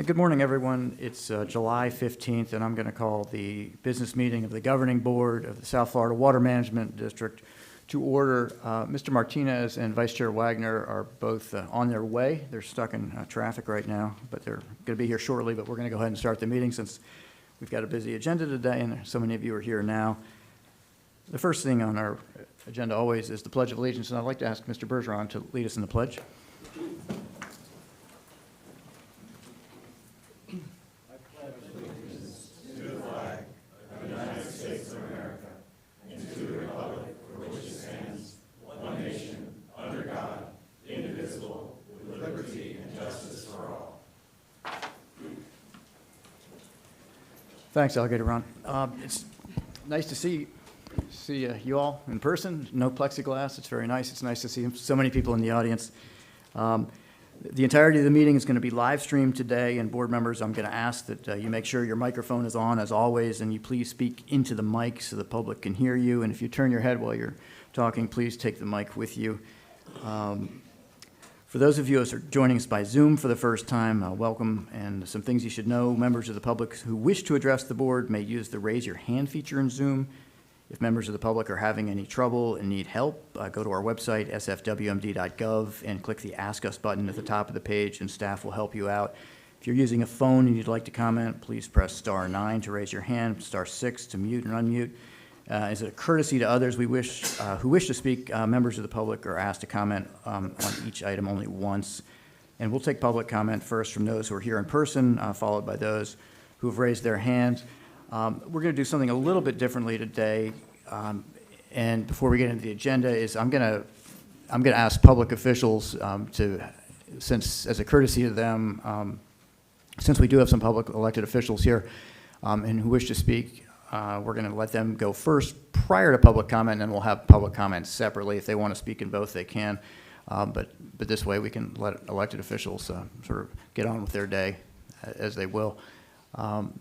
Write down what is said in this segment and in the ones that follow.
Good morning, everyone. It's July 15th, and I'm going to call the business meeting of the Governing Board of the South Florida Water Management District to order. Mr. Martinez and Vice Chair Wagner are both on their way. They're stuck in traffic right now, but they're going to be here shortly. But we're going to go ahead and start the meeting since we've got a busy agenda today, and so many of you are here now. The first thing on our agenda always is the Pledge of Allegiance, and I'd like to ask Mr. Bergeron to lead us in the pledge. Thanks, Alligator Ron. It's nice to see you all in person. No plexiglass. It's very nice. It's nice to see so many people in the audience. The entirety of the meeting is going to be live streamed today, and board members, I'm going to ask that you make sure your microphone is on as always, and you please speak into the mic so the public can hear you. And if you turn your head while you're talking, please take the mic with you. For those of you who are joining us by Zoom for the first time, welcome, and some things you should know. Members of the public who wish to address the board may use the raise your hand feature in Zoom. If members of the public are having any trouble and need help, go to our website, sfwmd.gov, and click the Ask Us button at the top of the page, and staff will help you out. If you're using a phone and you'd like to comment, please press star 9 to raise your hand, star 6 to mute and unmute. As a courtesy to others who wish to speak, members of the public are asked to comment on each item only once. And we'll take public comment first from those who are here in person, followed by those who have raised their hands. We're going to do something a little bit differently today. And before we get into the agenda, I'm going to ask public officials since as a courtesy to them, since we do have some public elected officials here and who wish to speak. We're going to let them go first prior to public comment, and then we'll have public comment separately. If they want to speak in both, they can. But this way, we can let elected officials sort of get on with their day as they will.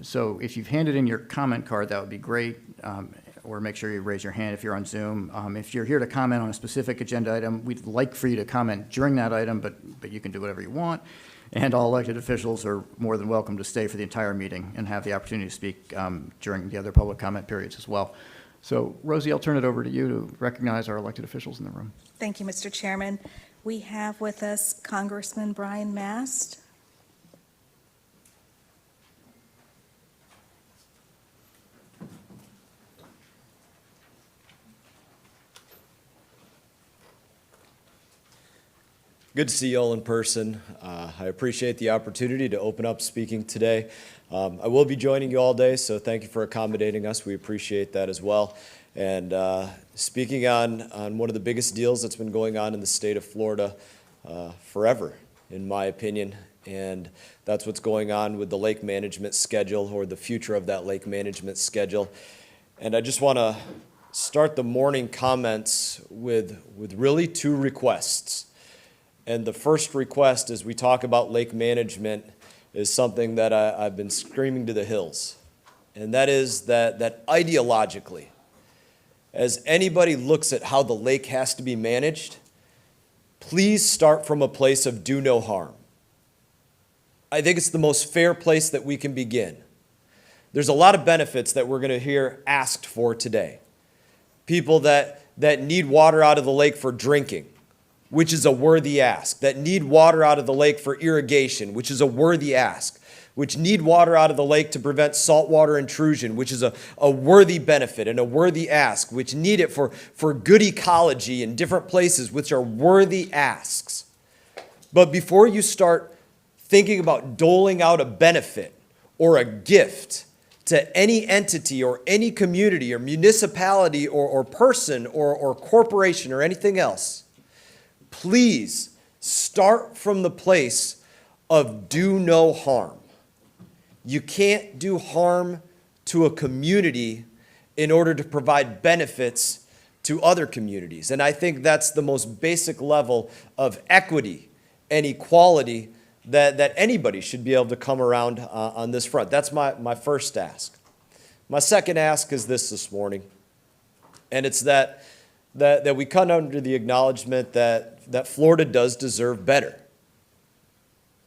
So if you've handed in your comment card, that would be great. Or make sure you raise your hand if you're on Zoom. If you're here to comment on a specific agenda item, we'd like for you to comment during that item, but you can do whatever you want. And all elected officials are more than welcome to stay for the entire meeting and have the opportunity to speak during the other public comment periods as well. So, Rosie, I'll turn it over to you to recognize our elected officials in the room. Thank you, Mr. Chairman. We have with us Congressman Brian Mast. Good to see you all in person. I appreciate the opportunity to open up speaking today. I will be joining you all day, so thank you for accommodating us. We appreciate that as well. And speaking on one of the biggest deals that's been going on in the state of Florida forever, in my opinion, and that's what's going on with the lake management schedule or the future of that lake management schedule. And I just want to start the morning comments with really two requests. And the first request as we talk about lake management is something that I've been screaming to the hills. And that is that ideologically, as anybody looks at how the lake has to be managed, please start from a place of do no harm. I think it's the most fair place that we can begin. There's a lot of benefits that we're going to hear asked for today. People that need water out of the lake for drinking, which is a worthy ask, that need water out of the lake for irrigation, which is a worthy ask, which need water out of the lake to prevent saltwater intrusion, which is a worthy benefit and a worthy ask, which need it for good ecology in different places, which are worthy asks. But before you start thinking about doling out a benefit or a gift to any entity or any community or municipality or person or corporation or anything else, please start from the place of do no harm. You can't do harm to a community in order to provide benefits to other communities. And I think that's the most basic level of equity and equality that anybody should be able to come around on this front. That's my first ask. My second ask is this morning, and it's that we come under the acknowledgement that Florida does deserve better.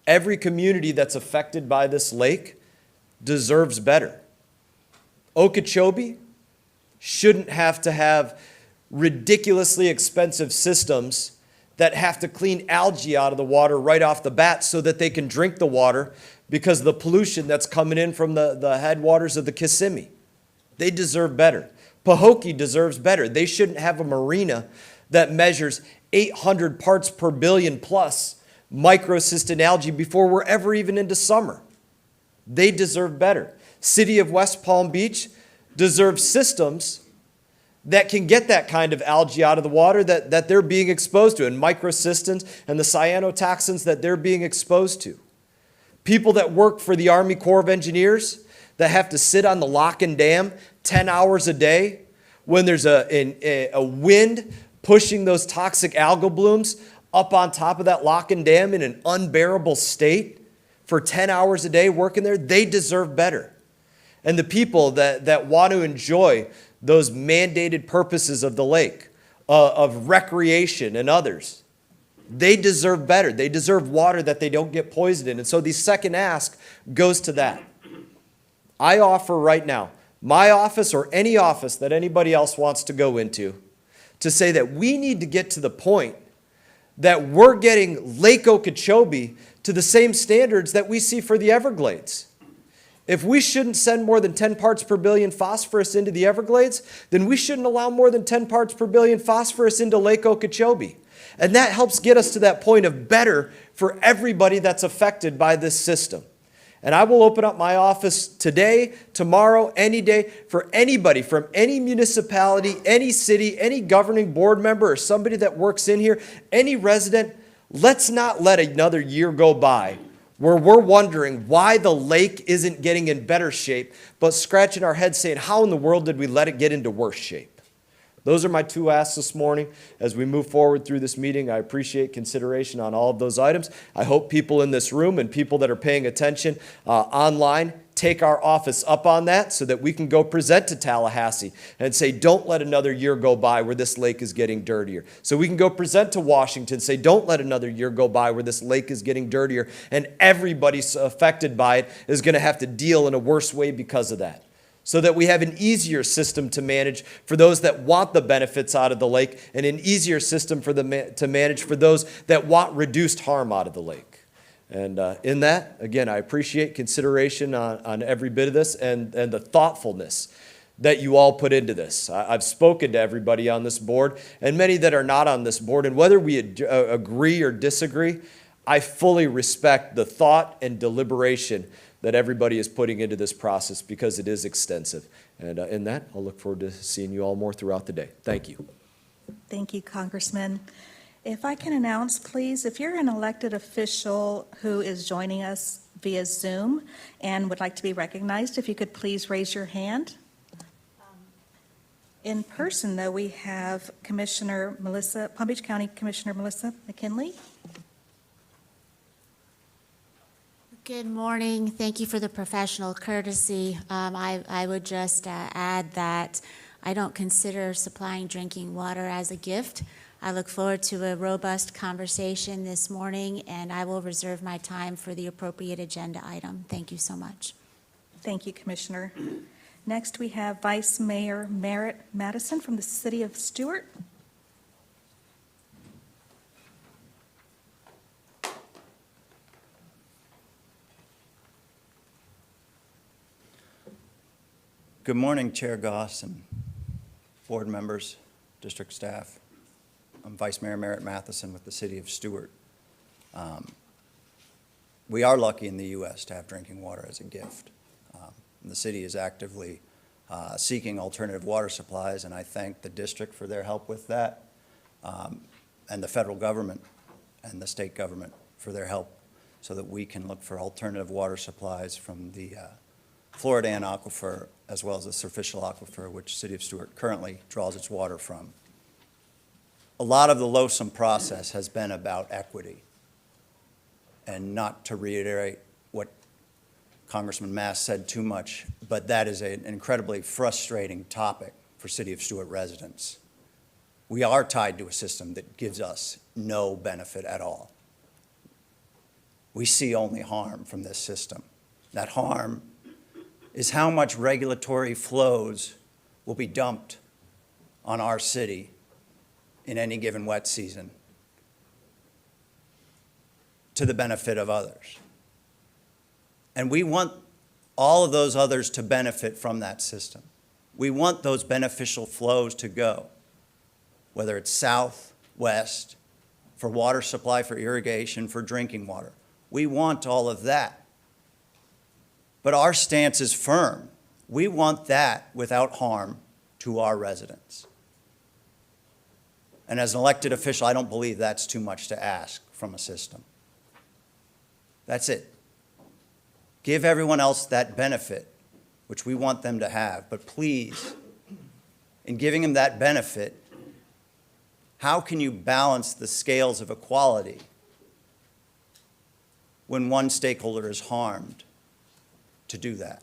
Every community that's affected by this lake deserves better. Okeechobee shouldn't have to have ridiculously expensive systems that have to clean algae out of the water right off the bat so that they can drink the water because of the pollution that's coming in from the headwaters of the Kissimmee. They deserve better. Pahokee deserves better. They shouldn't have a marina that measures 800 parts per billion plus microcystin algae before we're ever even into summer. They deserve better. City of West Palm Beach deserves systems that can get that kind of algae out of the water that they're being exposed to, and microcystins and the cyanotoxins that they're being exposed to. People that work for the Army Corps of Engineers that have to sit on the lock and dam 10 hours a day when there's a wind pushing those toxic algal blooms up on top of that lock and dam in an unbearable state for 10 hours a day working there, they deserve better. And the people that want to enjoy those mandated purposes of the lake, of recreation and others, they deserve better. They deserve water that they don't get poisoned in. And so the second ask goes to that. I offer right now, my office or any office that anybody else wants to go into, to say that we need to get to the point that we're getting Lake Okeechobee to the same standards that we see for the Everglades. If we shouldn't send more than 10 parts per billion phosphorus into the Everglades, then we shouldn't allow more than 10 parts per billion phosphorus into Lake Okeechobee. And that helps get us to that point of better for everybody that's affected by this system. And I will open up my office today, tomorrow, any day, for anybody from any municipality, any city, any governing board member, or somebody that works in here, any resident. Let's not let another year go by where we're wondering why the lake isn't getting in better shape, but scratching our heads saying, how in the world did we let it get into worse shape? Those are my two asks this morning. As we move forward through this meeting, I appreciate consideration on all of those items. I hope people in this room and people that are paying attention online take our office up on that so that we can go present to Tallahassee and say, don't let another year go by where this lake is getting dirtier. So we can go present to Washington and say, don't let another year go by where this lake is getting dirtier, and everybody affected by it is going to have to deal in a worse way because of that. So that we have an easier system to manage for those that want the benefits out of the lake, and an easier system to manage for those that want reduced harm out of the lake. And in that, again, I appreciate consideration on every bit of this and the thoughtfulness that you all put into this. I've spoken to everybody on this board and many that are not on this board, and whether we agree or disagree, I fully respect the thought and deliberation that everybody is putting into this process because it is extensive. And in that, I'll look forward to seeing you all more throughout the day. Thank you. Thank you, Congressman. If I can announce, please, if you're an elected official who is joining us via Zoom and would like to be recognized, if you could please raise your hand. In person, though, we have Palm Beach County Commissioner Melissa McKinley. Good morning. Thank you for the professional courtesy. I would just add that I don't consider supplying drinking water as a gift. I look forward to a robust conversation this morning, and I will reserve my time for the appropriate agenda item. Thank you so much. Thank you, Commissioner. Next, we have Vice Mayor Merritt Madison from the City of Stuart. Good morning, Chair Goss and board members, district staff. I'm Vice Mayor Merritt Matheson with the City of Stuart. We are lucky in the U.S. to have drinking water as a gift. The city is actively seeking alternative water supplies, and I thank the district for their help with that, and the federal government and the state government for their help so that we can look for alternative water supplies from the Floridan aquifer as well as the Surficial aquifer, which City of Stuart currently draws its water from. A lot of the loathsome process has been about equity, and not to reiterate what Congressman Mast said too much, but that is an incredibly frustrating topic for City of Stuart residents. We are tied to a system that gives us no benefit at all. we see only harm from this system. That harm is how much regulatory flows will be dumped on our city in any given wet season to the benefit of others. And we want all of those others to benefit from that system. We want those beneficial flows to go, whether it's south, west, for water supply, for irrigation, for drinking water. We want all of that. But our stance is firm. We want that without harm to our residents. And as an elected official, I don't believe that's too much to ask from a system. That's it. Give everyone else that benefit, which we want them to have. But please, in giving them that benefit, how can you balance the scales of equality when one stakeholder is harmed to do that?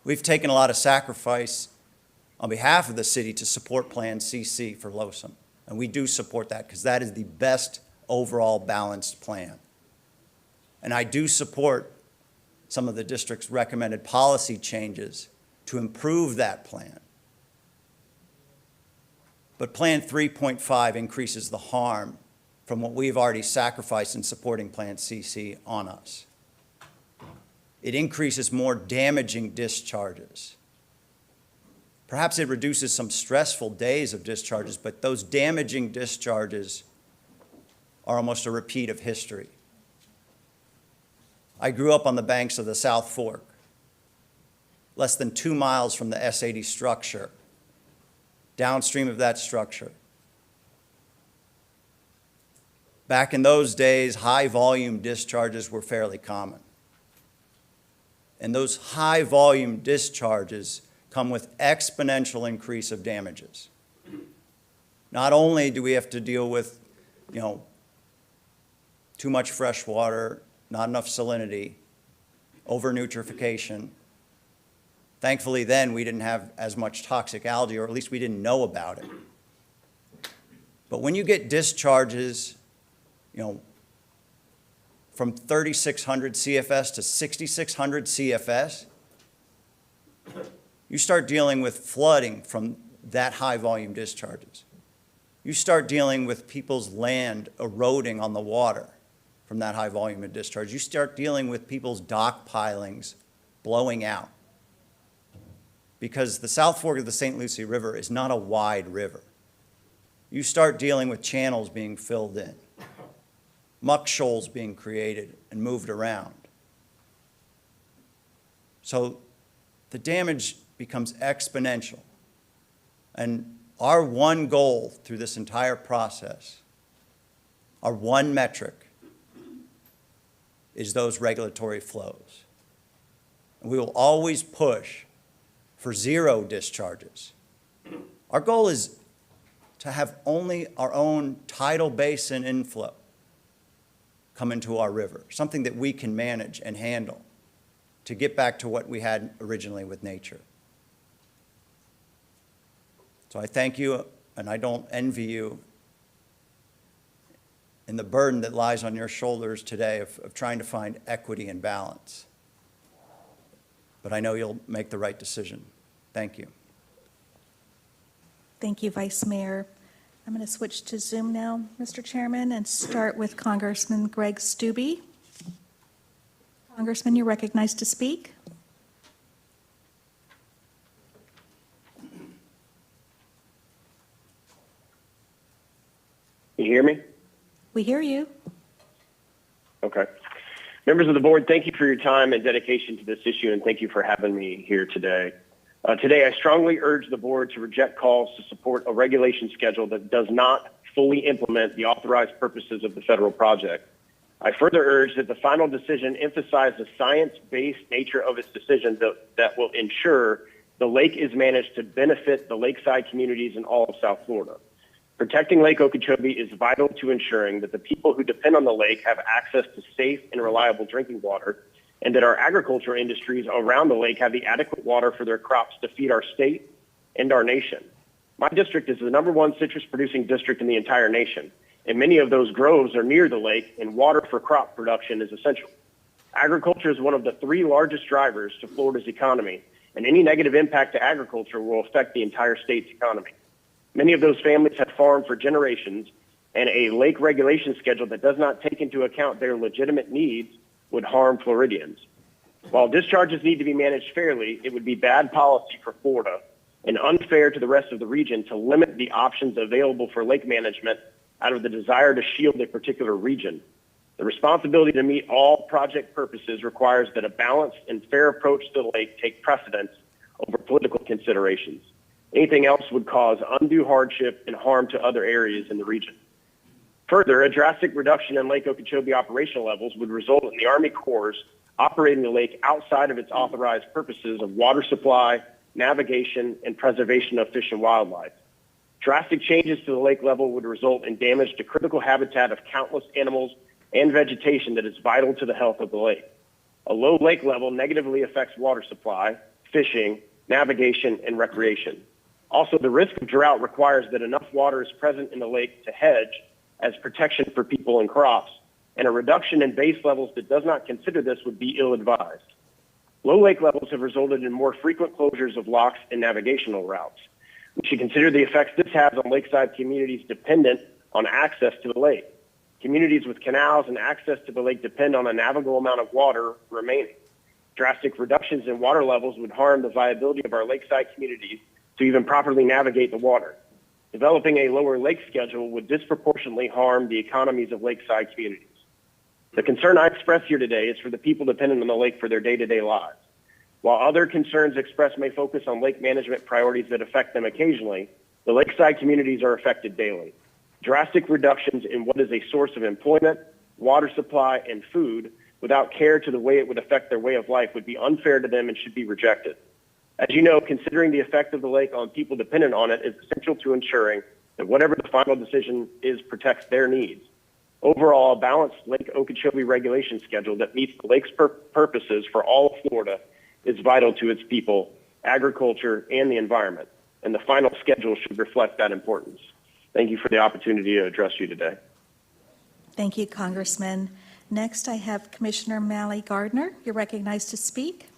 We've taken a lot of sacrifice on behalf of the city to support Plan CC for LOSUM, and we do support that because that is the best overall balanced plan. And I do support some of the district's recommended policy changes to improve that plan. But Plan 3.5 increases the harm from what we've already sacrificed in supporting Plan CC on us. It increases more damaging discharges. Perhaps it reduces some stressful days of discharges, but those damaging discharges are almost a repeat of history. I grew up on the banks of the South Fork, less than 2 miles from the S-80 structure, downstream of that structure. Back in those days, high-volume discharges were fairly common. And those high-volume discharges come with exponential increase of damages. Not only do we have to deal with, too much fresh water, not enough salinity, over-nutrification. Thankfully, then, we didn't have as much toxic algae, or at least we didn't know about it. But when you get discharges, from 3,600 CFS to 6,600 CFS, you start dealing with flooding from that high volume discharges. You start dealing with people's land eroding on the water from that high volume of discharge. You start dealing with people's dock pilings blowing out. Because the South Fork of the St. Lucie River is not a wide river. You start dealing with channels being filled in, muck shoals being created and moved around. So the damage becomes exponential. And our one goal through this entire process, our one metric, is those regulatory flows. And we will always push for 0 discharges. Our goal is to have only our own tidal basin inflow come into our river, something that we can manage and handle to get back to what we had originally with nature. So I thank you, and I don't envy you in the burden that lies on your shoulders today of trying to find equity and balance. But I know you'll make the right decision. Thank you. Thank you, Vice Mayor. I'm going to switch to Zoom now, Mr. Chairman, and start with Congressman Greg Stubbe. Congressman, you're recognized to speak. You hear me? We hear you. Okay. Members of the board, thank you for your time and dedication to this issue, and thank you for having me here today. Today, I strongly urge the board to reject calls to support a regulation schedule that does not fully implement the authorized purposes of the federal project. I further urge that the final decision emphasize the science-based nature of its decision that will ensure the lake is managed to benefit the lakeside communities in all of South Florida. Protecting Lake Okeechobee is vital to ensuring that the people who depend on the lake have access to safe and reliable drinking water, and that our agriculture industries around the lake have the adequate water for their crops to feed our state and our nation. My district is the #1 citrus producing district in the entire nation, and many of those groves are near the lake, and water for crop production is essential. Agriculture is one of the 3 largest drivers to Florida's economy, and any negative impact to agriculture will affect the entire state's economy. Many of those families have farmed for generations, and a lake regulation schedule that does not take into account their legitimate needs would harm Floridians. While discharges need to be managed fairly, it would be bad policy for Florida and unfair to the rest of the region to limit the options available for lake management out of the desire to shield a particular region. The responsibility to meet all project purposes requires that a balanced and fair approach to the lake take precedence over political considerations. Anything else would cause undue hardship and harm to other areas in the region. Further, a drastic reduction in Lake Okeechobee operational levels would result in the Army Corps operating the lake outside of its authorized purposes of water supply, navigation, and preservation of fish and wildlife. Drastic changes to the lake level would result in damage to critical habitat of countless animals and vegetation that is vital to the health of the lake. A low lake level negatively affects water supply, fishing, navigation, and recreation. Also, the risk of drought requires that enough water is present in the lake to hedge as protection for people and crops, and a reduction in base levels that does not consider this would be ill-advised. Low lake levels have resulted in more frequent closures of locks and navigational routes. We should consider the effects this has on lakeside communities dependent on access to the lake. Communities with canals and access to the lake depend on a navigable amount of water remaining. Drastic reductions in water levels would harm the viability of our lakeside communities to even properly navigate the water. Developing a lower lake schedule would disproportionately harm the economies of lakeside communities. The concern I express here today is for the people dependent on the lake for their day-to-day lives. While other concerns expressed may focus on lake management priorities that affect them occasionally, the lakeside communities are affected daily. Drastic reductions in what is a source of employment, water supply, and food without care to the way it would affect their way of life would be unfair to them and should be rejected. As you know, considering the effect of the lake on people dependent on it is essential to ensuring that whatever the final decision is protects their needs. Overall, a balanced Lake Okeechobee regulation schedule that meets the lake's purposes for all of Florida is vital to its people, agriculture, and the environment, and the final schedule should reflect that importance. Thank you for the opportunity to address you today. Thank you, Congressman. Next, I have Commissioner Mally Gardner. You're recognized to speak.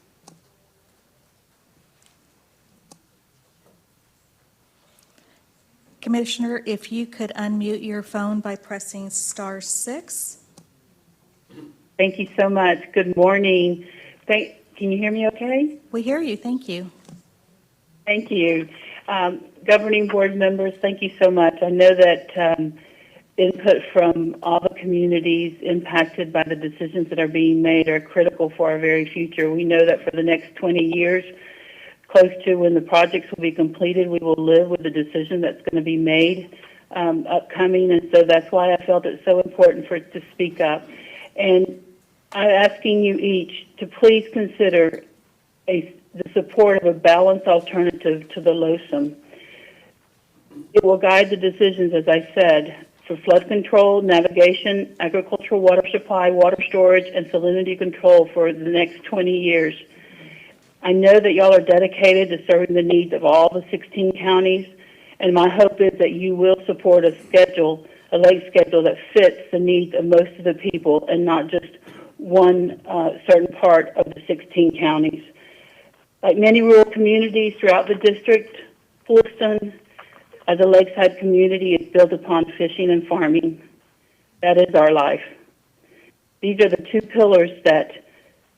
Commissioner, if you could unmute your phone by pressing *6. Thank you so much. Good morning. Can you hear me okay? We hear you. Thank you. Thank you. Governing board members, thank you so much. I know that input from all the communities impacted by the decisions that are being made are critical for our very future. We know that for the next 20 years, close to when the projects will be completed, we will live with the decision that's going to be made upcoming, and so that's why I felt it's so important for it to speak up. And I'm asking you each to please consider the support of a balanced alternative to the LOSUM. It will guide the decisions, as I said, for flood control, navigation, agricultural water supply, water storage, and salinity control for the next 20 years. I know that y'all are dedicated to serving the needs of all the 16 counties, and my hope is that you will support a lake schedule that fits the needs of most of the people and not just one certain part of the 16 counties. Like many rural communities throughout the district, Fulton, as a lakeside community, is built upon fishing and farming. That is our life. These are the two pillars that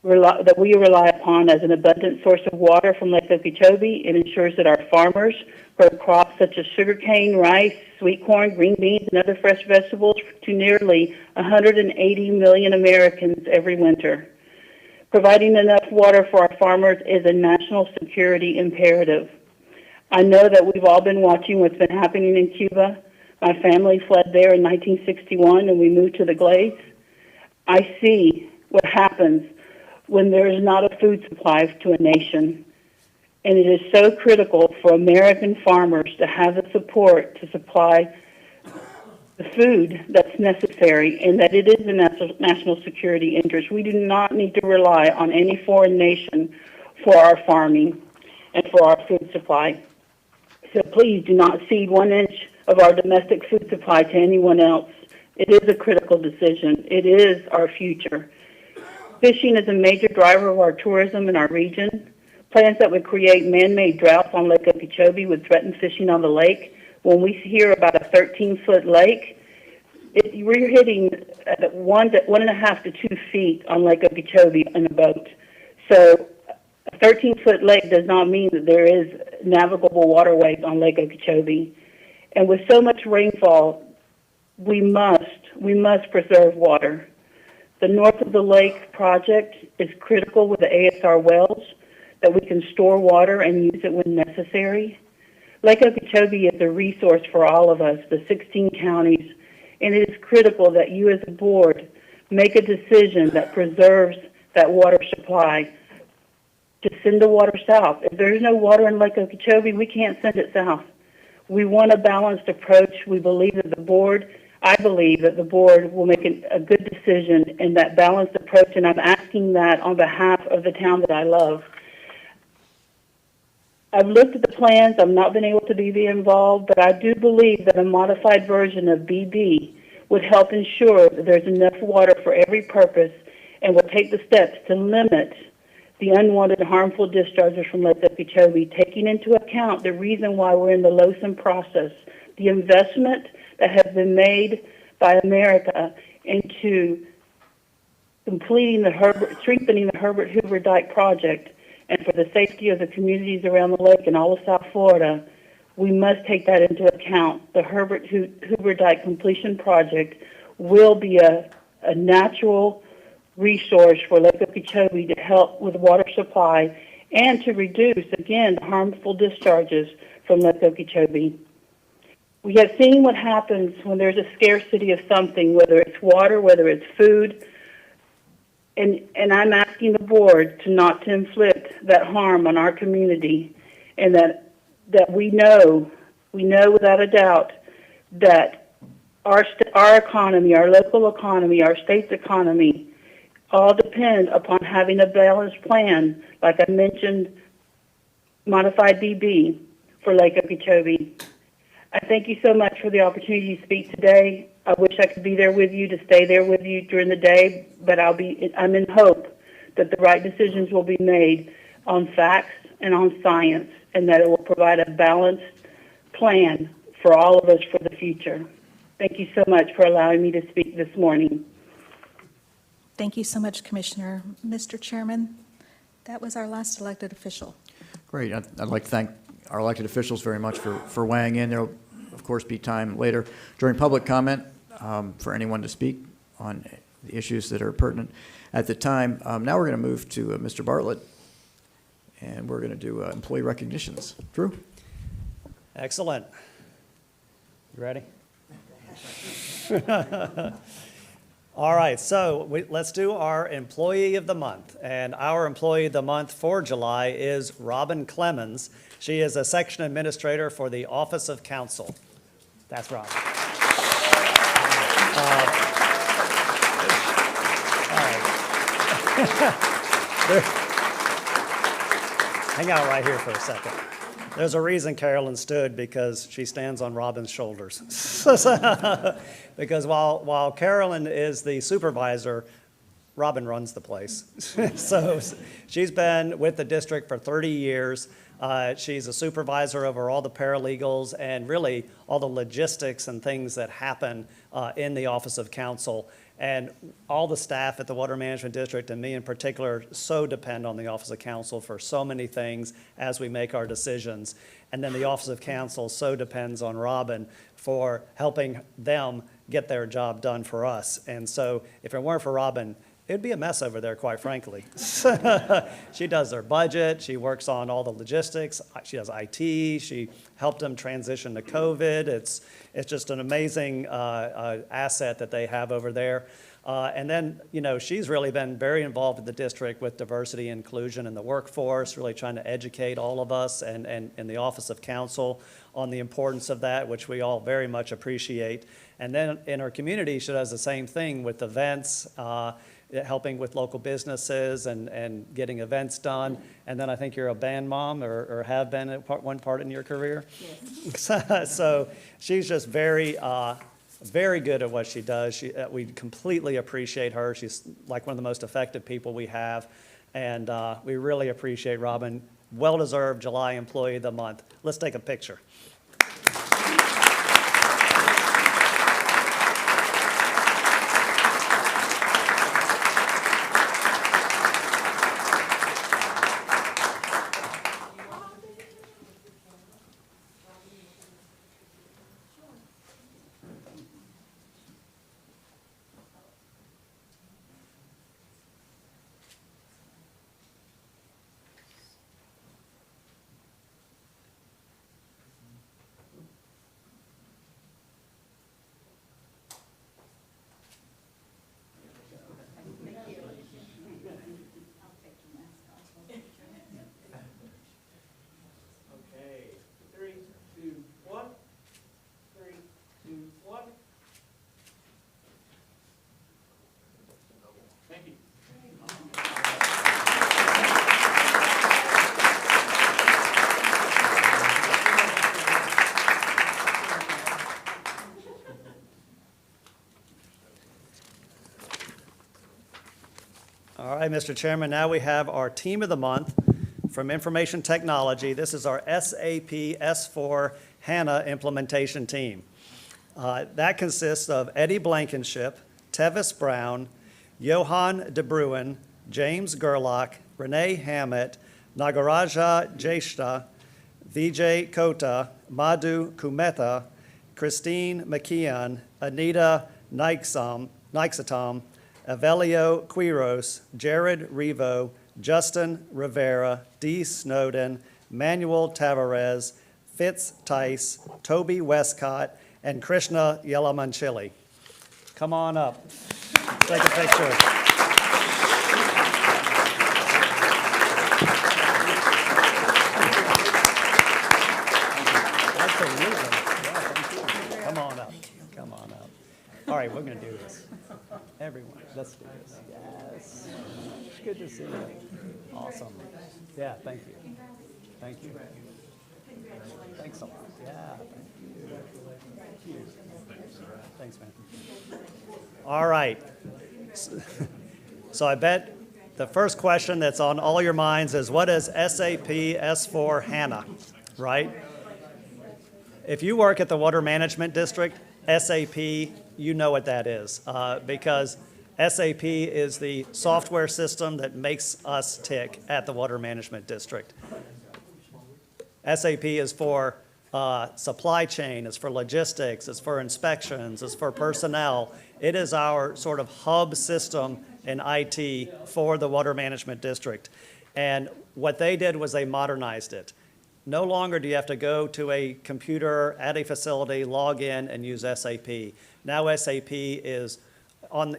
we rely upon as an abundant source of water from Lake Okeechobee. It ensures that our farmers grow crops such as sugarcane, rice, sweet corn, green beans, and other fresh vegetables to nearly 180 million Americans every winter. Providing enough water for our farmers is a national security imperative. I know that we've all been watching what's been happening in Cuba. My family fled there in 1961 and we moved to the Glades. I see what happens when there is not a food supply to a nation. And it is so critical for American farmers to have the support to supply the food that's necessary, and that it is a national security interest. We do not need to rely on any foreign nation for our farming and for our food supply. So please do not cede 1 inch of our domestic food supply to anyone else. It is a critical decision. It is our future. Fishing is a major driver of our tourism in our region. Plans that would create man-made droughts on Lake Okeechobee would threaten fishing on the lake. When we hear about a 13-foot lake, we're hitting at 1.5 to 2 feet on Lake Okeechobee in a boat. So a 13-foot lake does not mean that there is navigable waterways on Lake Okeechobee. And with so much rainfall, we must preserve water. The north of the lake project is critical with the ASR wells that we can store water and use it when necessary. Lake Okeechobee is a resource for all of us, the 16 counties, and it is critical that you as a board make a decision that preserves that water supply to send the water south. If there's no water in Lake Okeechobee, we can't send it south. We want a balanced approach. I believe that the board will make a good decision in that balanced approach, and I'm asking that on behalf of the town that I love. I've looked at the plans. I've not been able to be involved, but I do believe that a modified version of BB would help ensure that there's enough water for every purpose and will take the steps to limit the unwanted harmful discharges from Lake Okeechobee, taking into account the reason why we're in the LOSIM process, the investment that has been made by America into strengthening the Herbert Hoover Dike project, and for the safety of the communities around the lake and all of South Florida, we must take that into account. The Herbert Hoover Dike completion project will be a natural resource for Lake Okeechobee to help with water supply and to reduce, again, harmful discharges from Lake Okeechobee. We have seen what happens when there's a scarcity of something, whether it's water, whether it's food, and I'm asking the board not to inflict that harm on our community, and that we know without a doubt that our economy, our local economy, our state's economy, all depend upon having a balanced plan, like I mentioned, modified BB for Lake Okeechobee. I thank you so much for the opportunity to speak today. I wish I could be there with you, to stay there with you during the day, but I'm in hope that the right decisions will be made on facts and on science, and that it will provide a balanced plan for all of us for the future. Thank you so much for allowing me to speak this morning. Thank you so much, Commissioner. Mr. Chairman, that was our last elected official. Great. I'd like to thank our elected officials very much for weighing in. There will, of course, be time later during public comment for anyone to speak on the issues that are pertinent at the time. Now we're going to move to Mr. Bartlett, and we're going to do employee recognitions. Drew? Excellent. You ready? All right, so let's do our Employee of the Month. And our Employee of the Month for July is Robin Clemens. She is a section administrator for the Office of Counsel. That's Robin. Hang out right here for a second. There's a reason Carolyn stood, because she stands on Robin's shoulders. Because while Carolyn is the supervisor, Robin runs the place. So she's been with the district for 30 years. She's a supervisor over all the paralegals and really all the logistics and things that happen in the Office of Counsel. And all the staff at the Water Management District, and me in particular, so depend on the Office of Counsel for so many things as we make our decisions. And then the Office of Counsel so depends on Robin for helping them get their job done for us. And so if it weren't for Robin, it'd be a mess over there, quite frankly. She does their budget. She works on all the logistics. She does IT. She helped them transition to COVID. It's just an amazing asset that they have over there. And then, she's really been very involved with the district with diversity and inclusion in the workforce, really trying to educate all of us and the Office of Counsel on the importance of that, which we all very much appreciate. And then in her community, she does the same thing with events, helping with local businesses and getting events done. And then I think you're a band mom or have been at one part in your career. Yes. So she's just very very good at what she does. We completely appreciate her. She's like one of the most effective people we have, and we really appreciate Robin. Well-deserved July Employee of the Month. Let's take a picture. Okay, 3, 2, 1. 3, 2, 1. Thank you. All right, Mr. Chairman, now we have our Team of the Month from Information Technology. This is our SAP S4 HANA implementation team. That consists of Eddie Blankenship, Tevis Brown, Johan De Bruin, James Gerlach, Renee Hammett, Nagaraja Jeshta, Vijay Kota, Madhu Kumeta, Christine McKeon, Anita Nyksatom, Avelio Quiros, Jared Revo, Justin Rivera, Dee Snowden, Manuel Tavares, Fitz Tice, Toby Westcott, and Krishna Yelamanchili. Come on up. Take a picture. Come on up. Come on up. All right, we're going to do this. Everyone, let's do this. Yes. It's good to see you. Awesome. Yeah, thank you. Thank you. Thanks a lot. Yeah, thank you. Thanks, man. All right. So I bet the first question that's on all your minds is, what is SAP S4 HANA, right? If you work at the Water Management District, SAP, you know what that is, because SAP is the software system that makes us tick at the Water Management District. SAP is for supply chain, it's for logistics, it's for inspections, it's for personnel. It is our sort of hub system in IT for the Water Management District. And what they did was they modernized it. No longer do you have to go to a computer at a facility, log in, and use SAP. Now SAP is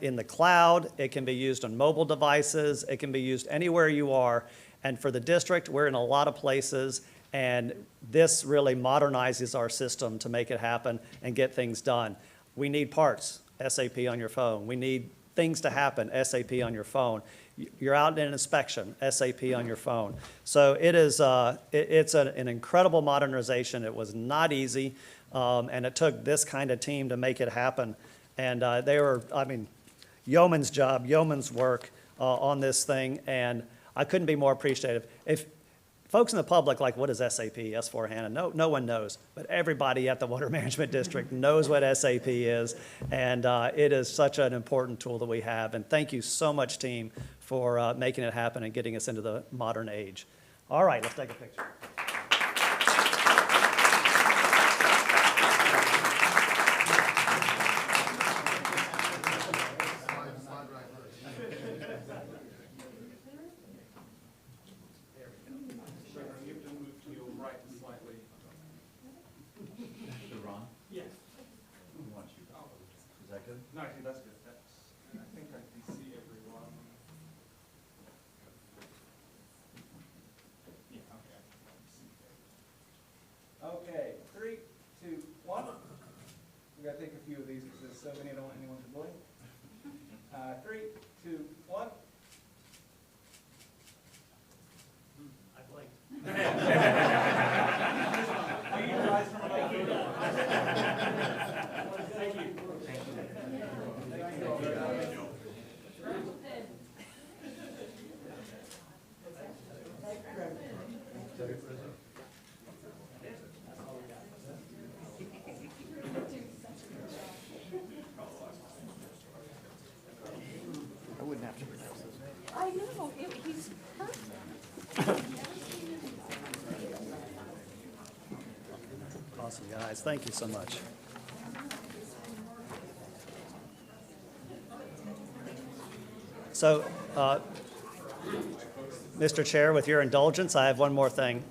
in the cloud. It can be used on mobile devices. It can be used anywhere you are. And for the district, we're in a lot of places, and this really modernizes our system to make it happen and get things done. We need parts, SAP on your phone. We need things to happen, SAP on your phone. You're out in an inspection, SAP on your phone. So it is, it's an incredible modernization. It was not easy, and it took this kind of team to make it happen. And they were, I mean, yeoman's job, yeoman's work on this thing, and I couldn't be more appreciative. If folks in the public, like, what is SAP, S4HANA? No one knows, but everybody at the Water Management District knows what SAP is, and it is such an important tool that we have. And thank you so much, team, for making it happen and getting us into the modern age. All right, let's take a picture. No, I think that's good. I think I can see everyone. Yeah, okay. Okay, 3, 2, 1. We gotta take a few of these because there's so many. I don't want anyone to blink. 3, 2, 1. I blinked. Will you rise from my photo? Thank you. Awesome, guys. Thank you so much. So, Mr. Chair, with your indulgence, I have one more thing.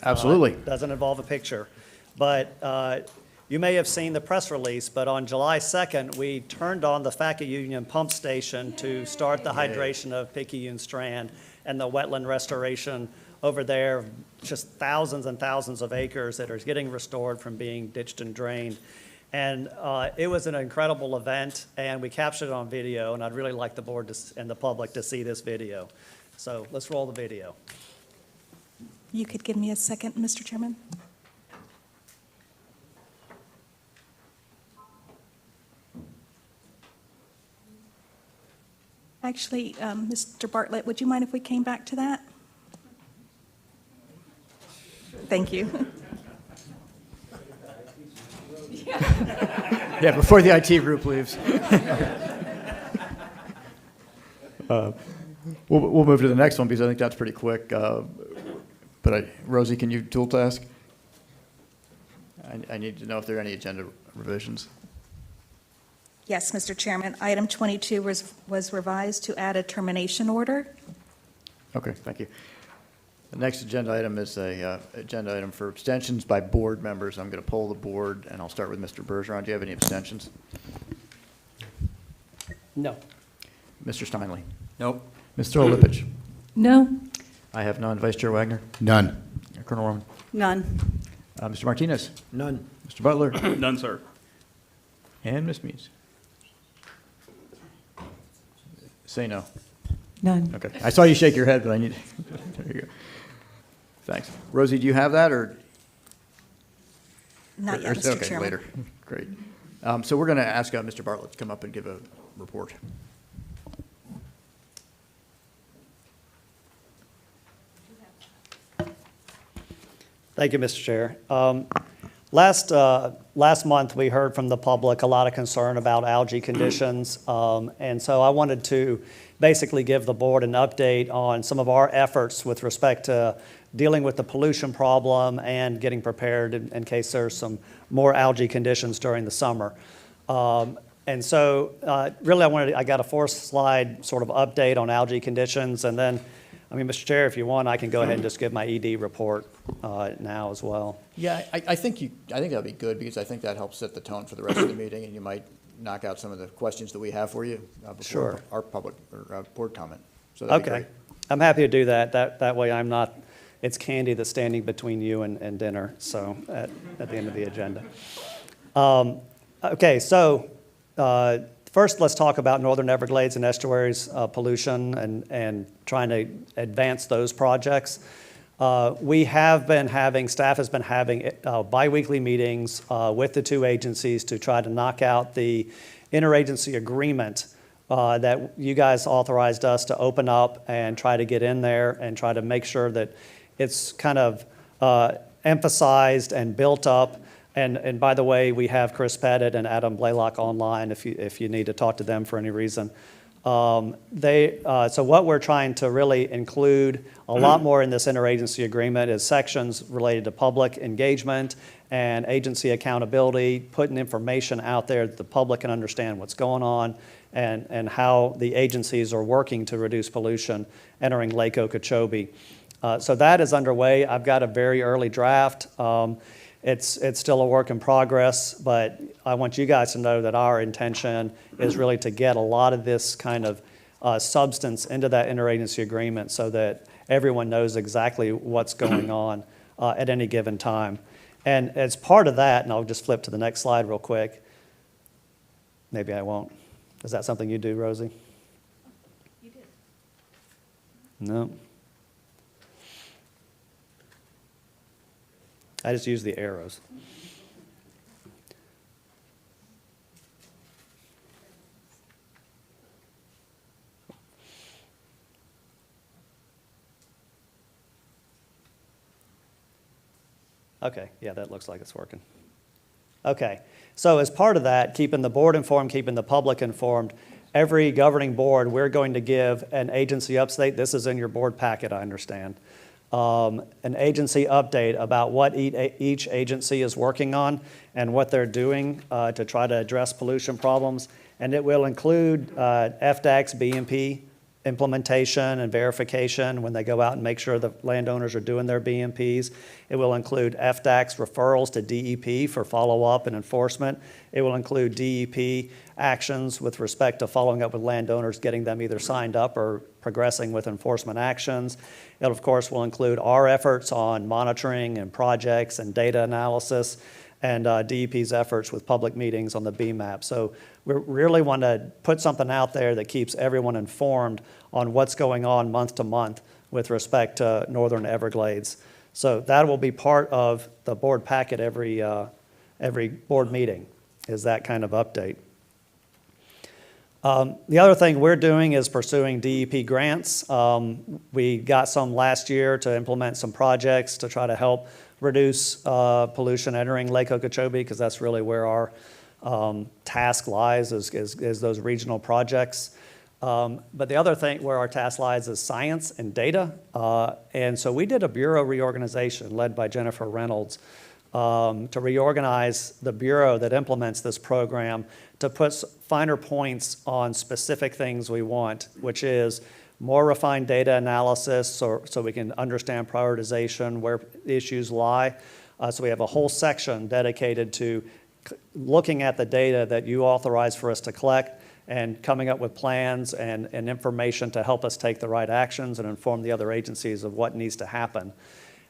Absolutely. Doesn't involve a picture. But you may have seen the press release, but on July 2nd, we turned on the Faka-Union pump station to start the hydration of Picayune Strand and the wetland restoration over there, just thousands and thousands of acres that are getting restored from being ditched and drained. And it was an incredible event, and we captured it on video, and I'd really like the board and the public to see this video. So let's roll the video. You could give me a second, Mr. Chairman? Actually, Mr. Bartlett, would you mind if we came back to that? Thank you. Yeah, before the IT group leaves. We'll move to the next one because I think that's pretty quick. But Rosie, can you dual task? I need to know if there are any agenda revisions. Yes, Mr. Chairman. Item 22 was revised to add a termination order. Okay, thank you. The next agenda item is a agenda item for abstentions by board members. I'm going to poll the board, and I'll start with Mr. Bergeron. Do you have any abstentions? No. Mr. Steinle? Nope. Mr. Olipich? No. I have none. Vice Chair Wagner? None. Colonel Roman? None. Mr. Martinez? None. Mr. Butler? None, sir. And Ms. Means? Say no. None. Okay. I saw you shake your head, but I need, there you go. Thanks. Rosie, do you have that, or? Not yet, or- Mr. okay, Chairman. later. Great. So we're going to ask Mr. Bartlett to come up and give a report. Thank you, Mr. Chair. Last month, we heard from the public a lot of concern about algae conditions, and so I wanted to basically give the board an update on some of our efforts with respect to dealing with the pollution problem and getting prepared in case there's some more algae conditions during the summer. And so really I got a 4-slide sort of update on algae conditions, and then, I mean, Mr. Chair, if you want, I can go ahead and just give my ED report now as well. Yeah, I think that'd be good, because I think that helps set the tone for the rest of the meeting, and you might knock out some of the questions that we have for you before Sure. our public or board comment. So that'd be Okay. great. I'm happy to do that. That way I'm not, it's Candy that's standing between you and dinner, so at the end of the agenda. Okay, so first let's talk about Northern Everglades and estuaries pollution and trying to advance those projects. We have been having, staff has been having biweekly meetings with the two agencies to try to knock out the interagency agreement that you guys authorized us to open up and try to get in there and try to make sure that it's kind of emphasized and built up. And by the way, we have Chris Pettit and Adam Blaylock online if you need to talk to them for any reason. So what we're trying to really include a lot more in this interagency agreement is sections related to public engagement and agency accountability, putting information out there that the public can understand what's going on and how the agencies are working to reduce pollution entering Lake Okeechobee. So that is underway. I've got a very early draft. It's still a work in progress, but I want you guys to know that our intention is really to get a lot of this kind of substance into that interagency agreement so that everyone knows exactly what's going on at any given time. And as part of that, and I'll just flip to the next slide real quick. Maybe I won't. Is that something you do, Rosie? You did. No. I just use the arrows. Okay, yeah, that looks like it's working. Okay, so as part of that, keeping the board informed, keeping the public informed, every governing board, we're going to give an agency update. This is in your board packet, I understand. an agency update about what each agency is working on and what they're doing to try to address pollution problems. And it will include FDAC's BMP implementation and verification when they go out and make sure the landowners are doing their BMPs. It will include FDAC's referrals to DEP for follow-up and enforcement. It will include DEP actions with respect to following up with landowners, getting them either signed up or progressing with enforcement actions. It, of course, will include our efforts on monitoring and projects and data analysis, and DEP's efforts with public meetings on the BMAP. So we really want to put something out there that keeps everyone informed on what's going on month to month with respect to Northern Everglades. So that will be part of the board packet every board meeting, is that kind of update. The other thing we're doing is pursuing DEP grants. We got some last year to implement some projects to try to help reduce pollution entering Lake Okeechobee, because that's really where our task lies, is those regional projects. But the other thing where our task lies is science and data. And so we did a bureau reorganization led by Jennifer Reynolds to reorganize the bureau that implements this program to put finer points on specific things we want, which is more refined data analysis so we can understand prioritization, where issues lie. So we have a whole section dedicated to looking at the data that you authorize for us to collect and coming up with plans and information to help us take the right actions and inform the other agencies of what needs to happen.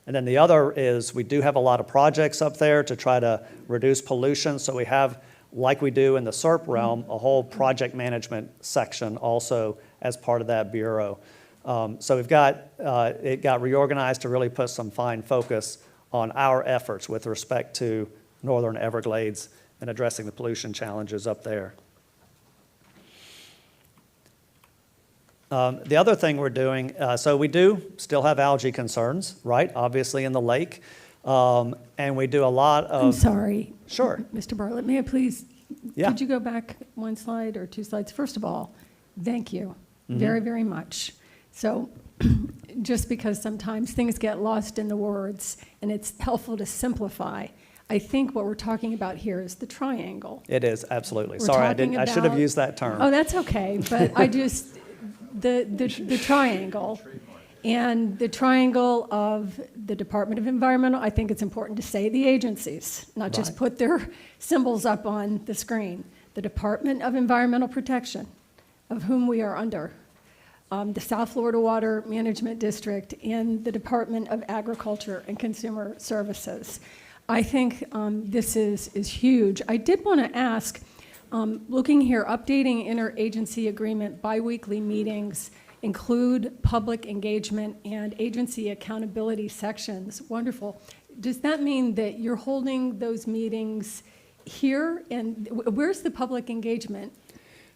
And then the other is we do have a lot of projects up there to try to reduce pollution. So we have, like we do in the SERP realm, a whole project management section also as part of that bureau. So we've got, it got reorganized to really put some fine focus on our efforts with respect to Northern Everglades and addressing the pollution challenges up there. The other thing we're doing, so we do still have algae concerns, right? Obviously in the lake. And we do a lot of... I'm sorry. Sure. Mr. Bartlett, may I please? Yeah. Could you go back one slide or two slides? First of all, thank you very, very much. So just because sometimes things get lost in the words and it's helpful to simplify, I think what we're talking about here is the triangle. It is, absolutely. We're Sorry, talking I should have about- used that term. Oh, that's okay, but I just, the triangle. And the triangle of the Department of Environmental, I think it's important to say the agencies, not just Right. put their symbols up on the screen. The Department of Environmental Protection, of whom we are under, the South Florida Water Management District, and the Department of Agriculture and Consumer Services. I think this is huge. I did want to ask, looking here, updating interagency agreement, biweekly meetings, include public engagement and agency accountability sections. Wonderful. Does that mean that you're holding those meetings here? And where's the public engagement?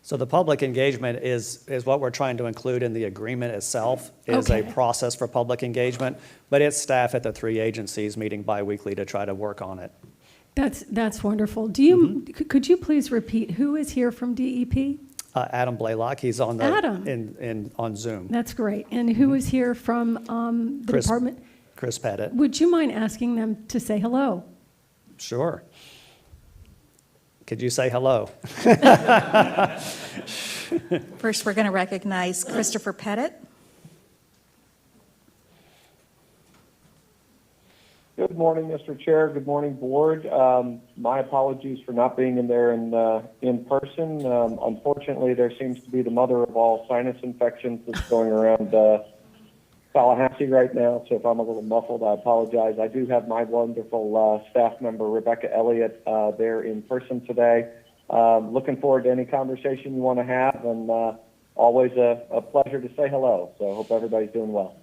So the public engagement is what we're trying to include in the agreement itself, is a Okay. process for public engagement, but it's staff at the three agencies meeting biweekly to try to work on it. That's wonderful. Do you, could you please repeat, who is here from DEP? Adam Blaylock, he's on Adam. on Zoom. That's great. And who is here from the Chris- department? Chris Pettit. Would you mind asking them to say hello? Sure. Could you say hello? First, we're going to recognize Christopher Pettit. Good morning, Mr. Chair. Good morning, Board. My apologies for not being in there in person. Unfortunately, there seems to be the mother of all sinus infections that's going around Tallahassee right now, so if I'm a little muffled, I apologize. I do have my wonderful staff member, Rebecca Elliott, there in person today. Looking forward to any conversation you want to have, and always a pleasure to say hello. So I hope everybody's doing well.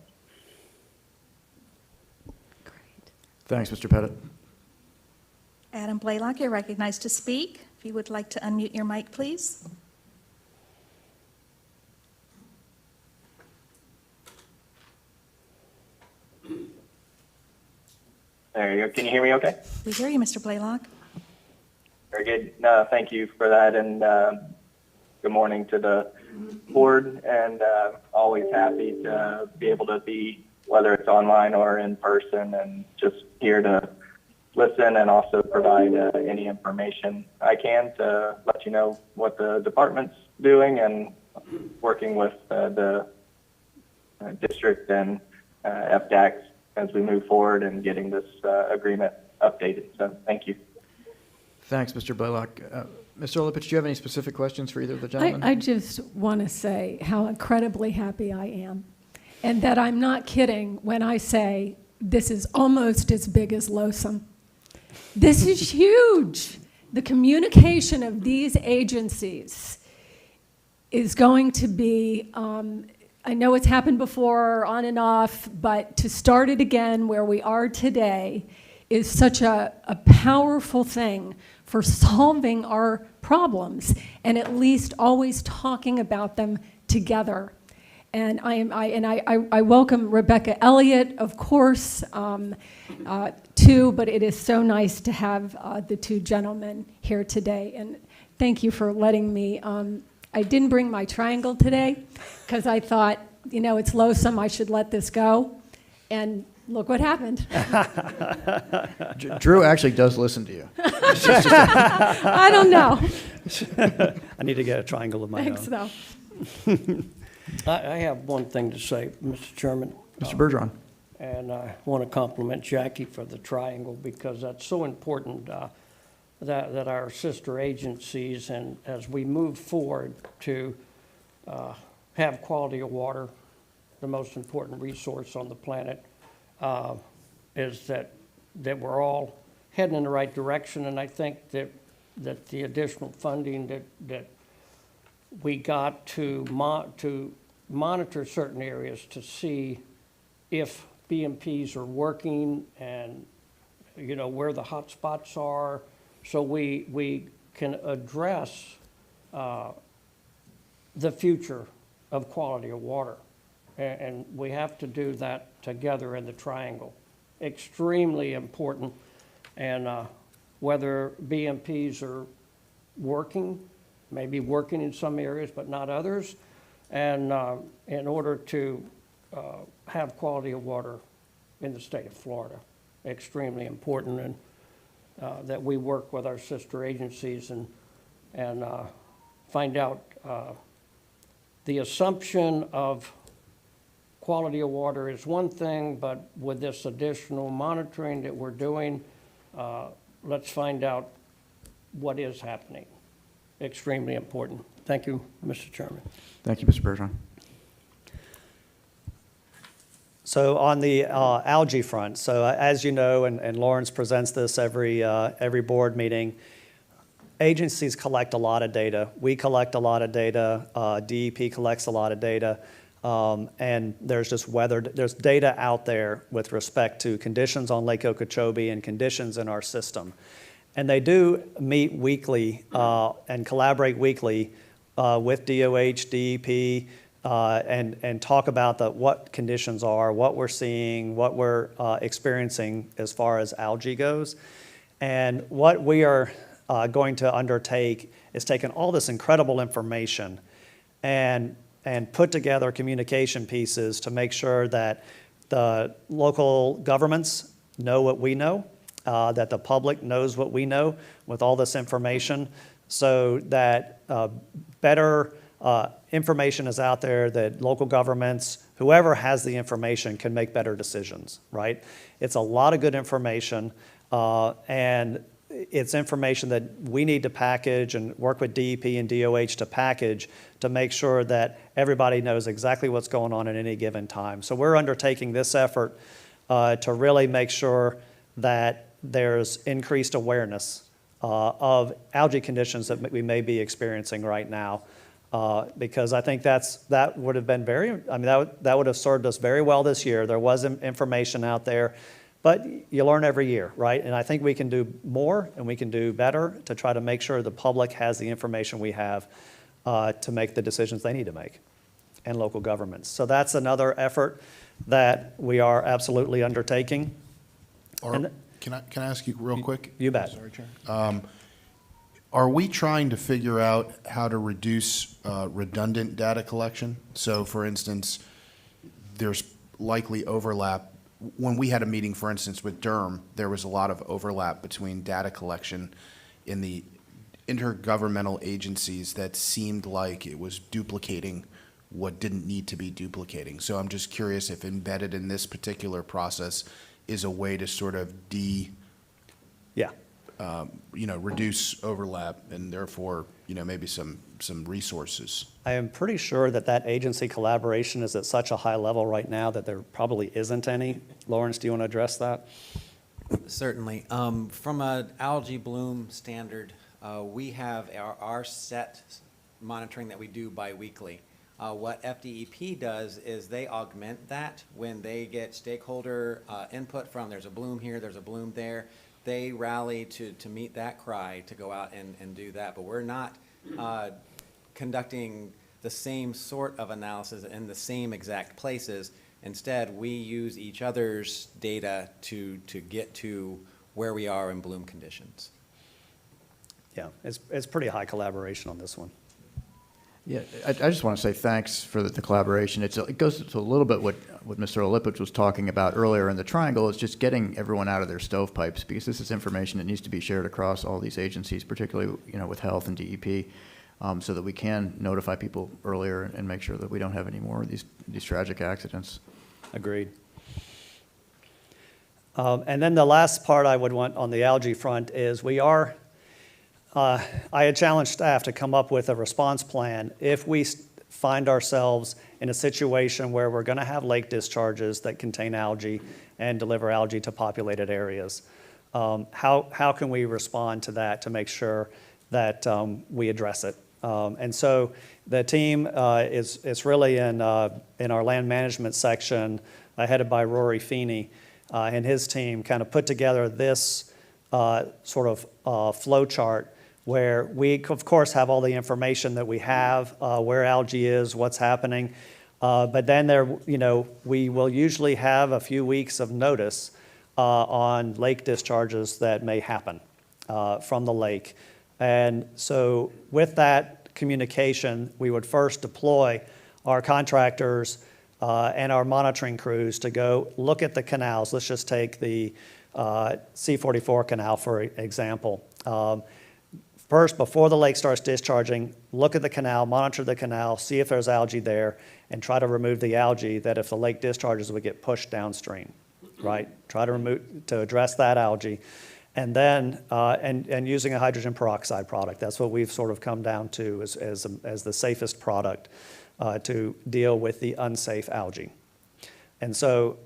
Thanks, Mr. Pettit. Adam Blaylock, you're recognized to speak. If you would like to unmute your mic, please. There you go. Can you hear me okay? We hear you, Mr. Blaylock. Very good. Thank you for that, and good morning to the board, and always happy to be able to be whether it's online or in person, and just here to listen and also provide any information I can to let you know what the department's doing and working with the district and FDAC as we move forward and getting this agreement updated. So thank you. Thanks, Mr. Blaylock. Mr. Olepich, do you have any specific questions for either of the gentlemen? I just want to say how incredibly happy I am, and that I'm not kidding when I say this is almost as big as LOSUM. This is huge. The communication of these agencies is going to be, I know it's happened before on and off, but to start it again where we are today is such a powerful thing for solving our problems and at least always talking about them together. And I welcome Rebecca Elliott, of course, too, but it is so nice to have the two gentlemen here today. And thank you for letting me, I didn't bring my triangle today because I thought, you know, it's LOSUM, I should let this go. And look what happened. Drew actually does listen to you. I don't know. I need to get a triangle of my own. Thanks, though. I have one thing to say, Mr. Chairman. Mr. Bergeron. And I want to compliment Jackie for the triangle because that's so important that our sister agencies, and as we move forward to have quality of water, the most important resource on the planet, is that we're all heading in the right direction. And I think that the additional funding that we got to monitor certain areas to see if BMPs are working and, you know, where the hot spots are, so we can address the future of quality of water. And we have to do that together in the triangle. Extremely important. And whether BMPs are working, maybe working in some areas but not others, and in order to have quality of water in the state of Florida. Extremely important, and that we work with our sister agencies and find out the assumption of quality of water is one thing, but with this additional monitoring that we're doing, let's find out what is happening. Extremely important. Thank you, Mr. Chairman. Thank you, Mr. Bergeron. So on the algae front, so as you know, and Lawrence presents this every board meeting, agencies collect a lot of data. We collect a lot of data. DEP collects a lot of data. And there's there's data out there with respect to conditions on Lake Okeechobee and conditions in our system. And they do meet weekly and collaborate weekly with DOH, DEP, and talk about what conditions are, what we're seeing, what we're experiencing as far as algae goes. And what we are going to undertake is taking all this incredible information and put together communication pieces to make sure that the local governments know what we know, that the public knows what we know with all this information, so that better information is out there, that local governments, whoever has the information, can make better decisions, right? It's a lot of good information, and it's information that we need to package and work with DEP and DOH to package to make sure that everybody knows exactly what's going on at any given time. So we're undertaking this effort to really make sure that there's increased awareness of algae conditions that we may be experiencing right now. Because I think that would have been that would have served us very well this year. There was information out there, but you learn every year, right? And I think we can do more and we can do better to try to make sure the public has the information we have to make the decisions they need to make, and local governments. So that's another effort that we are absolutely undertaking. Can I ask you real quick? You bet. Sorry, Chair. Are we trying to figure out how to reduce redundant data collection? So, for instance, there's likely overlap. When we had a meeting, for instance, with Durham, there was a lot of overlap between data collection in the intergovernmental agencies that seemed like it was duplicating what didn't need to be duplicating. So I'm just curious if embedded in this particular process is a way to sort of Yeah. reduce overlap and therefore, maybe some resources. I am pretty sure that that agency collaboration is at such a high level right now that there probably isn't any. Lawrence, do you want to address that? Certainly. From an algae bloom standard, we have our set monitoring that we do biweekly. What FDEP does is they augment that when they get stakeholder input from there's a bloom here, there's a bloom there. They rally to meet that cry to go out and do that. But we're not conducting the same sort of analysis in the same exact places. Instead, we use each other's data to get to where we are in bloom conditions. Yeah, it's pretty high collaboration on this one. Yeah, I just want to say thanks for the collaboration. It goes to a little bit what Mr. Olipich was talking about earlier in the triangle, is just getting everyone out of their stovepipes, because this is information that needs to be shared across all these agencies, particularly with health and DEP, so that we can notify people earlier and make sure that we don't have any more of these tragic accidents. Agreed. And then the last part I would want on the algae front is I had challenged staff to come up with a response plan if we find ourselves in a situation where we're going to have lake discharges that contain algae and deliver algae to populated areas. How can we respond to that to make sure that we address it? And so the team is really in our land management section, headed by Rory Feeney, and his team kind of put together this sort of flow chart where we, of course, have all the information that we have, where algae is, what's happening. But then we will usually have a few weeks of notice on lake discharges that may happen from the lake. And so with that communication, we would first deploy our contractors and our monitoring crews to go look at the canals. Let's just take the C-44 canal, for example. First, before the lake starts discharging, look at the canal, monitor the canal, see if there's algae there, and try to remove the algae that if the lake discharges would get pushed downstream, right? Try to address that algae. And then, and using a hydrogen peroxide product. That's what we've sort of come down to as the safest product to deal with the unsafe algae. And so,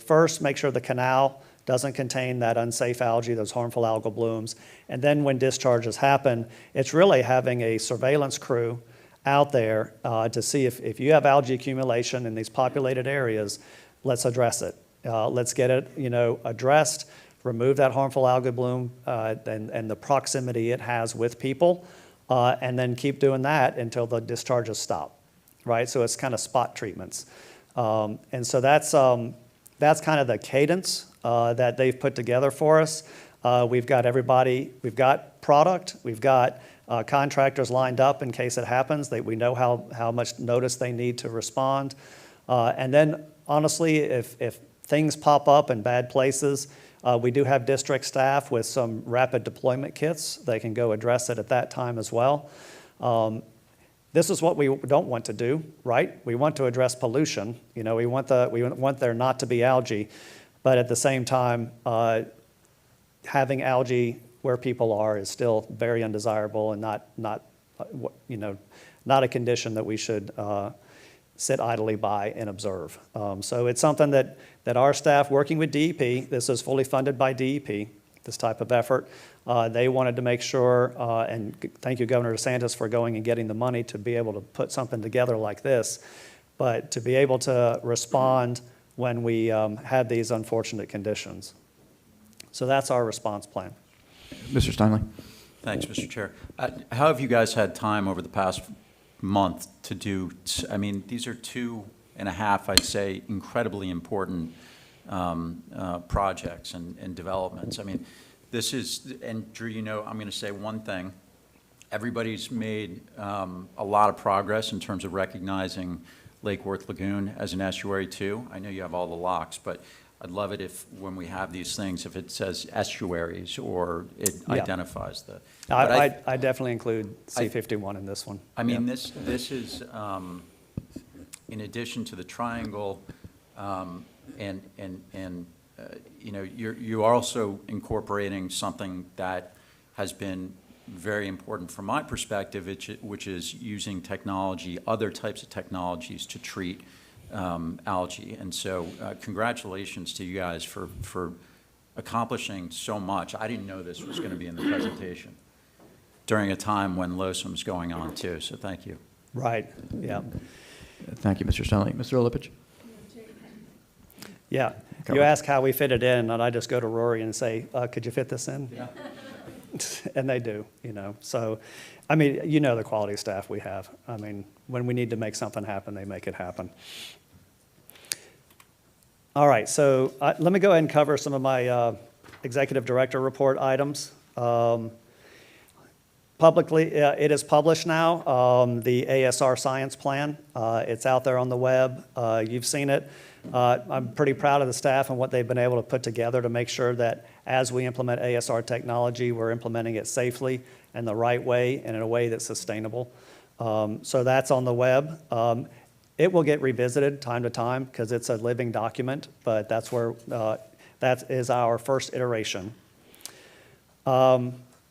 first make sure the canal doesn't contain that unsafe algae, those harmful algal blooms. And then when discharges happen, it's really having a surveillance crew out there to see if you have algae accumulation in these populated areas, let's address it. Let's get it, addressed, remove that harmful algal bloom and the proximity it has with people, and then keep doing that until the discharges stop, right? So it's kind of spot treatments. And so that's kind of the cadence that they've put together for us. We've got everybody, we've got product, we've got contractors lined up in case it happens. We know how much notice they need to respond. And then honestly, if things pop up in bad places, we do have district staff with some rapid deployment kits. They can go address it at that time as well. This is what we don't want to do, right? We want to address pollution. We want there not to be algae, but at the same time, having algae where people are is still very undesirable and not a condition that we should sit idly by and observe. So it's something that our staff, working with DEP, this is fully funded by DEP, this type of effort. They wanted to make sure, and thank you, Governor DeSantis, for going and getting the money to be able to put something together like this, but to be able to respond when we had these unfortunate conditions. So that's our response plan. Mr. Steinle. Thanks, Mr. Chair. How have you guys had time over the past month to do, these are 2.5, I'd say, incredibly important projects and developments. This is, and Drew, I'm going to say one thing. Everybody's made a lot of progress in terms of recognizing Lake Worth Lagoon as an estuary too. I know you have all the locks, but I'd love it if, when we have these things, if it says estuaries or it Yeah. identifies the. but I definitely include C-51 in this one. I mean, Yeah. this is, in addition to the triangle, you know, you're also incorporating something that has been very important from my perspective, which is using technology, other types of technologies to treat algae. And so congratulations to you guys for accomplishing so much. I didn't know this was going to be in the presentation during a time when LOSUM's going on too, so thank you. Right, yeah. Thank you, Mr. Stanley. Mr. Olepich? Yeah, Go you ahead. ask how we fit it in, and I just go to Rory and say, could you fit this in? Yeah. And they do, you know. So, I mean, you know the quality staff we have. I mean, when we need to make something happen, they make it happen. All right, so let me go ahead and cover some of my executive director report items. Publicly, it is published now, the ASR science plan. It's out there on the web. You've seen it. I'm pretty proud of the staff and what they've been able to put together to make sure that as we implement ASR technology, we're implementing it safely and the right way and in a way that's sustainable. So that's on the web. It will get revisited time to time because it's a living document, but that's where, that is our first iteration.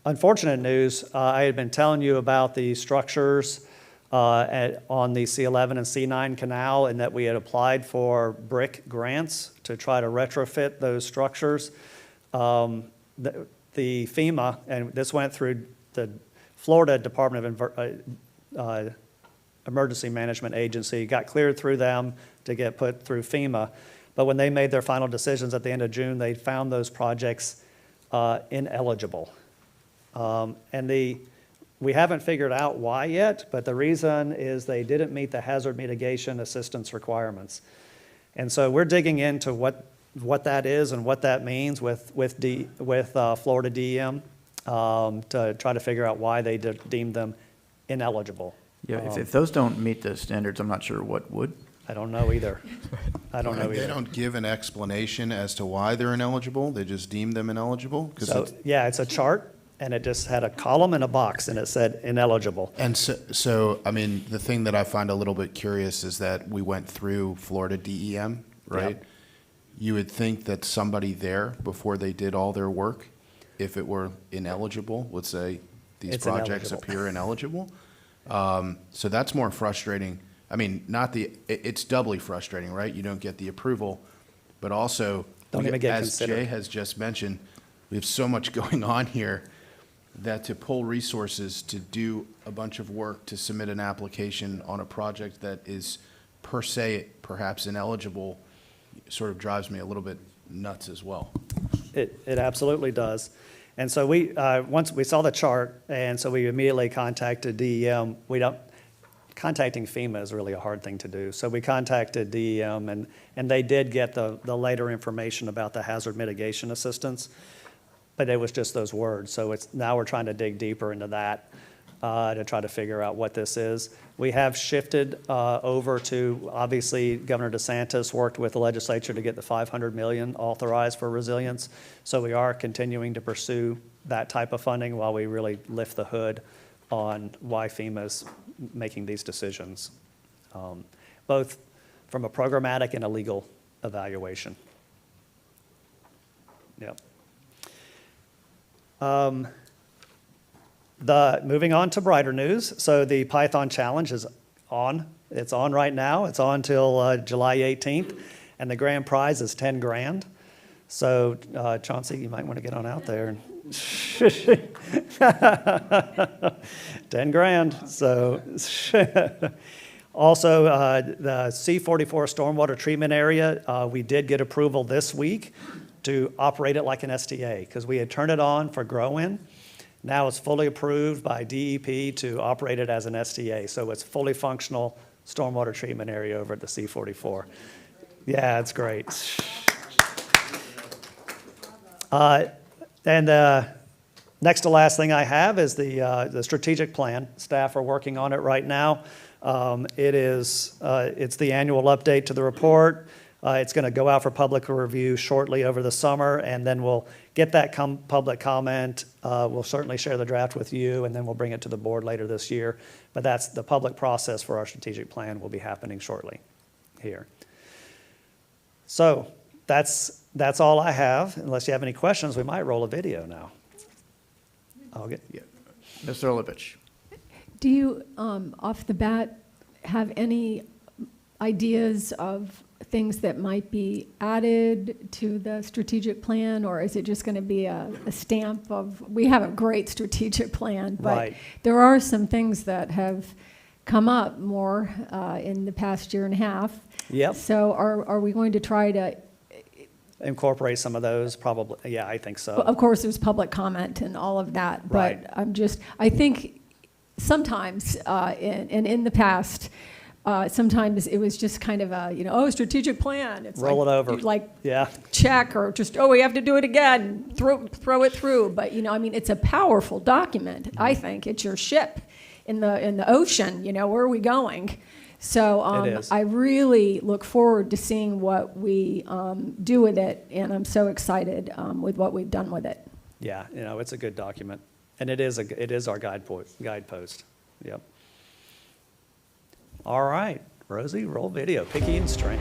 Unfortunate news, I had been telling you about the structures on the C11 and C9 canal and that we had applied for BRIC grants to try to retrofit those structures. The FEMA, and this went through the Florida Department of Emergency Management Agency, got cleared through them to get put through FEMA. But when they made their final decisions at the end of June, they found those projects ineligible. We haven't figured out why yet, but the reason is they didn't meet the hazard mitigation assistance requirements. And so we're digging into what that is and what that means with Florida DEM to try to figure out why they deemed them ineligible. Yeah, if those don't meet the standards, I'm not sure what would. I don't know either. I don't know They either. don't give an explanation as to why they're ineligible? They just deem them ineligible? 'Cause So, yeah, it's a chart, and it just had a column and a box, and it said ineligible. And so, I mean, the thing that I find a little bit curious is that we went through Florida DEM, right? Yep. You would think that somebody there, before they did all their work, if it were ineligible, would say, these It's projects ineligible. appear ineligible. So that's more frustrating. I mean, it's doubly frustrating, right? You don't get the approval, but also, Don't even get as considered. Jay has just mentioned, we have so much going on here that to pull resources to do a bunch of work to submit an application on a project that is per se perhaps ineligible sort of drives me a little bit nuts as well. It absolutely does. And so once we saw the chart, and so we immediately contacted DEM. Contacting FEMA is really a hard thing to do. So we contacted DEM, and they did get the later information about the hazard mitigation assistance, but it was just those words. So now we're trying to dig deeper into that to try to figure out what this is. We have shifted over to, obviously, Governor DeSantis worked with the legislature to get the $500 million authorized for resilience. So we are continuing to pursue that type of funding while we really lift the hood on why FEMA's making these decisions, both from a programmatic and a legal evaluation. Yep. Moving on to brighter news. So the Python Challenge is on. It's on right now. It's on till July 18th, and the grand prize is 10 grand. So Chauncey, you might want to get on out there. 10 grand. So also the C-44 stormwater treatment area, we did get approval this week to operate it like an STA because we had turned it on for grow-in. Now it's fully approved by DEP to operate it as an STA. So it's fully functional stormwater treatment area over at the C-44. Yeah, it's great. Next to last thing I have is the strategic plan. Staff are working on it right now. It's the annual update to the report. It's going to go out for public review shortly over the summer, and then we'll get that public comment. We'll certainly share the draft with you, and then we'll bring it to the board later this year. But that's the public process for our strategic plan will be happening shortly here. So that's all I have. Unless you have any questions, we might roll a video now. Mr. Olovich. Do you, off the bat, have any ideas of things that might be added to the strategic plan, or is it just going to be a stamp of, we have a great strategic plan, but Right. there are some things that have come up more in the past year and a half. Yep. So are we going to try to, Incorporate some of those, probably. Yeah, I think so. of course, there's public comment and all of that, Right. but I think sometimes, and in the past, sometimes it was just kind of a, strategic plan. It's Roll like, it over. Like, Yeah. check, or just, we have to do it again, throw it through. But, it's a powerful document, I think. It's your ship in the ocean, where are we going? So It is. I really look forward to seeing what we do with it, and I'm so excited with what we've done with it. Yeah, it's a good document, and it is our guidepost. Yep. All right, Rosie, roll video, Picayune Strand.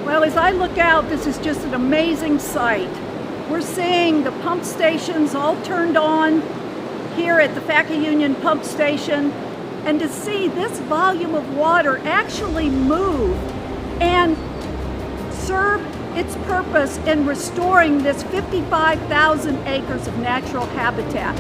Well, as I look out, this is just an amazing sight. We're seeing the pump stations all turned on here at the Faka Union Pump Station, and to see this volume of water actually move and serve its purpose in restoring this 55,000 acres of natural habitat.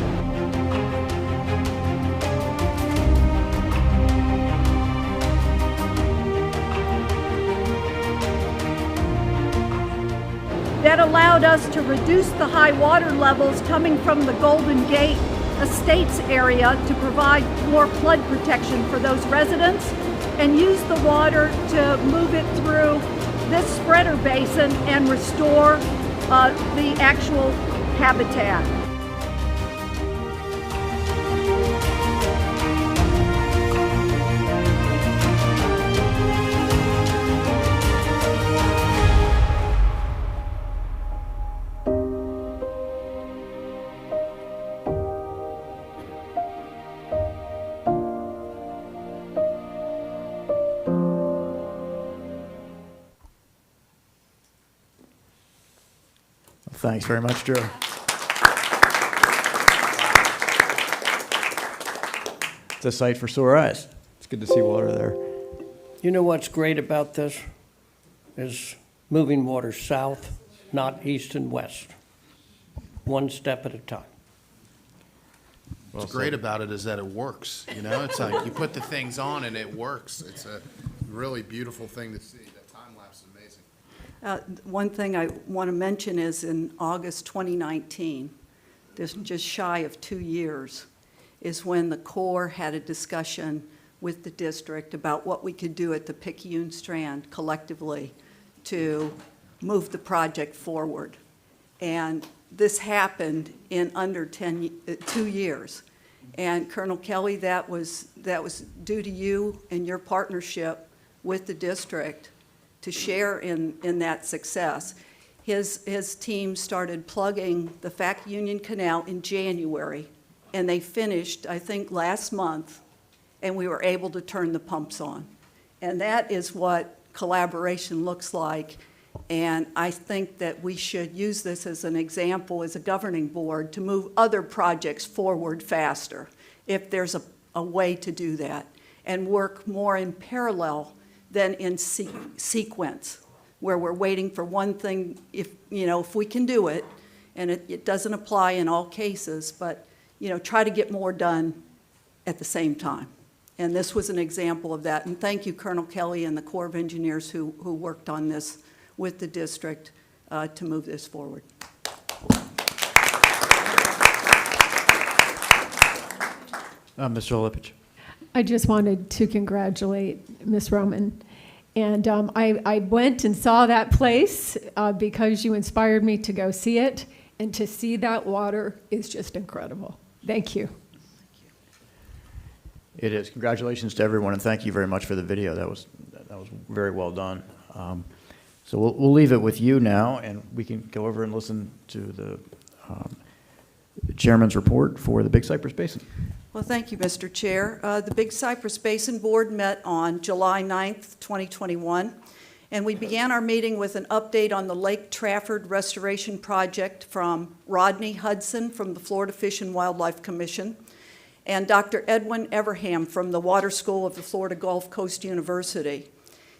That allowed us to reduce the high water levels coming from the Golden Gate Estates area to provide more flood protection for those residents, and use the water to move it through this spreader basin and restore the actual habitat. Thanks very much, Drew. It's a sight for sore eyes. It's good to see water there. You know what's great about this is moving water south, not east and west, one step at a time. What's great about it is that it works, It's like you put the things on and it works. It's a really beautiful thing to see. That time lapse is amazing. One thing I want to mention is in August 2019, just shy of 2 years, is when the Corps had a discussion with the district about what we could do at the Picayune Strand collectively to move the project forward. And this happened in under 2 years. And Colonel Kelly, that was due to you and your partnership with the district to share in that success. His team started plugging the Faka Union Canal in January, and they finished, I think, last month, and we were able to turn the pumps on. And that is what collaboration looks like, and I think that we should use this as an example as a governing board to move other projects forward faster, if there's a way to do that, and work more in parallel than in sequence, where we're waiting for one thing, if we can do it, and it doesn't apply in all cases, but, try to get more done at the same time. And this was an example of that. And thank you, Colonel Kelly and the Corps of Engineers who worked on this with the district to move this forward. Mr. Olovich. I just wanted to congratulate Ms. Roman And I went and saw that place because you inspired me to go see it. And to see that water is just incredible. Thank you. It is. Congratulations to everyone, and thank you very much for the video. That was very well done. So we'll leave it with you now, and we can go over and listen to the chairman's report for the Big Cypress Basin. Well, thank you, Mr. Chair. The Big Cypress Basin Board met on July 9th, 2021, and we began our meeting with an update on the Lake Trafford Restoration Project from Rodney Hudson from the Florida Fish and Wildlife Commission and Dr. Edwin Everham from the Water School of the Florida Gulf Coast University.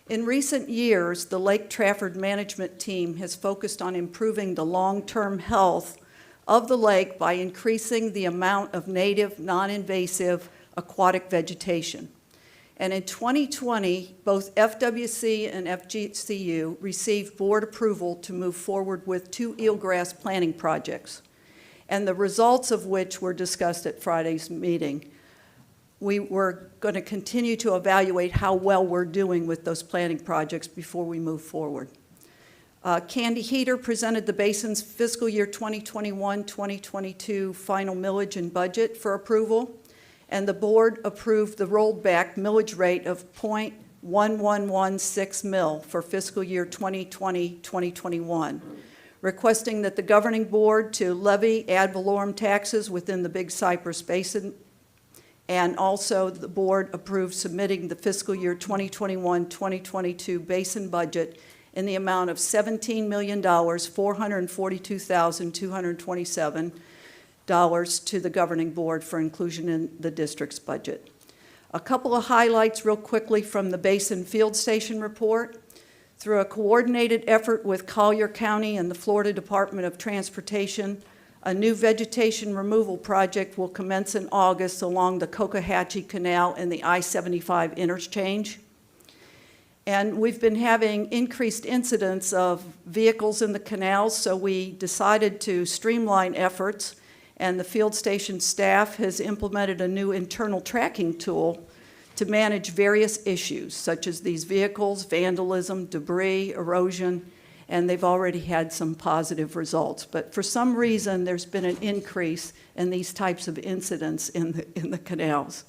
In recent years, the Lake Trafford management team has focused on improving the long-term health of the lake by increasing the amount of native, non-invasive aquatic vegetation. And in 2020, both FWC and FGCU received board approval to move forward with 2 eelgrass planting projects, and the results of which were discussed at Friday's meeting. We were going to continue to evaluate how well we're doing with those planting projects before we move forward. Candy Heater presented the basin's fiscal year 2021-2022 final millage and budget for approval, and the board approved the rolled back millage rate of .1116 mil for fiscal year 2020-2021, requesting that the governing board to levy ad valorem taxes within the Big Cypress Basin, and also the board approved submitting the fiscal year 2021-2022 basin budget in the amount of $17,442,227 to the governing board for inclusion in the district's budget. A couple of highlights real quickly from the Basin Field Station report. Through a coordinated effort with Collier County and the Florida Department of Transportation, a new vegetation removal project will commence in August along the Cocohatchee Canal and the I-75 interchange. And we've been having increased incidents of vehicles in the canals, so we decided to streamline efforts, and the field station staff has implemented a new internal tracking tool to manage various issues, such as these vehicles, vandalism, debris, erosion, and they've already had some positive results. But for some reason, there's been an increase in these types of incidents in the canals.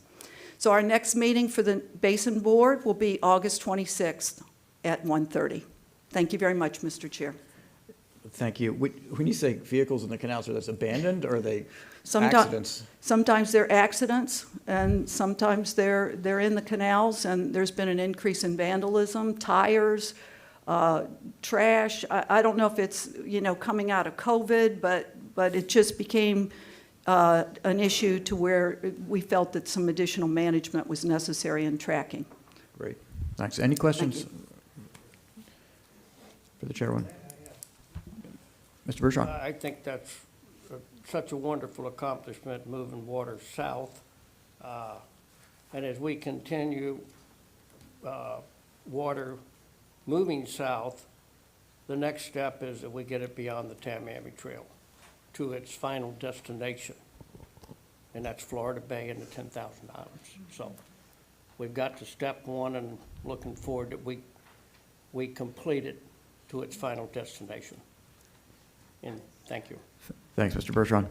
So our next meeting for the Basin Board will be August 26th at 1:30. Thank you very much, Mr. Chair. Thank you. When you say vehicles in the canals, are those abandoned or are they Someti- accidents? Sometimes they're accidents, and sometimes they're in the canals, and there's been an increase in vandalism, tires, trash. I don't know if it's, coming out of COVID, but it just became an issue to where we felt that some additional management was necessary in tracking. Great. Thanks. Any questions for the chairwoman? Mr. Bergeron? I think that's such a wonderful accomplishment, moving water south. And as we continue water moving south, the next step is that we get it beyond the Tamiami Trail to its final destination, and that's Florida Bay and the 10,000 Islands. So we've got to step one, and looking forward that we complete it to its final destination. And thank you. Thanks, Mr. Bergeron.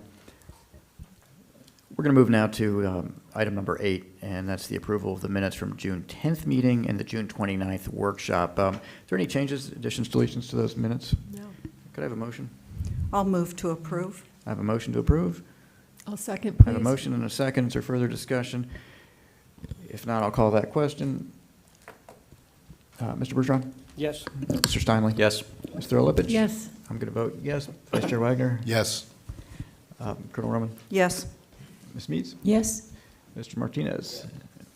We're going to move now to item number 8, and that's the approval of the minutes from June 10th meeting and the June 29th workshop. Is there any changes, additions, deletions to those minutes? No. Could I have a motion? I'll move to approve. I have a motion to approve. I'll second, I please. have a motion and a second. Is there further discussion? If not, I'll call that question. Mr. Bergeron? Yes. Mr. Steinle? Yes. Mr. Olepich? Yes. I'm going to vote yes. Vice Chair Wagner? Yes. Colonel Roman? Yes. Ms. Meads? Yes. Mr. Martinez?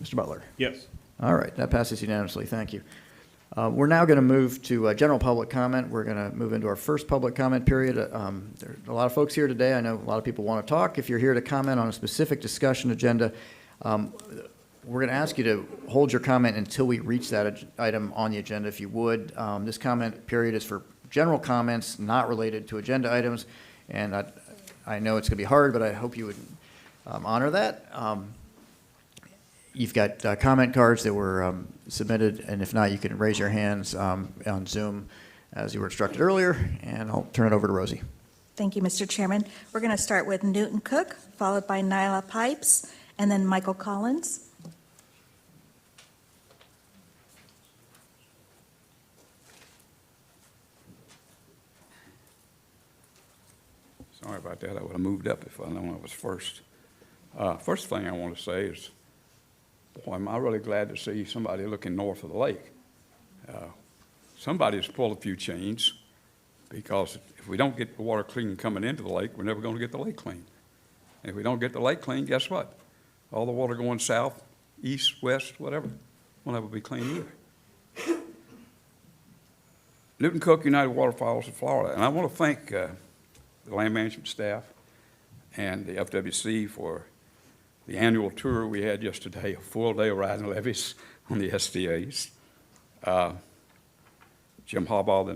Mr. Butler? Yes. All right, that passes unanimously. Thank you. We're now going to move to general public comment. We're going to move into our first public comment period. There are a lot of folks here today. I know a lot of people want to talk. If you're here to comment on a specific discussion agenda, we're going to ask you to hold your comment until we reach that item on the agenda, if you would. This comment period is for general comments not related to agenda items, and I know it's going to be hard, but I hope you would honor that. You've got comment cards that were submitted, and if not, you can raise your hands on Zoom as you were instructed earlier, and I'll turn it over to Rosie. Thank you, Mr. Chairman. We're going to start with Newton Cook, followed by Nyla Pipes, and then Michael Collins. Sorry about that. I would have moved up if I'd known I was first. First thing I want to say is, boy, am I really glad to see somebody looking north of the lake. Somebody's pulled a few chains, because if we don't get the water clean coming into the lake, we're never going to get the lake clean. And if we don't get the lake clean, guess what? All the water going south, east, west, whatever, will never be clean either. Newton Cook, United Waterfowls of Florida. And I want to thank the land management staff and the FWC for the annual tour we had yesterday, a full day of riding levees on the SDAs. Jim Harbaugh, the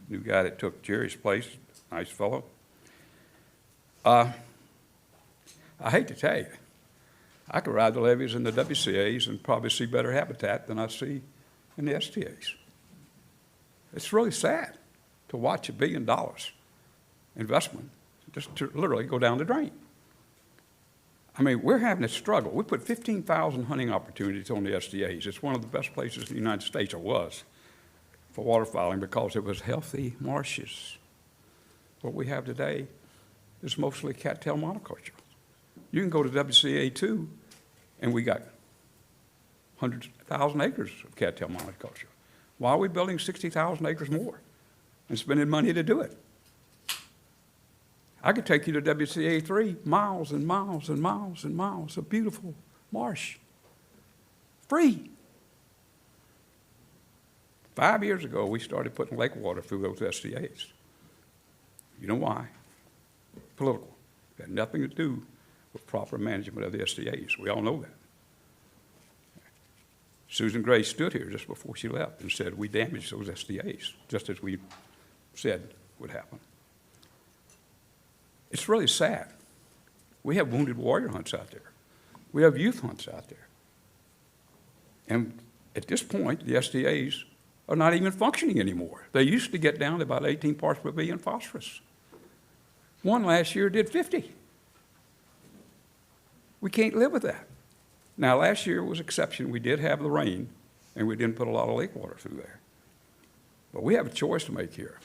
new guy that took Jerry's place, nice fellow. I hate to tell you, I could ride the levees in the WCAs and probably see better habitat than I see in the SDAs. It's really sad to watch $1 billion investment just to literally go down the drain. I mean, we're having a struggle. We put 15,000 hunting opportunities on the SDAs. It's one of the best places in the United States, or was, for waterfowling, because it was healthy marshes. What we have today is mostly cattail monoculture. You can go to WCA 2, and we got 100,000 acres of cattail monoculture. Why are we building 60,000 acres more and spending money to do it? I could take you to WCA 3, miles and miles and miles and miles of beautiful marsh, free. 5 years ago, we started putting lake water through those SDAs. You know why? Political. It had nothing to do with proper management of the SDAs. We all know that. Susan Gray stood here just before she left and said we damaged those SDAs, just as we said would happen. It's really sad. We have wounded warrior hunts out there. We have youth hunts out there. And at this point, the SDAs are not even functioning anymore. They used to get down to about 18 parts per billion phosphorus. One last year did 50. We can't live with that. Now, last year was an exception. We did have the rain, and we didn't put a lot of lake water through there. But we have a choice to make here.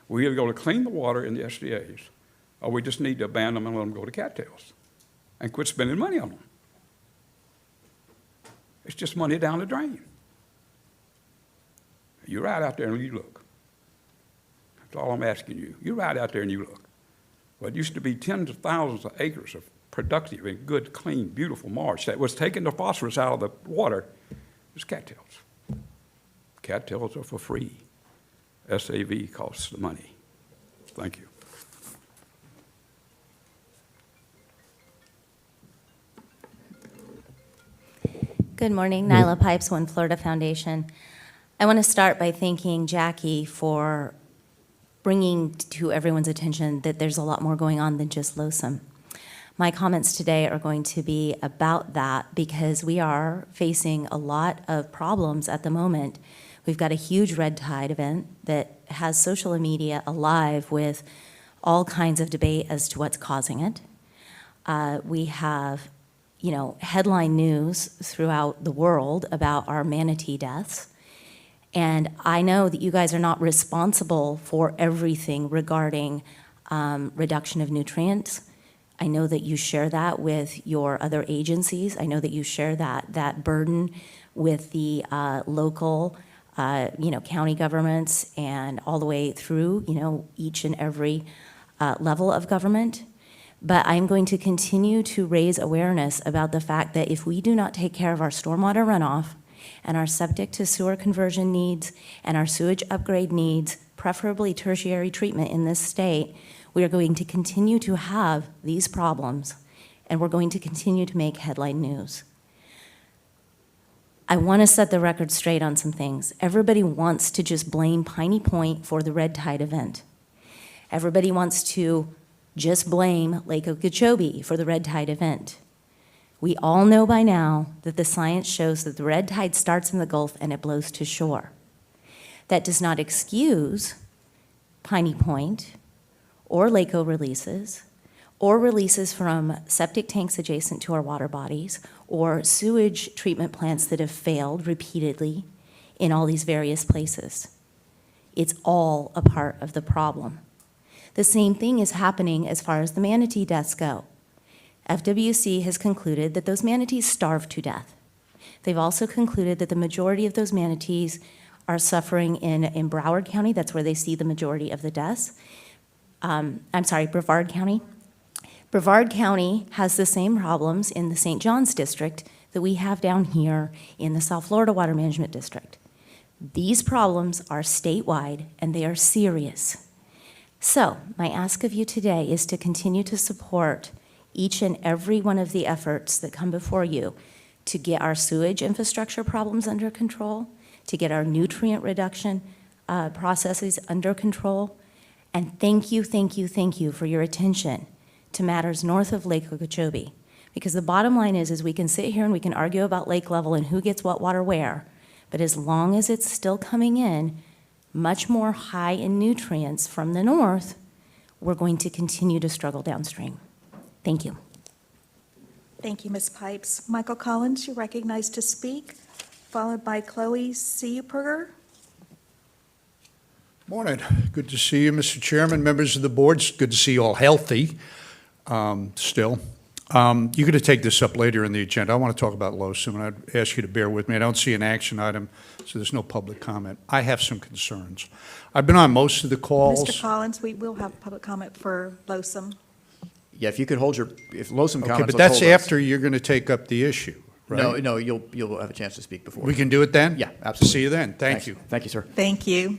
We either go to clean the water in the SDAs, or we just need to abandon them and let them go to cattails and quit spending money on them. It's just money down the drain. You ride out there and you look. That's all I'm asking you. You ride out there and you look. What used to be tens of thousands of acres of productive and good, clean, beautiful marsh that was taking the phosphorus out of the water is cattails. Cattails are for free. SAV costs the money. Thank you. Good morning, Nyla Pipes, One Florida Foundation. I want to start by thanking Jackie for bringing to everyone's attention that there's a lot more going on than just LOSUM. My comments today are going to be about that because we are facing a lot of problems at the moment. We've got a huge red tide event that has social media alive with all kinds of debate as to what's causing it. We have, headline news throughout the world about our manatee deaths. And I know that you guys are not responsible for everything regarding reduction of nutrients. I know that you share that with your other agencies. I know that you share that burden with the local, county governments and all the way through, each and every level of government. But I'm going to continue to raise awareness about the fact that if we do not take care of our stormwater runoff and our septic to sewer conversion needs and our sewage upgrade needs, preferably tertiary treatment in this state, we are going to continue to have these problems, and we're going to continue to make headline news. I want to set the record straight on some things. Everybody wants to just blame Piney Point for the red tide event. Everybody wants to just blame Lake Okeechobee for the red tide event. We all know by now that the science shows that the red tide starts in the Gulf and it blows to shore. That does not excuse Piney Point or Lake O releases or releases from septic tanks adjacent to our water bodies or sewage treatment plants that have failed repeatedly in all these various places. It's all a part of the problem. The same thing is happening as far as the manatee deaths go. FWC has concluded that those manatees starve to death. They've also concluded that the majority of those manatees are suffering in Broward County. That's where they see the majority of the deaths. Brevard County. Brevard County has the same problems in the St. Johns District that we have down here in the South Florida Water Management District. These problems are statewide and they are serious. So my ask of you today is to continue to support each and every one of the efforts that come before you to get our sewage infrastructure problems under control, to get our nutrient reduction processes under control. And thank you for your attention to matters north of Lake Okeechobee. Because the bottom line is we can sit here and we can argue about lake level and who gets what water where, but as long as it's still coming in much more high in nutrients from the north, we're going to continue to struggle downstream. Thank you. Thank you, Ms. Pipes. Michael Collins, you're recognized to speak, followed by Chloe Seeperger. Morning. Good to see you, Mr. Chairman, members of the board. It's good to see you all healthy still. You're going to take this up later in the agenda. I want to talk about LOSUM, and I'd ask you to bear with me. I don't see an action item, so there's no public comment. I have some concerns. I've been on most of the calls. Mr. Collins, we will have public comment for LOSUM. Yeah, if you could hold if LOSUM Okay, comments. but that's after you're going to take up the issue, right? No, you'll have a chance to speak before. We can do it then? Yeah, absolutely. See you then. Thank Thanks. you. Thank you, sir. Thank you.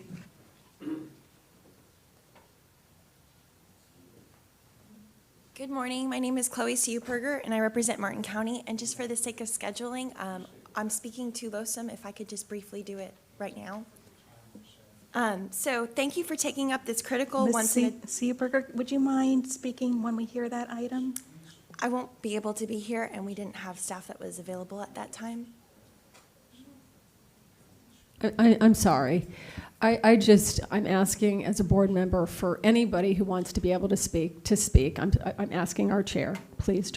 Good morning. My name is Chloe Seeperger, and I represent Martin County. And just for the sake of scheduling, I'm speaking to LOSUM, if I could just briefly do it right now. So thank you for taking up this critical Ms. Seeperger, would you mind speaking when we hear that item? I won't be able to be here, and we didn't have staff that was available at that time. I'm sorry. I'm asking as a board member for anybody who wants to be able to speak. I'm asking our chair, please,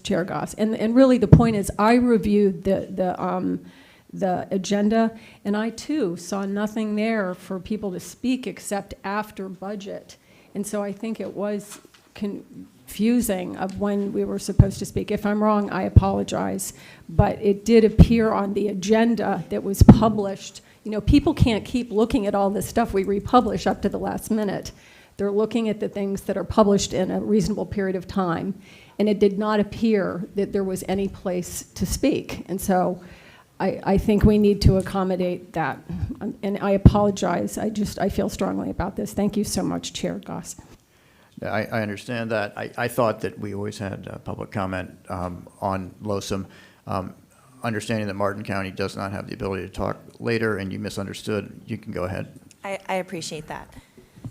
Chair Goss. And really the point is I reviewed the agenda, and I too saw nothing there for people to speak except after budget. And so I think it was confusing of when we were supposed to speak. If I'm wrong, I apologize. But it did appear on the agenda that was published. You know, people can't keep looking at all this stuff we republish up to the last minute. They're looking at the things that are published in a reasonable period of time. And it did not appear that there was any place to speak. And so I think we need to accommodate that. And I apologize. I feel strongly about this. Thank you so much, Chair Goss. I understand that. I thought that we always had public comment on LOSUM. Understanding that Martin County does not have the ability to talk later and you misunderstood, you can go ahead. I appreciate that.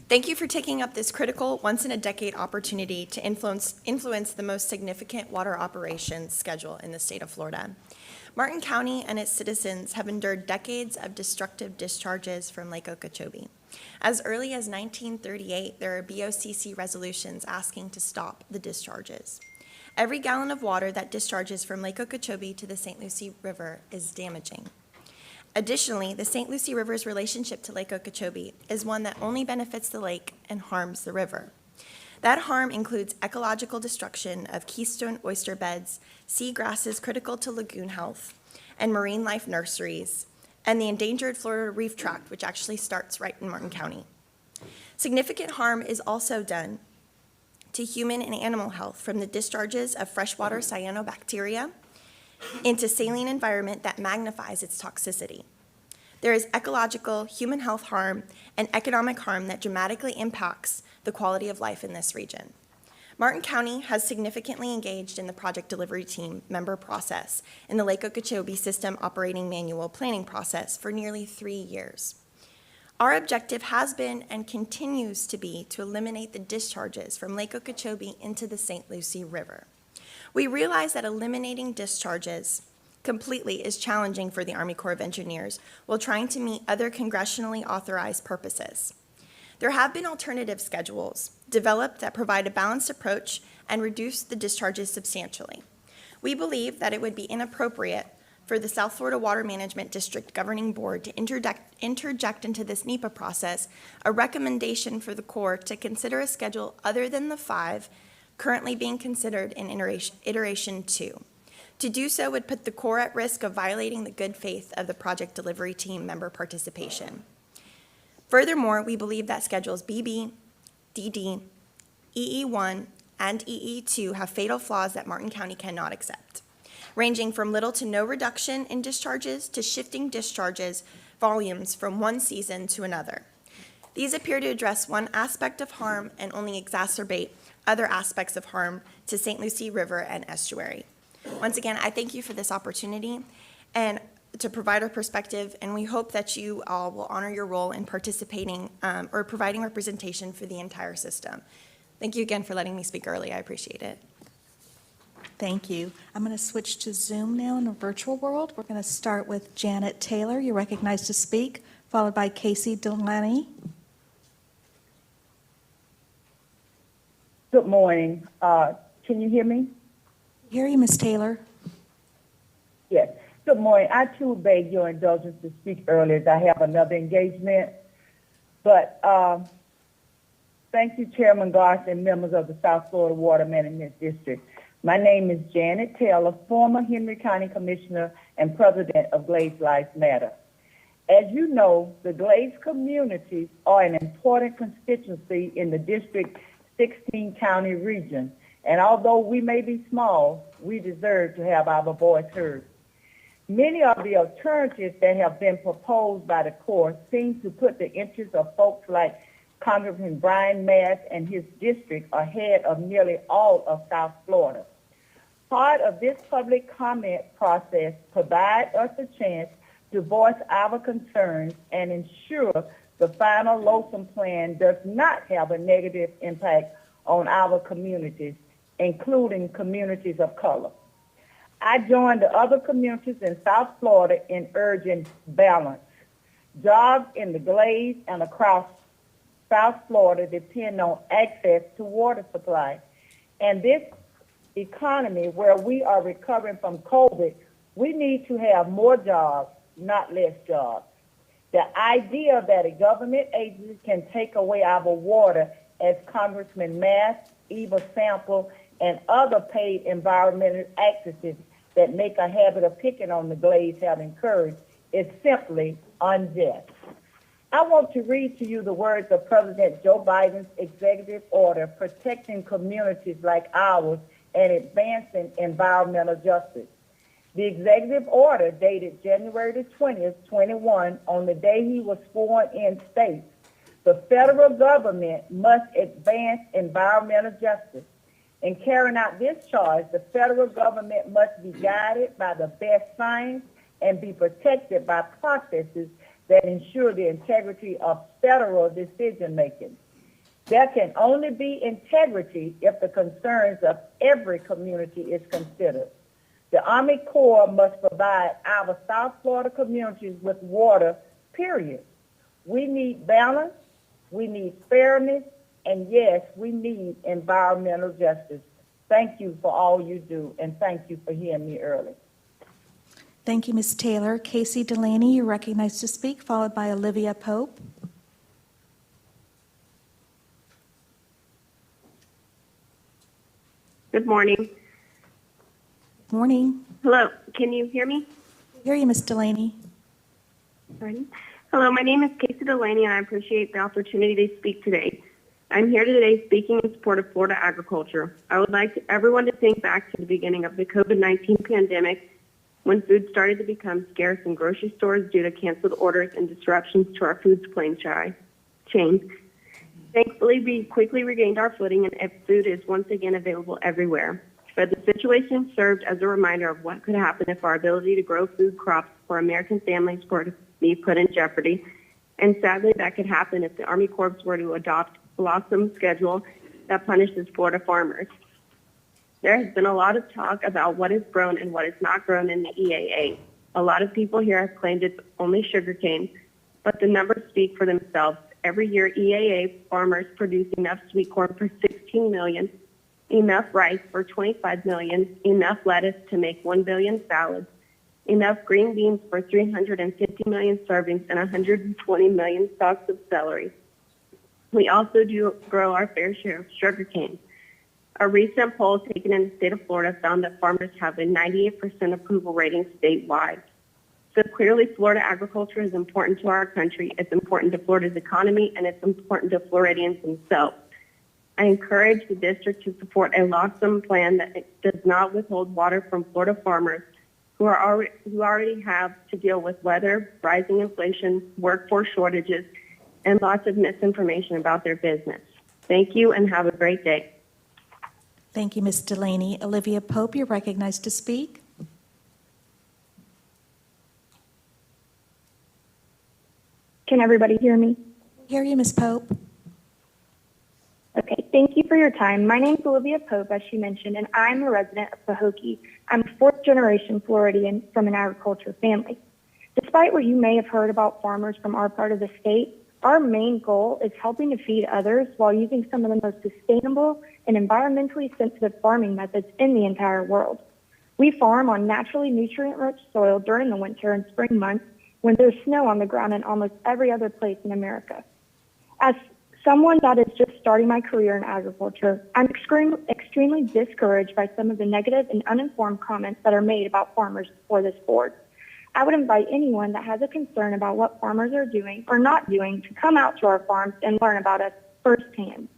Thank you for taking up this critical, once-in-a-decade opportunity to influence the most significant water operations schedule in the state of Florida. Martin County and its citizens have endured decades of destructive discharges from Lake Okeechobee. As early as 1938, there are BOCC resolutions asking to stop the discharges. Every gallon of water that discharges from Lake Okeechobee to the St. Lucie River is damaging. Additionally, the St. Lucie River's relationship to Lake Okeechobee is one that only benefits the lake and harms the river. That harm includes ecological destruction of keystone oyster beds, sea grasses critical to lagoon health, and marine life nurseries, and the endangered Florida Reef Tract, which actually starts right in Martin County. Significant harm is also done to human and animal health from the discharges of freshwater cyanobacteria into saline environment that magnifies its toxicity. There is ecological, human health harm, and economic harm that dramatically impacts the quality of life in this region. Martin County has significantly engaged in the project delivery team member process in the Lake Okeechobee System Operating Manual planning process for nearly 3 years. Our objective has been and continues to be to eliminate the discharges from Lake Okeechobee into the St. Lucie River. We realize that eliminating discharges completely is challenging for the Army Corps of Engineers while trying to meet other congressionally authorized purposes. There have been alternative schedules developed that provide a balanced approach and reduce the discharges substantially. We believe that it would be inappropriate for the South Florida Water Management District Governing Board to interject into this NEPA process a recommendation for the Corps to consider a schedule other than the 5 currently being considered in iteration 2. To do so would put the Corps at risk of violating the good faith of the project delivery team member participation. Furthermore, we believe that schedules BB, DD, EE1, and EE2 have fatal flaws that Martin County cannot accept, ranging from little to no reduction in discharges to shifting discharges volumes from one season to another. These appear to address one aspect of harm and only exacerbate other aspects of harm to St. Lucie River and estuary. Once again, I thank you for this opportunity and to provide our perspective, and we hope that you all will honor your role in participating or providing representation for the entire system. Thank you again for letting me speak early. I appreciate it. Thank you. I'm going to switch to Zoom now in the virtual world. We're going to start with Janet Taylor. You're recognized to speak, followed by Casey Delaney. Good morning. Can you hear me? Hear you, Ms. Taylor. Yes. Good morning. I too beg your indulgence to speak early as I have another engagement. But thank you, Chairman Garth and members of the South Florida Water Management District. My name is Janet Taylor, former Henry County Commissioner and President of Glades Lives Matter. As you know, the Glades communities are an important constituency in the District 16 county region. And although we may be small, we deserve to have our voice heard. Many of the alternatives that have been proposed by the Corps seem to put the interests of folks like Congressman Brian Mast and his district ahead of nearly all of South Florida. Part of this public comment process provides us a chance to voice our concerns and ensure the final LOSUM plan does not have a negative impact on our communities, including communities of color. I joined the other communities in South Florida in urging balance. Jobs in the Glades and across South Florida depend on access to water supply. And this economy where we are recovering from COVID, we need to have more jobs, not less jobs. The idea that a government agency can take away our water, as Congressman Mast, Eva Sample, and other paid environmental activists that make a habit of picking on the Glades have encouraged, is simply unjust. I want to read to you the words of President Joe Biden's executive order protecting communities like ours and advancing environmental justice. The executive order dated January the 20th, 21, on the day he was sworn in, states, the federal government must advance environmental justice. In carrying out this charge, the federal government must be guided by the best science and be protected by processes that ensure the integrity of federal decision-making. There can only be integrity if the concerns of every community is considered. The Army Corps must provide our South Florida communities with water, period. We need balance, we need fairness, and yes, we need environmental justice. Thank you for all you do, and thank you for hearing me early. Thank you, Ms. Taylor. Casey Delaney, you're recognized to speak, followed by Olivia Pope. Good morning. Morning. Hello, can you hear me? Hear you, Ms. Delaney. Pardon? Hello, my name is Casey Delaney, and I appreciate the opportunity to speak today. I'm here today speaking in support of Florida agriculture. I would like everyone to think back to the beginning of the COVID-19 pandemic, when food started to become scarce in grocery stores due to canceled orders and disruptions to our food supply chain. Thankfully, we quickly regained our footing, and food is once again available everywhere. But the situation served as a reminder of what could happen if our ability to grow food crops for American families were to be put in jeopardy. And sadly, that could happen if the Army Corps were to adopt a LOSUM schedule that punishes Florida farmers. There has been a lot of talk about what is grown and what is not grown in the EAA. A lot of people here have claimed it's only sugarcane, but the numbers speak for themselves. Every year, EAA farmers produce enough sweet corn for 16 million, enough rice for 25 million, enough lettuce to make 1 billion salads, enough green beans for 350 million servings, and 120 million stalks of celery. We also do grow our fair share of sugarcane. A recent poll taken in the state of Florida found that farmers have a 98% approval rating statewide. So clearly, Florida agriculture is important to our country. It's important to Florida's economy, and it's important to Floridians themselves. I encourage the district to support a locked-in plan that does not withhold water from Florida farmers who already have to deal with weather, rising inflation, workforce shortages, and lots of misinformation about their business. Thank you, and have a great day. Thank you, Ms. Delaney. Olivia Pope, you're recognized to speak. Can everybody hear me? Hear you, Ms. Pope. Okay, thank you for your time. My name is Olivia Pope, as she mentioned, and I'm a resident of Pahokee. I'm a fourth-generation Floridian from an agriculture family. Despite what you may have heard about farmers from our part of the state, our main goal is helping to feed others while using some of the most sustainable and environmentally sensitive farming methods in the entire world. We farm on naturally nutrient-rich soil during the winter and spring months when there's snow on the ground in almost every other place in America. As someone that is just starting my career in agriculture, I'm extremely discouraged by some of the negative and uninformed comments that are made about farmers before this board. I would invite anyone that has a concern about what farmers are doing or not doing to come out to our farms and learn about us firsthand.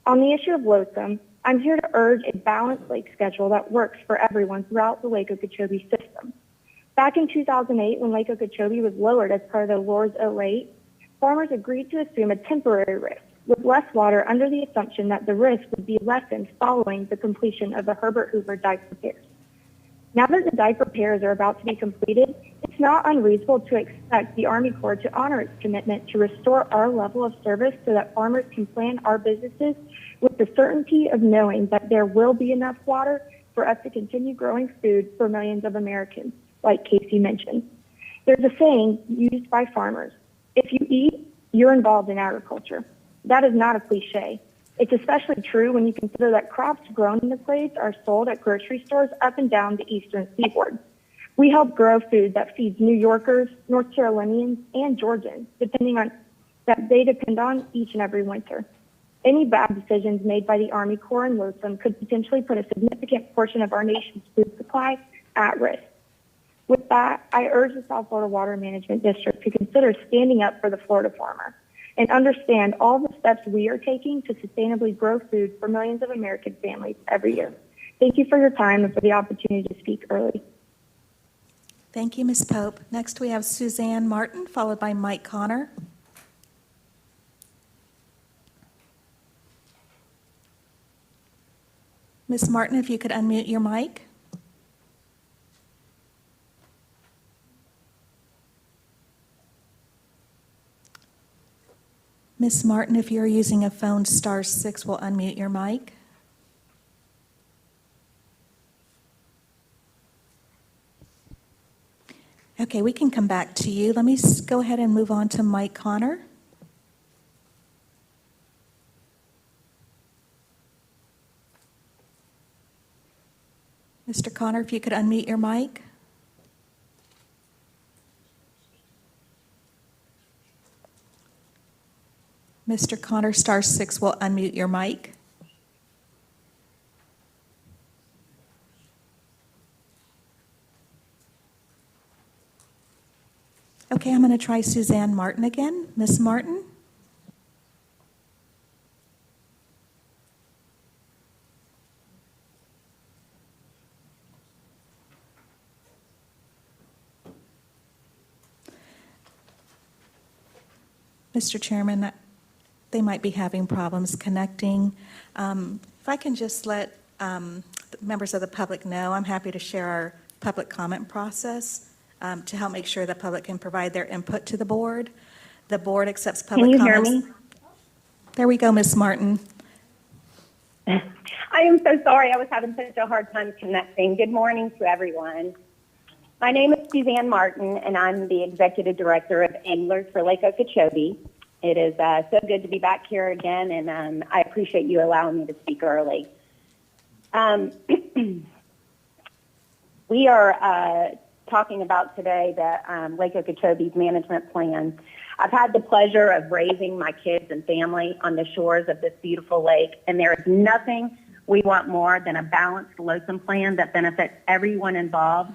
On the issue of Loathsome, I'm here to urge a balanced lake schedule that works for everyone throughout the Lake Okeechobee system. Back in 2008, when Lake Okeechobee was lowered as part of the LORS 08, farmers agreed to assume a temporary risk with less water under the assumption that the risk would be lessened following the completion of the Herbert Hoover dike repairs. Now that the dike repairs are about to be completed, it's not unreasonable to expect the Army Corps to honor its commitment to restore our level of service so that farmers can plan our businesses with the certainty of knowing that there will be enough water for us to continue growing food for millions of Americans, like Casey mentioned. There's a saying used by farmers: if you eat, you're involved in agriculture. That is not a cliche. It's especially true when you consider that crops grown in the Glades are sold at grocery stores up and down the eastern seaboard. We help grow food that feeds New Yorkers, North Carolinians, and Georgians, that they depend on each and every winter. Any bad decisions made by the Army Corps and Loathsome could potentially put a significant portion of our nation's food supply at risk. With that, I urge the South Florida Water Management District to consider standing up for the Florida farmer and understand all the steps we are taking to sustainably grow food for millions of American families every year. Thank you for your time and for the opportunity to speak early. Thank you, Ms. Pope. Next, we have Suzanne Martin, followed by Mike Connor. Ms. Martin, if you could unmute your mic. Ms. Martin, if you're using a phone, *6 will unmute your mic. Okay, we can come back to you. Let me go ahead and move on to Mike Connor. Mr. Connor, if you could unmute your mic. Mr. Connor, *6 will unmute your mic. Okay, I'm going to try Suzanne Martin again. Ms. Martin? Mr. Chairman, they might be having problems connecting. If I can just let members of the public know, I'm happy to share our public comment process to help make sure the public can provide their input to the board. The board accepts public comments. Can you hear me? There we go, Ms. Martin. I am so sorry. I was having such a hard time connecting. Good morning to everyone. My name is Suzanne Martin, and I'm the Executive Director of Anglers for Lake Okeechobee. It is so good to be back here again, and I appreciate you allowing me to speak early. We are talking about today the Lake Okeechobee's management plan. I've had the pleasure of raising my kids and family on the shores of this beautiful lake, and there is nothing we want more than a balanced LOSUM plan that benefits everyone involved.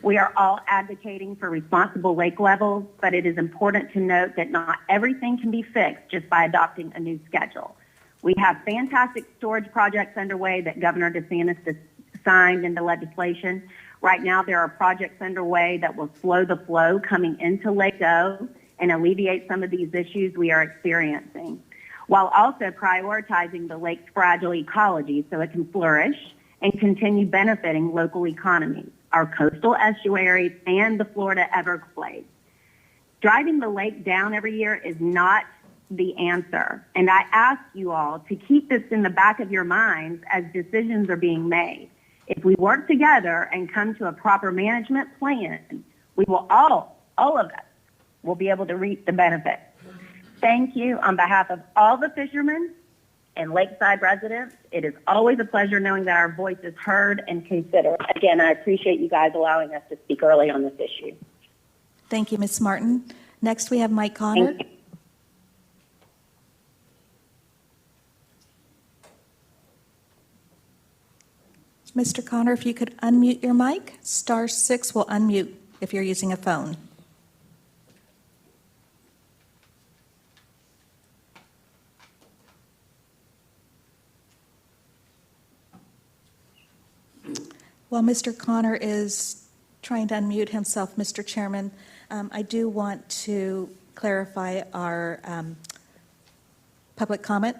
We are all advocating for responsible lake levels, but it is important to note that not everything can be fixed just by adopting a new schedule. We have fantastic storage projects underway that Governor DeSantis signed into legislation. Right now, there are projects underway that will slow the flow coming into Lake O and alleviate some of these issues we are experiencing, while also prioritizing the lake's fragile ecology so it can flourish and continue benefiting local economies, our coastal estuaries, and the Florida Everglades. Driving the lake down every year is not the answer, and I ask you all to keep this in the back of your minds as decisions are being made. If we work together and come to a proper management plan, we will all of us, will be able to reap the benefits. Thank you on behalf of all the fishermen and lakeside residents. It is always a pleasure knowing that our voice is heard and considered. Again, I appreciate you guys allowing us to speak early on this issue. Thank you, Ms. Martin. Next, we have Mike Connor. Thank you. Mr. Connor, if you could unmute your mic, *6 will unmute if you're using a phone. While Mr. Connor is trying to unmute himself, Mr. Chairman, I do want to clarify our public comment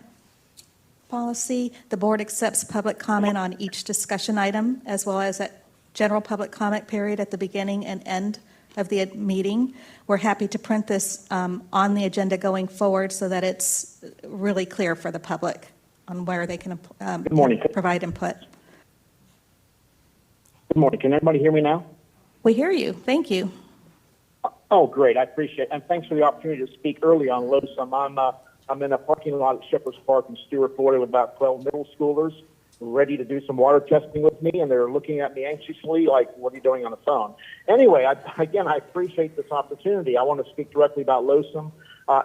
policy. The board accepts public comment on each discussion item, as well as a general public comment period at the beginning and end of the meeting. We're happy to print this on the agenda going forward so that it's really clear for the public on where they can Good morning. provide input. Good morning. Can everybody hear me now? We hear you. Thank you. Oh, great. I appreciate it. And thanks for the opportunity to speak early on LOSUM. I'm in a parking lot at Shepherd's Park in Stuart, Florida with about 12 middle schoolers ready to do some water testing with me, and they're looking at me anxiously like, what are you doing on the phone? Anyway, I appreciate this opportunity. I want to speak directly about LOSUM.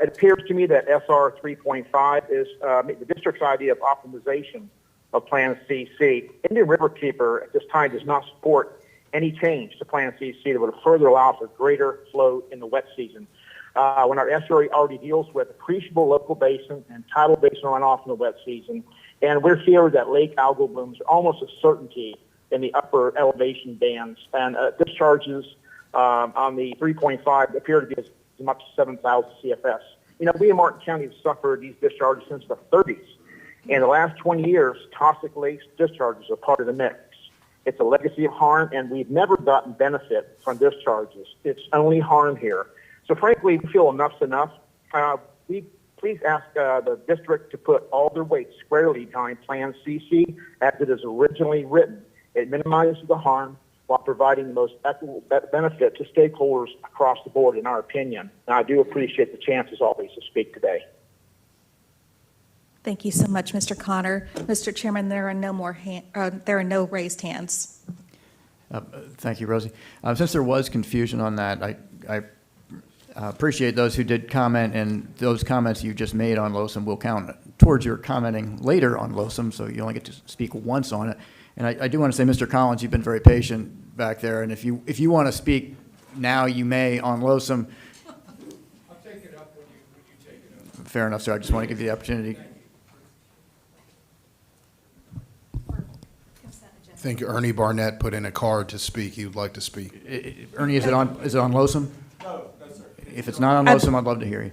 It appears to me that SR 3.5 is the district's idea of optimization of Plan CC. Indian Riverkeeper at this time does not support any change to Plan CC that would further allow for greater flow in the wet season. When our estuary already deals with appreciable local basin and tidal basin runoff in the wet season, and we're here that lake algal blooms are almost a certainty in the upper elevation bands, and discharges on the 3.5 appear to be as much as 7,000 CFS. You know, we in Martin County have suffered these discharges since the 30s. In the last 20 years, toxic lake discharges are part of the mix. It's a legacy of harm, and we've never gotten benefit from discharges. It's only harm here. So frankly, we feel enough's enough. We please ask the district to put all their weight squarely behind Plan CC as it is originally written. It minimizes the harm while providing the most equitable benefit to stakeholders across the board, in our opinion. And I do appreciate the chance, as always, to speak today. Thank you so much, Mr. Connor. Mr. Chairman, there are no raised hands. Thank you, Rosie. Since there was confusion on that, I appreciate those who did comment, and those comments you just made on LOSUM will count towards your commenting later on LOSUM, so you only get to speak once on it. And I do want to say, Mr. Collins, you've been very patient back there, and if you want to speak now, you may on LOSUM. I'll take it up when you take it up. Fair enough, sir. I just want to give you the opportunity. I think Ernie Barnett put in a card to speak. He would like to speak. Ernie, is it on LOSUM? No, sir. If it's not on LOSUM, I'd love to hear you.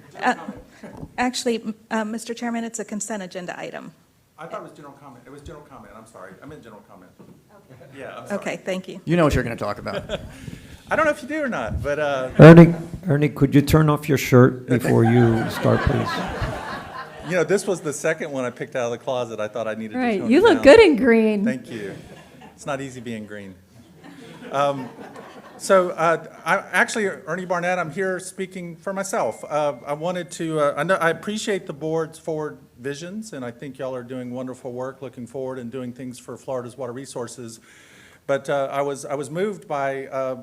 Actually, Mr. Chairman, it's a consent agenda item. I thought it was general comment. It was general comment. I'm sorry. I meant general comment. Okay. Yeah, I'm sorry. Okay, thank you. You know what you're going to talk about. I don't know if you do or not, but Ernie, could you turn off your shirt before you start, please? You know, this was the second one I picked out of the closet. I thought I needed to Right, tone you it look down. good in green. Thank you. It's not easy being green. Actually, Ernie Barnett, I'm here speaking for myself. I wanted to, I appreciate the board's forward visions, and I think y'all are doing wonderful work, looking forward and doing things for Florida's water resources. But I was moved by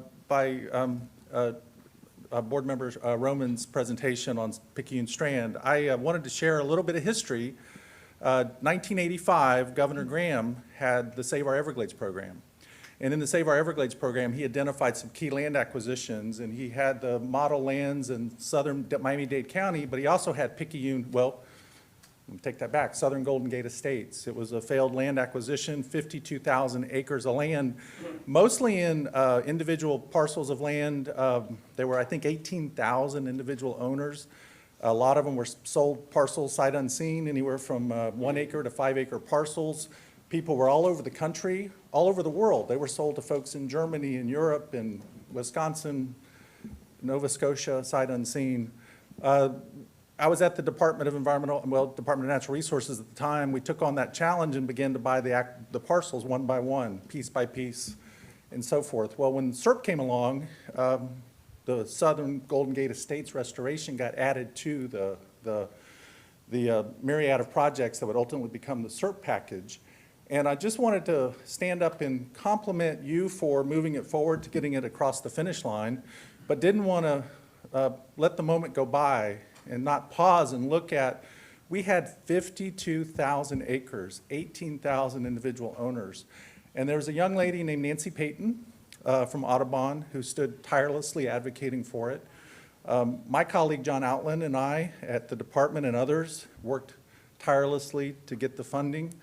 Board Member Roman's presentation on Picayune Strand. I wanted to share a little bit of history. 1985, Governor Graham had the Save Our Everglades program. And in the Save Our Everglades program, he identified some key land acquisitions, and he had the model lands in southern Miami-Dade County, but he also had Picayune, well, let me take that back, Southern Golden Gate Estates. It was a failed land acquisition, 52,000 acres of land, mostly in individual parcels of land. There were, I think, 18,000 individual owners. A lot of them were sold parcels sight unseen, anywhere from 1 acre to 5 acre parcels. People were all over the country, all over the world. They were sold to folks in Germany and Europe and Wisconsin, Nova Scotia, sight unseen. I was at the Department of Department of Natural Resources at the time. We took on that challenge and began to buy the parcels one by one, piece by piece, and so forth. Well, when SERP came along, the Southern Golden Gate Estates restoration got added to the myriad of projects that would ultimately become the SERP package. And I just wanted to stand up and compliment you for moving it forward to getting it across the finish line, but didn't want to let the moment go by and not pause and look at, we had 52,000 acres, 18,000 individual owners. And there was a young lady named Nancy Payton from Audubon who stood tirelessly advocating for it. My colleague John Outland and I at the department and others worked tirelessly to get the funding.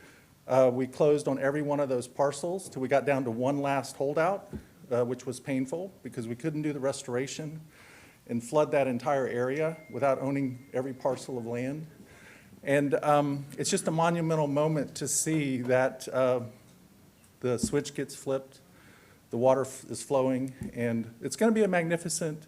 We closed on every one of those parcels till we got down to one last holdout, which was painful because we couldn't do the restoration and flood that entire area without owning every parcel of land. And it's just a monumental moment to see that the switch gets flipped, the water is flowing, and it's going to be a magnificent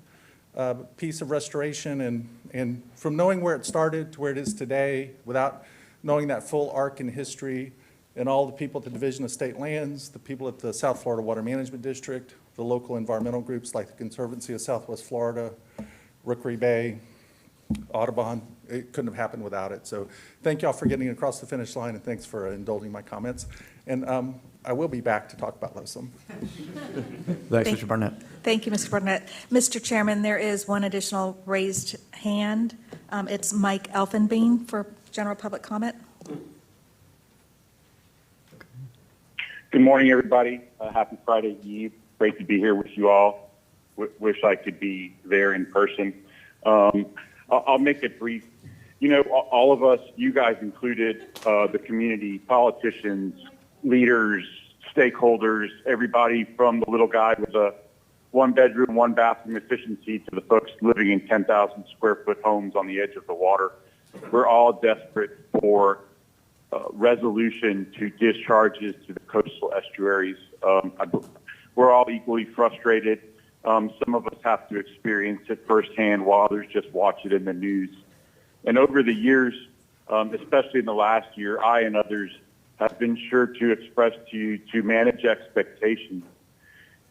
piece of restoration. And from knowing where it started to where it is today, without knowing that full arc in history, and all the people at the Division of State Lands, the people at the South Florida Water Management District, the local environmental groups like the Conservancy of Southwest Florida, Rookery Bay, Audubon, it couldn't have happened without it. So thank y'all for getting across the finish line, and thanks for indulging my comments. And I will be back to talk about Losom. Thanks, Mr. Barnett. Thank you, Mr. Barnett. Mr. Chairman, there is one additional raised hand. It's Mike Elfenbein for general public comment. Good morning, everybody. Happy Friday Eve. Great to be here with you all. Wish I could be there in person. I'll make it brief. You know, all of us, you guys included, the community, politicians, leaders, stakeholders, everybody from the little guy with a 1-bedroom, 1-bathroom efficiency to the folks living in 10,000 square foot homes on the edge of the water. We're all desperate for resolution to discharges to the coastal estuaries. We're all equally frustrated. Some of us have to experience it firsthand while others just watch it in the news. And over the years, especially in the last year, I and others have been sure to express to you to manage expectations.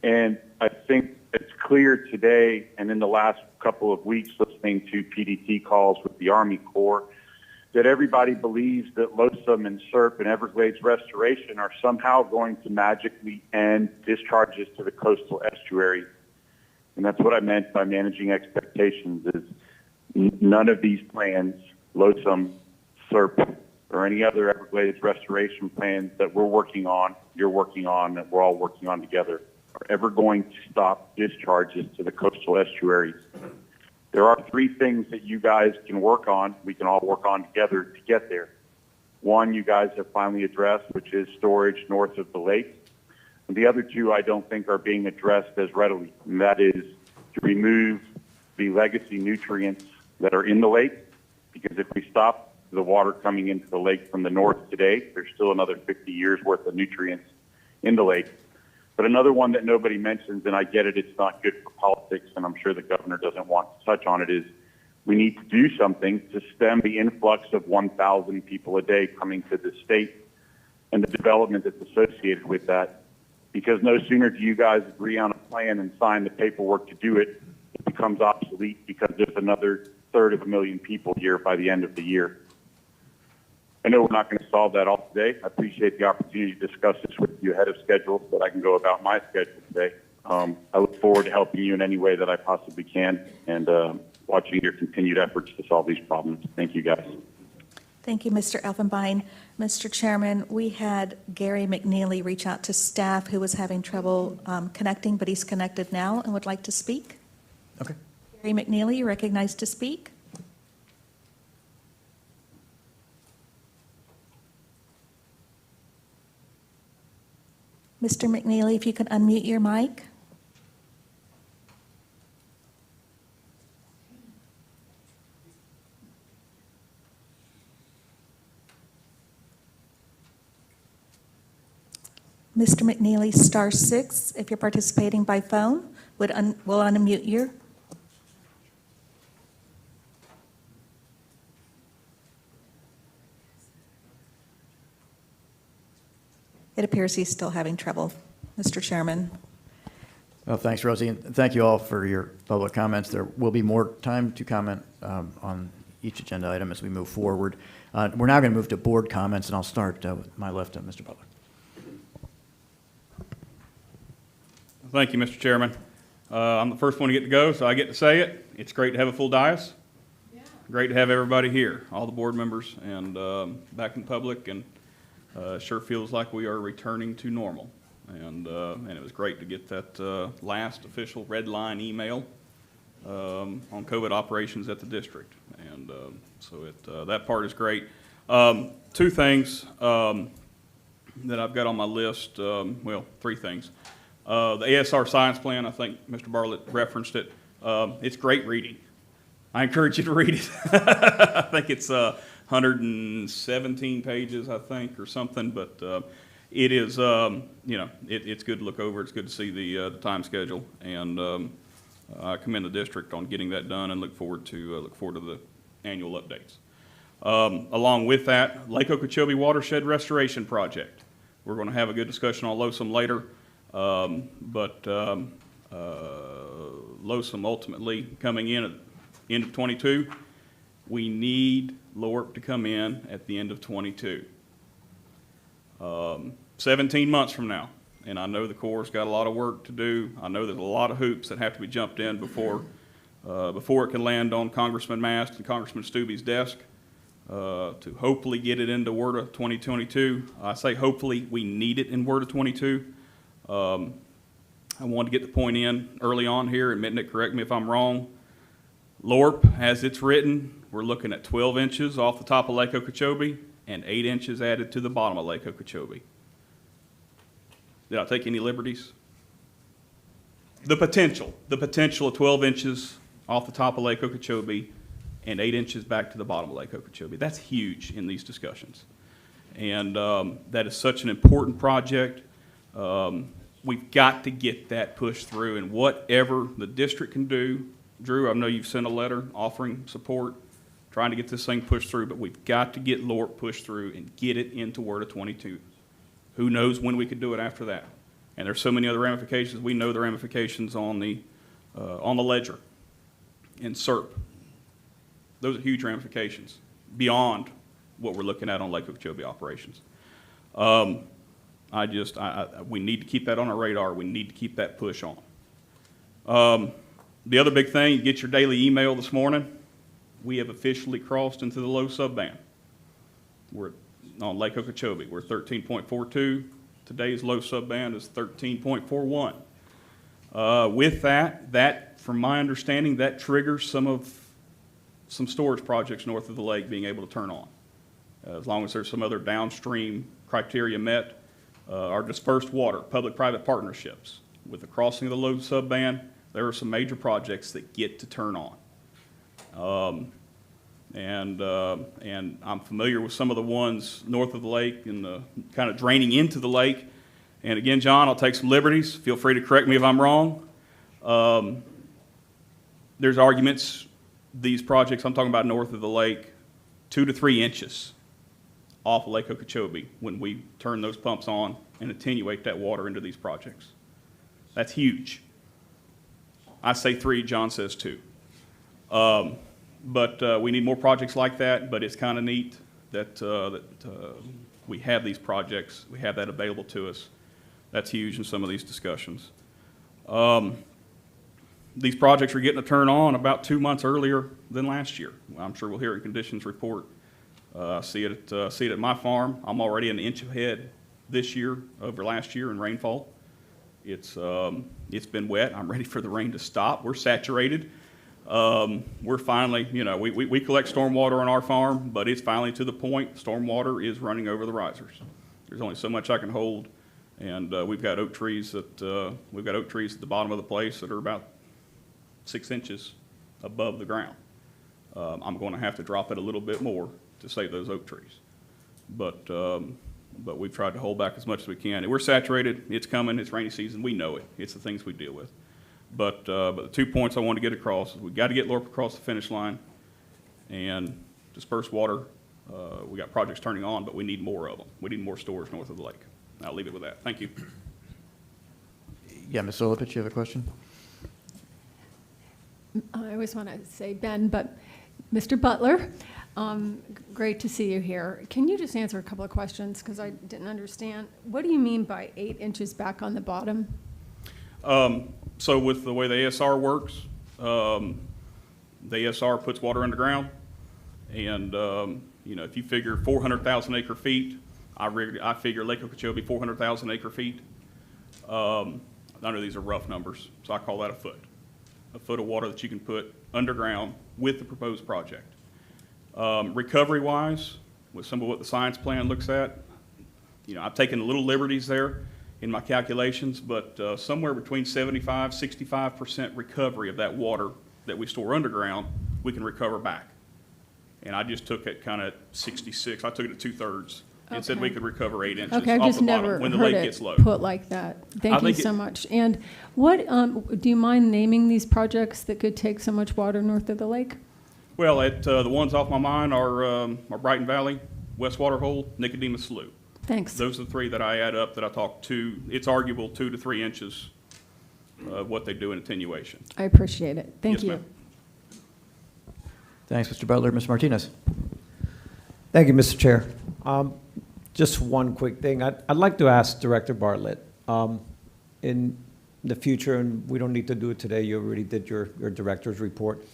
And I think it's clear today and in the last couple of weeks listening to PDT calls with the Army Corps that everybody believes that Losom and SERP and Everglades restoration are somehow going to magically end discharges to the coastal estuary. And that's what I meant by managing expectations is none of these plans, Losom, SERP, or any other Everglades restoration plans that we're working on, you're working on, that we're all working on together, are ever going to stop discharges to the coastal estuaries. There are 3 things that you guys can work on, we can all work on together to get there. One, you guys have finally addressed, which is storage north of the lake. And the other 2 I don't think are being addressed as readily, and that is to remove the legacy nutrients that are in the lake, because if we stop the water coming into the lake from the north today, there's still another 50 years worth of nutrients in the lake. But another one that nobody mentions, and I get it, it's not good for politics, and I'm sure the governor doesn't want to touch on it, is We need to do something to stem the influx of 1,000 people a day coming to the state and the development that's associated with that. Because no sooner do you guys agree on a plan and sign the paperwork to do it, it becomes obsolete because there's another 1/3 people here by the end of the year. I know we're not going to solve that all today. I appreciate the opportunity to discuss this with you ahead of schedule so that I can go about my schedule today. I look forward to helping you in any way that I possibly can and watching your continued efforts to solve these problems. Thank you, guys. Thank you, Mr. Elfenbein. Mr. Chairman, we had Gary McNeely reach out to staff who was having trouble connecting, but he's connected now and would like to speak. Okay. Gary McNeely, you're recognized to speak. Mr. McNeely, if you could unmute your mic. Mr. McNeely, *6, if you're participating by phone, will unmute you. It appears he's still having trouble, Mr. Chairman. Well, thanks, Rosie, and thank you all for your public comments. There will be more time to comment on each agenda item as we move forward. We're now going to move to board comments, and I'll start with my left, Mr. Butler. Thank you, Mr. Chairman. I'm the first one to get to go, so I get to say it. It's great to have a full dais. Yeah. Great to have everybody here, all the board members and back in public, and sure feels like we are returning to normal. And it was great to get that last official red line email on COVID operations at the district. And so that part is great. Two things that I've got on my list, well, three things. The ASR science plan, I think Mr. Bartlett referenced it. It's great reading. I encourage you to read it. I think it's 117 pages, I think, or something, but it is, it's good to look over. It's good to see the time schedule, and I commend the district on getting that done and look forward to the annual updates. Along with that, Lake Okeechobee Watershed Restoration Project. We're going to have a good discussion on LOSUM later. But LOSUM ultimately coming in at the end of 22, we need LORP to come in at the end of 22. 17 months from now, and I know the Corps' got a lot of work to do. I know there's a lot of hoops that have to be jumped in before it can land on Congressman Mast and Congressman Stubbe's desk to hopefully get it into WRDA 2022. I say hopefully, we need it in WRDA 22. I wanted to get the point in early on here, and Mitnick, correct me if I'm wrong. LORP, as it's written, we're looking at 12 inches off the top of Lake Okeechobee and 8 inches added to the bottom of Lake Okeechobee. Did I take any liberties? The potential of 12 inches off the top of Lake Okeechobee and 8 inches back to the bottom of Lake Okeechobee. That's huge in these discussions. And that is such an important project. We've got to get that pushed through, and whatever the district can do. Drew, I know you've sent a letter offering support, trying to get this thing pushed through, but we've got to get LORP pushed through and get it into WRDA 22. Who knows when we could do it after that? And there's so many other ramifications. We know the ramifications on the ledger and SERP. Those are huge ramifications beyond what we're looking at on Lake Okeechobee operations. We need to keep that on our radar. We need to keep that push on. The other big thing, you get your daily email this morning. We have officially crossed into the low subband. We're on Lake Okeechobee. We're 13.42. Today's low subband is 13.41. With that, from my understanding, that triggers some storage projects north of the lake being able to turn on. As long as there's some other downstream criteria met. Our dispersed water, public-private partnerships. With the crossing of the low subband, there are some major projects that get to turn on. And I'm familiar with some of the ones north of the lake and the kind of draining into the lake. And again, John, I'll take some liberties. Feel free to correct me if I'm wrong. There's arguments these projects, I'm talking about north of the lake, 2 to 3 inches off of Lake Okeechobee when we turn those pumps on and attenuate that water into these projects. That's huge. I say 3, John says 2. But we need more projects like that, but it's kind of neat that, we have these projects, we have that available to us. That's huge in some of these discussions. These projects are getting a turn on about 2 months earlier than last year. I'm sure we'll hear it in conditions report. See it at my farm. I'm already an inch ahead this year over last year in rainfall. It's been wet. I'm ready for the rain to stop. We're saturated. We're finally, we collect stormwater on our farm, but it's finally to the point stormwater is running over the risers. There's only so much I can hold, and we've got oak trees at the bottom of the place that are about 6 inches above the ground. I'm going to have to drop it a little bit more to save those oak trees, but we've tried to hold back as much as we can. And we're saturated. It's coming. It's rainy season. We know it. It's the things we deal with. But the 2 points I want to get across is we've got to get LORP across the finish line and disperse water. We got projects turning on, but we need more of them. We need more storage north of the lake. I'll leave it with that. Thank you. Yeah, Ms. Solopich, you have a question? I always want to say Ben, but Mr. Butler, great to see you here. Can you just answer a couple of questions because I didn't understand? What do you mean by 8 inches back on the bottom? So with the way the ASR works, the ASR puts water underground, and if you figure 400,000 acre feet, I figure Lake Okeechobee 400,000 acre feet. I know these are rough numbers, so I call that a foot of water that you can put underground with the proposed project. Recovery-wise, with some of what the science plan looks at, I've taken little liberties there in my calculations, but somewhere between 65% recovery of that water that we store underground, we can recover back. And I just took it kind of 66. I took it to 2/3 and said we could recover 8 inches Okay, I've off just the never bottom when the heard lake it gets low. put like that. Thank you so much. And what, do you mind naming these projects that could take so much water north of the lake? Well, the ones off my mind are Brighton Valley, West Water Hole, Nicodemus Slough. Thanks. Those are the 3 that I add up that I talked to. It's arguable 2 to 3 inches of what they do in attenuation. I appreciate it. Thank Yes, you. ma'am. Thanks, Mr. Butler. Mr. Martinez. Thank you, Mr. Chair. Just one quick thing. I'd like to ask Director Bartlett, in the future, and we don't need to do it today, you already did your director's report,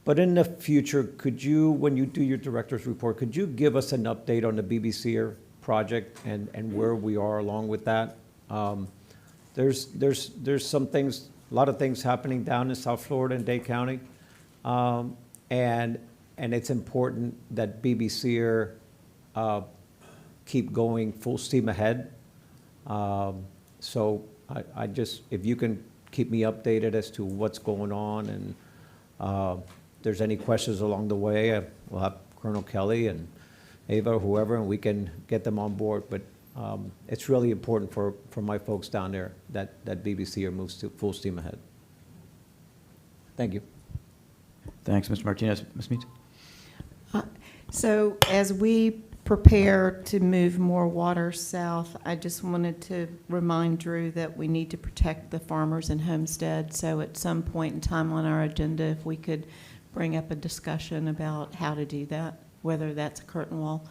but in the future, could you, when you do your director's report, could you give us an update on the BBC project and where we are along with that? There's some things, a lot of things happening down in South Florida and Dade County, and it's important that BBC keep going full steam ahead. So I just, if you can keep me updated as to what's going on, and if there's any questions along the way, we'll have Colonel Kelly and Ava or whoever, and we can get them on board. But it's really important for my folks down there that BBC moves to full steam ahead. Thank you. Thanks, Mr. Martinez. Ms. Meeks? So as we prepare to move more water south, I just wanted to remind Drew that we need to protect the farmers in Homestead. So at some point in time on our agenda, if we could bring up a discussion about how to do that, whether that's a curtain wall.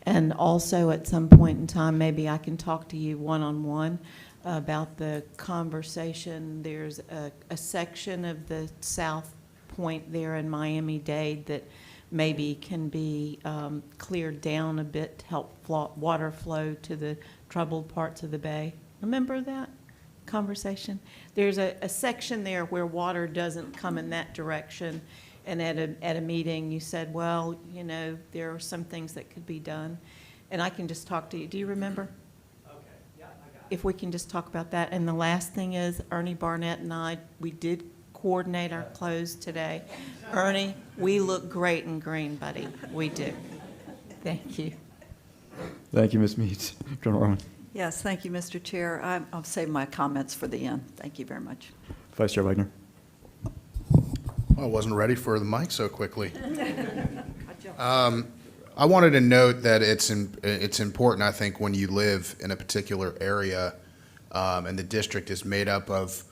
And also at some point in time, maybe I can talk to you one-on-one about the conversation. There's a section of the South Point there in Miami-Dade that maybe can be cleared down a bit to help water flow to the troubled parts of the bay. Remember that conversation? There's a section there where water doesn't come in that direction, and at a meeting you said, well, you know, there are some things that could be done, and I can just talk to you. Do you remember? Okay. Yeah, I got it. If we can just talk about that. And the last thing is Ernie Barnett and I, we did coordinate our clothes today. Ernie, we look great in green, buddy. We do. Thank you. Thank you, Ms. Meeks. Colonel Roman. Yes, thank you, Mr. Chair. I'll save my comments for the end. Thank you very much. Vice Chair Wagner. I wasn't ready for the mic so quickly. I wanted to note that it's important, I think, when you live in a particular area, and the district is made up of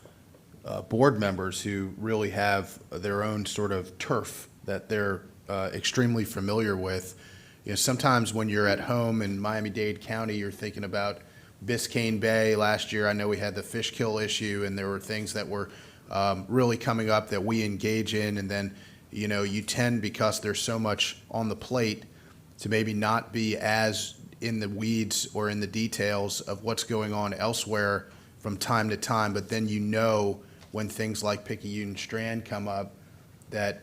board members who really have their own sort of turf that they're extremely familiar with. You know, sometimes when you're at home in Miami-Dade County, you're thinking about Biscayne Bay. Last year, I know we had the fish kill issue, and there were things that were really coming up that we engage in, and then, you know, you tend, because there's so much on the plate, to maybe not be as in the weeds or in the details of what's going on elsewhere from time to time. But then, you know, when things like Picayune Strand come up, that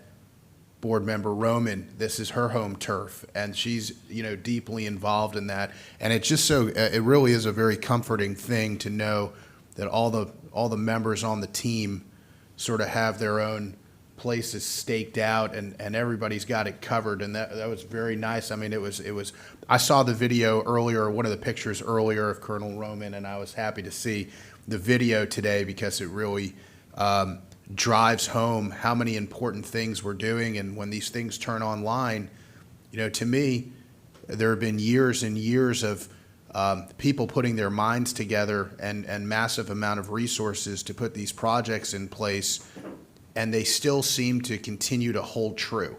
board member Roman, this is her home turf, and she's, you know, deeply involved in that. And it's just so, it really is a very comforting thing to know that all the members on the team sort of have their own places staked out, and everybody's got it covered, and that was very nice. I mean, it was. I saw the video earlier, one of the pictures earlier of Colonel Roman, and I was happy to see the video today because it really drives home how many important things we're doing. And when these things turn online, you know, to me, there have been years and years of people putting their minds together and massive amount of resources to put these projects in place, and they still seem to continue to hold true.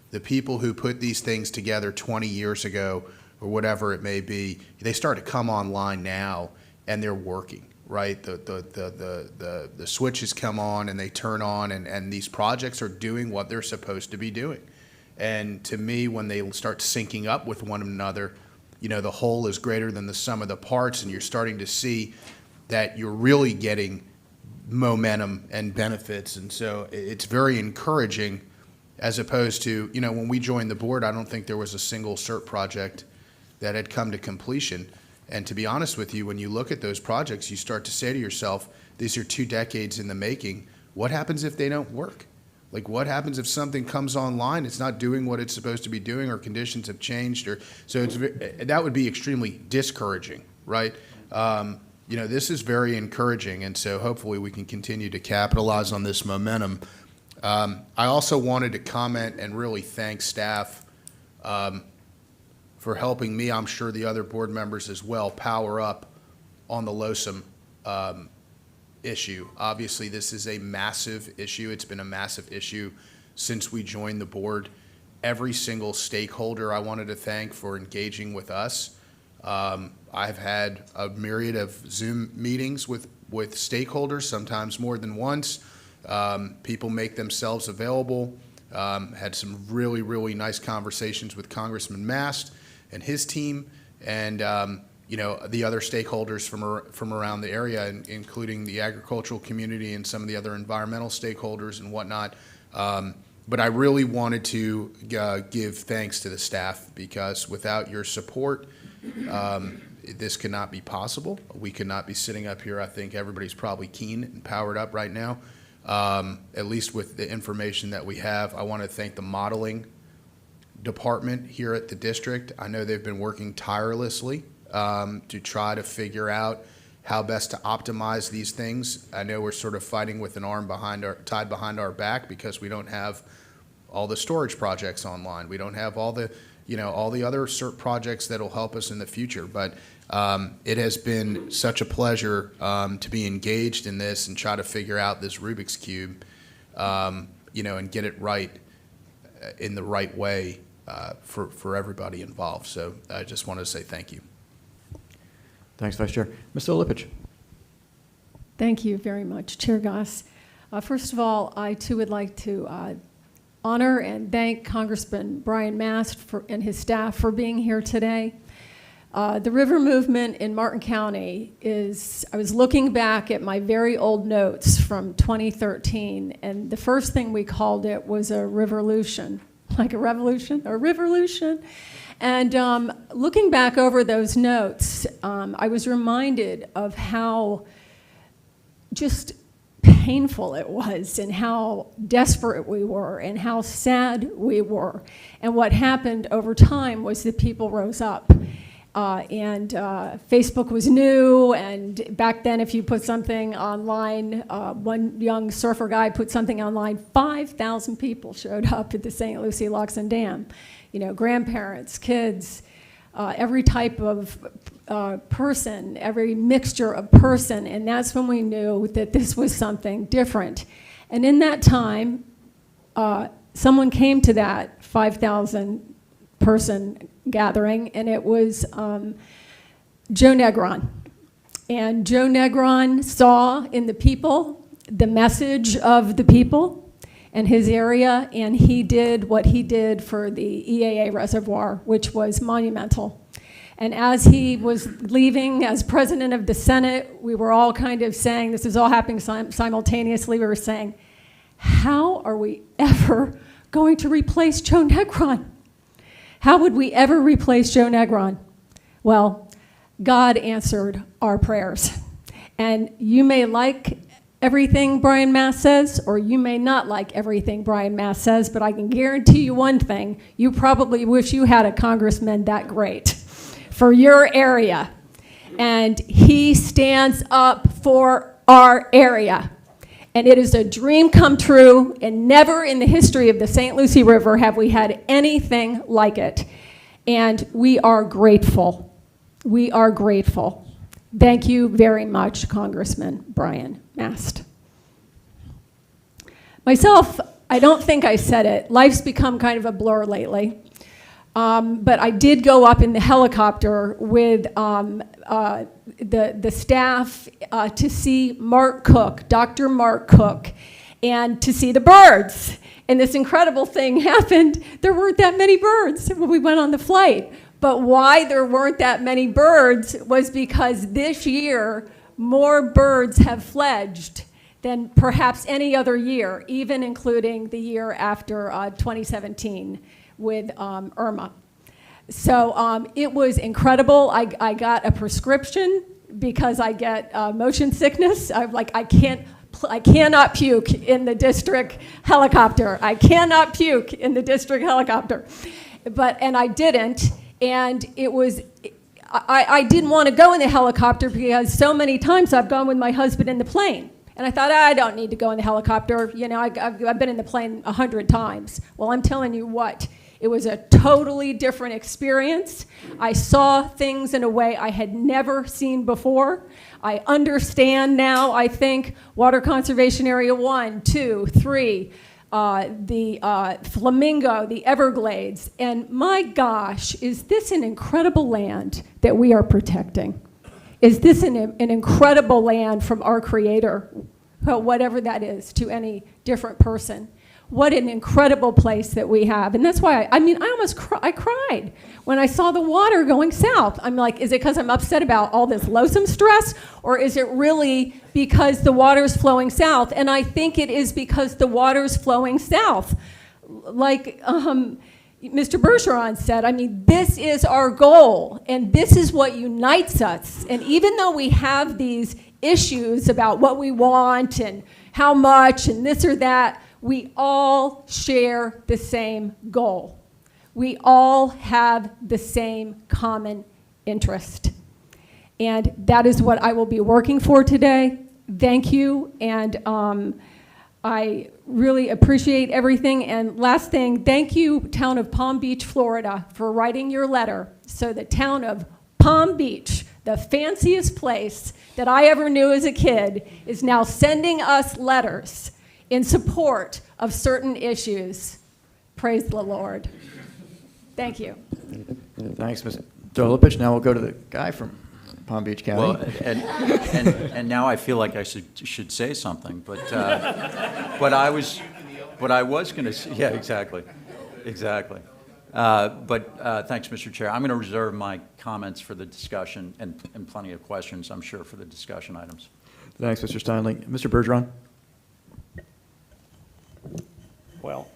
The people who put these things together 20 years ago or whatever it may be, they start to come online now, and they're working, right? The switches come on and they turn on, and these projects are doing what they're supposed to be doing. And to me, when they start syncing up with one another, you know, the whole is greater than the sum of the parts, and you're starting to see that you're really getting momentum and benefits. And so it's very encouraging, as opposed to, you know, when we joined the board, I don't think there was a single CERT project that had come to completion. And to be honest with you, when you look at those projects, you start to say to yourself, these are 2 decades in the making. What happens if they don't work? Like, what happens if something comes online, it's not doing what it's supposed to be doing, or conditions have changed? Or so that would be extremely discouraging, right? You know, this is very encouraging, and so hopefully we can continue to capitalize on this momentum. I also wanted to comment and really thank staff for helping me, I'm sure the other board members as well, power up on the LOSUM issue. Obviously, this is a massive issue. It's been a massive issue since we joined the board. Every single stakeholder I wanted to thank for engaging with us. I've had a myriad of Zoom meetings with stakeholders, sometimes more than once. People make themselves available. Had some really, really nice conversations with Congressman Mast and his team, and you know, the other stakeholders from around the area, including the agricultural community and some of the other environmental stakeholders and whatnot. But I really wanted to give thanks to the staff, because without your support, this could not be possible. We could not be sitting up here. I think everybody's probably keen and powered up right now, at least with the information that we have. I want to thank the modeling department here at the district. I know they've been working tirelessly to try to figure out how best to optimize these things. I know we're sort of fighting with an arm tied behind our back, because we don't have all the storage projects online. We don't have all the, you know, all the other CERT projects that'll help us in the future. But it has been such a pleasure to be engaged in this and try to figure out this Rubik's Cube, you know, and get it right in the right way for everybody involved. So I just wanted to say thank you. Thanks, Vice Chair. Mr. Lipich. Thank you very much, Chair Goss. First of all, I too would like to honor and thank Congressman Brian Mast and his staff for being here today. The river movement in Martin County I was looking back at my very old notes from 2013, and the first thing we called it was a riverlution, like a revolution, a riverlution. And looking back over those notes, I was reminded of how just painful it was, and how desperate we were, and how sad we were. And what happened over time was that people rose up. And Facebook was new, and back then, if you put something online, one young surfer guy put something online, 5,000 people showed up at the St. Lucie Locks and Dam. You know, grandparents, kids, every type of person, every mixture of person, and that's when we knew that this was something different. And in that time, someone came to that 5,000 person gathering, and it was Joe Negron. And Joe Negron saw in the people the message of the people and his area, and he did what he did for the EAA reservoir, which was monumental. And as he was leaving as president of the Senate, we were all kind of saying, this is all happening simultaneously, we were saying, how are we ever going to replace Joe Negron? How would we ever replace Joe Negron? Well, God answered our prayers. And you may like everything Brian Mast says, or you may not like everything Brian Mast says, but I can guarantee you one thing, you probably wish you had a congressman that great for your area. And he stands up for our area. And it is a dream come true, and never in the history of the St. Lucie River have we had anything like it. And we are grateful. We are grateful. Thank you very much, Congressman Brian Mast. Myself, I don't think I said it. Life's become kind of a blur lately. But I did go up in the helicopter with the staff to see Mark Cook, Dr. Mark Cook, and to see the birds. And this incredible thing happened. There weren't that many birds when we went on the flight. But why there weren't that many birds was because this year, more birds have fledged than perhaps any other year, even including the year after 2017 with Irma. So it was incredible. I got a prescription because I get motion sickness. I'm like, I cannot puke in the district helicopter. I cannot puke in the district helicopter. And I didn't, and it was, I didn't want to go in the helicopter because so many times I've gone with my husband in the plane. And I thought, I don't need to go in the helicopter. You know, I've been in the plane 100 times. Well, I'm telling you what, it was a totally different experience. I saw things in a way I had never seen before. I understand now, I think, Water Conservation Area 1, 2, 3, the Flamingo, the Everglades. And my gosh, is this an incredible land that we are protecting? Is this an incredible land from our Creator, whatever that is, to any different person? What an incredible place that we have. And that's why, I almost cried when I saw the water going south. I'm like, is it because I'm upset about all this Losum stress? Or is it really because the water's flowing south? And I think it is because the water's flowing south. Like Mr. Bergeron said, this is our goal, and this is what unites us. And even though we have these issues about what we want and how much and this or that, we all share the same goal. We all have the same common interest. And that is what I will be working for today. Thank you, and I really appreciate everything. And last thing, thank you, town of Palm Beach, Florida, for writing your letter. So the town of Palm Beach, the fanciest place that I ever knew as a kid, is now sending us letters in support of certain issues. Praise the Lord. Thank you. Thanks, Ms. Dolopich. Now we'll go to the guy from Palm Beach County. Well, and now I feel like I should say something, but I was going to say, yeah, exactly. But thanks, Mr. Chair. I'm going to reserve my comments for the discussion and plenty of questions, I'm sure, for the discussion items. Thanks, Mr. Steinle. Mr. Bergeron. Well,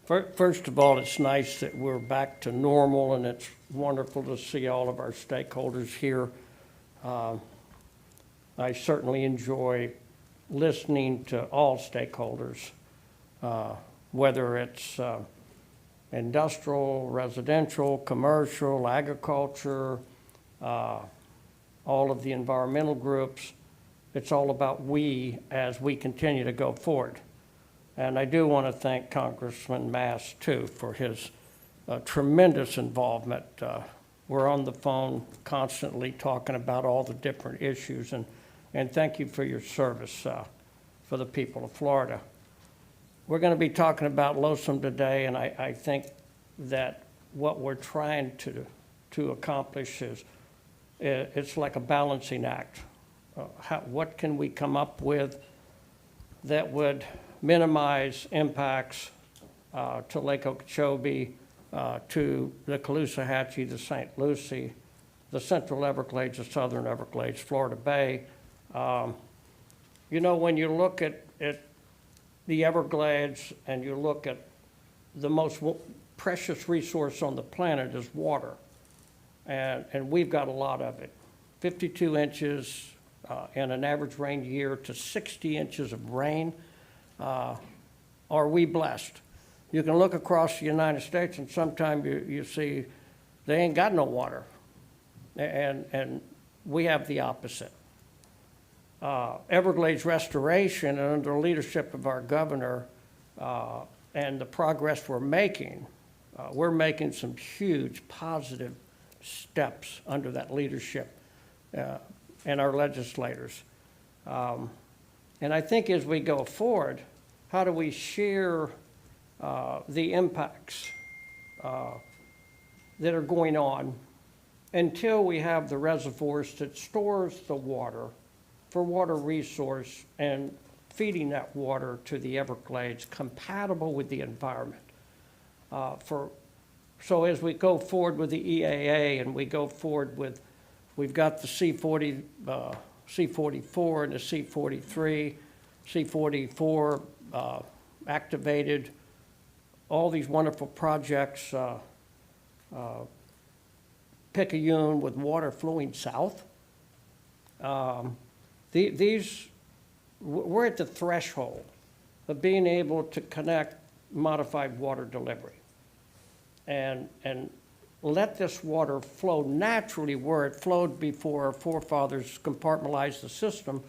first of all, it's nice that we're back to normal, and it's wonderful to see all of our stakeholders here. I certainly enjoy listening to all stakeholders, whether it's industrial, residential, commercial, agriculture, all of the environmental groups. It's all about we as we continue to go forward. And I do want to thank Congressman Mast, too, for his tremendous involvement. We're on the phone constantly talking about all the different issues, and thank you for your service for the people of Florida. We're going to be talking about LOSUM today, and I think that what we're trying to accomplish is it's like a balancing act. What can we come up with that would minimize impacts to Lake Okeechobee, to the Caloosahatchee, the St. Lucie, the Central Everglades, the Southern Everglades, Florida Bay. You know, when you look at the Everglades and you look at the most precious resource on the planet is water. And we've got a lot of it. 52 inches in an average rain year to 60 inches of rain. Are we blessed? You can look across the United States and sometimes you see they ain't got no water. And we have the opposite. Everglades restoration, and under the leadership of our governor and the progress we're making some huge positive steps under that leadership and our legislators. And I think as we go forward, how do we share the impacts that are going on until we have the reservoirs that stores the water for water resource and feeding that water to the Everglades compatible with the environment. So as we go forward with the EAA and we go forward with, we've got the C40, C44 and the C43, C44 activated, all these wonderful projects, Picayune with water flowing south. We're at the threshold of being able to connect modified water delivery and let this water flow naturally where it flowed before our forefathers compartmentalized the system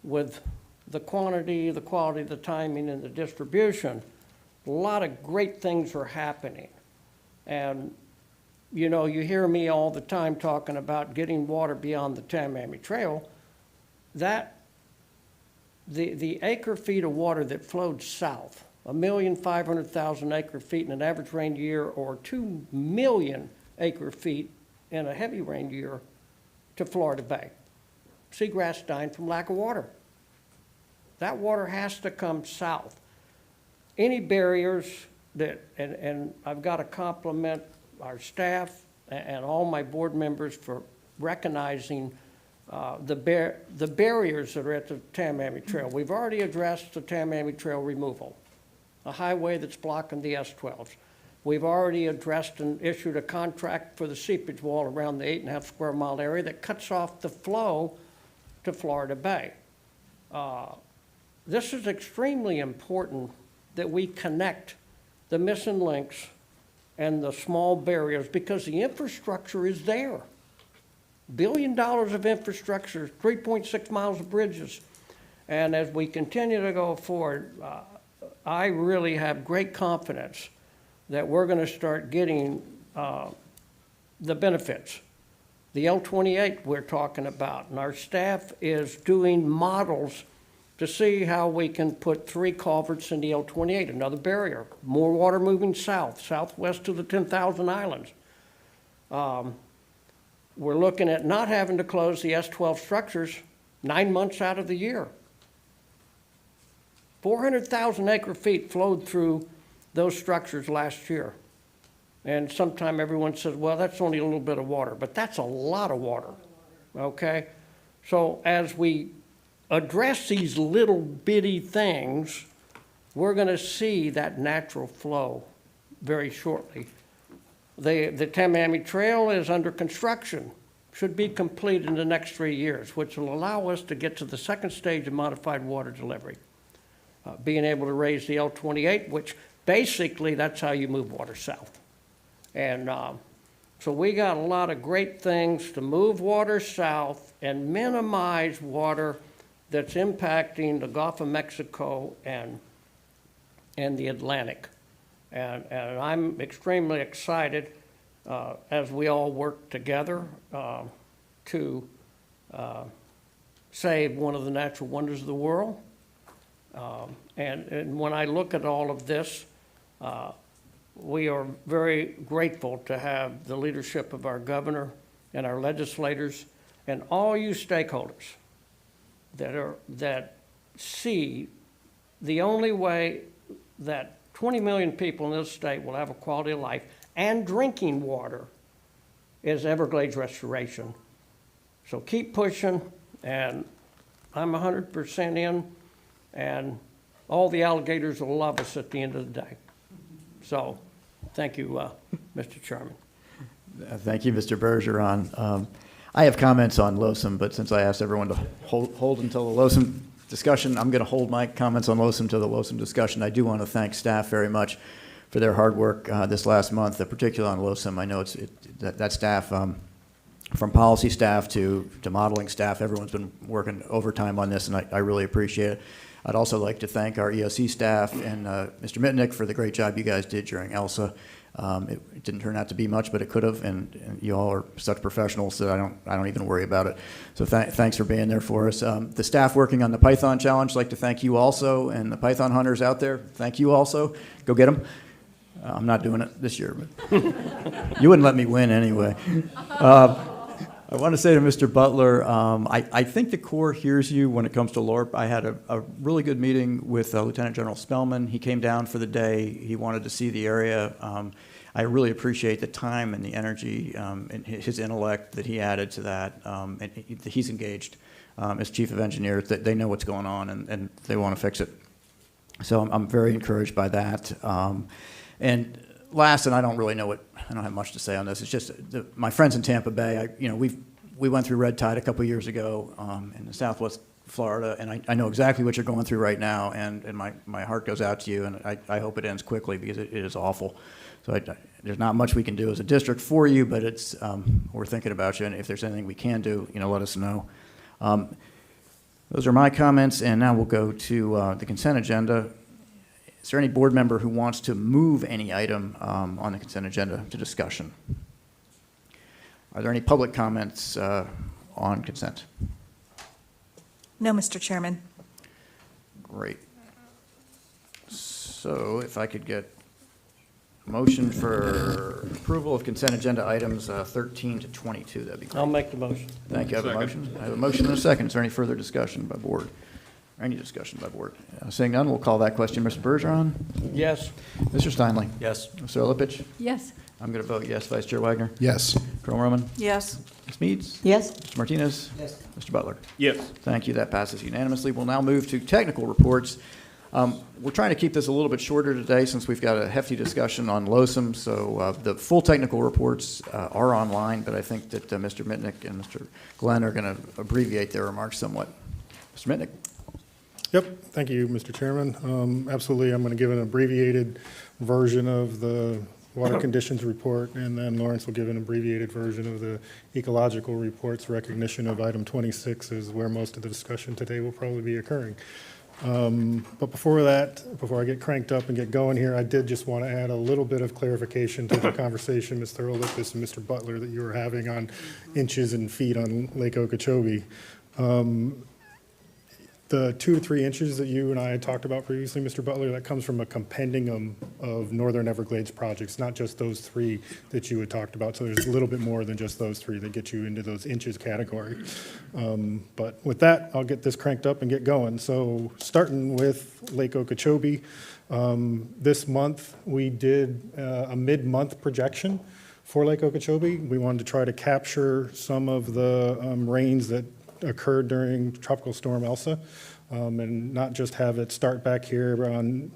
with the quantity, the quality, the timing, and the distribution. A lot of great things are happening. And, you know, you hear me all the time talking about getting water beyond the Tamiami Trail. That, the acre feet of water that flowed south, 1,500,000 acre feet in an average rain year, or 2 million acre feet in a heavy rain year to Florida Bay. Seagrass dying from lack of water. That water has to come south. Any barriers that, and I've got to compliment our staff and all my board members for recognizing the barriers that are at the Tamiami Trail. We've already addressed the Tamiami Trail removal, a highway that's blocking the S12s. We've already addressed and issued a contract for the seepage wall around the 8.5 square mile area that cuts off the flow to Florida Bay. This is extremely important that we connect the missing links and the small barriers because the infrastructure is there. $1 billion of infrastructure, 3.6 miles of bridges. And as we continue to go forward, I really have great confidence that we're going to start getting the benefits. The L28 we're talking about, and our staff is doing models to see how we can put 3 culverts in the L28, another barrier, more water moving south, southwest to the 10,000 islands. We're looking at not having to close the S12 structures 9 months out of the year. 400,000 acre feet flowed through those structures last year. And sometime everyone says, well, that's only a little bit of water, but that's a lot of water, okay? So as we address these little bitty things, we're gonna see that natural flow very shortly. The Tamiami Trail is under construction, should be completed in the next 3 years, which will allow us to get to the second stage of modified water delivery. Being able to raise the L28, which basically, that's how you move water south. And so we got a lot of great things to move water south and minimize water that's impacting the Gulf of Mexico and the Atlantic. And I'm extremely excited as we all work together to save one of the natural wonders of the world. And when I look at all of this, we are very grateful to have the leadership of our governor and our legislators and all you stakeholders that see the only way that 20 million people in this state will have a quality of life and drinking water is Everglades restoration. So keep pushing, and I'm 100% in, and all the alligators will love us at the end of the day. So, thank you, Mr. Chairman. Thank you, Mr. Bergeron. I have comments on LOSUM, but since I asked everyone to hold until the LOSUM discussion, I'm going to hold my comments on LOSUM to the LOSUM discussion. I do want to thank staff very much for their hard work this last month, particularly on LOSUM. I know that staff, from policy staff to modeling staff, everyone's been working overtime on this, and I really appreciate it. I'd also like to thank our EOC staff and Mr. Mitnick for the great job you guys did during ELSA. It didn't turn out to be much, but it could have, and you all are such professionals that I don't even worry about it. So thanks for being there for us. The staff working on the Python Challenge, I'd like to thank you also, and the Python hunters out there, thank you also. Go get them. I'm not doing it this year, but you wouldn't let me win anyway. I want to say to Mr. Butler, I think the Corps hears you when it comes to LORP. I had a really good meeting with Lieutenant General Spellman. He came down for the day. He wanted to see the area. I really appreciate the time and the energy and his intellect that he added to that. And he's engaged as Chief of Engineers. They know what's going on, and they want to fix it. So I'm very encouraged by that. And last, and I don't have much to say on this. It's just my friends in Tampa Bay. We went through red tide a couple years ago in the Southwest Florida, and I know exactly what you're going through right now. And my heart goes out to you, and I hope it ends quickly because it is awful. So there's not much we can do as a district for you, but it's we're thinking about you. And if there's anything we can do, let us know. Those are my comments, and now we'll go to the consent agenda. Is there any board member who wants to move any item on the consent agenda to discussion? Are there any public comments on consent? No, Mr. Chairman. Great. So if I could get a motion for approval of consent agenda items 13 to 22, that'd be great. I'll make the motion. Thank you. I have a motion. I have a motion and a second. Is there any further discussion by board? Any discussion by board? Seeing none, we'll call that question. Mr. Bergeron? Yes. Mr. Steinle? Yes. Mr. Olepich? Yes. I'm going to vote yes. Vice Chair Wagner? Yes. Colonel Roman? Yes. Ms. Meads? Yes. Mr. Martinez? Yes. Mr. Butler? Yes. Thank you. That passes unanimously. We'll now move to technical reports. We're trying to keep this a little bit shorter today since we've got a hefty discussion on LOSUM. So the full technical reports are online, but I think that Mr. Mitnick and Mr. Glenn are going to abbreviate their remarks somewhat. Mr. Mitnick? Yep, thank you, Mr. Chairman. Absolutely, I'm going to give an abbreviated version of the water conditions report, and then Lawrence will give an abbreviated version of the ecological reports. Recognition of item 26 is where most of the discussion today will probably be occurring. But before I get cranked up and get going here, I did just want to add a little bit of clarification to the conversation, Mr. Olympus and Mr. Butler, that you were having on inches and feet on Lake Okeechobee. The 2 to 3 inches that you and I had talked about previously, Mr. Butler, that comes from a compendium of Northern Everglades projects, not just those 3 that you had talked about. So there's a little bit more than just those 3 that get you into those inches category. But with that, I'll get this cranked up and get going. So starting with Lake Okeechobee, this month we did a mid-month projection for Lake Okeechobee. We wanted to try to capture some of the rains that occurred during Tropical Storm Elsa, and not just have it start back here on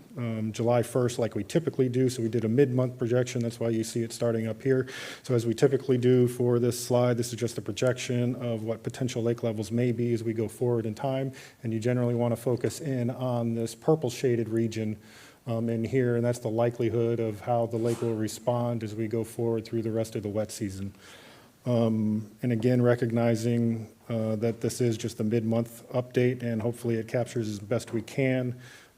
July 1st like we typically do. So we did a mid-month projection. That's why you see it starting up here. So as we typically do for this slide, this is just a projection of what potential lake levels may be as we go forward in time. And you generally want to focus in on this purple shaded region in here, and that's the likelihood of how the lake will respond as we go forward through the rest of the wet season. And again, recognizing that this is just a mid-month update, and hopefully it captures as best we can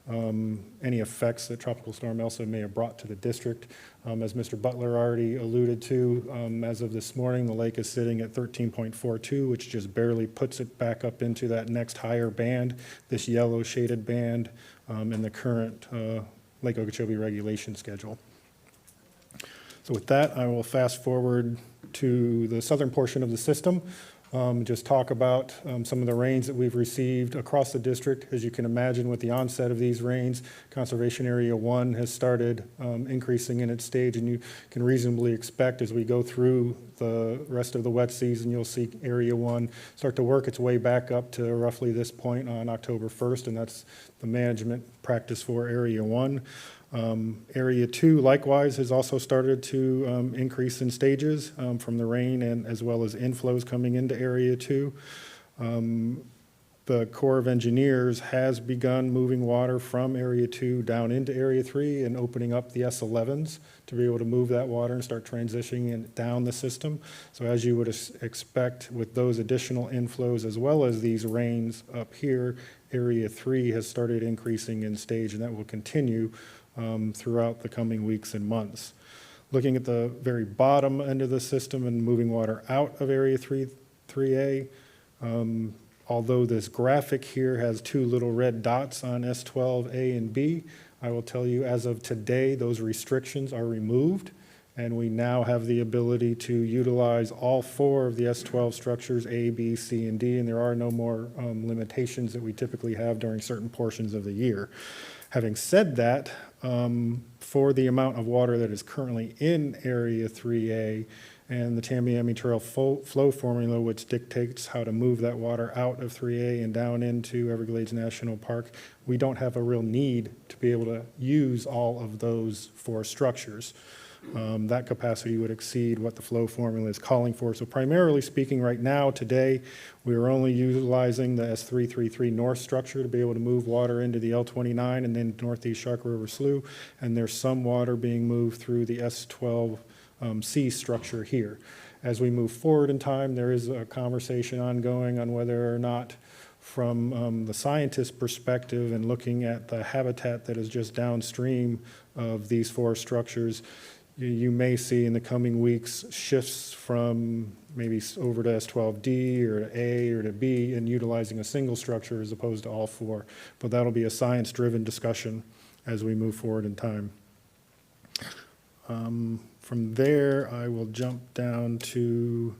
any effects that Tropical Storm Elsa may have brought to the district. As Mr. Butler already alluded to, as of this morning, the lake is sitting at 13.42, which just barely puts it back up into that next higher band, this yellow shaded band in the current Lake Okeechobee regulation schedule. So with that, I will fast forward to the southern portion of the system. Just talk about some of the rains that we've received across the district. As you can imagine, with the onset of these rains, Conservation Area 1 has started increasing in its stage, and you can reasonably expect as we go through the rest of the wet season, you'll see Area 1 start to work its way back up to roughly this point on October 1st, and that's the management practice for Area 1. Area 2 likewise has also started to increase in stages from the rain and as well as inflows coming into Area 2. The Corps of Engineers has begun moving water from Area 2 down into Area 3 and opening up the S11s to be able to move that water and start transitioning it down the system. So as you would expect with those additional inflows as well as these rains up here, Area 3 has started increasing in stage, and that will continue throughout the coming weeks and months. Looking at the very bottom end of the system and moving water out of Area 3A, although this graphic here has two little red dots on S12A and B, I will tell you as of today, those restrictions are removed, and we now have the ability to utilize all four of the S12 structures, A, B, C, and D, and there are no more limitations that we typically have during certain portions of the year. Having said that, for the amount of water that is currently in Area 3A and the Tamiami Trail flow formula, which dictates how to move that water out of 3A and down into Everglades National Park, we don't have a real need to be able to use all of those four structures. That capacity would exceed what the flow formula is calling for. So primarily speaking right now, today, we are only utilizing the S333 North structure to be able to move water into the L29 and then Northeast Shark River Slough, and there's some water being moved through the S12C structure here. As we move forward in time, there is a conversation ongoing on whether or not from the scientist perspective and looking at the habitat that is just downstream of these four structures, you may see in the coming weeks shifts from maybe over to S12D or to A or to B and utilizing a single structure as opposed to all four. But that'll be a science-driven discussion as we move forward in time. From there, I will jump down to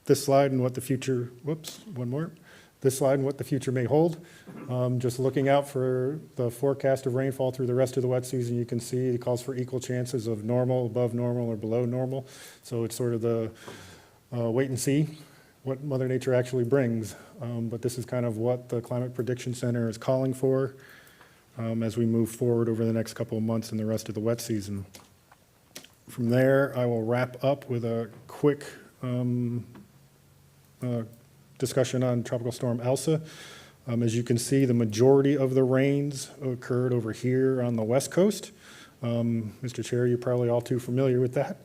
this slide and what the future, this slide and what the future may hold. Just looking out for the forecast of rainfall through the rest of the wet season, you can see it calls for equal chances of normal, above normal, or below normal. So it's sort of the wait and see what Mother Nature actually brings. But this is kind of what the Climate Prediction Center is calling for as we move forward over the next couple of months and the rest of the wet season. From there, I will wrap up with a quick discussion on Tropical Storm Elsa. As you can see, the majority of the rains occurred over here on the west coast. Mr. Chair, you're probably all too familiar with that,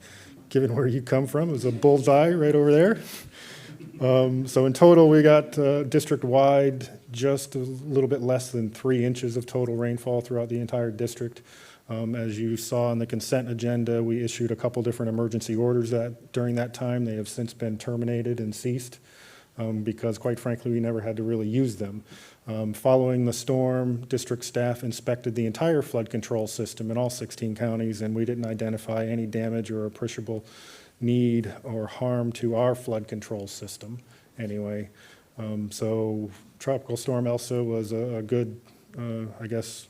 given where you come from. It was a bullseye right over there. So in total, we got district-wide just a little bit less than 3 inches of total rainfall throughout the entire district. As you saw in the consent agenda, we issued a couple different emergency orders that during that time. They have since been terminated and ceased. Because quite frankly, we never had to really use them. Following the storm, district staff inspected the entire flood control system in all 16 counties, and we didn't identify any damage or appreciable need or harm to our flood control system anyway. So Tropical Storm Elsa was a good, I guess,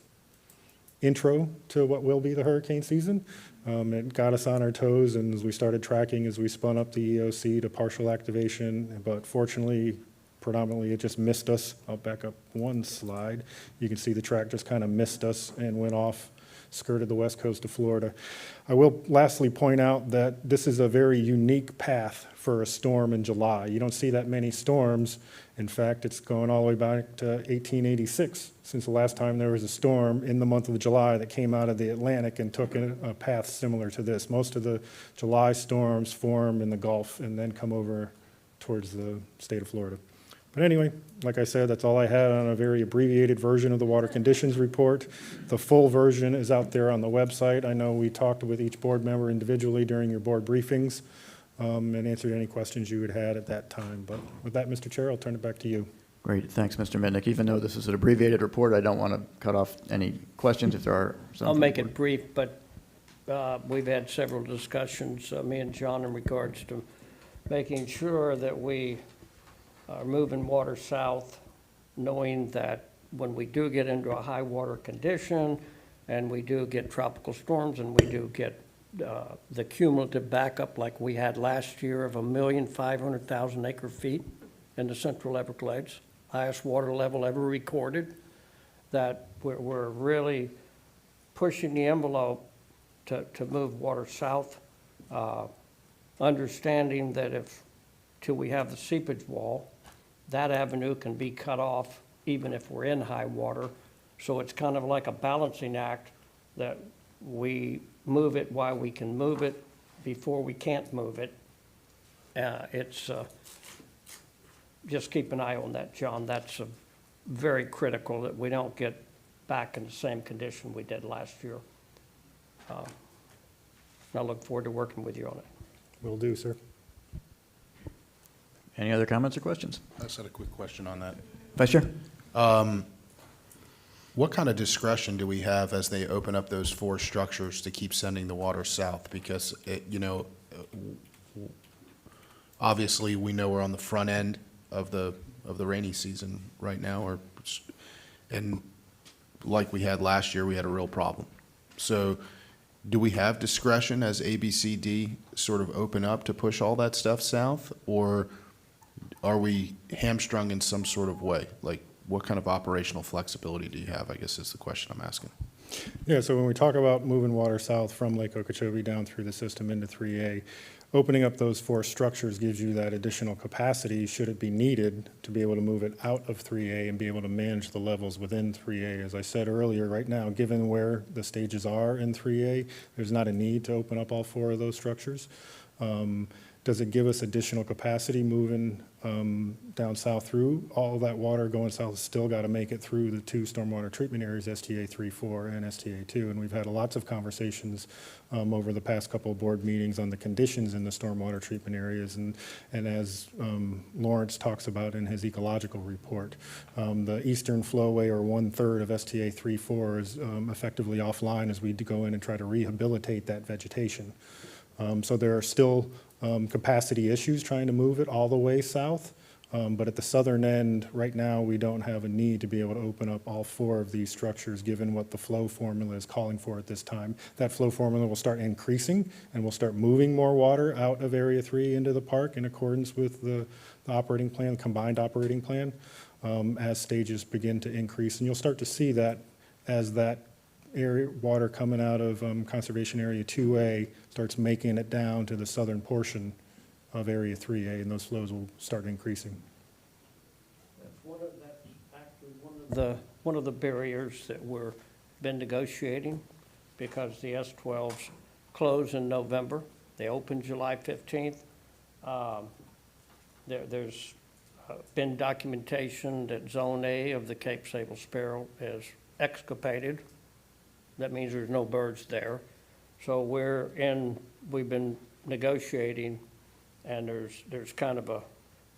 intro to what will be the hurricane season. It got us on our toes, and as we started tracking, as we spun up the EOC to partial activation, but fortunately, predominantly, it just missed us. I'll back up one slide. You can see the track just kind of missed us and went off skirted the west coast of Florida. I will lastly point out that this is a very unique path for a storm in July. You don't see that many storms. In fact, it's going all the way back to 1886, since the last time there was a storm in the month of July that came out of the Atlantic and took a path similar to this. Most of the July storms form in the Gulf and then come over towards the state of Florida. But anyway, like I said, that's all I had on a very abbreviated version of the water conditions report. The full version is out there on the website. I know we talked with each board member individually during your board briefings and answered any questions you had had at that time. But with that, Mr. Chair, I'll turn it back to you. Great, thanks, Mr. Mitnick. Even though this is an abbreviated report, I don't want to cut off any questions if there are some. I'll make it brief, but we've had several discussions, me and John, in regards to making sure that we are moving water south, knowing that when we do get into a high water condition and we do get tropical storms and we do get the cumulative backup like we had last year of 1,500,000 acre feet in the Central Everglades, highest water level ever recorded, that we're really pushing the envelope to move water south, understanding that till we have the seepage wall, that avenue can be cut off even if we're in high water. So it's kind of like a balancing act that we move it while we can move it before we can't move it. It's just keep an eye on that, John. That's very critical that we don't get back in the same condition we did last year. I look forward to working with you on it. Will do, sir. Any other comments or questions? I just had a quick question on that. Vice Chair? What kind of discretion do we have as they open up those 4 structures to keep sending the water south? Because, obviously we know we're on the front end of the rainy season right now, and like we had last year, we had a real problem. So do we have discretion as ABCD sort of open up to push all that stuff south, or are we hamstrung in some sort of way? Like, what kind of operational flexibility do you have, I guess is the question I'm asking. Yeah, so when we talk about moving water south from Lake Okeechobee down through the system into 3A, opening up those 4 structures gives you that additional capacity, should it be needed, to be able to move it out of 3A and be able to manage the levels within 3A. As I said earlier, right now, given where the stages are in 3A, there's not a need to open up all 4 of those structures. Does it give us additional capacity moving down south through? All that water going south has still got to make it through the 2 stormwater treatment areas, STA 3-4 and STA 2. And we've had lots of conversations over the past couple of board meetings on the conditions in the stormwater treatment areas. And as Lawrence talks about in his ecological report, the eastern flowway, or 1/3 of STA 3-4, is effectively offline as we go in and try to rehabilitate that vegetation. So there are still capacity issues trying to move it all the way south. But at the southern end, right now, we don't have a need to be able to open up all 4 of these structures, given what the flow formula is calling for at this time. That flow formula will start increasing, and we'll start moving more water out of Area 3 into the park in accordance with the operating plan, combined operating plan, as stages begin to increase. And you'll start to see that as that area water coming out of Conservation Area 2A starts making it down to the southern portion of Area 3A, and those flows will start increasing. That's actually one of the barriers that we've been negotiating, because the S12s close in November. They open July 15th. There's been documentation that Zone A of the Cape Sable Sparrow is exculpated. That means there's no birds there. So we've been negotiating, and there's kind of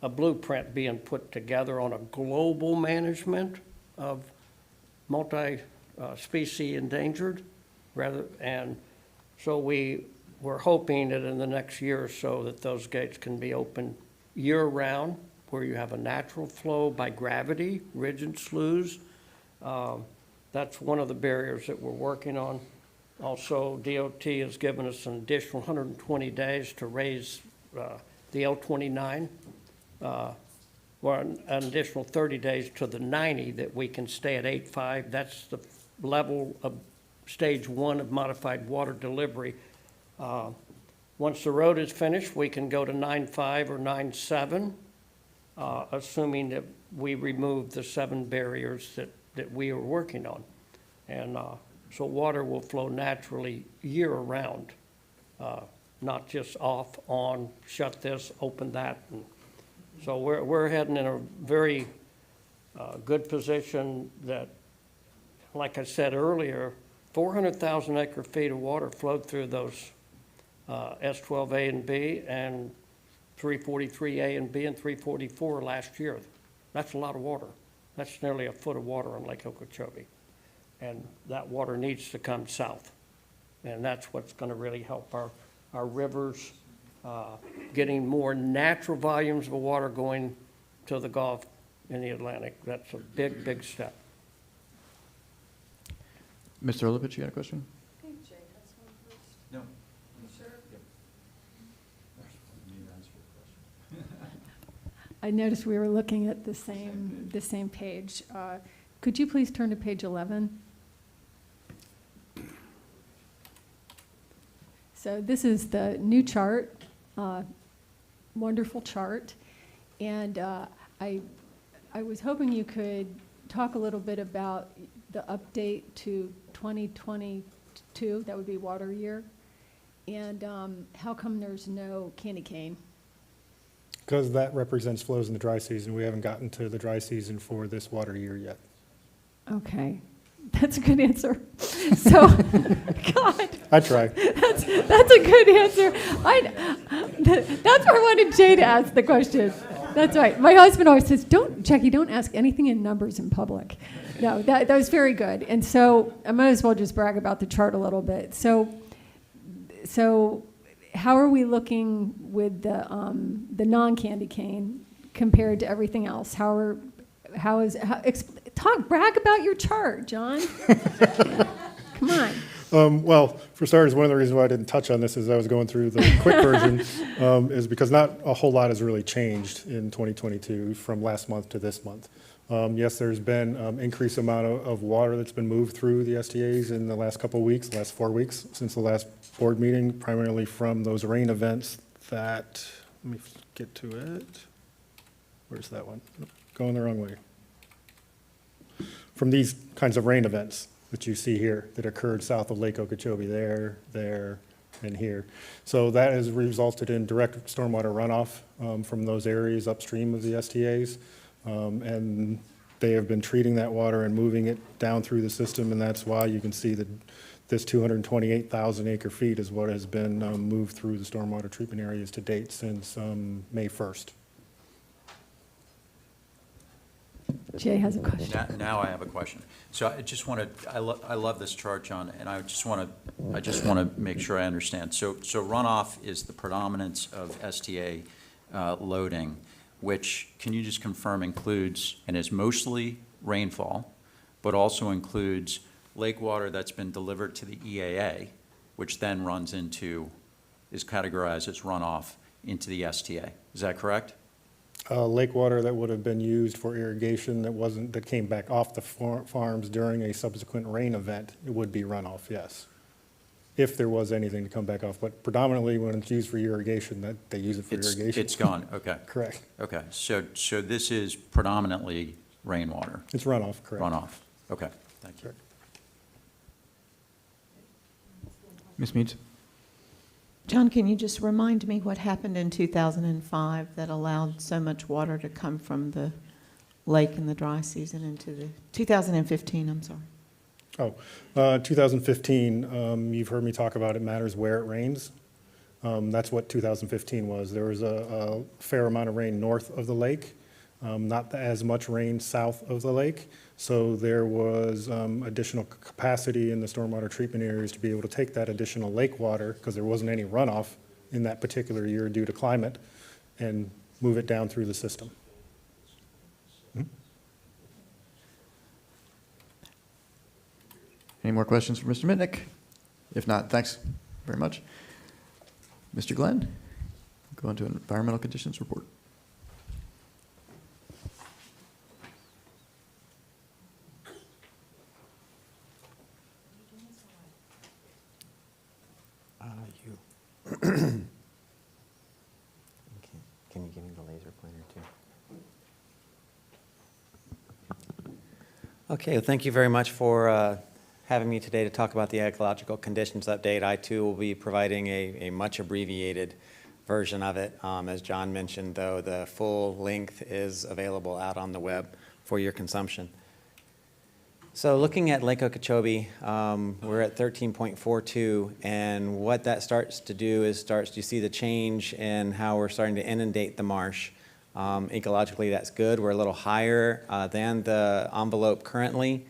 a blueprint being put together on a global management of multi-species endangered, and so we're hoping that in the next year or so that those gates can be open year-round, where you have a natural flow by gravity, ridge and sloughs. That's one of the barriers that we're working on. Also, DOT has given us an additional 120 days to raise the L29, or an additional 30 days to the 90 that we can stay at 8.5. That's the level of Stage 1 of modified water delivery. Once the road is finished, we can go to 9.5 or 9.7, assuming that we remove the 7 barriers that we are working on. And so water will flow naturally year-round, not just off, on, shut this, open that. And so we're heading in a very good position that, like I said earlier, 400,000 acre feet of water flowed through those S12A and B, and 343A and B, and 344 last year. That's a lot of water. That's nearly a foot of water on Lake Okeechobee. And that water needs to come south. And that's what's going to really help our rivers, getting more natural volumes of water going to the Gulf and the Atlantic. That's a big, big step. Mr. Olovich, you got a question? No. I noticed we were looking at the same page. Could you please turn to page 11? So this is the new chart, wonderful chart. And I was hoping you could talk a little bit about the update to 2022, that would be water year, and how come there's no candy cane? Because that represents flows in the dry season. We haven't gotten to the dry season for this water year yet. Okay, that's a good answer. So, God. I try. That's a good answer. That's why I wanted Jay to ask the question. That's right. My husband always says, Jackie, don't ask anything in numbers in public. No, that was very good. And so I might as well just brag about the chart a little bit. So how are we looking with the non-candy cane compared to everything else? Brag about your chart, John. Come on. Well, for starters, one of the reasons why I didn't touch on this as I was going through the quick version is because not a whole lot has really changed in 2022 from last month to this month. Yes, there's been increased amount of water that's been moved through the STAs in the last couple of weeks, last 4 weeks since the last board meeting, primarily from those rain events that, let me get to it. Where's that one? Going the wrong way. From these kinds of rain events that you see here that occurred south of Lake Okeechobee, there, and here. So that has resulted in direct stormwater runoff from those areas upstream of the STAs. And they have been treating that water and moving it down through the system, and that's why you can see that this 228,000 acre feet is what has been moved through the stormwater treatment areas to date since May 1st. Jay has a question. Now I have a question. So I just want to, I love this chart, John, and I just want to make sure I understand. So runoff is the predominance of STA loading, which, can you just confirm, includes and is mostly rainfall, but also includes lake water that's been delivered to the EAA, which then runs into, is categorized as runoff into the STA. Is that correct? Lake water that would have been used for irrigation that came back off the farms during a subsequent rain event, it would be runoff, yes. If there was anything to come back off, but predominantly when it's used for irrigation, that they use it for irrigation. It's gone, okay. Correct. Okay, so this is predominantly rainwater? It's runoff, correct. Runoff, okay, thank you. Correct. Ms. Meads? John, can you just remind me what happened in 2005 that allowed so much water to come from the lake in the dry season into the, 2015, I'm sorry. 2015, you've heard me talk about it matters where it rains. That's what 2015 was. There was a fair amount of rain north of the lake, not as much rain south of the lake. So there was additional capacity in the stormwater treatment areas to be able to take that additional lake water, because there wasn't any runoff in that particular year due to climate, and move it down through the system. Any more questions for Mr. Mitnick? If not, thanks very much. Mr. Glenn, go on to an environmental conditions report. you. Okay. Can you give me the laser pointer too? Okay, well, thank you very much for having me today to talk about the ecological conditions update. I too will be providing a much abbreviated version of it. As John mentioned, though, the full length is available out on the web for your consumption. So looking at Lake Okeechobee, we're at 13.42, and what that starts to do is you see the change in how we're starting to inundate the marsh. Ecologically, that's good. We're a little higher than the envelope currently.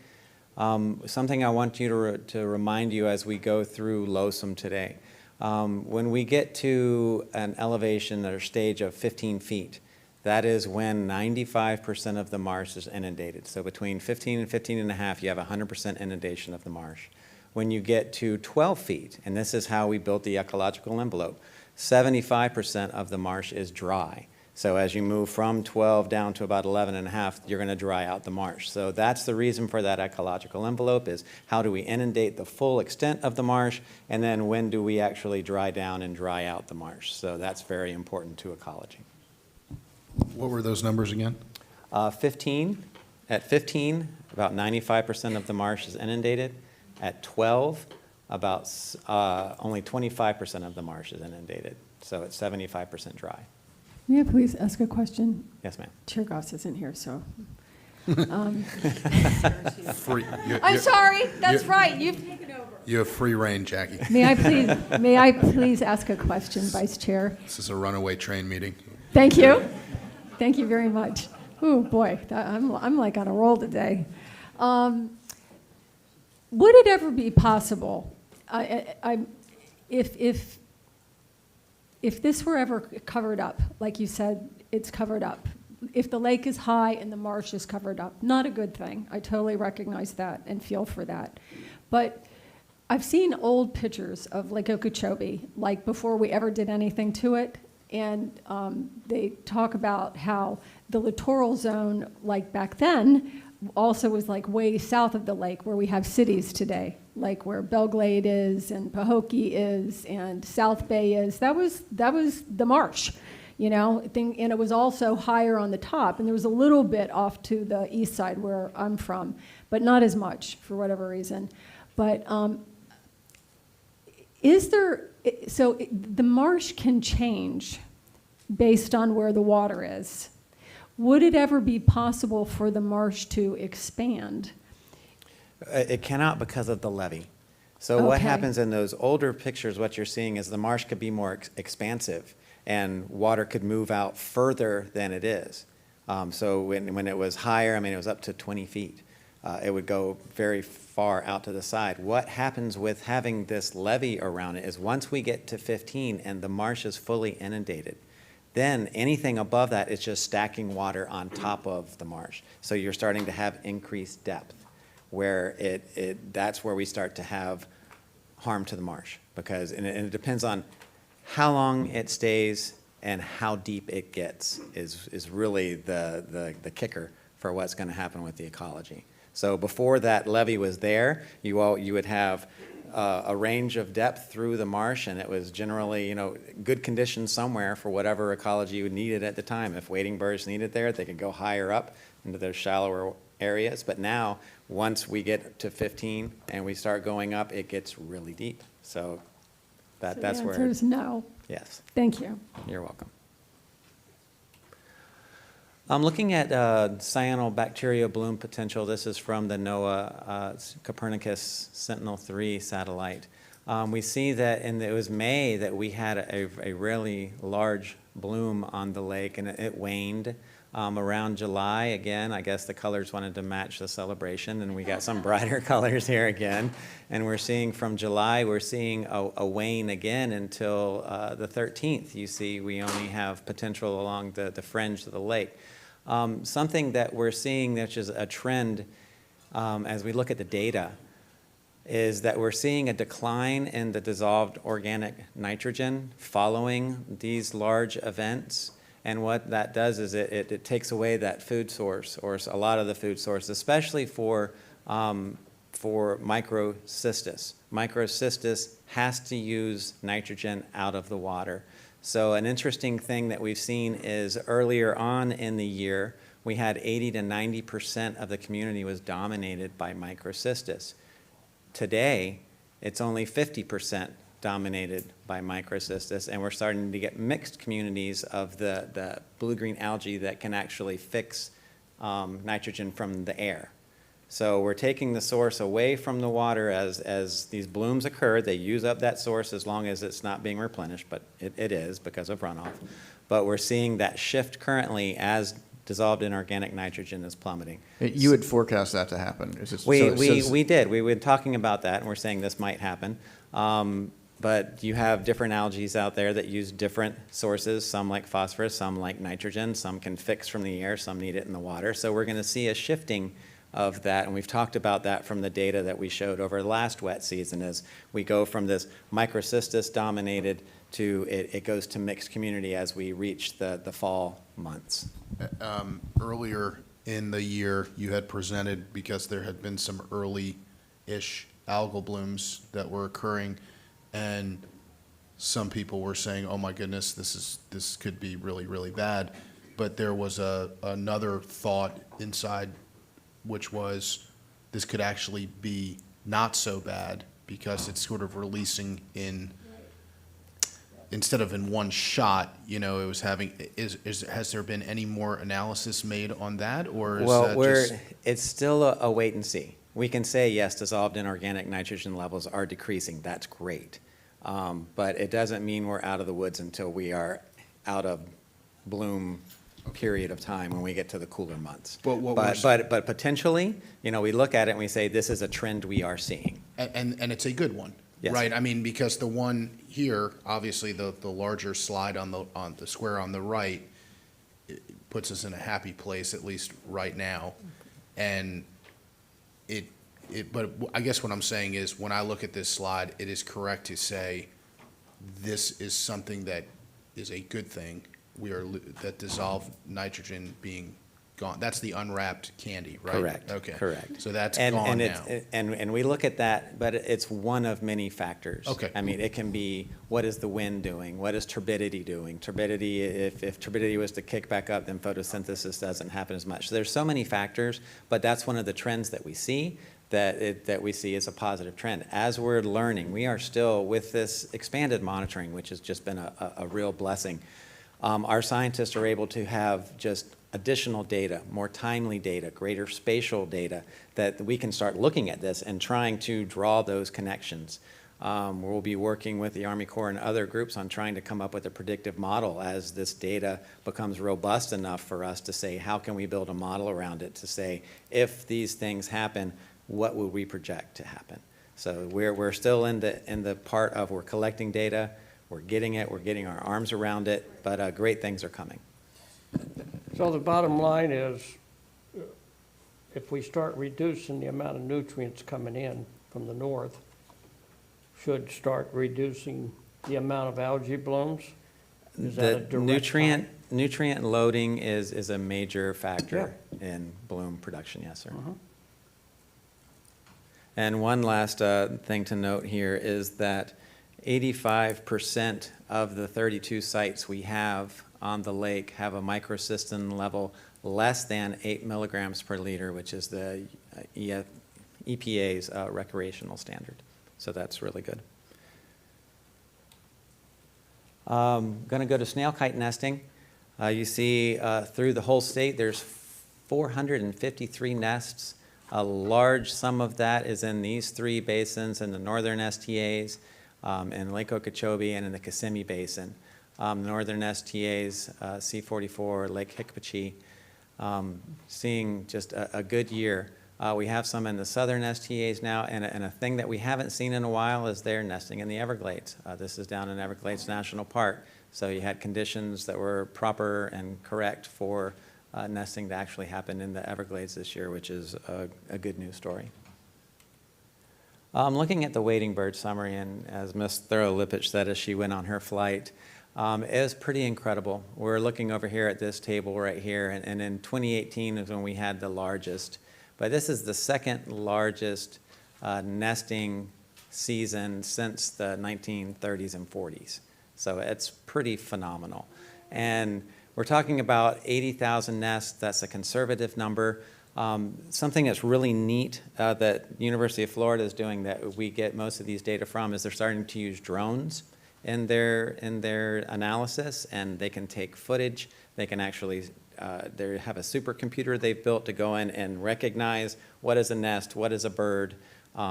Something I want you to remind you as we go through Losum today. When we get to an elevation or stage of 15 feet, that is when 95% of the marsh is inundated. So between 15 and 15 and a half, you have 100% inundation of the marsh. When you get to 12 feet, and this is how we built the ecological envelope, 75% of the marsh is dry. So as you move from 12 down to about 11 and a half, you're going to dry out the marsh. So that's the reason for that ecological envelope, is how do we inundate the full extent of the marsh, and then when do we actually dry down and dry out the marsh. So that's very important to ecology. What were those numbers again? 15, at 15, about 95% of the marsh is inundated. At 12, about only 25% of the marsh is inundated. So it's 75% dry. May I please ask a question? Yes, ma'am. Chair Goss isn't here, so. Free. I'm sorry, that's right, you've taken over. You have free reign, Jackie. May I please ask a question, Vice Chair? This is a runaway train meeting. Thank you. Thank you very much. Oh, boy, I'm like on a roll today. Would it ever be possible, if this were ever covered up, like you said, it's covered up, if the lake is high and the marsh is covered up, not a good thing. I totally recognize that and feel for that. But I've seen old pictures of Lake Okeechobee, like before we ever did anything to it, and they talk about how the littoral zone, like back then, also was like way south of the lake where we have cities today, like where Belglade is and Pahokee is and South Bay is. That was the marsh, you know, and it was also higher on the top, and there was a little bit off to the east side where I'm from, but not as much for whatever reason. But the marsh can change based on where the water is. Would it ever be possible for the marsh to expand? It cannot because of the levee. So what happens in those older pictures, what you're seeing is the marsh could be more expansive and water could move out further than it is. So when it was higher, I mean, it was up to 20 feet. It would go very far out to the side. What happens with having this levee around it is once we get to 15 and the marsh is fully inundated, then anything above that is just stacking water on top of the marsh. So you're starting to have increased depth, where that's where we start to have harm to the marsh, because and it depends on how long it stays and how deep it gets is really the kicker for what's going to happen with the ecology. So before that levee was there, you would have a range of depth through the marsh, and it was generally, you know, good conditions somewhere for whatever ecology you needed at the time. If wading birds needed there, they could go higher up into those shallower areas. But now, once we get to 15 and we start going up, it gets really deep. So that's where. The answer is no. Yes. Thank you. You're welcome. I'm looking at cyanobacteria bloom potential. This is from the NOAA Copernicus Sentinel-3 satellite. We see that it was May that we had a really large bloom on the lake, and it waned. Around July, again, I guess the colors wanted to match the celebration, and we got some brighter colors here again. And we're seeing from July, we're seeing a wane again until the 13th. You see, we only have potential along the fringe of the lake. Something that we're seeing, which is a trend as we look at the data, is that we're seeing a decline in the dissolved organic nitrogen following these large events. And what that does is it takes away that food source, or a lot of the food source, especially for for microcystis. Microcystis has to use nitrogen out of the water. So an interesting thing that we've seen is earlier on in the year, we had 80 to 90% of the community was dominated by microcystis. Today, it's only 50% dominated by microcystis, and we're starting to get mixed communities of the blue-green algae that can actually fix nitrogen from the air. So we're taking the source away from the water as these blooms occur. They use up that source as long as it's not being replenished, but it is because of runoff. But we're seeing that shift currently as dissolved inorganic nitrogen is plummeting. You would forecast that to happen? Is this- We so- did. We were talking about that, and we're saying this might happen. But you have different algae out there that use different sources, some like phosphorus, some like nitrogen, some can fix from the air, some need it in the water. So we're going to see a shifting of that, and we've talked about that from the data that we showed over the last wet season as we go from this microcystis dominated to it goes to mixed community as we reach the fall months. Earlier in the year, you had presented, because there had been some early-ish algal blooms that were occurring, and some people were saying, oh my goodness, this could be really, really bad. But there was another thought inside, which was this could actually be not so bad because it's sort of releasing instead of in one shot, it was having, has there been any more analysis made on that, or is that just? It's still a wait and see. We can say, yes, dissolved inorganic nitrogen levels are decreasing. That's great. But it doesn't mean we're out of the woods until we are out of bloom period of time when we get to the cooler months. But potentially, we look at it and we say, this is a trend we are seeing. And it's a good one, Yes. right? I mean, because the one here, obviously the larger slide on the square on the right, it puts us in a happy place, at least right now. And but I guess what I'm saying is, when I look at this slide, it is correct to say this is something that is a good thing. That dissolved nitrogen being gone. That's the unwrapped candy, right? Correct. Okay. Correct. So that's gone now. And we look at that, but it's one of many factors. Okay. I mean, it can be, what is the wind doing? What is turbidity doing? Turbidity, if turbidity was to kick back up, then photosynthesis doesn't happen as much. So there's so many factors, but that's one of the trends that we see, that we see as a positive trend. As we're learning, we are still with this expanded monitoring, which has just been a real blessing. Our scientists are able to have just additional data, more timely data, greater spatial data, that we can start looking at this and trying to draw those connections. We'll be working with the Army Corps and other groups on trying to come up with a predictive model as this data becomes robust enough for us to say, how can we build a model around it to say, if these things happen, what would we project to happen? So we're still in the part of we're collecting data, we're getting it, we're getting our arms around it, but great things are coming. So the bottom line is, if we start reducing the amount of nutrients coming in from the north, should start reducing the amount of algae blooms? Is that a The direct nutrient loading is a major factor in bloom production, yes, sir. And one last thing to note here is that 85% of the 32 sites we have on the lake have a microcystin level less than 8 milligrams per liter, which is the EPA's recreational standard. So that's really good. Going to go to snail kite nesting. You see through the whole state, there's 453 nests. A large sum of that is in these three basins, in the northern STAs, in Lake Okeechobee, and in the Kissimmee Basin. Northern STAs, C44, Lake Hicpochee, seeing just a good year. We have some in the southern STAs now, and a thing that we haven't seen in a while is they're nesting in the Everglades. This is down in Everglades National Park, so you had conditions that were proper and correct for nesting to actually happen in the Everglades this year, which is a good news story. Looking at the wading bird summary, and as Ms. Thurlow-Lipich said as she went on her flight, it was pretty incredible. We're looking over here at this table right here, and in 2018 is when we had the largest. But this is the second largest nesting season since the 1930s and 40s. So it's pretty phenomenal. And we're talking about 80,000 nests. That's a conservative number. Something that's really neat that University of Florida is doing that we get most of these data from is they're starting to use drones in their analysis, and they can take footage. They can actually they have a supercomputer they've built to go in and recognize what is a nest, what is a bird.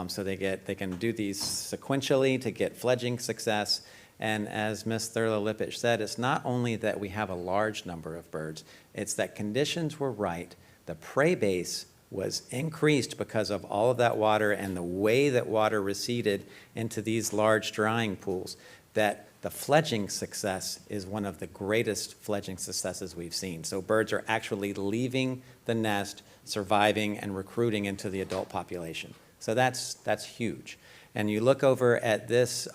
So they can do these sequentially to get fledging success. And as Ms. Thurlow-Lippitt said, it's not only that we have a large number of birds, it's that conditions were right. The prey base was increased because of all of that water and the way that water receded into these large drying pools, that the fledging success is one of the greatest fledging successes we've seen. So birds are actually leaving the nest, surviving, and recruiting into the adult population. So that's huge. And you look over at this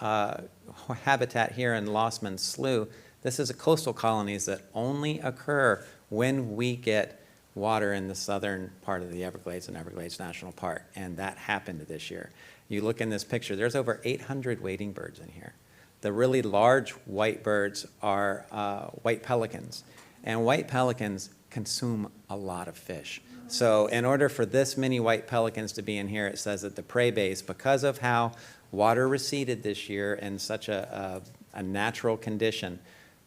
habitat here in Lossman Slough, this is a coastal colonies that only occur when we get water in the southern part of the Everglades and Everglades National Park, and that happened this year. You look in this picture, there's over 800 wading birds in here. The really large white birds are white pelicans, and white pelicans consume a lot of fish. So in order for this many white pelicans to be in here, it says that the prey base, because of how water receded this year in such a natural condition,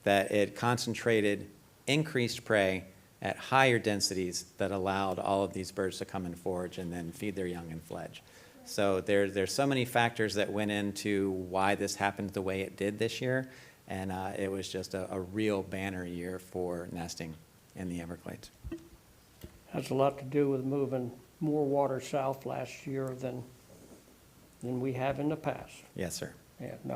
that it concentrated increased prey at higher densities that allowed all of these birds to come and forage and then feed their young and fledge. So there's so many factors that went into why this happened the way it did this year, and it was just a real banner year for nesting in the Everglades. Has a lot to do with moving more water south last year than we have in the past. Yes, sir. And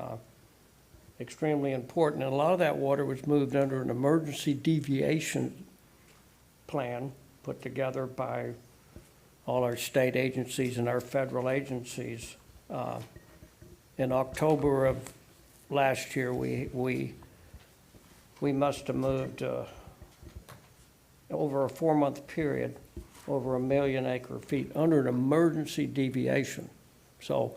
extremely important. And a lot of that water was moved under an emergency deviation plan put together by all our state agencies and our federal agencies. In October of last year, we must have moved over a 4-month period, over 1 million acre-feet under an emergency deviation. So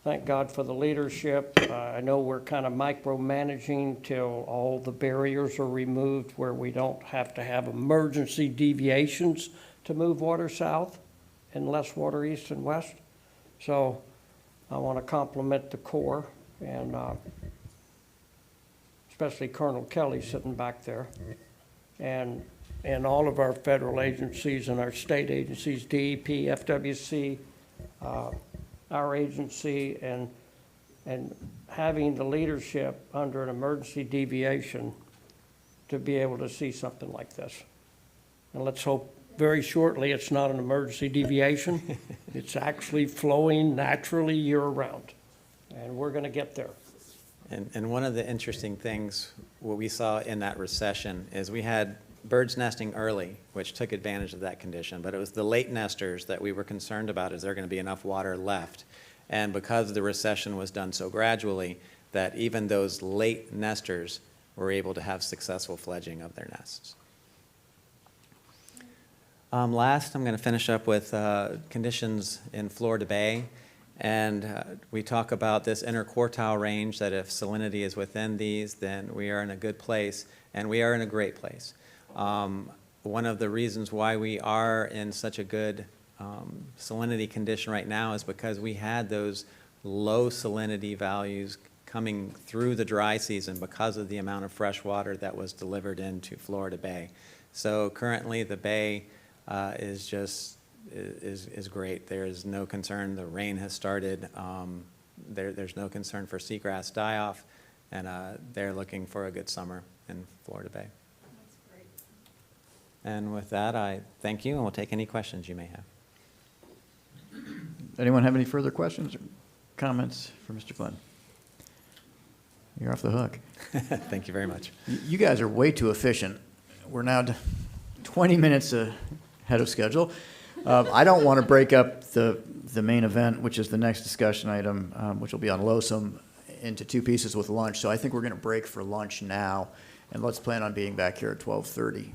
thank God for the leadership. I know we're kind of micromanaging till all the barriers are removed where we don't have to have emergency deviations to move water south and less water east and west. So I want to compliment the Corps and especially Colonel Kelly sitting back there. And all of our federal agencies and our state agencies, DEP, FWC, our agency, and having the leadership under an emergency deviation to be able to see something like this. And let's hope very shortly it's not an emergency deviation. It's actually flowing naturally year-round, and we're going to get there. And one of the interesting things, what we saw in that recession, is we had birds nesting early, which took advantage of that condition. But it was the late nesters that we were concerned about, is there going to be enough water left? And because the recession was done so gradually, that even those late nesters were able to have successful fledging of their nests. Last, I'm going to finish up with conditions in Florida Bay. And we talk about this interquartile range, that if salinity is within these, then we are in a good place, and we are in a great place. One of the reasons why we are in such a good salinity condition right now is because we had those low salinity values coming through the dry season because of the amount of fresh water that was delivered into Florida Bay. So currently the bay is great. There is no concern. The rain has started. There's no concern for seagrass die-off, and they're looking for a good summer in Florida Bay. That's great. And with that, I thank you, and we'll take any questions you may have. Anyone have any further questions or comments for Mr. Glenn? You're off the hook. Thank you very much. You guys are way too efficient. We're now 20 minutes ahead of schedule. I don't want to break up the main event, which is the next discussion item, which will be on LOSUM, into two pieces with lunch. So I think we're going to break for lunch now, and let's plan on being back here at 12:30.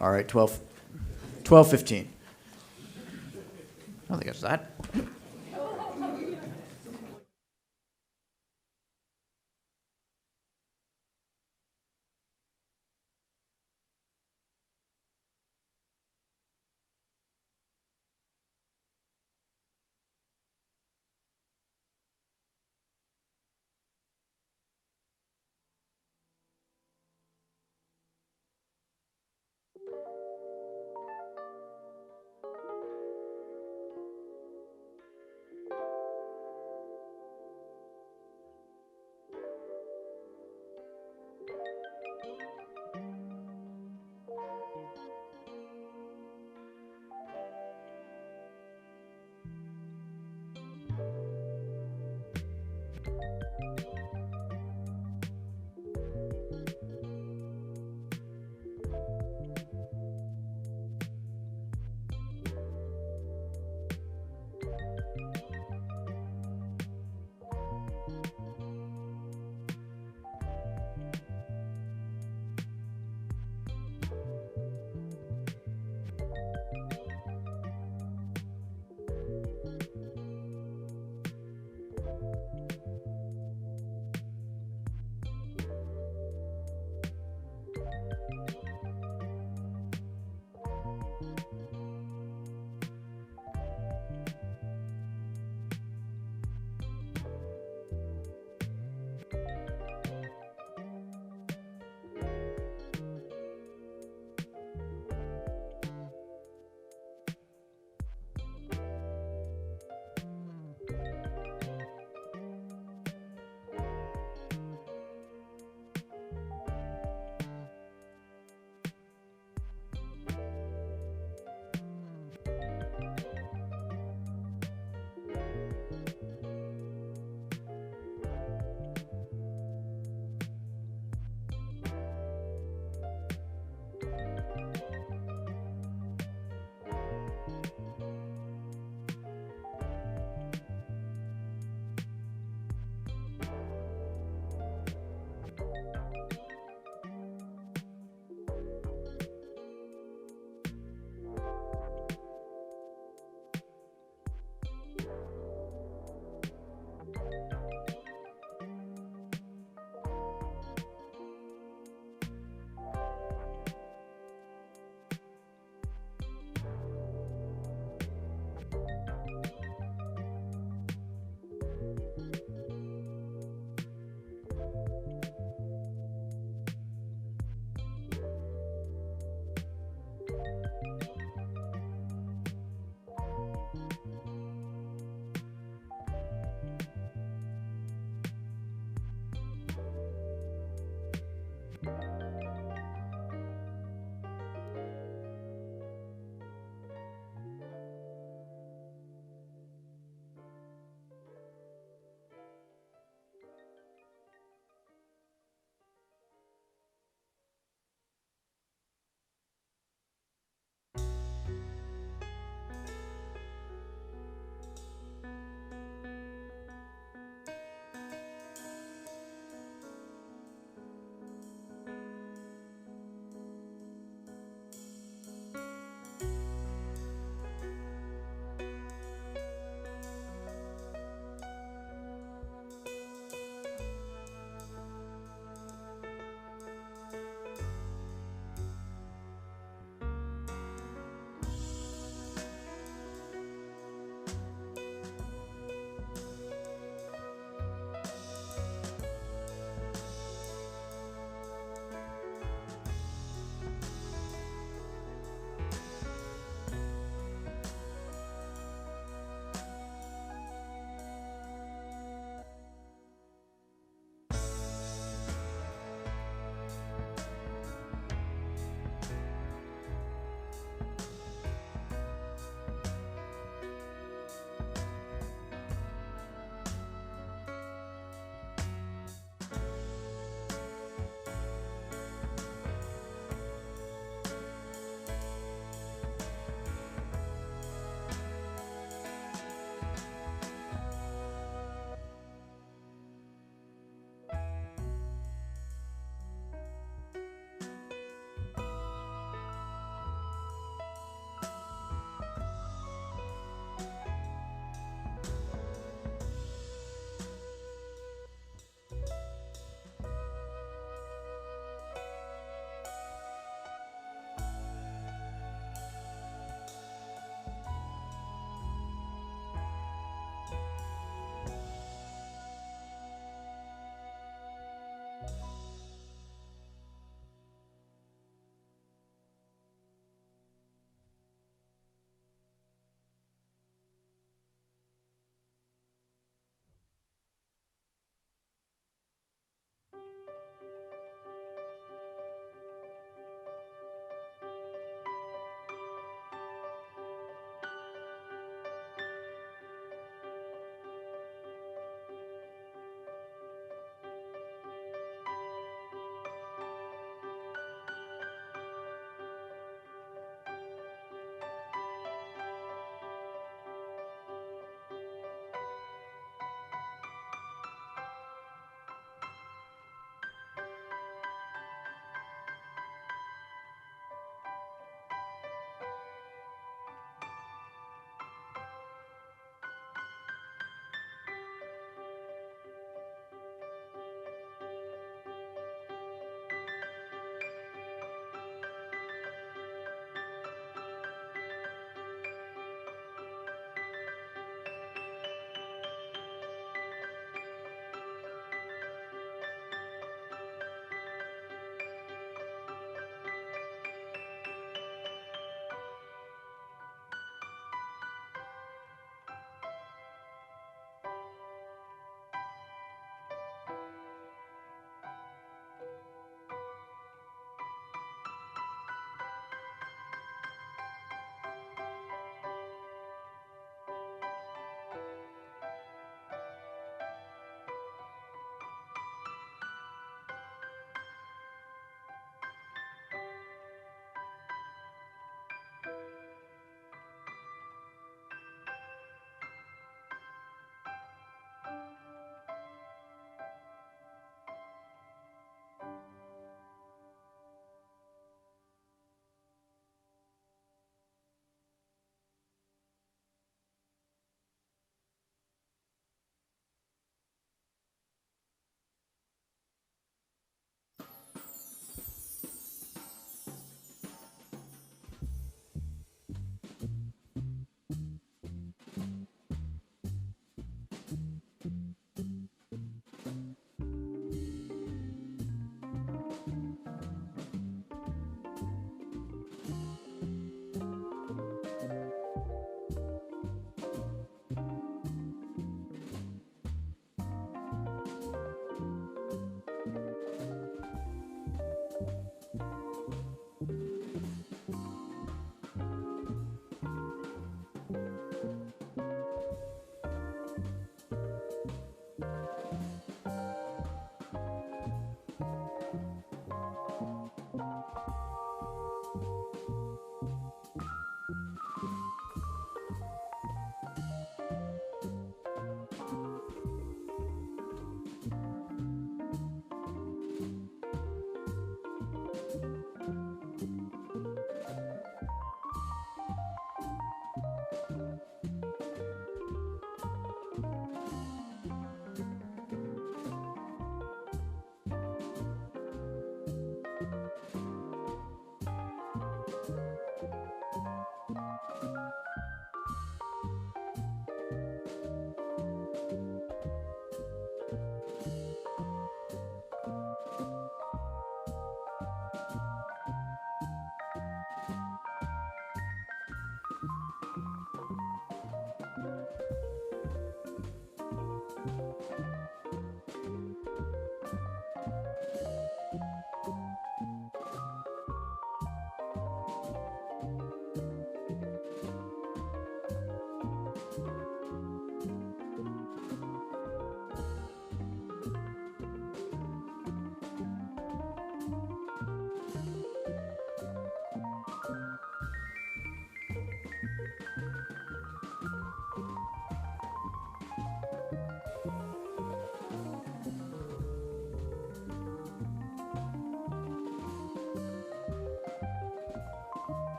All right, 12:15. I don't think it's that.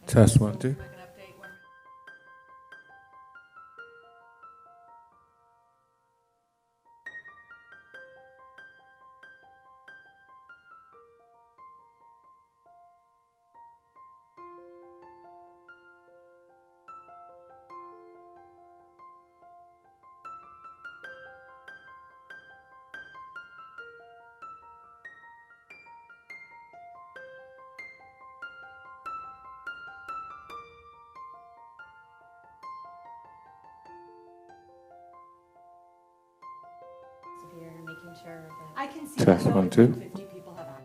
Test 1, 2. Making sure that I can see Test that 1, 2. 50 people have access.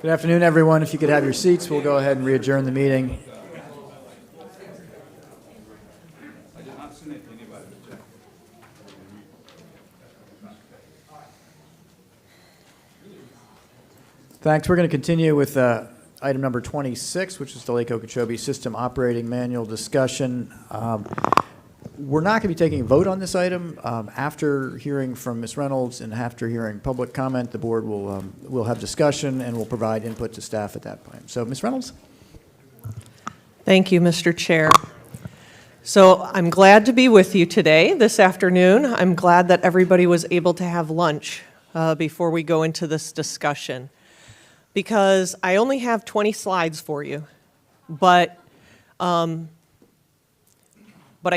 Good afternoon, everyone. If you could have your seats, we'll go ahead and re-adjourn the meeting. Thanks. We're going to continue with item number 26, which is the Lake Okeechobee System Operating Manual discussion. We're not going to be taking a vote on this item. After hearing from Ms. Reynolds and after hearing public comment, the board will have discussion and will provide input to staff at that point. So, Ms. Reynolds? Thank you, Mr. Chair. So I'm glad to be with you today, this afternoon. I'm glad that everybody was able to have lunch before we go into this discussion, because I only have 20 slides for you, but I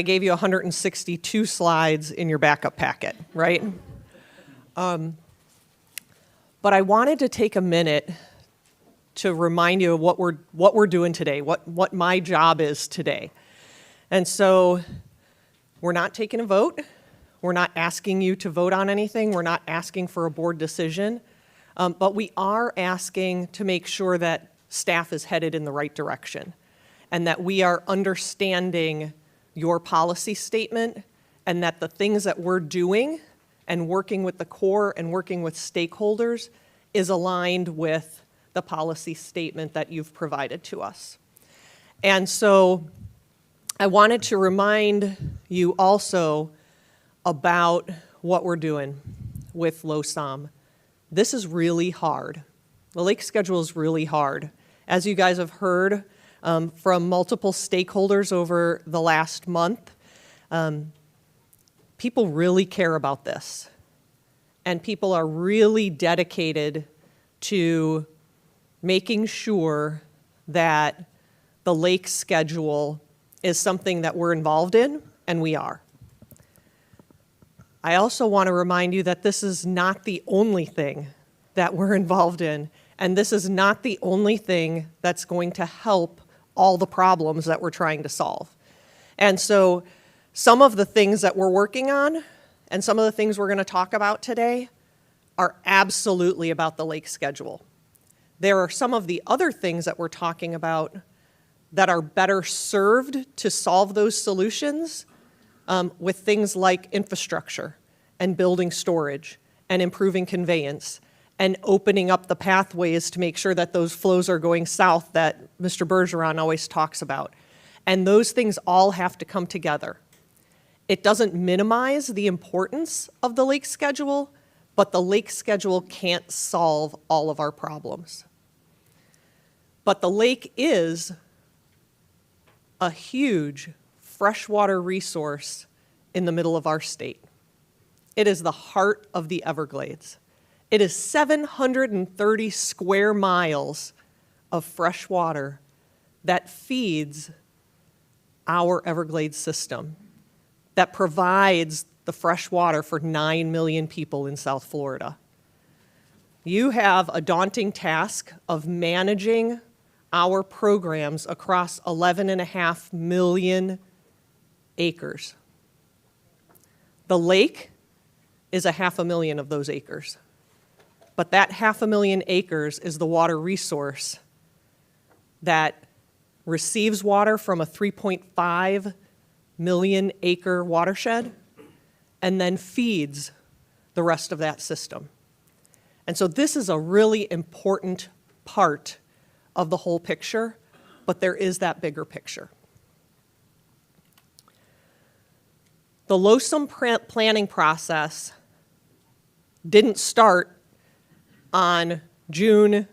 gave you 162 slides in your backup packet, right? But I wanted to take a minute to remind you of what we're doing today, what my job is today. And so we're not taking a vote. We're not asking you to vote on anything. We're not asking for a board decision. But we are asking to make sure that staff is headed in the right direction and that we are understanding your policy statement and that the things that we're doing and working with the Corps and working with stakeholders is aligned with the policy statement that you've provided to us. And so I wanted to remind you also about what we're doing with LOSOM. This is really hard. The lake schedule is really hard. As you guys have heard from multiple stakeholders over the last month, people really care about this. And people are really dedicated to making sure that the lake schedule is something that we're involved in, and we are. I also want to remind you that this is not the only thing that we're involved in, and this is not the only thing that's going to help all the problems that we're trying to solve. And so some of the things that we're working on and some of the things we're going to talk about today are absolutely about the lake schedule. There are some of the other things that we're talking about that are better served to solve those solutions with things like infrastructure and building storage and improving conveyance and opening up the pathways to make sure that those flows are going south that Mr. Bergeron always talks about. And those things all have to come together. It doesn't minimize the importance of the lake schedule, but the lake schedule can't solve all of our problems. But the lake is a huge freshwater resource in the middle of our state. It is the heart of the Everglades. It is 730 square miles of fresh water that feeds our Everglades system, that provides the fresh water for 9 million people in South Florida. You have a daunting task of managing our programs across 11.5 million acres. The lake is 500,000 of those acres. But that 500,000 acres is the water resource that receives water from a 3.5 million acre watershed and then feeds the rest of that system. And so this is a really important part of the whole picture, but there is that bigger picture. The LOSOM planning process didn't start on June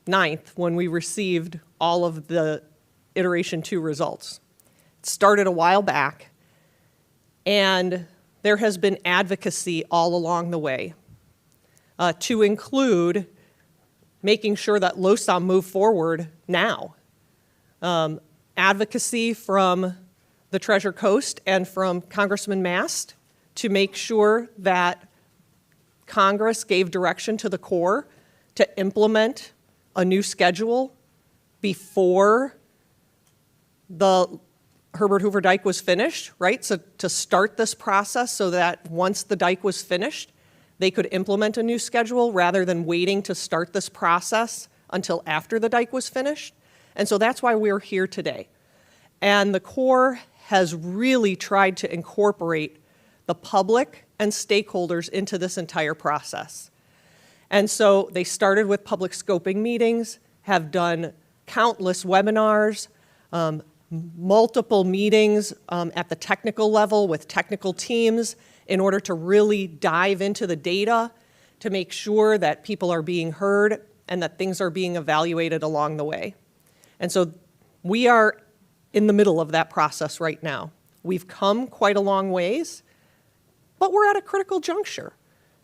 9th when we received all of the Iteration 2 results. It started a while back, and there has been advocacy all along the way to include making sure that LOSOM move forward now. Advocacy from the Treasure Coast and from Congressman Mast to make sure that Congress gave direction to the Corps to implement a new schedule before the Herbert Hoover Dike was finished, right? So to start this process so that once the dike was finished, they could implement a new schedule rather than waiting to start this process until after the dike was finished. And so that's why we're here today. And the Corps has really tried to incorporate the public and stakeholders into this entire process. And so they started with public scoping meetings, have done countless webinars, multiple meetings at the technical level with technical teams in order to really dive into the data to make sure that people are being heard and that things are being evaluated along the way. And so we are in the middle of that process right now. We've come quite a long ways, but we're at a critical juncture.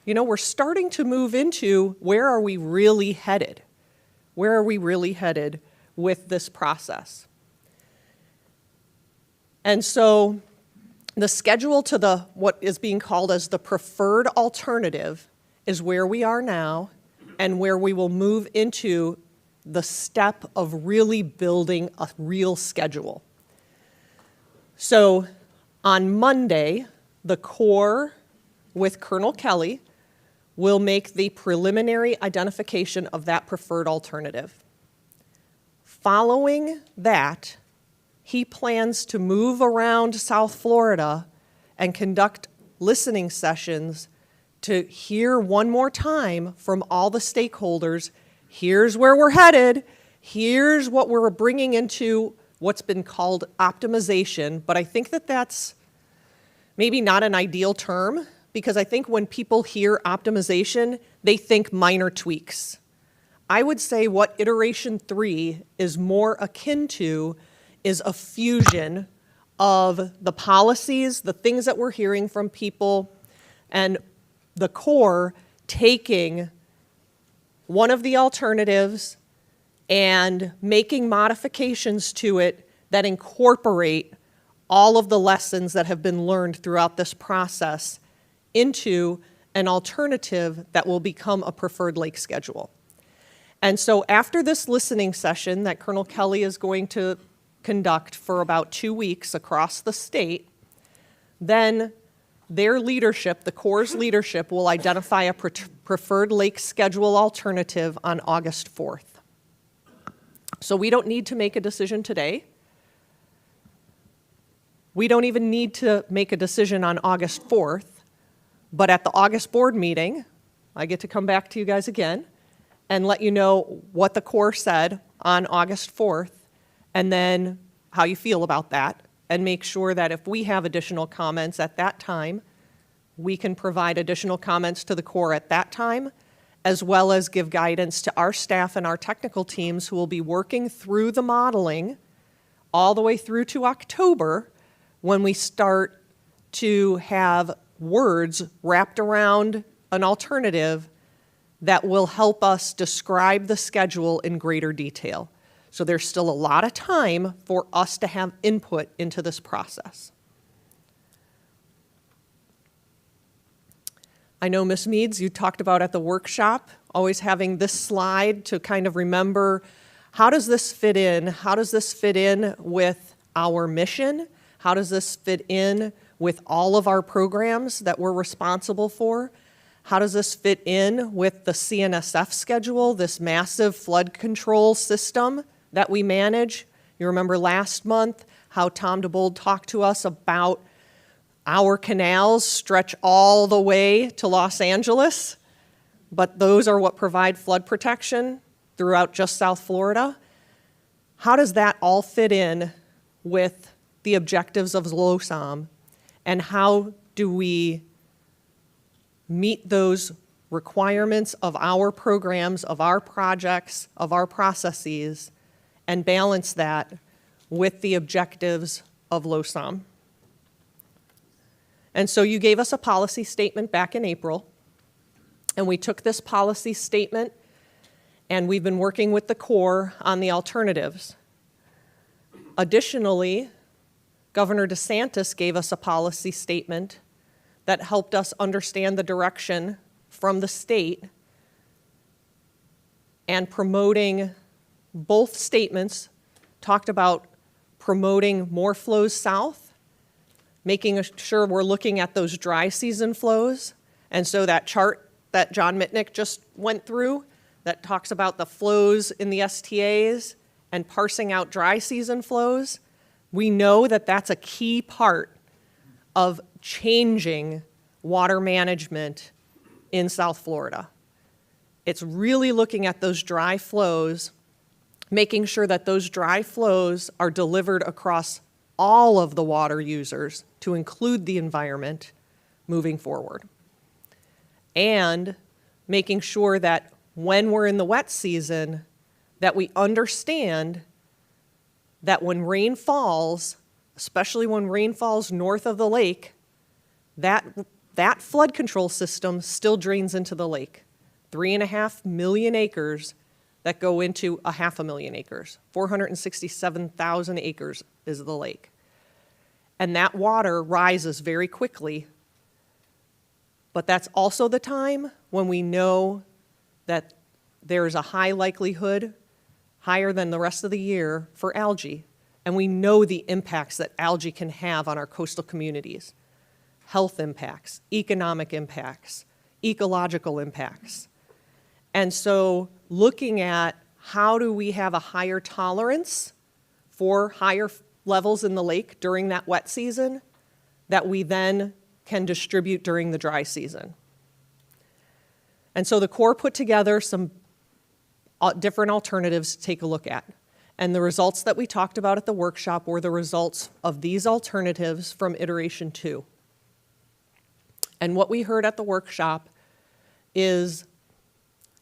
You know, we're starting to move into where are we really headed? Where are we really headed with this process? And so the schedule to what is being called as the preferred alternative is where we are now and where we will move into the step of really building a real schedule. So on Monday, the Corps with Colonel Kelly will make the preliminary identification of that preferred alternative. Following that, he plans to move around South Florida and conduct listening sessions to hear one more time from all the stakeholders, here's where we're headed, here's what we're bringing into what's been called optimization, but I think that that's maybe not an ideal term, because I think when people hear optimization, they think minor tweaks. I would say what iteration 3 is more akin to is a fusion of the policies, the things that we're hearing from people, and the Corps taking one of the alternatives and making modifications to it that incorporate all of the lessons that have been learned throughout this process into an alternative that will become a preferred lake schedule. And so after this listening session that Colonel Kelly is going to conduct for about 2 weeks across the state, then their leadership, the Corps' leadership, will identify a preferred lake schedule alternative on August 4th. So we don't need to make a decision today. We don't even need to make a decision on August 4th, but at the August board meeting, I get to come back to you guys again and let you know what the Corps said on August 4th, and then how you feel about that, and make sure that if we have additional comments at that time, we can provide additional comments to the Corps at that time, as well as give guidance to our staff and our technical teams who will be working through the modeling all the way through to October, when we start to have words wrapped around an alternative that will help us describe the schedule in greater detail. So there's still a lot of time for us to have input into this process. I know, Ms. Meads, you talked about at the workshop, always having this slide to kind of remember, how does this fit in? How does this fit in with our mission? How does this fit in with all of our programs that we're responsible for? How does this fit in with the CNSF schedule, this massive flood control system that we manage? You remember last month how Tom DeBold talked to us about our canals stretch all the way to Los Angeles, but those are what provide flood protection throughout just South Florida. How does that all fit in with the objectives of LOSOM, and how do we meet those requirements of our programs, of our projects, of our processes, and balance that with the objectives of LOSOM? And so you gave us a policy statement back in April, and we took this policy statement and we've been working with the Corps on the alternatives. Additionally, Governor DeSantis gave us a policy statement that helped us understand the direction from the state, and promoting, both statements talked about promoting more flows south, making sure we're looking at those dry season flows. And so that chart that John Mitnick just went through that talks about the flows in the STAs and parsing out dry season flows, we know that that's a key part of changing water management in South Florida. It's really looking at those dry flows, making sure that those dry flows are delivered across all of the water users to include the environment moving forward. And making sure that when we're in the wet season, that we understand that when rain falls, especially when rain falls north of the lake, that flood control system still drains into the lake. 3.5 million acres that go into 500,000 acres. 467,000 acres is the lake. And that water rises very quickly, but that's also the time when we know that there's a high likelihood, higher than the rest of the year, for algae. And we know the impacts that algae can have on our coastal communities. Health impacts, economic impacts, ecological impacts. And so looking at how do we have a higher tolerance for higher levels in the lake during that wet season that we then can distribute during the dry season. And so the Corps put together some different alternatives to take a look at. And the results that we talked about at the workshop were the results of these alternatives from iteration 2. And what we heard at the workshop is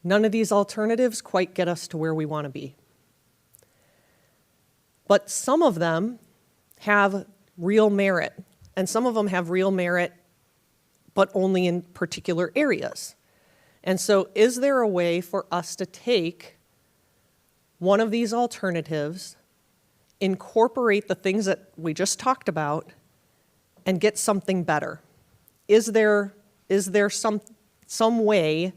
none of these alternatives quite get us to where we want to be. But some of them have real merit, and some of them have real merit, but only in particular areas. And so is there a way for us to take one of these alternatives, incorporate the things that we just talked about, and get something better? Is there some way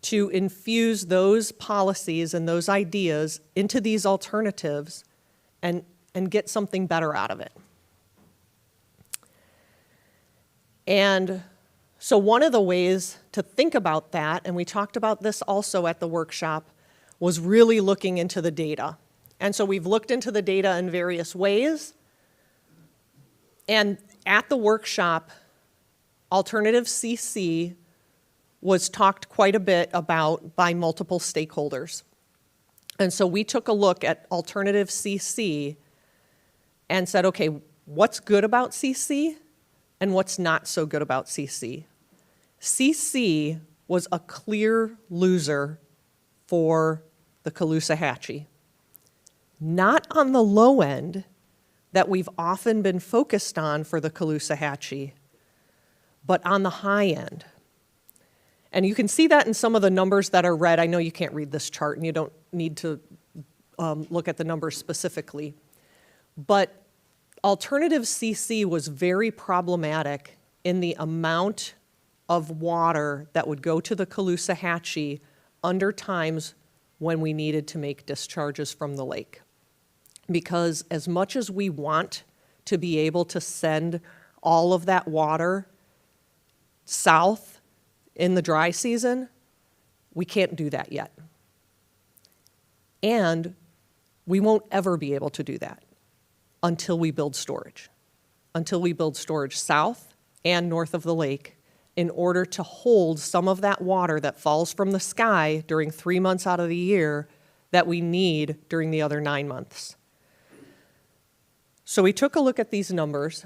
to infuse those policies and those ideas into these alternatives and get something better out of it? And so one of the ways to think about that, and we talked about this also at the workshop, was really looking into the data. And so we've looked into the data in various ways. And at the workshop, Alternative CC was talked quite a bit about by multiple stakeholders. And so we took a look at Alternative CC and said, okay, what's good about CC and what's not so good about CC? CC was a clear loser for the Caloosahatchee. Not on the low end that we've often been focused on for the Caloosahatchee, but on the high end. And you can see that in some of the numbers that are red. I know you can't read this chart and you don't need to look at the numbers specifically. But Alternative CC was very problematic in the amount of water that would go to the Caloosahatchee under times when we needed to make discharges from the lake. Because as much as we want to be able to send all of that water south in the dry season, we can't do that yet. And we won't ever be able to do that until we build storage. Until we build storage south and north of the lake in order to hold some of that water that falls from the sky during 3 months out of the year that we need during the other 9 months. So we took a look at these numbers,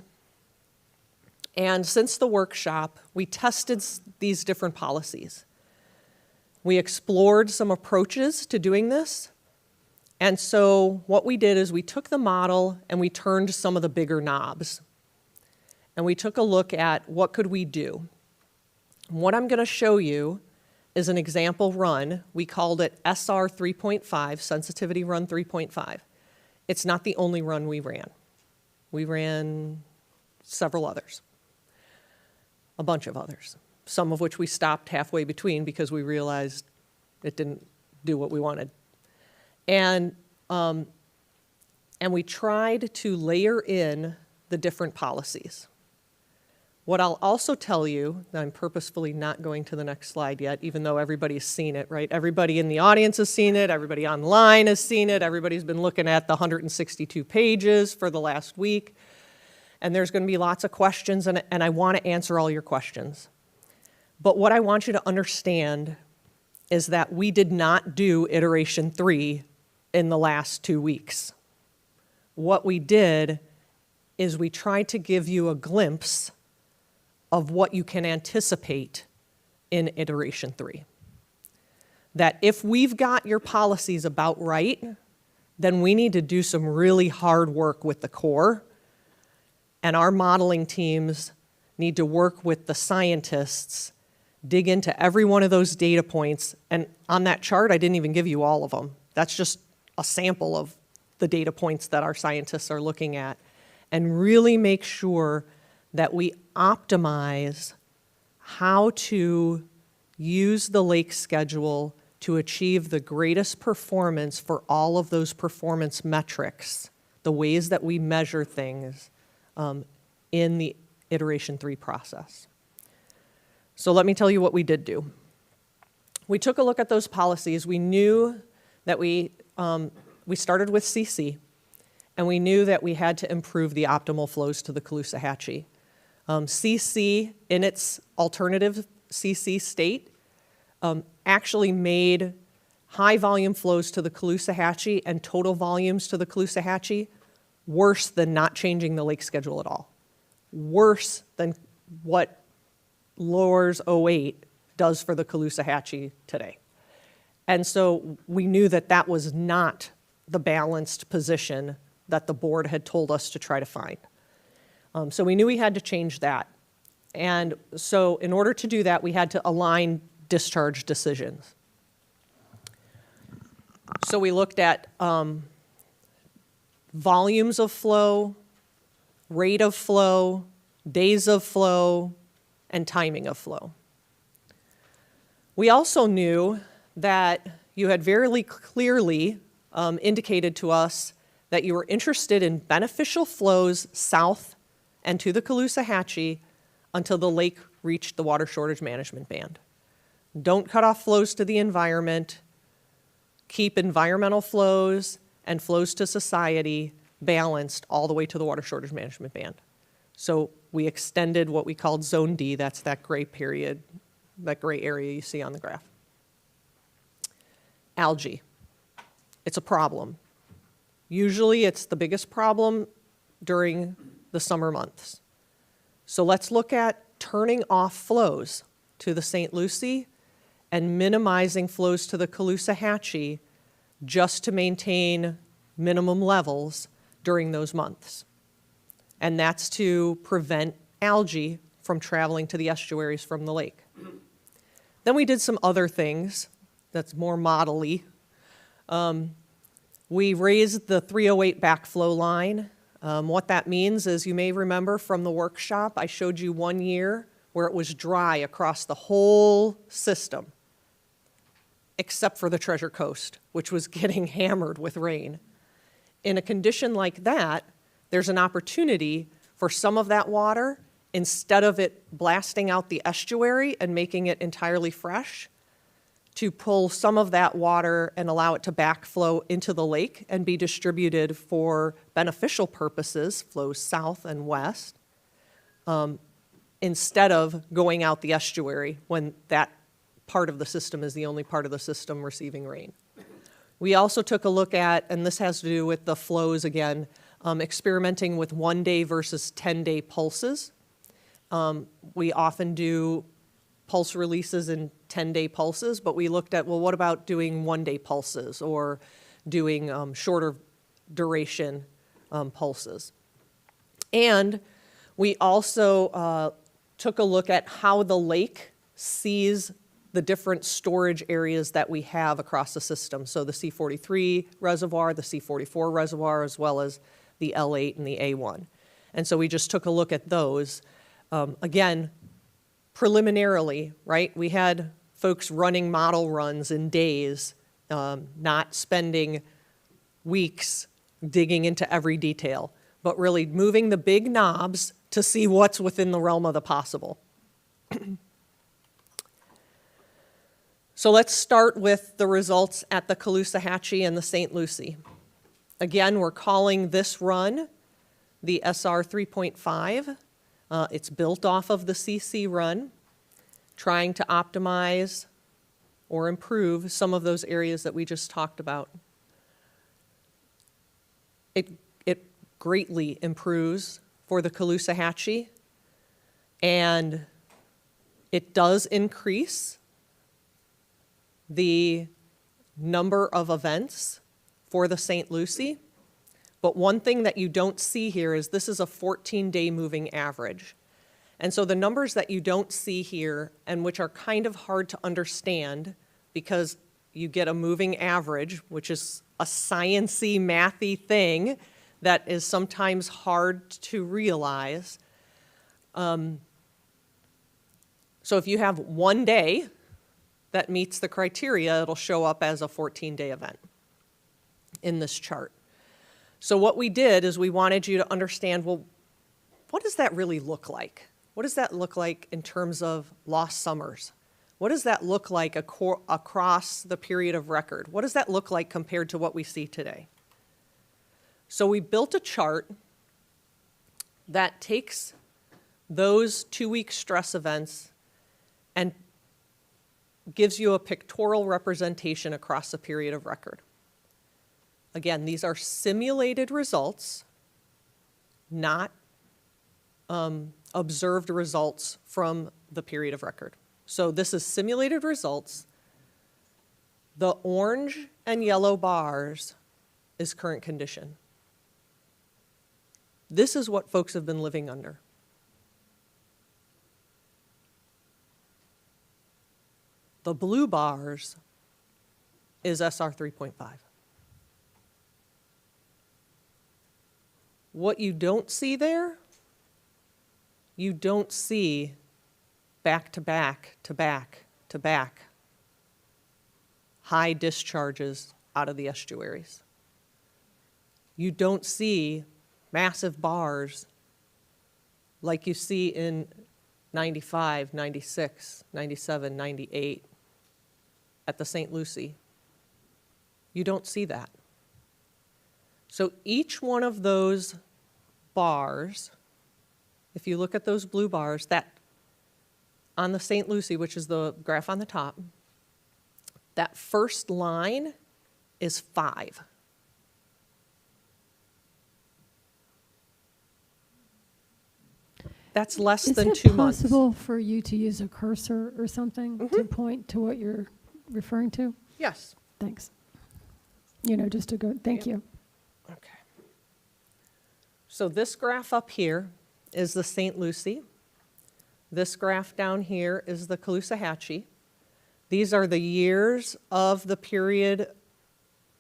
and since the workshop, we tested these different policies. We explored some approaches to doing this, and so what we did is we took the model and we turned some of the bigger knobs. And we took a look at what could we do. What I'm going to show you is an example run. We called it SR 3.5, Sensitivity Run 3.5. It's not the only run we ran. We ran several others, a bunch of others, some of which we stopped halfway between because we realized it didn't do what we wanted. And we tried to layer in the different policies. What I'll also tell you, and I'm purposefully not going to the next slide yet, even though everybody's seen it, right? Everybody in the audience has seen it, everybody online has seen it, everybody's been looking at the 162 pages for the last week, and there's going to be lots of questions, and I want to answer all your questions. But what I want you to understand is that we did not do iteration 3 in the last 2 weeks. What we did is we tried to give you a glimpse of what you can anticipate in iteration 3. That if we've got your policies about right, then we need to do some really hard work with the Corps, and our modeling teams need to work with the scientists, dig into every one of those data points, and on that chart, I didn't even give you all of them. That's just a sample of the data points that our scientists are looking at, and really make sure that we optimize how to use the lake schedule to achieve the greatest performance for all of those performance metrics, the ways that we measure things in the iteration 3 process. So let me tell you what we did do. We took a look at those policies. We knew that we started with CC, and we knew that we had to improve the optimal flows to the Caloosahatchee. CC, in its alternative CC state, actually made high volume flows to the Caloosahatchee and total volumes to the Caloosahatchee worse than not changing the lake schedule at all. Worse than what LORS 08 does for the Caloosahatchee today. And so we knew that that was not the balanced position that the board had told us to try to find. So we knew we had to change that. And so in order to do that, we had to align discharge decisions. So we looked at volumes of flow, rate of flow, days of flow, and timing of flow. We also knew that you had very clearly indicated to us that you were interested in beneficial flows south and to the Caloosahatchee until the lake reached the water shortage management band. Don't cut off flows to the environment. Keep environmental flows and flows to society balanced all the way to the water shortage management band. So we extended what we called Zone D, that's that gray period, that gray area you see on the graph. Algae, it's a problem. Usually it's the biggest problem during the summer months. So let's look at turning off flows to the St. Lucie and minimizing flows to the Caloosahatchee just to maintain minimum levels during those months. And that's to prevent algae from traveling to the estuaries from the lake. Then we did some other things that's more model-y. We raised the 308 backflow line. What that means is, you may remember from the workshop, I showed you 1 year where it was dry across the whole system, except for the Treasure Coast, which was getting hammered with rain. In a condition like that, there's an opportunity for some of that water, instead of it blasting out the estuary and making it entirely fresh, to pull some of that water and allow it to backflow into the lake and be distributed for beneficial purposes, flows south and west, instead of going out the estuary when that part of the system is the only part of the system receiving rain. We also took a look at, and this has to do with the flows again, experimenting with 1-day versus 10-day pulses. We often do pulse releases in 10-day pulses, but we looked at, well, what about doing 1-day pulses or doing shorter duration pulses? And we also took a look at how the lake sees the different storage areas that we have across the system. So the C43 reservoir, the C44 reservoir, as well as the L8 and the A1. And so we just took a look at those. Again, preliminarily, right, we had folks running model runs in days, not spending weeks digging into every detail, but really moving the big knobs to see what's within the realm of the possible. So let's start with the results at the Caloosahatchee and the St. Lucie. Again, we're calling this run the SR 3.5. It's built off of the CC run, trying to optimize or improve some of those areas that we just talked about. It greatly improves for the Caloosahatchee, and it does increase the number of events for the St. Lucie. But one thing that you don't see here is this is a 14-day moving average. And so the numbers that you don't see here, and which are kind of hard to understand because you get a moving average, which is a science-y, mathy thing that is sometimes hard to realize. So if you have one day that meets the criteria, it'll show up as a 14-day event in this chart. So what we did is we wanted you to understand, well, what does that really look like? What does that look like in terms of lost summers? What does that look like across the period of record? What does that look like compared to what we see today? So we built a chart that takes those 2-week stress events and gives you a pictorial representation across the period of record. Again, these are simulated results, not observed results from the period of record. So this is simulated results. The orange and yellow bars is current condition. This is what folks have been living under. The blue bars is SR 3.5. What you don't see there, you don't see back to back to back to back high discharges out of the estuaries. You don't see massive bars like you see in 95, 96, 97, 98 at the St. Lucie. You don't see that. So each one of those bars, if you look at those blue bars, that on the St. Lucie, which is the graph on the top, that first line is 5. That's less than 2 months. Is it possible for you to use a cursor or something to point to what you're referring to? Yes. Thanks. You know, just to go, thank you. Okay. So this graph up here is the St. Lucie. This graph down here is the Caloosahatchee. These are the years of the period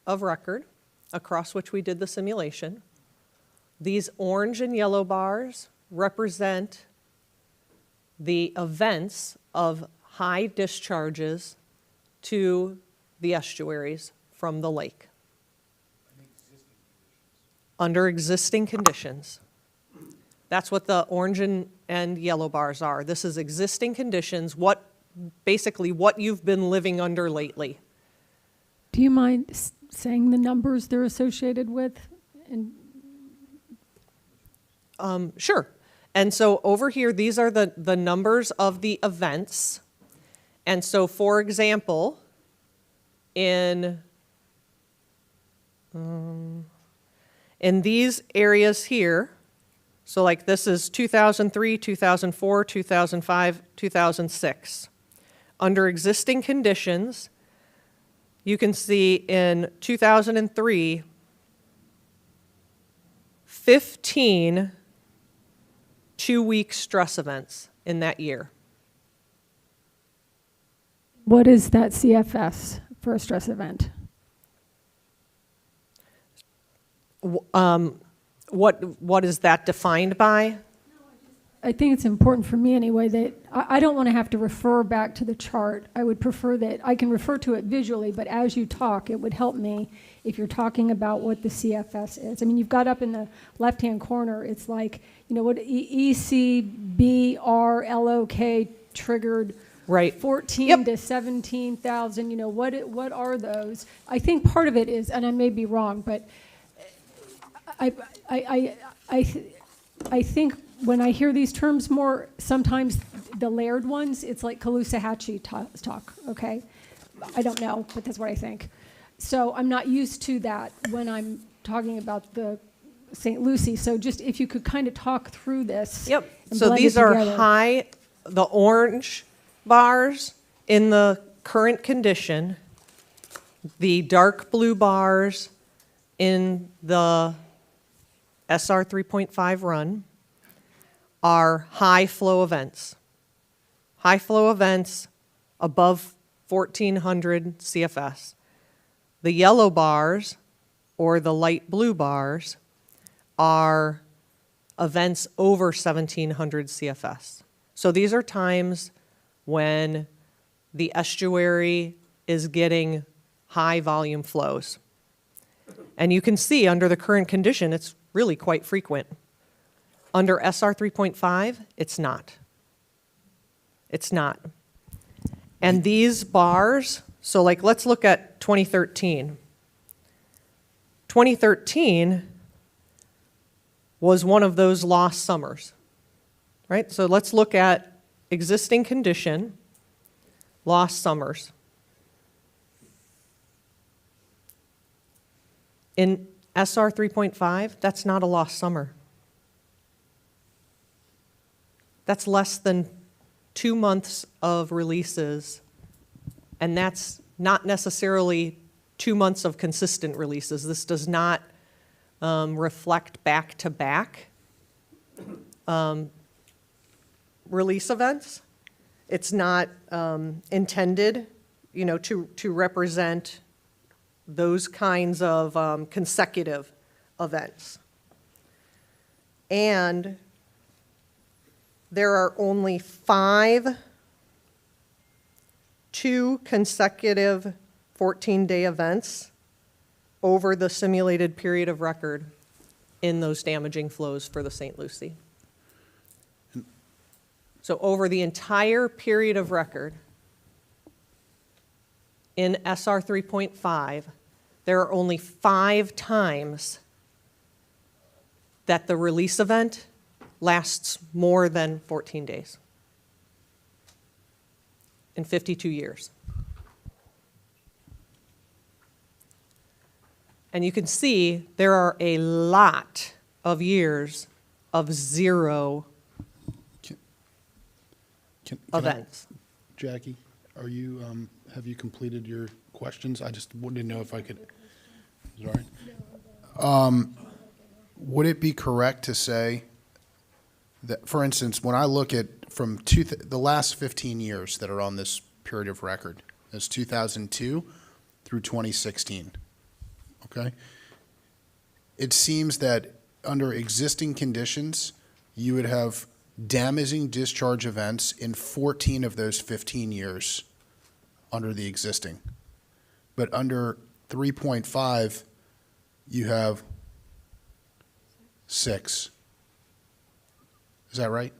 of record across which we did the simulation. These orange and yellow bars represent the events of high discharges to the estuaries from the lake. Under existing conditions. That's what the orange and yellow bars are. This is existing conditions, basically what you've been living under lately. Do you mind saying the numbers they're associated with? And Sure. And so over here, these are the numbers of the events. And so, for example, in these areas here, so like this is 2003, 2004, 2005, 2006. Under existing conditions, you can see in 2003, 15 2-week stress events in that year. what is that CFS for a stress event? What is that defined by? I think it's important for me anyway that I don't want to have to refer back to the chart. I would prefer that I can refer to it visually, but as you talk, it would help me if you're talking about what the CFS is. I mean, you've got up in the left-hand corner, it's like, what ECBRLOK triggered Right. 14 to 17,000, what are those? I think part of it is, and I may be wrong, but I think when I hear these terms more, sometimes the layered ones, it's like Caloosahatchee talk, okay? I don't know, but that's what I think. So I'm not used to that when I'm talking about the St. Lucie. So just if you could kind of talk through this. Yep. and So blend it these are together. the orange bars in the current condition, the dark blue bars in the SR 3.5 run are high flow events. High flow events above 1400 CFS. The yellow bars or the light blue bars are events over 1700 CFS. So these are times when the estuary is getting high volume flows. And you can see under the current condition, it's really quite frequent. Under SR 3.5, it's not. It's not. And these bars, so like let's look at 2013. 2013 was one of those lost summers, right? So let's look at existing condition, lost summers. In SR 3.5, that's not a lost summer. That's less than 2 months of releases, and that's not necessarily 2 months of consistent releases. This does not reflect back-to-back release events. It's not intended, to represent those kinds of consecutive events. And there are only 5 2 consecutive 14-day events over the simulated period of record in those damaging flows for the St. Lucie. So over the entire period of record in SR 3.5, there are only 5 times that the release event lasts more than 14 days in 52 years. And you can see there are a lot of years of zero events. Jackie, are you, have you completed your questions? I just didn't know if I could, is it all right? Would it be correct to say that, for instance, when I look at from the last 15 years that are on this period of record, that's 2002 through 2016, okay? It seems that under existing conditions, you would have damaging discharge events in 14 of those 15 years under the existing. But under 3.5, you have 6. Is that right?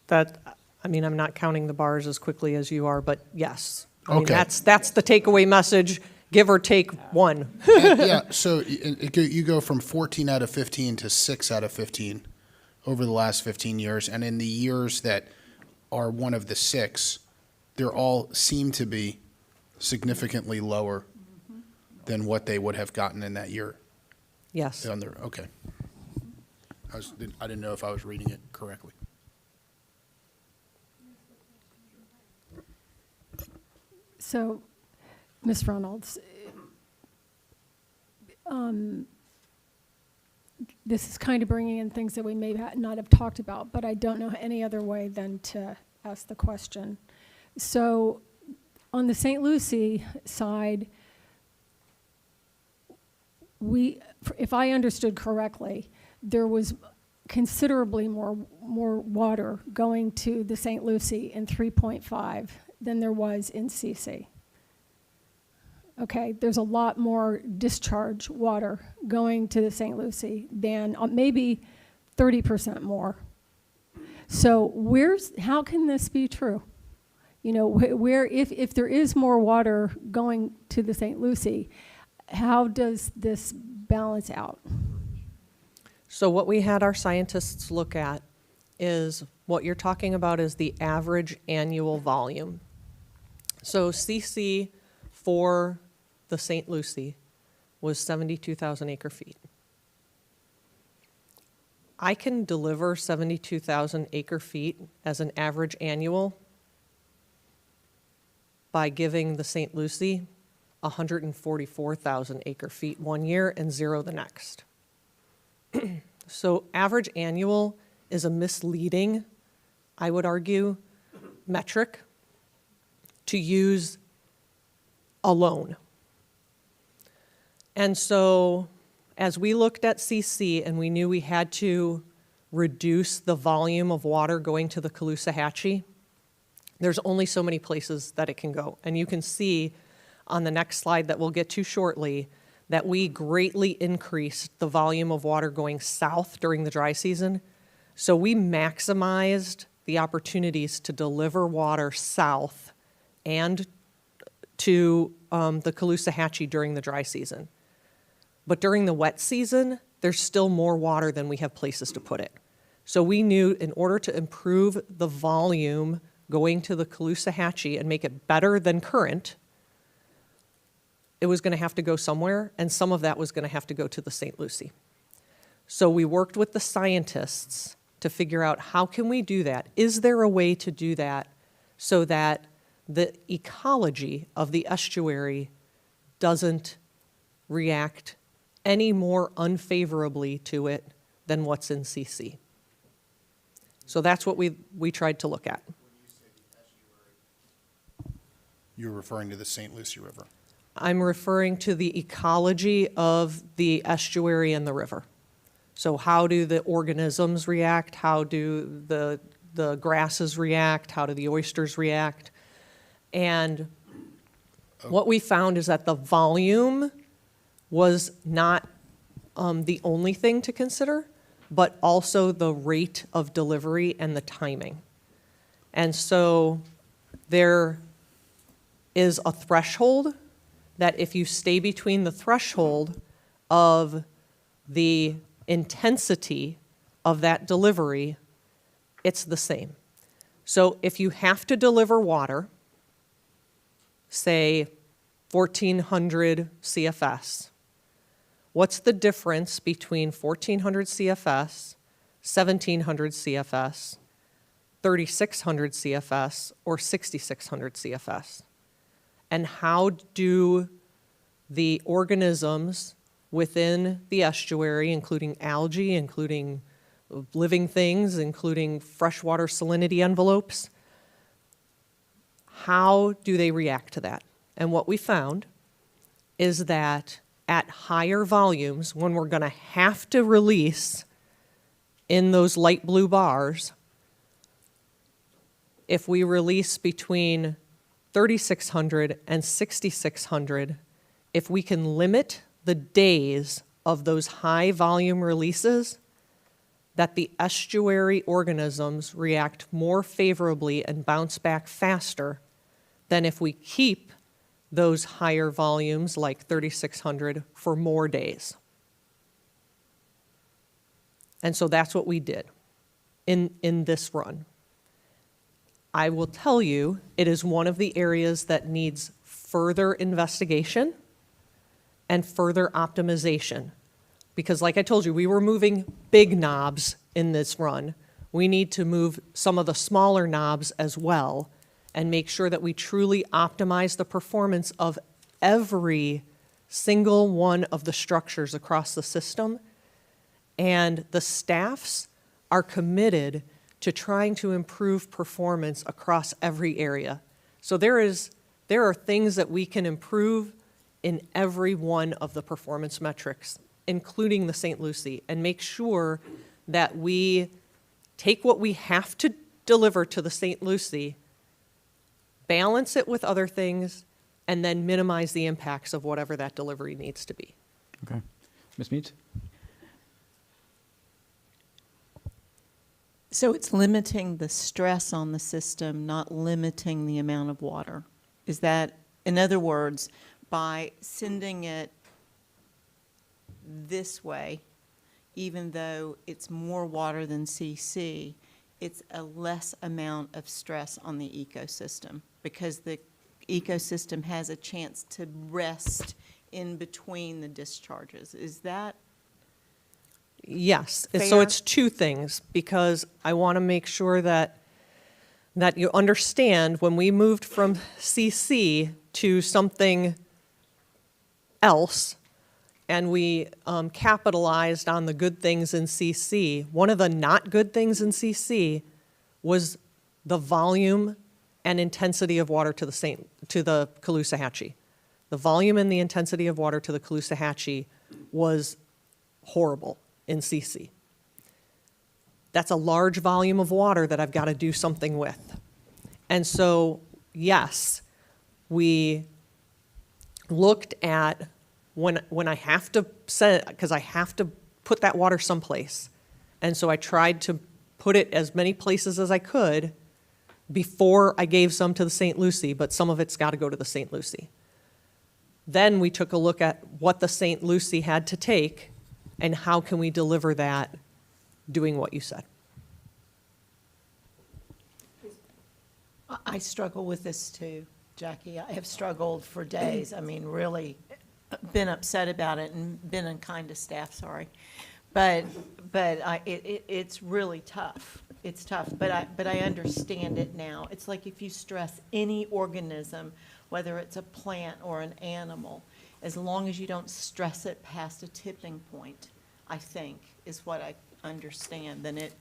I'm not counting the bars as quickly as you are, but yes. I mean, Okay. that's the takeaway message, give or take 1. Yeah, so you go from 14 out of 15 to 6 out of 15 over the last 15 years, and in the years that are one of the 6, they're all seem to be significantly lower than what they would have gotten in that year. Yes. Okay. I didn't know if I was reading it correctly. So, Ms. Reynolds, this is kind of bringing in things that we may not have talked about, but I don't know any other way than to ask the question. So, on the St. Lucie side, if I understood correctly, there was considerably more water going to the St. Lucie in 3.5 than there was in CC. Okay, there's a lot more discharge water going to the St. Lucie than maybe 30% more. So how can this be true? You know, where if there is more water going to the St. Lucie, how does this balance out? So what we had our scientists look at is what you're talking about is the average annual volume. So CC for the St. Lucie was 72,000 acre feet. I can deliver 72,000 acre feet as an average annual by giving the St. Lucie 144,000 acre feet one year and 0 the next. So average annual is a misleading, I would argue, metric to use alone. And so as we looked at CC and we knew we had to reduce the volume of water going to the Caloosahatchee, there's only so many places that it can go. And you can see on the next slide that we'll get to shortly that we greatly increased the volume of water going south during the dry season. So we maximized the opportunities to deliver water south and to the Caloosahatchee during the dry season. But during the wet season, there's still more water than we have places to put it. So we knew in order to improve the volume going to the Caloosahatchee and make it better than current, it was going to have to go somewhere, and some of that was going to have to go to the St. Lucie. So we worked with the scientists to figure out how can we do that? Is there a way to do that so that the ecology of the estuary doesn't react any more unfavorably to it than what's in CC? So that's what we tried to look at. You're referring to the St. Lucie River. I'm referring to the ecology of the estuary and the river. So how do the organisms react? How do the grasses react? How do the oysters react? And what we found is that the volume was not the only thing to consider, but also the rate of delivery and the timing. And so there is a threshold that if you stay between the threshold of the intensity of that delivery, it's the same. So if you have to deliver water, say 1,400 CFS, what's the difference between 1,400 CFS, 1,700 CFS, 3,600 CFS, or 6,600 CFS? And how do the organisms within the estuary, including algae, including living things, including freshwater salinity envelopes, how do they react to that? And what we found is that at higher volumes, when we're going to have to release in those light blue bars, if we release between 3,600 and 6,600, if we can limit the days of those high volume releases, that the estuary organisms react more favorably and bounce back faster than if we keep those higher volumes like 3,600 for more days. And so that's what we did in this run. I will tell you, it is one of the areas that needs further investigation and further optimization. Because like I told you, we were moving big knobs in this run. We need to move some of the smaller knobs as well and make sure that we truly optimize the performance of every single one of the structures across the system. And the staffs are committed to trying to improve performance across every area. So there are things that we can improve in every one of the performance metrics, including the St. Lucie, and make sure that we take what we have to deliver to the St. Lucie, balance it with other things, and then minimize the impacts of whatever that delivery needs to be. Okay. Ms. Meads? So it's limiting the stress on the system, not limiting the amount of water. Is that, in other words, by sending it this way, even though it's more water than CC, it's a less amount of stress on the ecosystem because the ecosystem has a chance to rest in between the discharges. Is that Yes, and so fair? it's two things, because I want to make sure that you understand when we moved from CC to something else, and we capitalized on the good things in CC, one of the not good things in CC was the volume and intensity of water to the Caloosahatchee. The volume and the intensity of water to the Caloosahatchee was horrible in CC. That's a large volume of water that I've got to do something with. And so, yes, we looked at when I have to send it, because I have to put that water someplace. And so I tried to put it as many places as I could before I gave some to the St. Lucie, but some of it's got to go to the St. Lucie. Then we took a look at what the St. Lucie had to take and how can we deliver that doing what you said. I struggle with this too, Jackie. I have struggled for days. I mean, really been upset about it and been unkind to staff, sorry. But it's really tough. It's tough, but I understand it now. It's like if you stress any organism, whether it's a plant or an animal, as long as you don't stress it past a tipping point, I think, is what I understand, then it.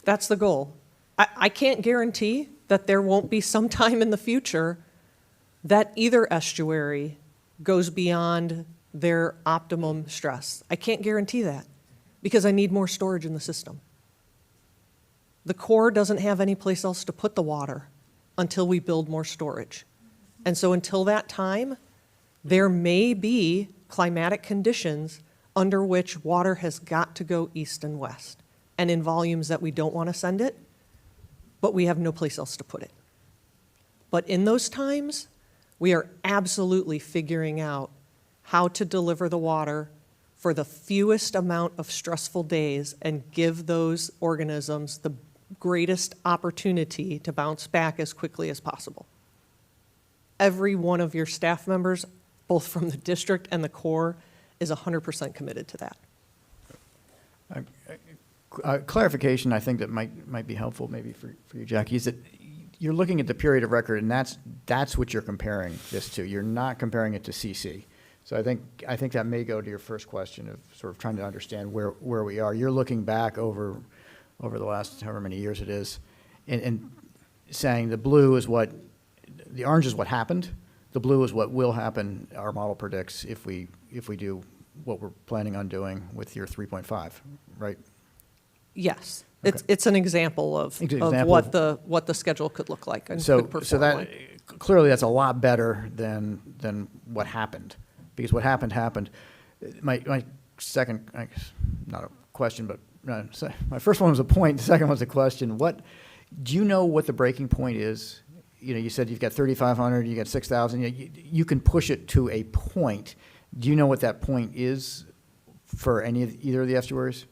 That's the goal. I can't guarantee that there won't be some time in the future that either estuary goes beyond their optimum stress. I can't guarantee that because I need more storage in the system. The Corps doesn't have any place else to put the water until we build more storage. And so until that time, there may be climatic conditions under which water has got to go east and west and in volumes that we don't want to send it, but we have no place else to put it. But in those times, we are absolutely figuring out how to deliver the water for the fewest amount of stressful days and give those organisms the greatest opportunity to bounce back as quickly as possible. Every one of your staff members, both from the district and the Corps, is 100% committed to that. Clarification, I think that might be helpful maybe for you, Jackie, is that you're looking at the period of record, and that's what you're comparing this to. You're not comparing it to CC. So I think that may go to your first question of sort of trying to understand where we are. You're looking back over the last however many years it is, and saying the blue is what, the orange is what happened, the blue is what will happen, our model predicts, if we do what we're planning on doing with your 3.5, right? Yes, Okay. it's an example of what the schedule could look like and So could perform that, like. clearly that's a lot better than what happened, because what happened. My second, I guess, not a question, but my first one was a point, the second one's a question. Do you know what the breaking point is? You know, you said you've got 3,500, you got 6,000, you can push it to a point. Do you know what that point is for either of the estuaries?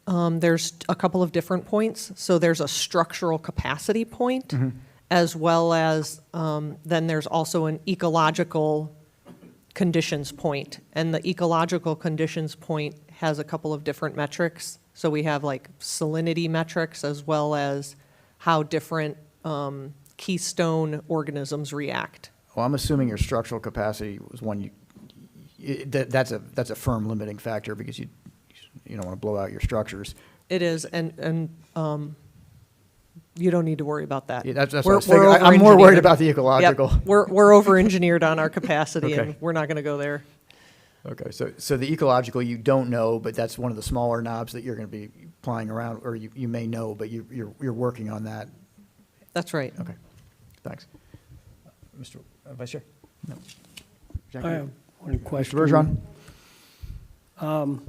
There's a couple of different points. So there's a structural capacity point, as well as then there's also an ecological conditions point. And the ecological conditions point has a couple of different metrics. So we have like salinity metrics as well as how different keystone organisms react. Well, I'm assuming your structural capacity was one that's a firm limiting factor because you don't want to blow out your structures. It is, and You don't need to worry about that. Yeah, that's what I We're- was thinking. we're I'm more worried over-engineered. about the ecological. Yep, we're over-engineered on our capacity, Okay. and we're not going to go there. Okay, so the ecological, you don't know, but that's one of the smaller knobs that you're going to be plying around, or you may know, but you're working on that. That's right. Okay, thanks. Mr. Vice Chair? No. Jackie? I have one question. Mr. Bergeron?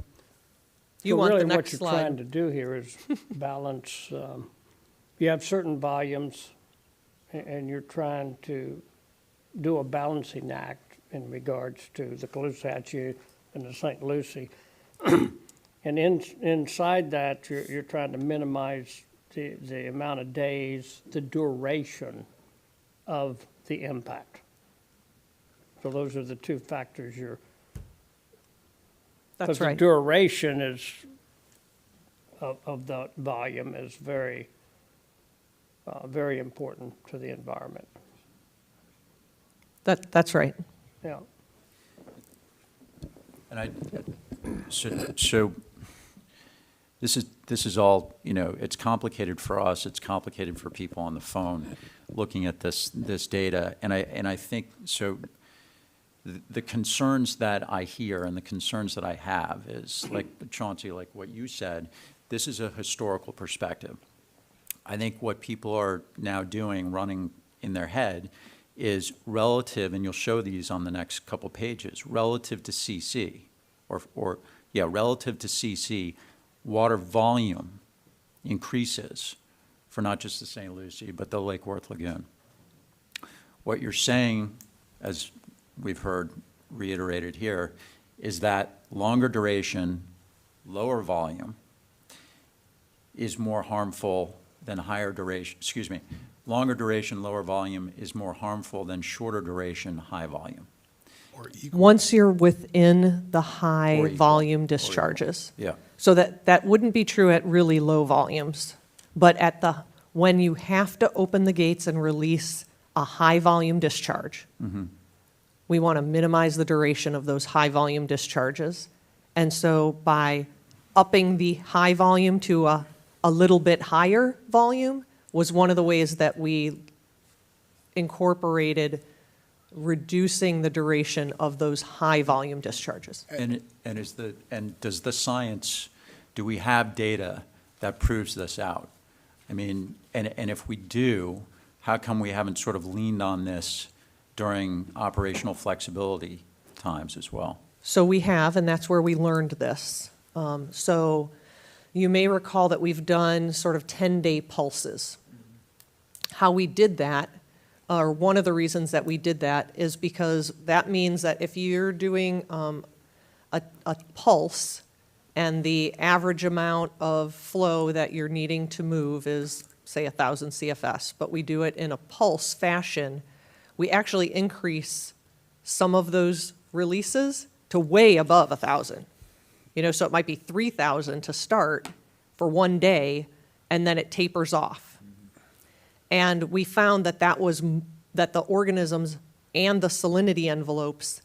You So want the really next what you're slide. trying to do here is balance, you have certain volumes, and you're trying to do a balancing act in regards to the Caloosahatchee and the St. Lucie. And inside that, you're trying to minimize the amount of days, the duration of the impact. So those are the two factors you're. That's Because the right. duration is, of the volume is very, very important to the environment. That's right. Yeah. And so this is all, it's complicated for us, it's complicated for people on the phone looking at this data. And I think, so the concerns that I hear and the concerns that I have is, like Chauncey, like what you said, this is a historical perspective. I think what people are now doing, running in their head, is relative, and you'll show these on the next couple pages, relative to CC, relative to CC, water volume increases for not just the St. Lucie, but the Lake Worth Lagoon. What you're saying, as we've heard reiterated here, is that longer duration, lower volume is more harmful than higher duration, longer duration, lower volume is more harmful than shorter duration, high volume. Once you're within the Or high equal. volume discharges. Yeah. So that wouldn't be true at really low volumes, but when you have to open the gates and release a high volume discharge, we want to minimize the duration of those high volume discharges. And so by upping the high volume to a little bit higher volume was one of the ways that we incorporated reducing the duration of those high volume discharges. And does the science, do we have data that proves this out? I mean, and if we do, how come we haven't sort of leaned on this during operational flexibility times as well? So we have, and that's where we learned this. So you may recall that we've done sort of 10-day pulses. How we did that, or one of the reasons that we did that, is because that means that if you're doing a pulse and the average amount of flow that you're needing to move is, say, 1,000 CFS, but we do it in a pulse fashion, we actually increase some of those releases to way above 1,000. So it might be 3,000 to start for one day, and then it tapers off. And we found that that the organisms and the salinity envelopes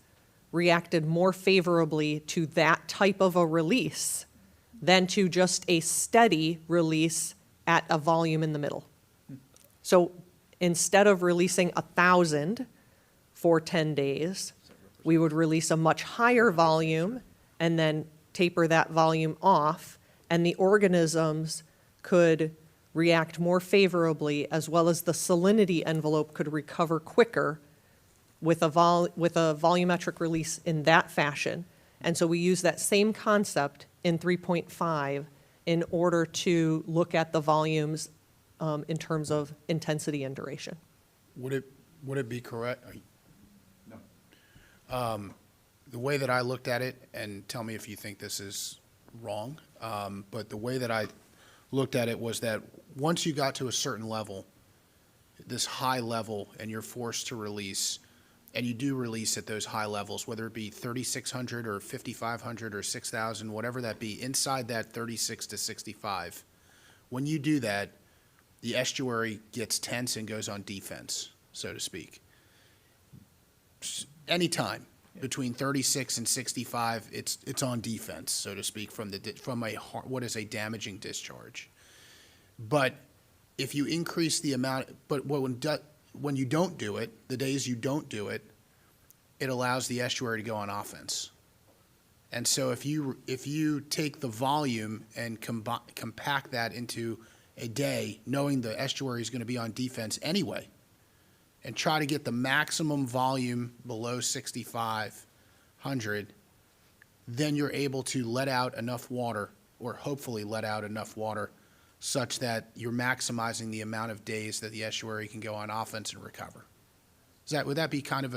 reacted more favorably to that type of a release than to just a steady release at a volume in the middle. So instead of releasing 1,000 for 10 days, we would release a much higher volume and then taper that volume off, and the organisms could react more favorably, as well as the salinity envelope could recover quicker with a volumetric release in that fashion. And so we use that same concept in 3.5 in order to look at the volumes in terms of intensity and duration. Would it be correct? No. The way that I looked at it, and tell me if you think this is wrong, but the way that I looked at it was that once you got to a certain level, this high level, and you're forced to release, and you do release at those high levels, whether it be 3,600 or 5,500 or 6,000, whatever that be, inside that 36 to 65, when you do that, the estuary gets tense and goes on defense, so to speak. Anytime between 36 and 65, it's on defense, so to speak, from what is a damaging discharge. But if you increase the amount, but when you don't do it, the days you don't do it, it allows the estuary to go on offense. And so if you take the volume and compact that into a day, knowing the estuary is going to be on defense anyway, and try to get the maximum volume below 6,500, then you're able to let out enough water, or hopefully let out enough water, such that you're maximizing the amount of days that the estuary can go on offense and recover. Would that be kind of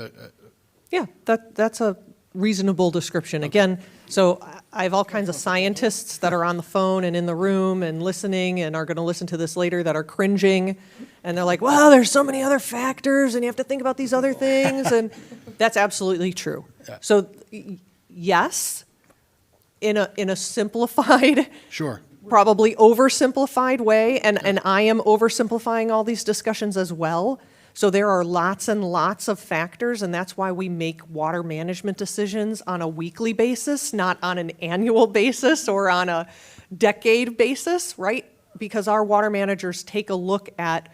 Yeah, that's a reasonable description. Again, so I have all kinds of scientists that are on the phone and in the room and listening and are going to listen to this later that are cringing. And they're like, well, there's so many other factors and you have to think about these other things. And that's absolutely true. Yeah. So yes, in a simplified, Sure. probably oversimplified way, and I am oversimplifying all these discussions as well. So there are lots and lots of factors, and that's why we make water management decisions on a weekly basis, not on an annual basis or on a decade basis, right? Because our water managers take a look at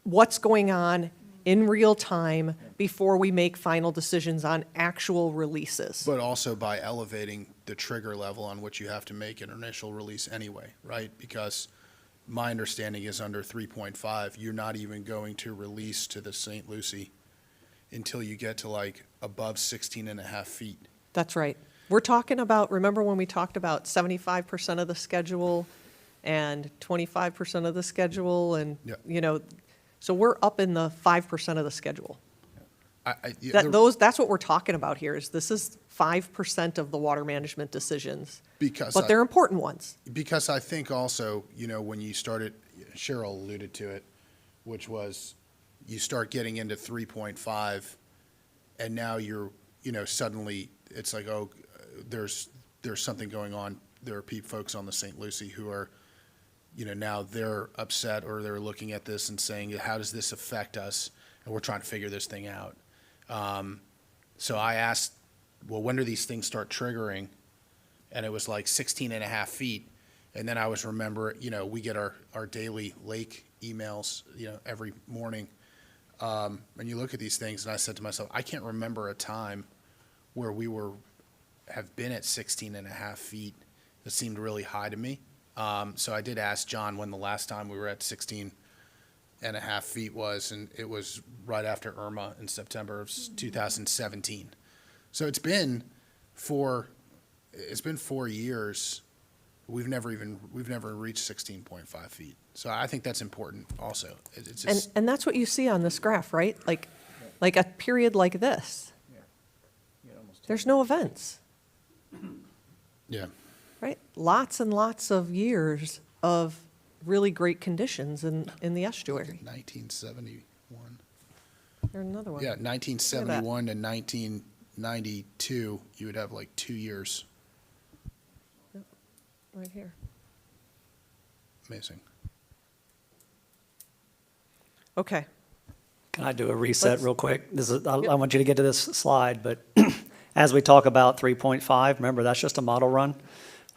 what's going on in real time before we make final decisions on actual releases. But also by elevating the trigger level on which you have to make an initial release anyway, right? Because my understanding is under 3.5, you're not even going to release to the St. Lucie until you get to like above 16 and a half feet. That's right. We're talking about, remember when we talked about 75% of the schedule and 25% of the schedule and, Yeah. you know, so we're up in the 5% of the schedule. Yeah, That's what we're talking about here, is this is 5% of the water management decisions. But they're important ones. Because I think also, when you started, Cheryl alluded to it, which was you start getting into 3.5 and now you're, suddenly it's like, oh, there's something going on. There are folks on the St. Lucie who are, now they're upset or they're looking at this and saying, how does this affect us? And we're trying to figure this thing out. So I asked, well, when do these things start triggering? And it was like 16 and a half feet. And then I was we get our daily lake emails, every morning. And you look at these things and I said to myself, I can't remember a time where we have been at 16 and a half feet. That seemed really high to me. So I did ask John when the last time we were at 16 and a half feet was, and it was right after Irma in September of 2017. So it's been 4 years. We've never reached 16.5 feet. So I think that's important also. It's just, And that's what you see on this graph, right? Like a period like this. There's no events, yeah. right? Lots and lots of years of really great conditions in the estuary. 1971. There's another one. Yeah, 1971 and 1992, you would have like 2 years. Right here. Amazing. Okay. Can I do a reset Let's- real quick? I want you to get to this slide, but as we talk about 3.5, remember, that's just a model run.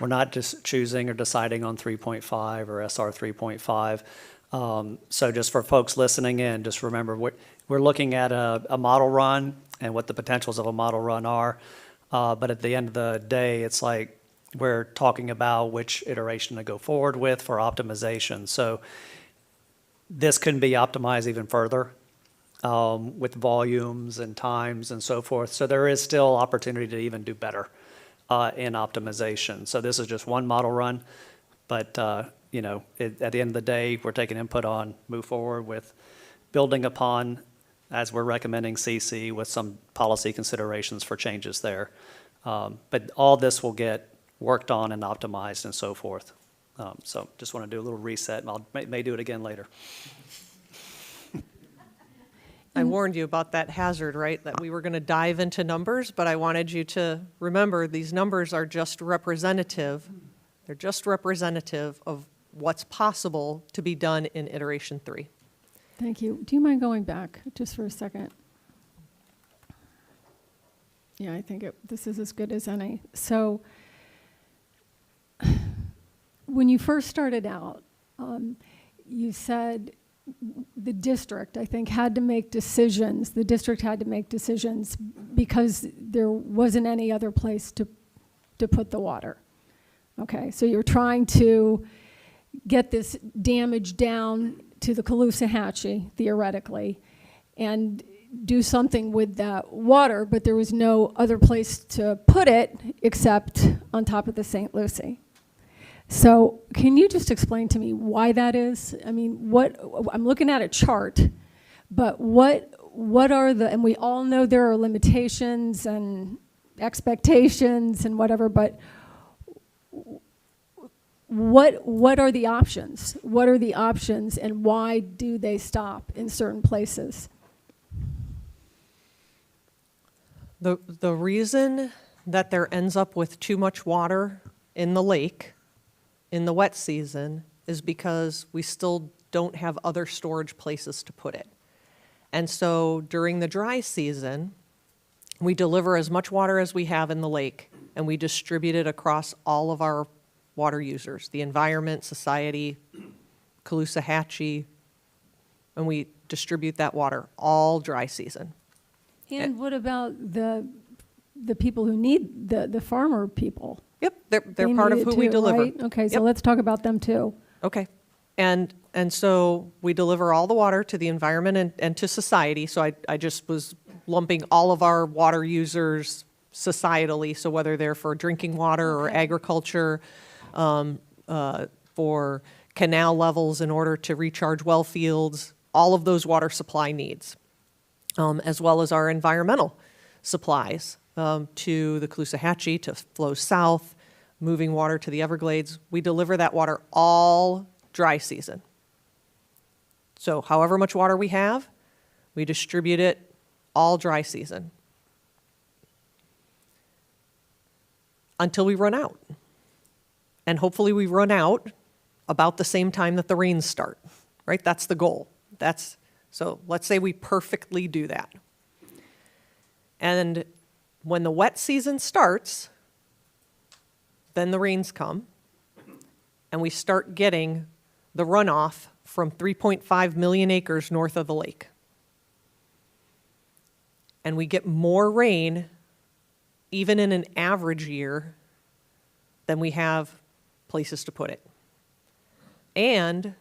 We're not just choosing or deciding on 3.5 or SR 3.5. So just for folks listening in, just remember, we're looking at a model run and what the potentials of a model run are. But at the end of the day, it's like we're talking about which iteration to go forward with for optimization. So this can be optimized even further with volumes and times and so forth. So there is still opportunity to even do better in optimization. So this is just one model run, but at the end of the day, we're taking input on move forward with building upon, as we're recommending CC, with some policy considerations for changes there. But all this will get worked on and optimized and so forth. So just want to do a little reset, and I may do it again later. I warned you about that hazard, right? That we were going to dive into numbers, but I wanted you to remember these numbers are just representative. They're just representative of what's possible to be done in iteration 3. Thank you. Do you mind going back just for a second? Yeah, I think this is as good as any. So when you first started out, you said the district, I think, had to make decisions. The district had to make decisions because there wasn't any other place to put the water. Okay, so you're trying to get this damage down to the Caloosahatchee, theoretically, and do something with that water, but there was no other place to put it except on top of the St. Lucie. So can you just explain to me why that is? I mean, I'm looking at a chart, but what are the, and we all know there are limitations and expectations and whatever, but what are the options? What are the options and why do they stop in certain places? The reason that there ends up with too much water in the lake in the wet season is because we still don't have other storage places to put it. And so during the dry season, we deliver as much water as we have in the lake, and we distribute it across all of our water users, the environment, society, Caloosahatchee, and we distribute that water all dry season. And what about the people who need, the farmer people? Yep, they're part of need it who we too, deliver. right? Okay, so Yep. let's talk about them too. Okay. And so we deliver all the water to the environment and to society. So I just was lumping all of our water users societally. So whether they're for drinking water or agriculture, for canal levels in order to recharge well fields, all of those water supply needs, as well as our environmental supplies to the Caloosahatchee to flow south, moving water to the Everglades. We deliver that water all dry season. So however much water we have, we distribute it all dry season until we run out. And hopefully we run out about the same time that the rains start, right? That's the goal. So let's say we perfectly do that. And when the wet season starts, then the rains come, and we start getting the runoff from 3.5 million acres north of the lake. And we get more rain, even in an average year, than we have places to put it. And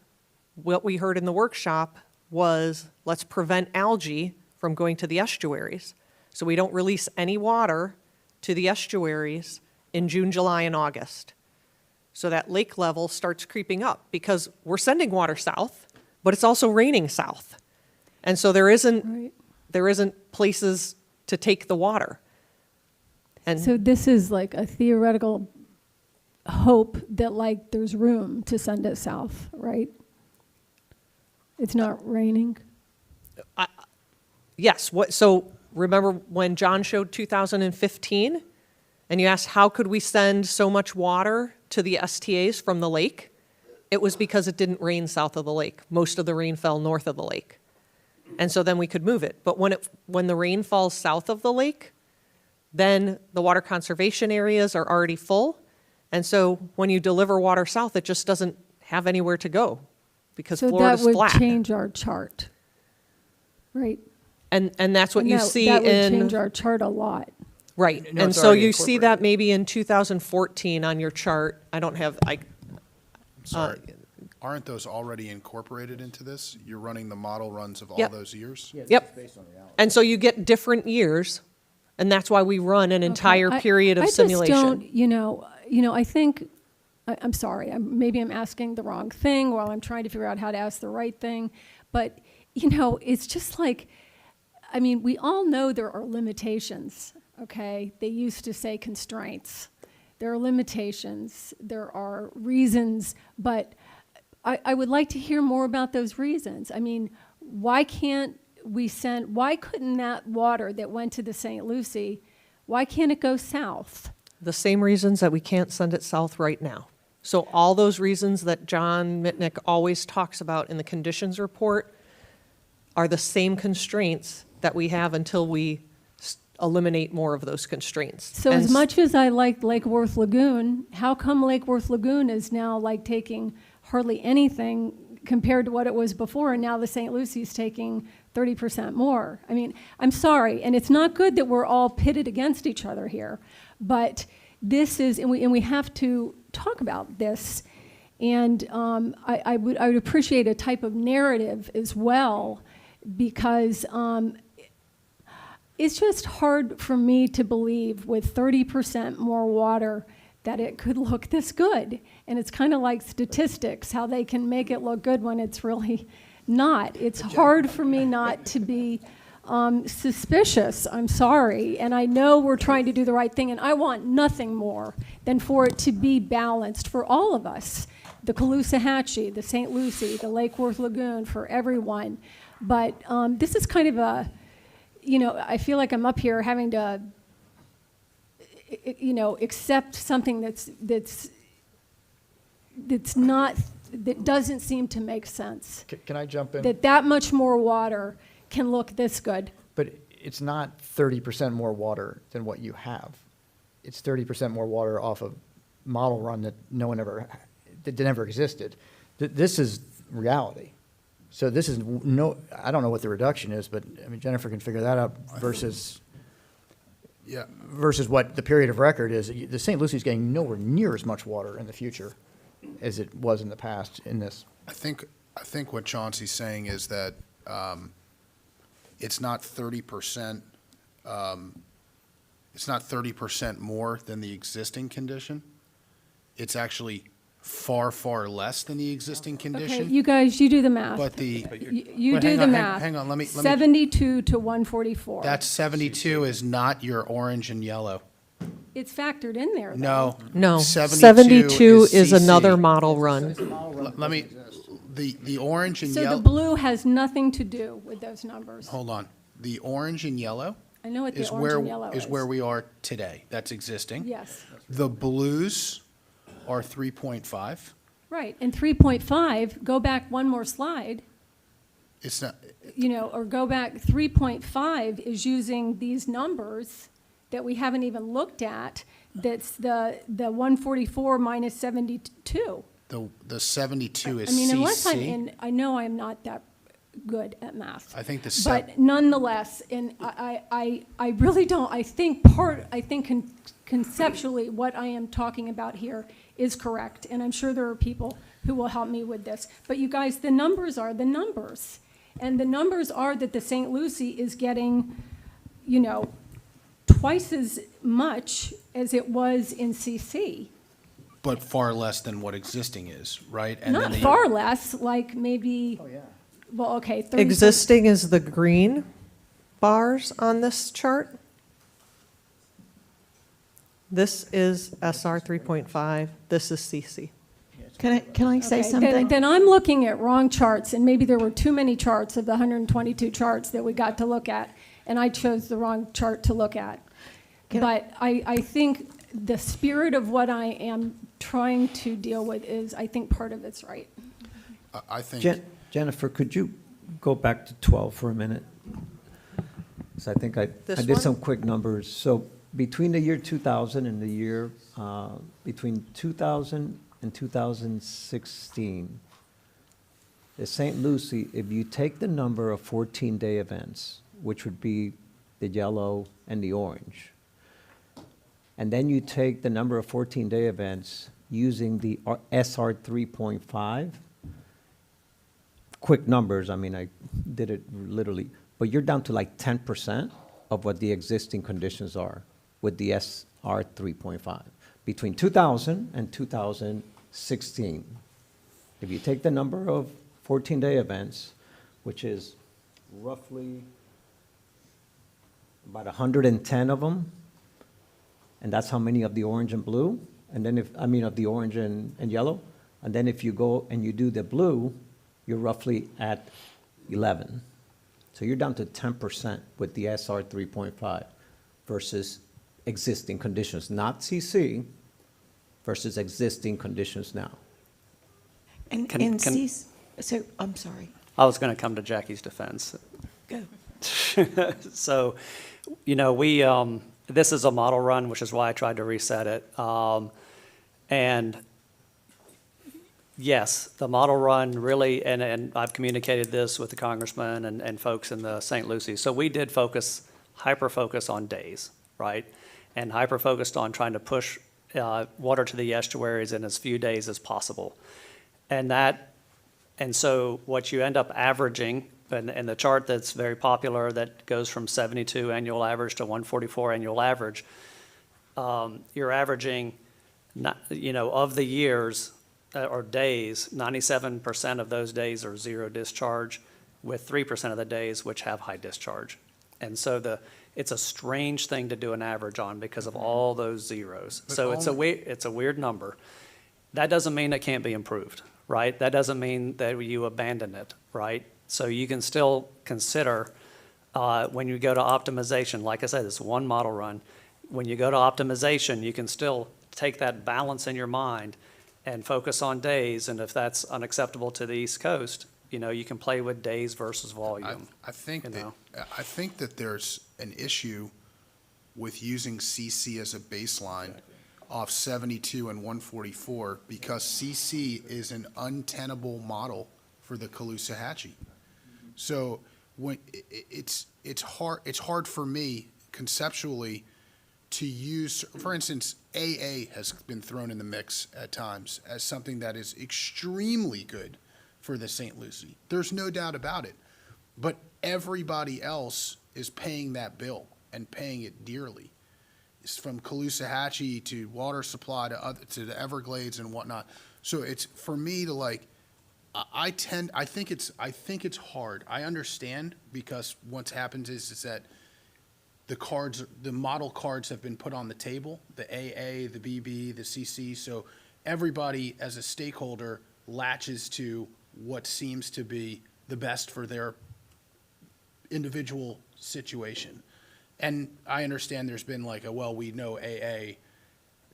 what we heard in the workshop was, let's prevent algae from going to the estuaries. So we don't release any water to the estuaries in June, July, and August. So that lake level starts creeping up because we're sending water south, but it's also raining south. And so there isn't places to take the water. And So this is like a theoretical hope that like there's room to send it south, right? It's not raining? yes, so remember when John showed 2015? And you asked, how could we send so much water to the STAs from the lake? It was because it didn't rain south of the lake. Most of the rain fell north of the lake. And so then we could move it. But when the rain falls south of the lake, then the water conservation areas are already full. And so when you deliver water south, it just doesn't have anywhere to go because Florida's So that flat. would change our chart, right? And that's what And you that- see That would in... change our chart a lot. Right, No, and it's so already you see that maybe in 2014 on your chart. I don't have, Sorry, aren't those already incorporated into this? You're running the model runs of all Yep. those years? Yep. And so you get different years, and that's why we run an entire I- period of I just simulation. don't, I think, I'm sorry, maybe I'm asking the wrong thing while I'm trying to figure out how to ask the right thing. But, it's just like, we all know there are limitations, okay? They used to say constraints. There are limitations, there are reasons, but I would like to hear more about those reasons. Why couldn't that water that went to the St. Lucie, why can't it go south? The same reasons that we can't send it south right now. So all those reasons that John Mitnick always talks about in the conditions report are the same constraints that we have until we eliminate more of those constraints. So And as much as I like Lake Worth Lagoon, how come Lake Worth Lagoon is now like taking hardly anything compared to what it was before, and now the St. Lucie's taking 30% more. I mean, I'm sorry, and it's not good that we're all pitted against each other here, but this is, and we have to talk about this, and I would appreciate a type of narrative as well, because it's just hard for me to believe with 30% more water that it could look this good. And it's kind of like statistics, how they can make it look good when it's really not. It's hard for me not to be suspicious, I'm sorry. And I know we're trying to do the right thing, and I want nothing more than for it to be balanced for all of us. The Caloosahatchee, the St. Lucie, the Lake Worth Lagoon, for everyone. But this is kind of a, you know, I feel like I'm up here having to, you know, accept something that doesn't seem to make sense. Can I jump in? That much more water can look this good. But it's not 30% more water than what you have. It's 30% more water off a model run that that never existed. This is reality. So this is I don't know what the reduction is, but I mean, Jennifer can figure that out versus what the period of record is. The St. Lucie's getting nowhere near as much water in the future as it was in the past in this. I think what Chauncey's saying is that it's not 30%. It's not 30% more than the existing condition. It's actually far, far less than the existing condition. Okay, you guys, you do the math. But You do the math. Hang on, let me. 72 to 144. That 72 is not your orange and yellow. It's factored in there, though. No. No, 72 is CC. another model run. Let me, the orange and So yellow. the blue has nothing to do with those numbers. Hold on. The orange and yellow I know what the is orange where, and yellow is. is where we are today. That's existing. Yes, The blues are 3.5. right. And 3.5, go back one more slide, It's not, you know, or go back, 3.5 is using these numbers that we haven't even looked at. That's the 144 minus 72. the 72 is I mean, unless I'm CC. in, I know I'm not that good at math. I think the But sep- nonetheless, and I really don't, I think conceptually what I am talking about here is correct, and I'm sure there are people who will help me with this. But you guys, the numbers are the numbers. And the numbers are that the St. Lucie is getting, you know, twice as much as it was in CC. but far less than what existing is, right? And Not then far less, like maybe, well, okay, 30. Existing is the green bars on this chart. This is SR 3.5, this is CC. Can I say Okay, something? Then I'm looking at wrong charts, and maybe there were too many charts of the 122 charts that we got to look at, and I chose the wrong chart to look at. But I think the spirit of what I am trying to deal with is, I think part of it's right. I think. Jennifer, could you go back to 12 for a minute? So I think I This did one? some quick numbers. So between the year 2000 and the year, between 2000 and 2016, the St. Lucie, if you take the number of 14-day events, which would be the yellow and the orange, and then you take the number of 14-day events using the SR 3.5, quick numbers, I mean, I did it literally, but you're down to like 10% of what the existing conditions are with the SR 3.5. Between 2000 and 2016, if you take the number of 14-day events, which is roughly about 110 of them, and that's how many of the orange and blue, and then of the orange and yellow, and then if you go and you do the blue, you're roughly at 11. So you're down to 10% with the SR 3.5 versus existing conditions, not CC, versus existing conditions now. And so, I'm sorry. I was going to come to Jackie's defense. Go. So, you know, this is a model run, which is why I tried to reset it. And Yes, the model run really, and I've communicated this with the congressman and folks in the St. Lucie. So we did hyper-focus on days, right? And hyper-focused on trying to push water to the estuaries in as few days as possible. And so what you end up averaging, and the chart that's very popular that goes from 72 annual average to 144 annual average, you're averaging, of the years or days, 97% of those days are zero discharge, with 3% of the days which have high discharge. And so it's a strange thing to do an average on because of all those zeros. But So it's a weird number. That doesn't mean it can't be improved, right? That doesn't mean that you abandon it, right? So you can still consider, when you go to optimization, like I said, it's one model run. When you go to optimization, you can still take that balance in your mind and focus on days, and if that's unacceptable to the East Coast, you can play with days versus volume. I think that there's an issue with using CC as a baseline off 72 and 144 because CC is an untenable model for the Caloosahatchee. So when it's hard for me conceptually to use, for instance, AA has been thrown in the mix at times as something that is extremely good for the St. Lucie. There's no doubt about it. But everybody else is paying that bill and paying it dearly. It's from Caloosahatchee to water supply to the Everglades and whatnot. So it's for me to I think it's hard. I understand because what's happened is that the model cards have been put on the table, the AA, the BB, the CC, so everybody as a stakeholder latches to what seems to be the best for their individual situation. And I understand there's been we know AA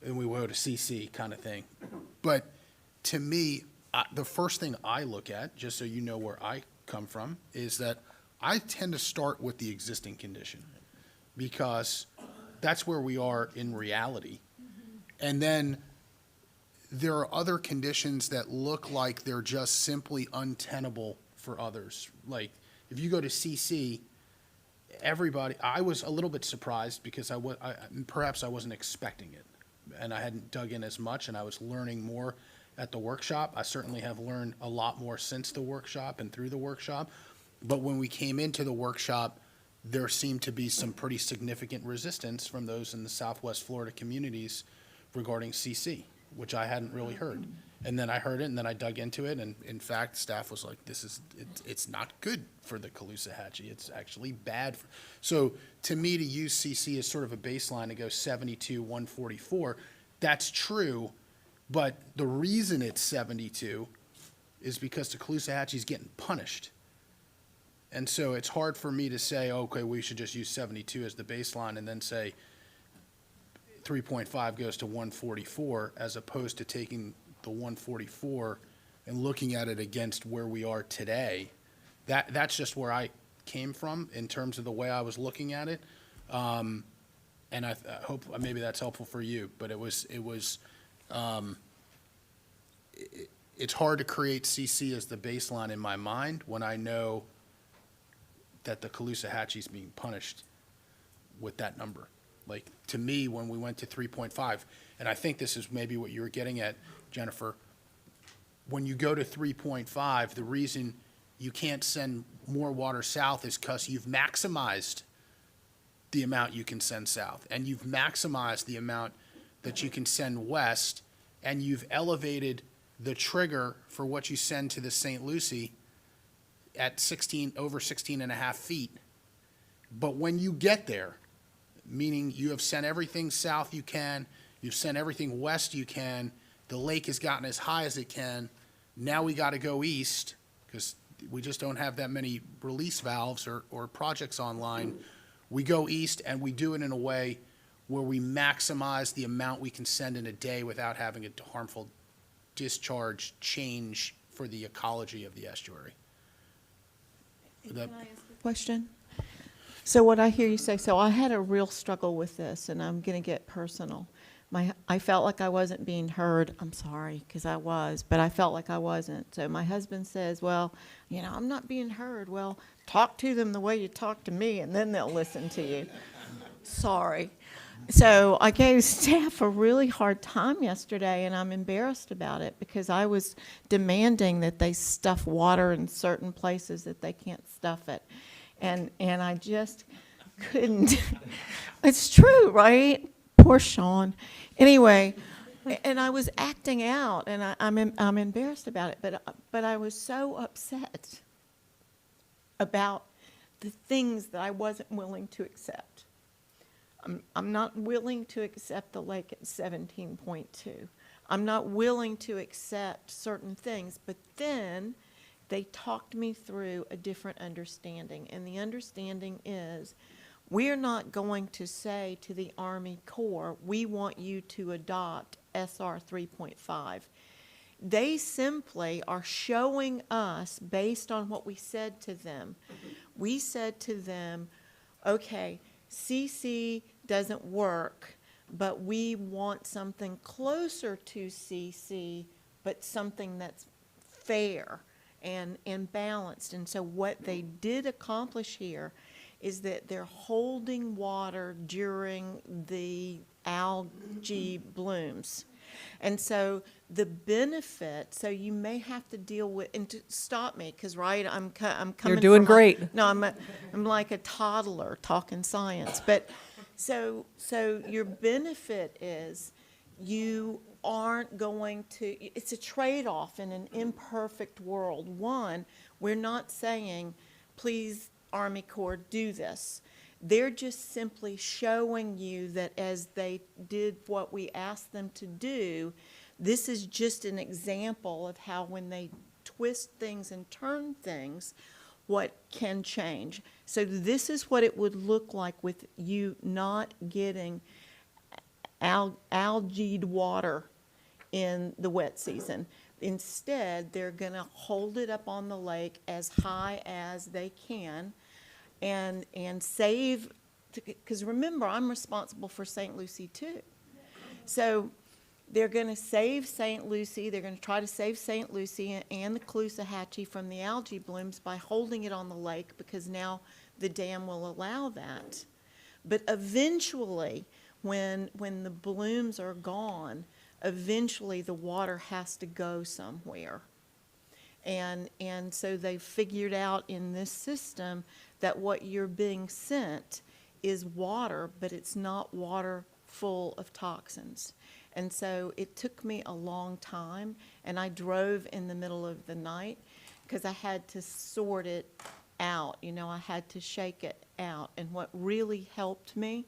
and we go to CC kind of thing. But to me, the first thing I look at, just so you know where I come from, is that I tend to start with the existing condition because that's where we are in reality. And then there are other conditions that look like they're just simply untenable for others. Like if you go to CC, I was a little bit surprised because perhaps I wasn't expecting it and I hadn't dug in as much and I was learning more at the workshop. I certainly have learned a lot more since the workshop and through the workshop. But when we came into the workshop, there seemed to be some pretty significant resistance from those in the Southwest Florida communities regarding CC, which I hadn't really heard. And then I heard it, and then I dug into it, and in fact, staff was like, it's not good for the Caloosahatchee. It's actually bad. So to me, to use CC as sort of a baseline to go 72, 144, that's true, but the reason it's 72 is because the Caloosahatchee is getting punished. And so it's hard for me to say, okay, we should just use 72 as the baseline and then say 3.5 goes to 144 as opposed to taking the 144 and looking at it against where we are today. That's just where I came from in terms of the way I was looking at it. And I hope maybe that's helpful for you, but it's hard to create CC as the baseline in my mind when I know that the Caloosahatchee is being punished with that number. Like, to me, when we went to 3.5, and I think this is maybe what you were getting at, Jennifer, when you go to 3.5, the reason you can't send more water south is because you've maximized the amount you can send south, and you've maximized the amount that you can send west, and you've elevated the trigger for what you send to the St. Lucie at over 16 and a half feet. But when you get there, meaning you have sent everything south you can, you've sent everything west you can, the lake has gotten as high as it can, now we got to go east because we just don't have that many release valves or projects online. We go east and we do it in a way where we maximize the amount we can send in a day without having a harmful discharge change for the ecology of the estuary. Can I ask a question? So what I hear you say, so I had a real struggle with this, and I'm going to get personal. I felt like I wasn't being heard. I'm sorry, because I was, but I felt like I wasn't. So my husband says, well, you know, I'm not being heard. Well, talk to them the way you talk to me, and then they'll listen to you. Sorry. So I gave staff a really hard time yesterday, and I'm embarrassed about it because I was demanding that they stuff water in certain places that they can't stuff it. And I just couldn't. It's true, right? Poor Sean. Anyway, and I was acting out, and I'm embarrassed about it, but I was so upset about the things that I wasn't willing to accept. I'm not willing to accept the lake at 17.2. I'm not willing to accept certain things, but then they talked me through a different understanding, and the understanding is we're not going to say to the Army Corps, we want you to adopt SR 3.5. They simply are showing us, based on what we said to them, we said to them, okay, CC doesn't work, but we want something closer to CC, but something that's fair and balanced. And so what they did accomplish here is that they're holding water during the algae blooms. And so the benefit, so you may have to deal with, and to stop me, because, right, I'm coming You're doing from great. No, I'm like a toddler talking science. But so your benefit is you aren't going to, it's a trade-off in an imperfect world. One, we're not saying, please, Army Corps, do this. They're just simply showing you that as they did what we asked them to do, this is just an example of how when they twist things and turn things, what can change. So this is what it would look like with you not getting algaed water in the wet season. Instead, they're going to hold it up on the lake as high as they can and save, because remember, I'm responsible for St. Lucie too. So they're going to save St. Lucie. They're going to try to save St. Lucie and the Caloosahatchee from the algae blooms by holding it on the lake, because now the dam will allow that. But eventually, when the blooms are gone, eventually the water has to go somewhere. And so they figured out in this system that what you're being sent is water, but it's not water full of toxins. And so it took me a long time, and I drove in the middle of the night because I had to sort it out. You know, I had to shake it out. And what really helped me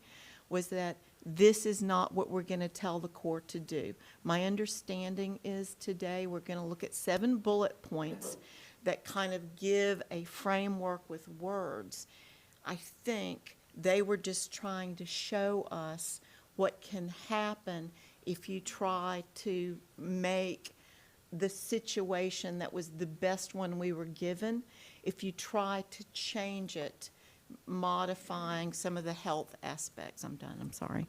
was that this is not what we're going to tell the Corps to do. My understanding is today we're going to look at 7 bullet points that kind of give a framework with words. I think they were just trying to show us what can happen if you try to make the situation that was the best one we were given, if you try to change it, modifying some of the health aspects. I'm done, I'm sorry.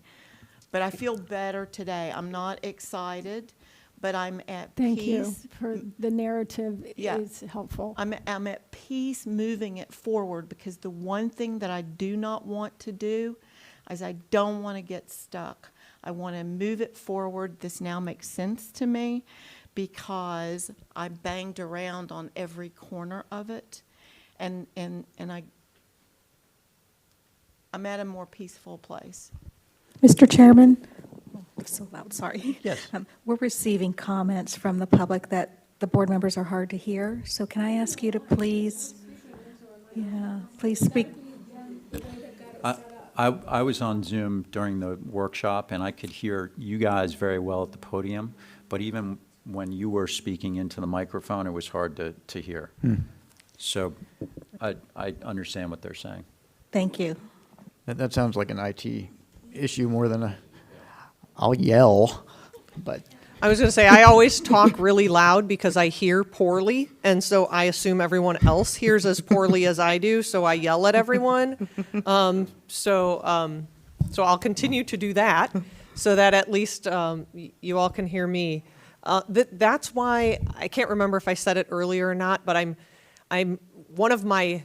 But I feel better today. I'm not excited, but I'm at Thank peace. you for the narrative Yeah. is helpful. I'm at peace moving it forward, because the one thing that I do not want to do is I don't want to get stuck. I want to move it forward. This now makes sense to me because I banged around on every corner of it, and I'm at a more peaceful place. Mr. Chairman? I'm so loud, sorry. Yes. We're receiving comments from the public that the board members are hard to hear, so can I ask you to please, please speak? I was on Zoom during the workshop, and I could hear you guys very well at the podium, but even when you were speaking into the microphone, it was hard to hear. So I understand what they're saying. Thank you. That sounds like an IT issue more than I'll yell, but. I was going to say, I always talk really loud because I hear poorly, and so I assume everyone else hears as poorly as I do, so I yell at everyone. So I'll continue to do that. so that at least you all can hear me. That's why, I can't remember if I said it earlier or not, but I'm one of my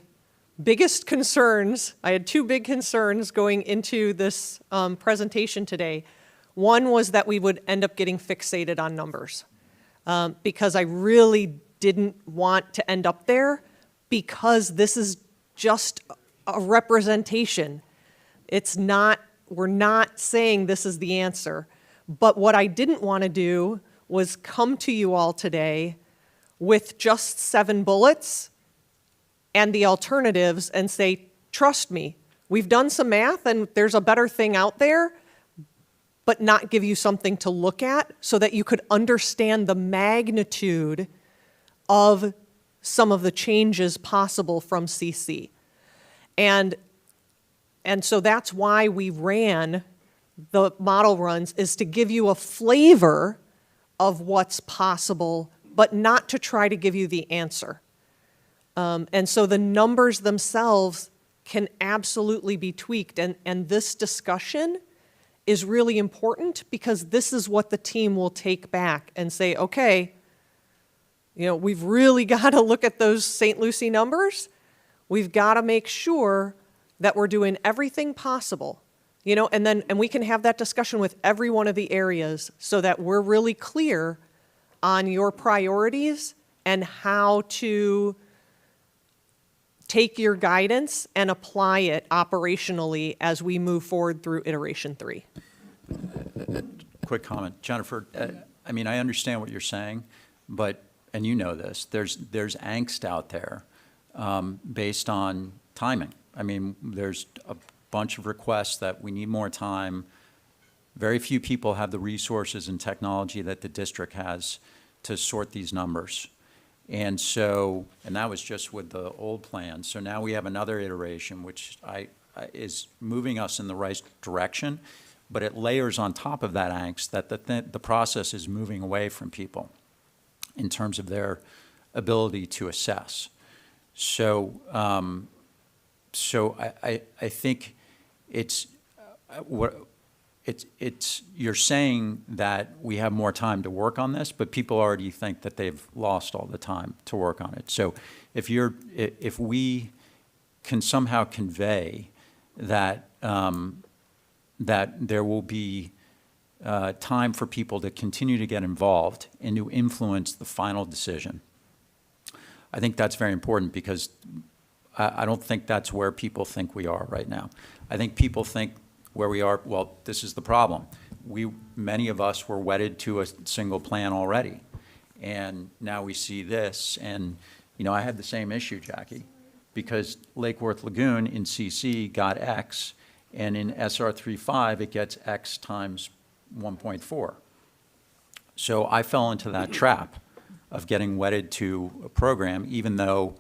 biggest concerns, I had two big concerns going into this presentation today. One was that we would end up getting fixated on numbers, because I really didn't want to end up there, because this is just a representation. It's not, we're not saying this is the answer. But what I didn't want to do was come to you all today with just 7 bullets and the alternatives and say, trust me, we've done some math and there's a better thing out there, but not give you something to look at so that you could understand the magnitude of some of the changes possible from CC. And so that's why we ran the model runs, is to give you a flavor of what's possible, but not to try to give you the answer. And so the numbers themselves can absolutely be tweaked. And this discussion is really important, because this is what the team will take back and say, okay, you know, we've really got to look at those St. Lucie numbers. We've got to make sure that we're doing everything possible, you know, and we can have that discussion with every one of the areas so that we're really clear on your priorities and how to take your guidance and apply it operationally as we move forward through iteration 3. Quick comment. Jennifer, I mean, I understand what you're saying, but, and you know this, there's angst out there based on timing. I mean, there's a bunch of requests that we need more time. Very few people have the resources and technology that the district has to sort these numbers. And so, and that was just with the old plan. So now we have another iteration, which is moving us in the right direction, but it layers on top of that angst that the process is moving away from people in terms of their ability to assess. So, I think it's you're saying that we have more time to work on this, but people already think that they've lost all the time to work on it. So if we can somehow convey that that there will be time for people to continue to get involved and to influence the final decision, I think that's very important, because I don't think that's where people think we are right now. I think people think where we are, well, this is the problem. Many of us were wedded to a single plan already, and now we see this, and you know, I had the same issue, Jackie, because Lake Worth Lagoon in CC got X, and in SR 3.5 it gets X times 1.4. So I fell into that trap of getting wedded to a program, even though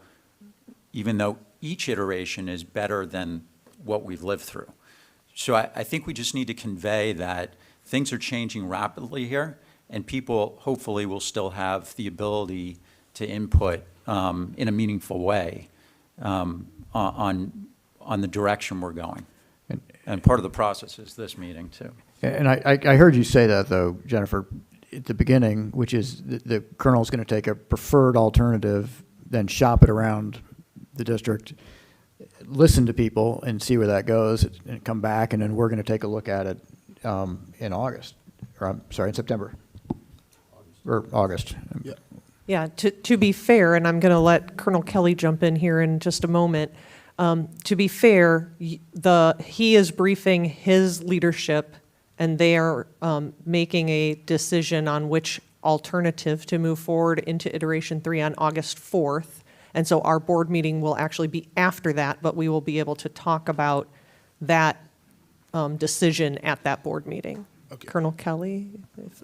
each iteration is better than what we've lived through. So I think we just need to convey that things are changing rapidly here, and people hopefully will still have the ability to input in a meaningful way on the direction we're going. And part of the process is this meeting, too. And I heard you say that, though, Jennifer, at the beginning, which is the colonel's going to take a preferred alternative, then shop it around the district, listen to people and see where that goes, and come back, and then we're going to take a look at it in August, or I'm sorry, in September, or August. Yeah. Yeah, to be fair, and I'm going to let Colonel Kelly jump in here in just a moment. To be fair, he is briefing his leadership, and they are making a decision on which alternative to move forward into iteration 3 on August 4th. And so our board meeting will actually be after that, but we will be able to talk about that decision at that board meeting. Okay. Colonel Kelly,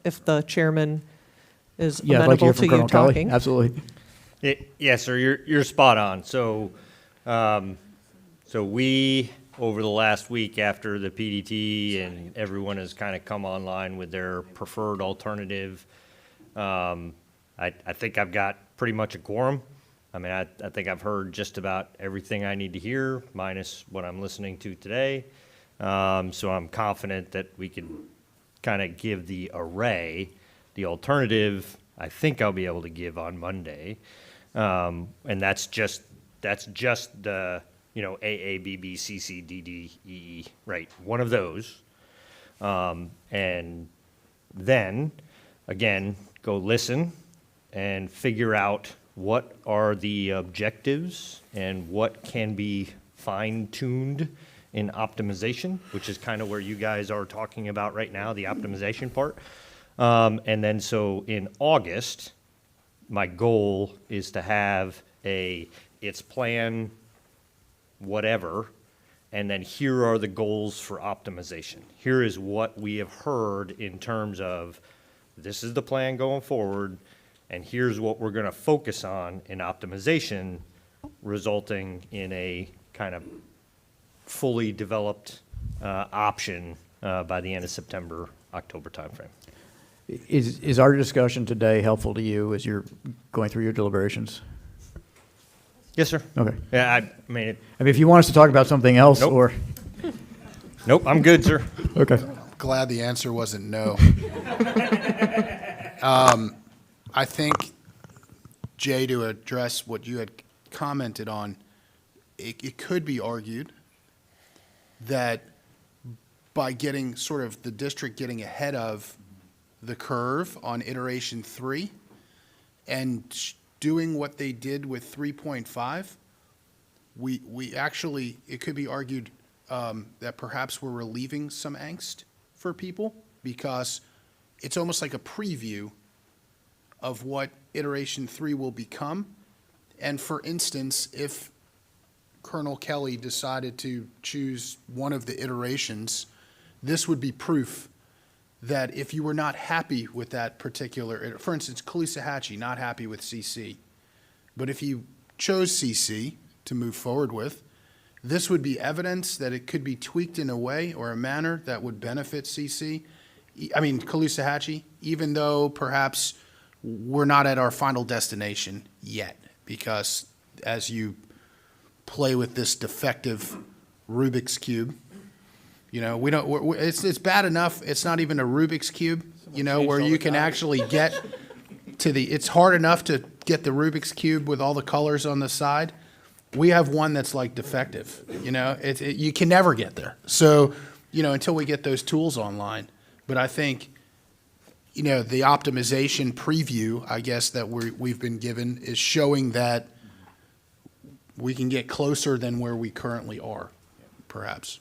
if the chairman is Yeah, I'd like to amenable hear to from you Colonel Kelly. talking. Absolutely. Yes, sir, you're spot on. So, so we, over the last week after the PDT and everyone has kind of come online with their preferred alternative, I think I've got pretty much a quorum. I mean, I think I've heard just about everything I need to hear, minus what I'm listening to today. So I'm confident that we can kind of give the array. The alternative, I think I'll be able to give on Monday. And that's just the, AA, BB, CC, DD, EE, right? One of those. And then, again, go listen and figure out what are the objectives and what can be fine-tuned in optimization, which is kind of where you guys are talking about right now, the optimization part. And then so in August, my goal is to have it's plan whatever, and then here are the goals for optimization. Here is what we have heard in terms of this is the plan going forward, and here's what we're going to focus on in optimization, resulting in a kind of fully developed option by the end of September, October timeframe. Is our discussion today helpful to you as you're going through your deliberations? Yes, sir. Okay. Yeah, I mean, if you want us to talk about something else, Nope. or nope, I'm good, sir. okay. Glad the answer wasn't no. I think, Jay, to address what you had commented on, it could be argued that by getting sort of the district getting ahead of the curve on iteration 3 and doing what they did with 3.5, we actually, it could be argued that perhaps we're relieving some angst for people, because it's almost like a preview of what iteration 3 will become. And for instance, if Colonel Kelly decided to choose one of the iterations, this would be proof that if you were not happy with that particular, for instance, Caloosahatchee, not happy with CC, but if you chose CC to move forward with, this would be evidence that it could be tweaked in a way or a manner that would benefit Caloosahatchee, even though perhaps we're not at our final destination yet, because as you play with this defective Rubik's Cube, it's bad enough it's not even a Rubik's Cube, where you can actually get to it's hard enough to get the Rubik's Cube with all the colors on the side. We have one that's like defective, you can never get there. So, until we get those tools online. But I think, the optimization preview, I guess, that we've been given is showing that we can get closer than where we currently are, perhaps.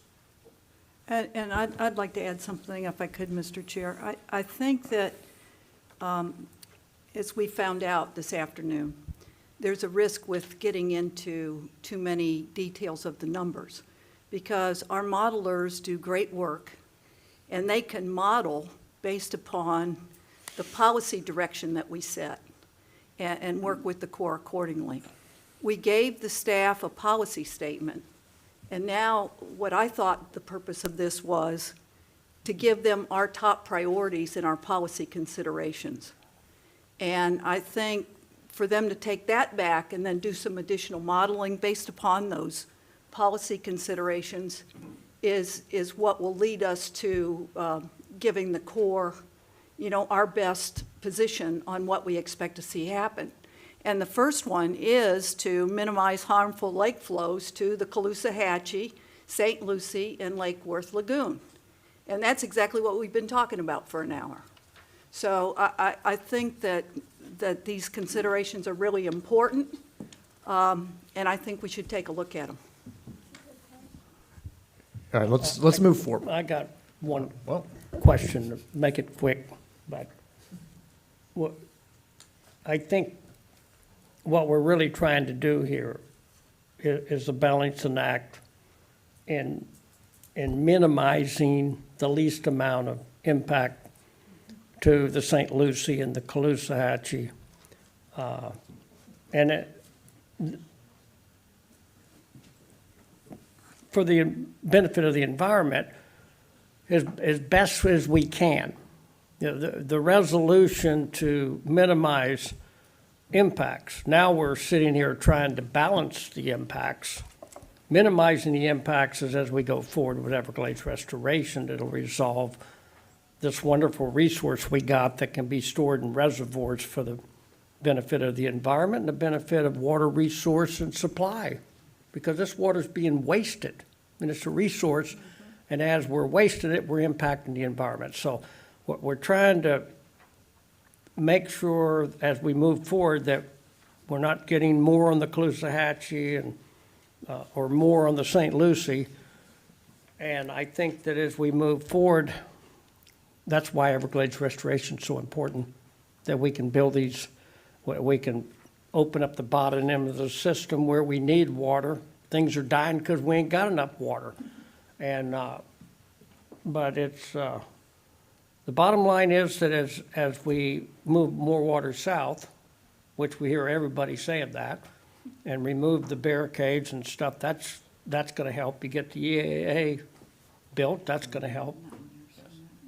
And I'd like to add something, if I could, Mr. Chair. I think that, as we found out this afternoon, there's a risk with getting into too many details of the numbers, because our modelers do great work, and they can model based upon the policy direction that we set and work with the Corps accordingly. We gave the staff a policy statement, and now what I thought the purpose of this was to give them our top priorities in our policy considerations. And I think for them to take that back and then do some additional modeling based upon those policy considerations is what will lead us to giving the Corps, our best position on what we expect to see happen. And the first one is to minimize harmful lake flows to the Caloosahatchee, St. Lucie, and Lake Worth Lagoon. And that's exactly what we've been talking about for an hour. So I think that these considerations are really important, and I think we should take a look at them. All right, let's move forward. I got one question, to make it quick, but I think what we're really trying to do here is a balancing act in minimizing the least amount of impact to the St. Lucie and the Caloosahatchee. For the benefit of the environment, as best as we can. The resolution to minimize impacts. Now we're sitting here trying to balance the impacts. Minimizing the impacts is as we go forward with Everglades restoration, it'll resolve this wonderful resource we got that can be stored in reservoirs for the benefit of the environment and the benefit of water resource and supply, because this water's being wasted. I mean, it's a resource, and as we're wasting it, we're impacting the environment. So what we're trying to make sure as we move forward that we're not getting more on the Caloosahatchee and, or more on the St. Lucie. And I think that as we move forward, that's why Everglades restoration is so important, that we can build these, we can open up the bottom end of the system where we need water. Things are dying because we ain't got enough water. And, but it's, the bottom line is that as we move more water south, which we hear everybody saying that, and remove the barricades and stuff, that's gonna help. You get the EAA built, that's gonna help.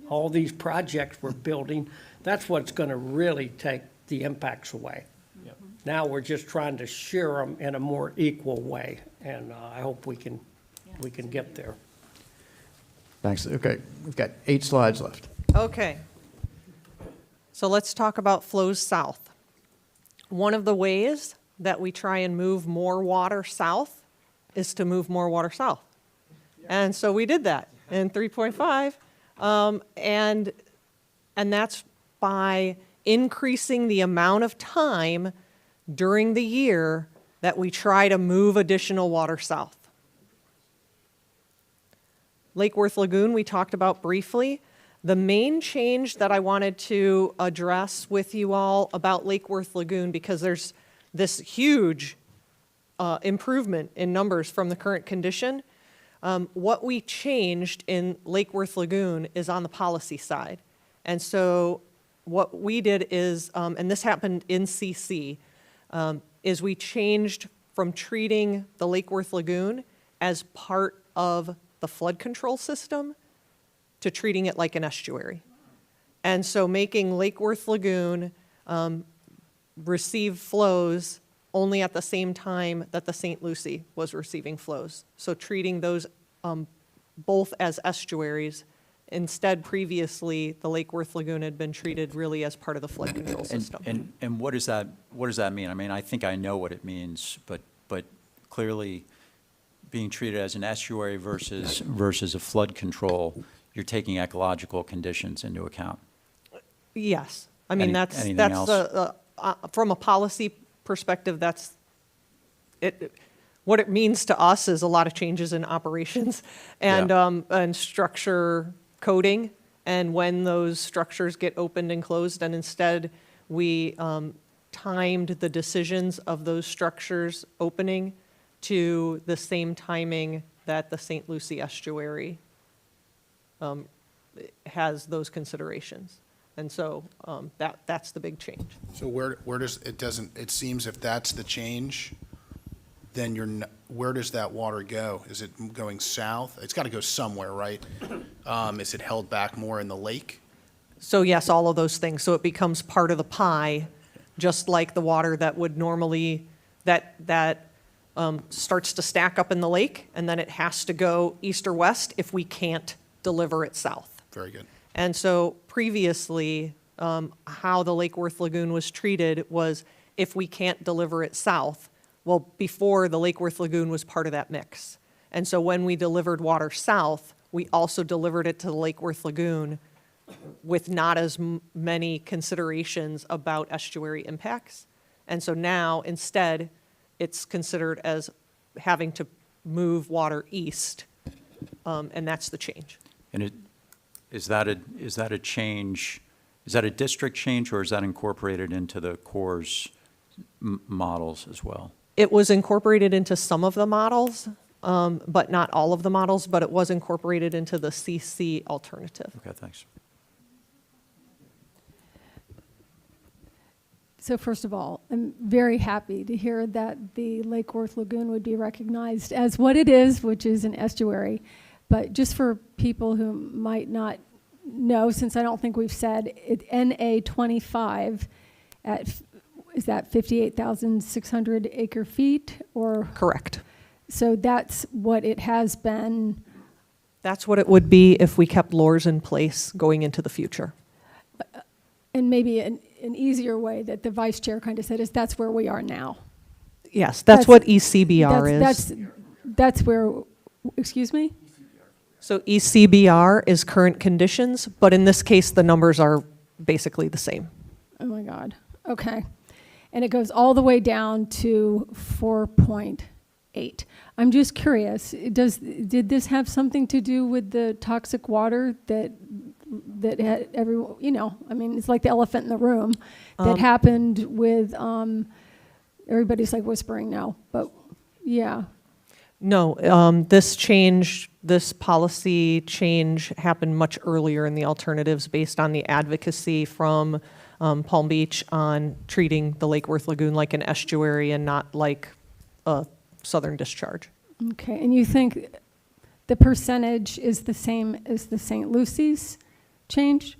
All these projects we're building, that's what's gonna really take the impacts away. Now we're just trying to share them in a more equal way, and I hope we can get there. Thanks. Okay, we've got 8 slides left. Okay. So let's talk about flows south. One of the ways that we try and move more water south is to move more water south. And so we did that in 3.5. And that's by increasing the amount of time during the year that we try to move additional water south. Lake Worth Lagoon, we talked about briefly. The main change that I wanted to address with you all about Lake Worth Lagoon, because there's this huge improvement in numbers from the current condition, what we changed in Lake Worth Lagoon is on the policy side. And so what we did is, and this happened in CC, is we changed from treating the Lake Worth Lagoon as part of the flood control system to treating it like an estuary. And so making Lake Worth Lagoon receive flows only at the same time that the St. Lucie was receiving flows. So treating those both as estuaries. Instead, previously, the Lake Worth Lagoon had been treated really as part of the flood control system. And what does that mean? I mean, I think I know what it means, but clearly being treated as an estuary versus a flood control, you're taking ecological conditions into account. Yes. I mean, Anything that's else? from a policy perspective, that's it. What it means to us is a lot of changes in operations and structure coding, and when those structures get opened and closed, and instead we timed the decisions of those structures opening to the same timing that the St. Lucie estuary has those considerations. And so that's the big change. So where does, it seems if that's the change, then where does that water go? Is it going south? It's got to go somewhere, right? Is it held back more in the lake? So yes, all of those things. So it becomes part of the pie, just like the water that would normally, that starts to stack up in the lake, and then it has to go east or west if we can't deliver it south. Very good. And so previously, how the Lake Worth Lagoon was treated was if we can't deliver it south, well, before the Lake Worth Lagoon was part of that mix. And so when we delivered water south, we also delivered it to the Lake Worth Lagoon with not as many considerations about estuary impacts. And so now, instead, it's considered as having to move water east, and that's the change. And is that a change, is that a district change, or is that incorporated into the Corps' models as well? It was incorporated into some of the models, but not all of the models, but it was incorporated into the CC alternative. Okay, thanks. So first of all, I'm very happy to hear that the Lake Worth Lagoon would be recognized as what it is, which is an estuary. But just for people who might not know, since I don't think we've said it, NA 25 is that 58,600 acre feet or? Correct. So that's what it has been That's what it would be if we kept LORs in place going into the future. And maybe an easier way that the vice chair kind of said is that's where we are now. Yes, that's what E ECBR is. That's where, excuse me? So E ECBR is current conditions, but in this case, the numbers are basically the same. Oh my God, okay. And it goes all the way down to 4.8. I'm just curious, did this have something to do with the toxic water that had everyone, I mean, it's like the elephant in the room that happened with, everybody's like whispering now, but yeah. No, this policy change happened much earlier in the alternatives based on the advocacy from Palm Beach on treating the Lake Worth Lagoon like an estuary and not like a southern discharge. Okay, and you think the percentage is the same as the St. Lucy's change?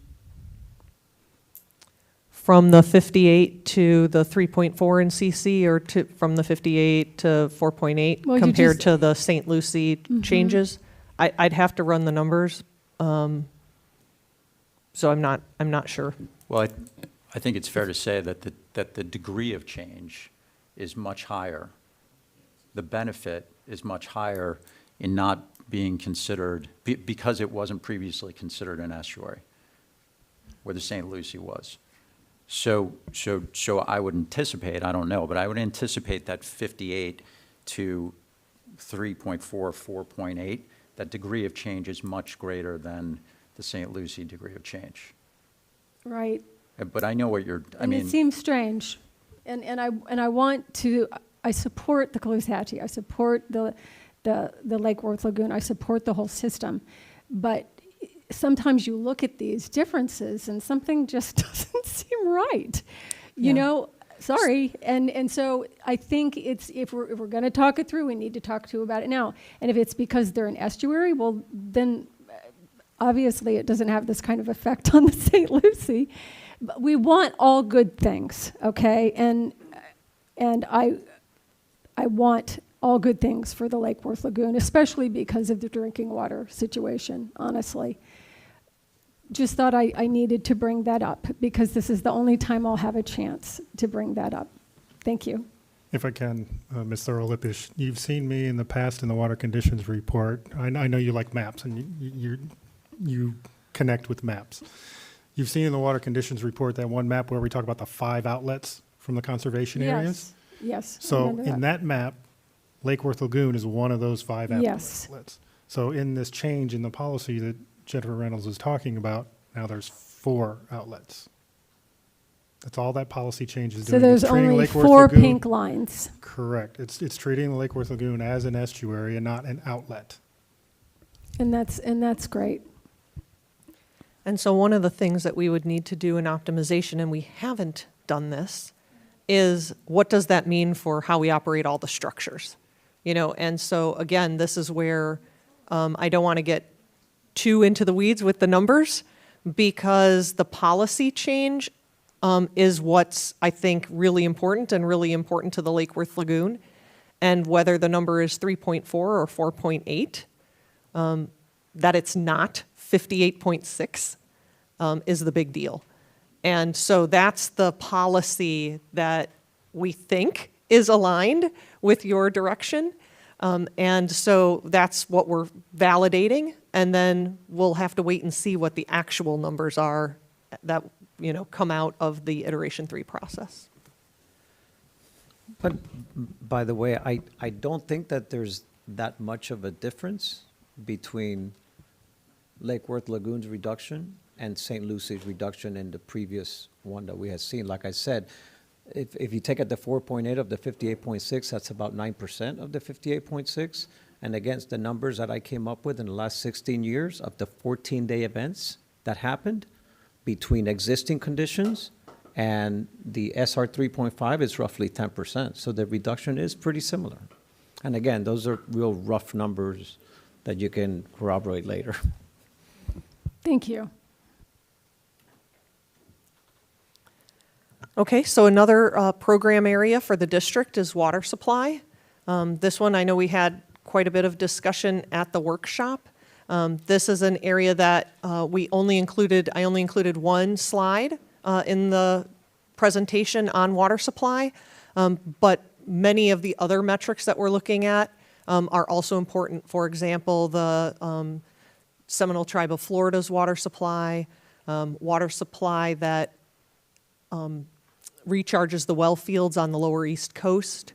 From the 58 to the 3.4 in CC, or from the 58 to 4.8 Well, you compared just- to the St. Lucie changes? I'd have to run the numbers, so I'm not sure. Well, I think it's fair to say that the degree of change is much higher. The benefit is much higher in not being considered, because it wasn't previously considered an estuary, where the St. Lucie was. So I would anticipate, I don't know, but I would anticipate that 58 to 3.4, 4.8, that degree of change is much greater than the St. Lucie degree of change. Right. But I know what you're, I And mean. it seems strange, and I want to, I support the Caloosahatchee, I support the Lake Worth Lagoon, I support the whole system, but sometimes you look at these differences and something just doesn't seem right, you know. Sorry, and so I think it's if we're going to talk it through, we need to talk about it now. And if it's because they're an estuary, well, then obviously it doesn't have this kind of effect on the St. Lucie. But we want all good things, okay? And I want all good things for the Lake Worth Lagoon, especially because of the drinking water situation, honestly. Just thought I needed to bring that up because this is the only time I'll have a chance to bring that up. Thank you. If I can, Ms. Thurl-Lippisch, you've seen me in the past in the water conditions report. I know you like maps and you connect with maps. You've seen in the water conditions report that one map where we talk about the 5 outlets from the conservation areas? Yes. I So remember in that map, Lake Worth Lagoon is one of those 5 outlets. Yes. So in this change in the policy that Jennifer Reynolds is talking about, now there's 4 outlets. That's all that policy change is So doing. there's It's treating only Lake Worth 4 Lagoon- pink lines. Correct. It's treating the Lake Worth Lagoon as an estuary and not an outlet. And that's great. And so one of the things that we would need to do in optimization, and we haven't done this, is what does that mean for how we operate all the structures? And so again, this is where I don't want to get too into the weeds with the numbers, because the policy change is what's, I think, really important and really important to the Lake Worth Lagoon. And whether the number is 3.4 or 4.8, that it's not 58.6 is the big deal. And so that's the policy that we think is aligned with your direction. And so that's what we're validating. And then we'll have to wait and see what the actual numbers are that, come out of the iteration 3 process. But, by the way, I don't think that there's that much of a difference between Lake Worth Lagoon's reduction and St. Lucie's reduction in the previous one that we had seen. Like I said, if you take out the 4.8 of the 58.6, that's about 9% of the 58.6. And against the numbers that I came up with in the last 16 years of the 14-day events that happened between existing conditions and the SR 3.5 is roughly 10%. So the reduction is pretty similar. And again, those are real rough numbers that you can corroborate later. Thank you. Okay, so another program area for the district is water supply. This one, I know we had quite a bit of discussion at the workshop. This is an area that I only included one slide in the presentation on water supply, but many of the other metrics that we're looking at are also important. For example, the Seminole Tribe of Florida's water supply that recharges the well fields on the lower East Coast,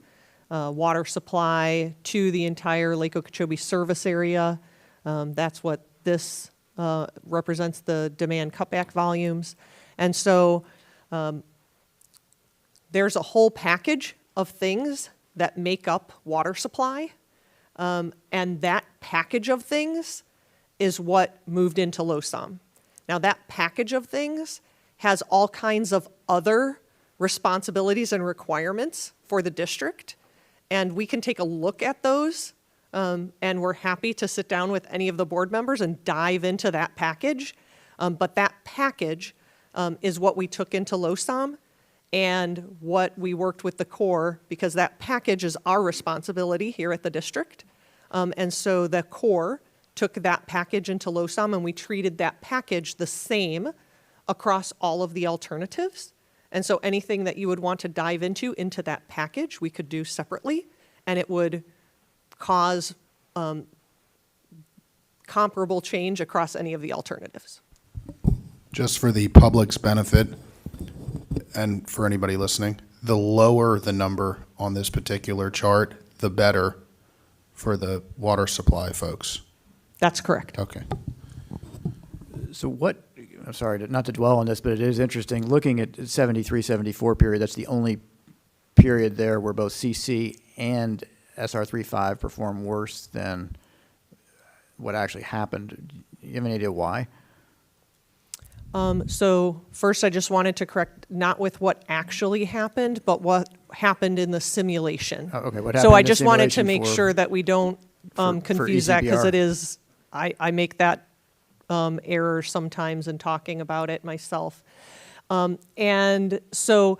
water supply to the entire Lake Okeechobee service area. That's what this represents, the demand cutback volumes. And so there's a whole package of things that make up water supply. And that package of things is what moved into LOSOM. Now, that package of things has all kinds of other responsibilities and requirements for the district. And we can take a look at those. And we're happy to sit down with any of the board members and dive into that package. But that package is what we took into LOSOM and what we worked with the Corps, because that package is our responsibility here at the district. And so the Corps took that package into LOSOM, and we treated that package the same across all of the alternatives. And so anything that you would want to dive into that package, we could do separately, and it would cause comparable change across any of the alternatives. Just for the public's benefit and for anybody listening, the lower the number on this particular chart, the better for the water supply folks. That's correct. Okay. So what, I'm sorry, not to dwell on this, but it is interesting, looking at 73, 74 period, that's the only period there where both CC and SR35 perform worse than what actually happened. Do you have any idea why? So first, I just wanted to correct, not with what actually happened, but what happened in the simulation. Oh, okay, what So happened I in the just wanted to simulation make for- sure that we don't confuse that, because ECBR. it is, I make that error sometimes in talking about it myself. And so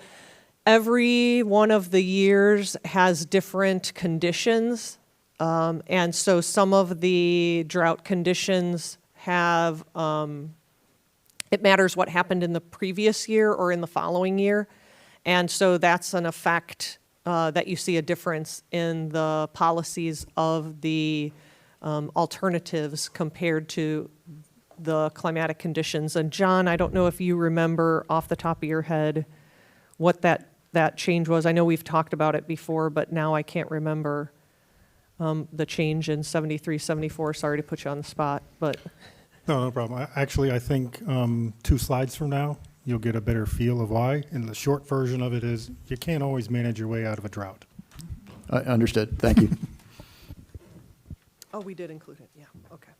every one of the years has different conditions. And so some of the drought conditions have, it matters what happened in the previous year or in the following year. And so that's an effect that you see a difference in the policies of the alternatives compared to the climatic conditions. And John, I don't know if you remember off the top of your head what that change was. I know we've talked about it before, but now I can't remember the change in 73, 74. Sorry to put you on the spot, but. No problem. Actually, I think 2 slides from now, you'll get a better feel of why. And the short version of it is, you can't always manage your way out of a drought. Understood. Thank you. Oh, we did include it, yeah, okay.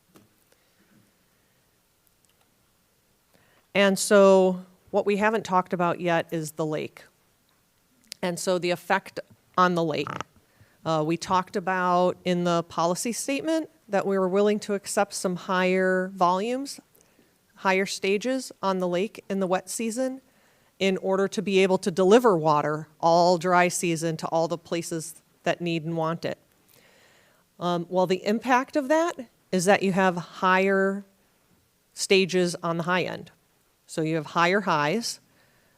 And so what we haven't talked about yet is the lake. And so the effect on the lake. We talked about in the policy statement that we were willing to accept some higher volumes, higher stages on the lake in the wet season in order to be able to deliver water all dry season to all the places that need and want it. Well, the impact of that is that you have higher stages on the high end. So you have higher highs,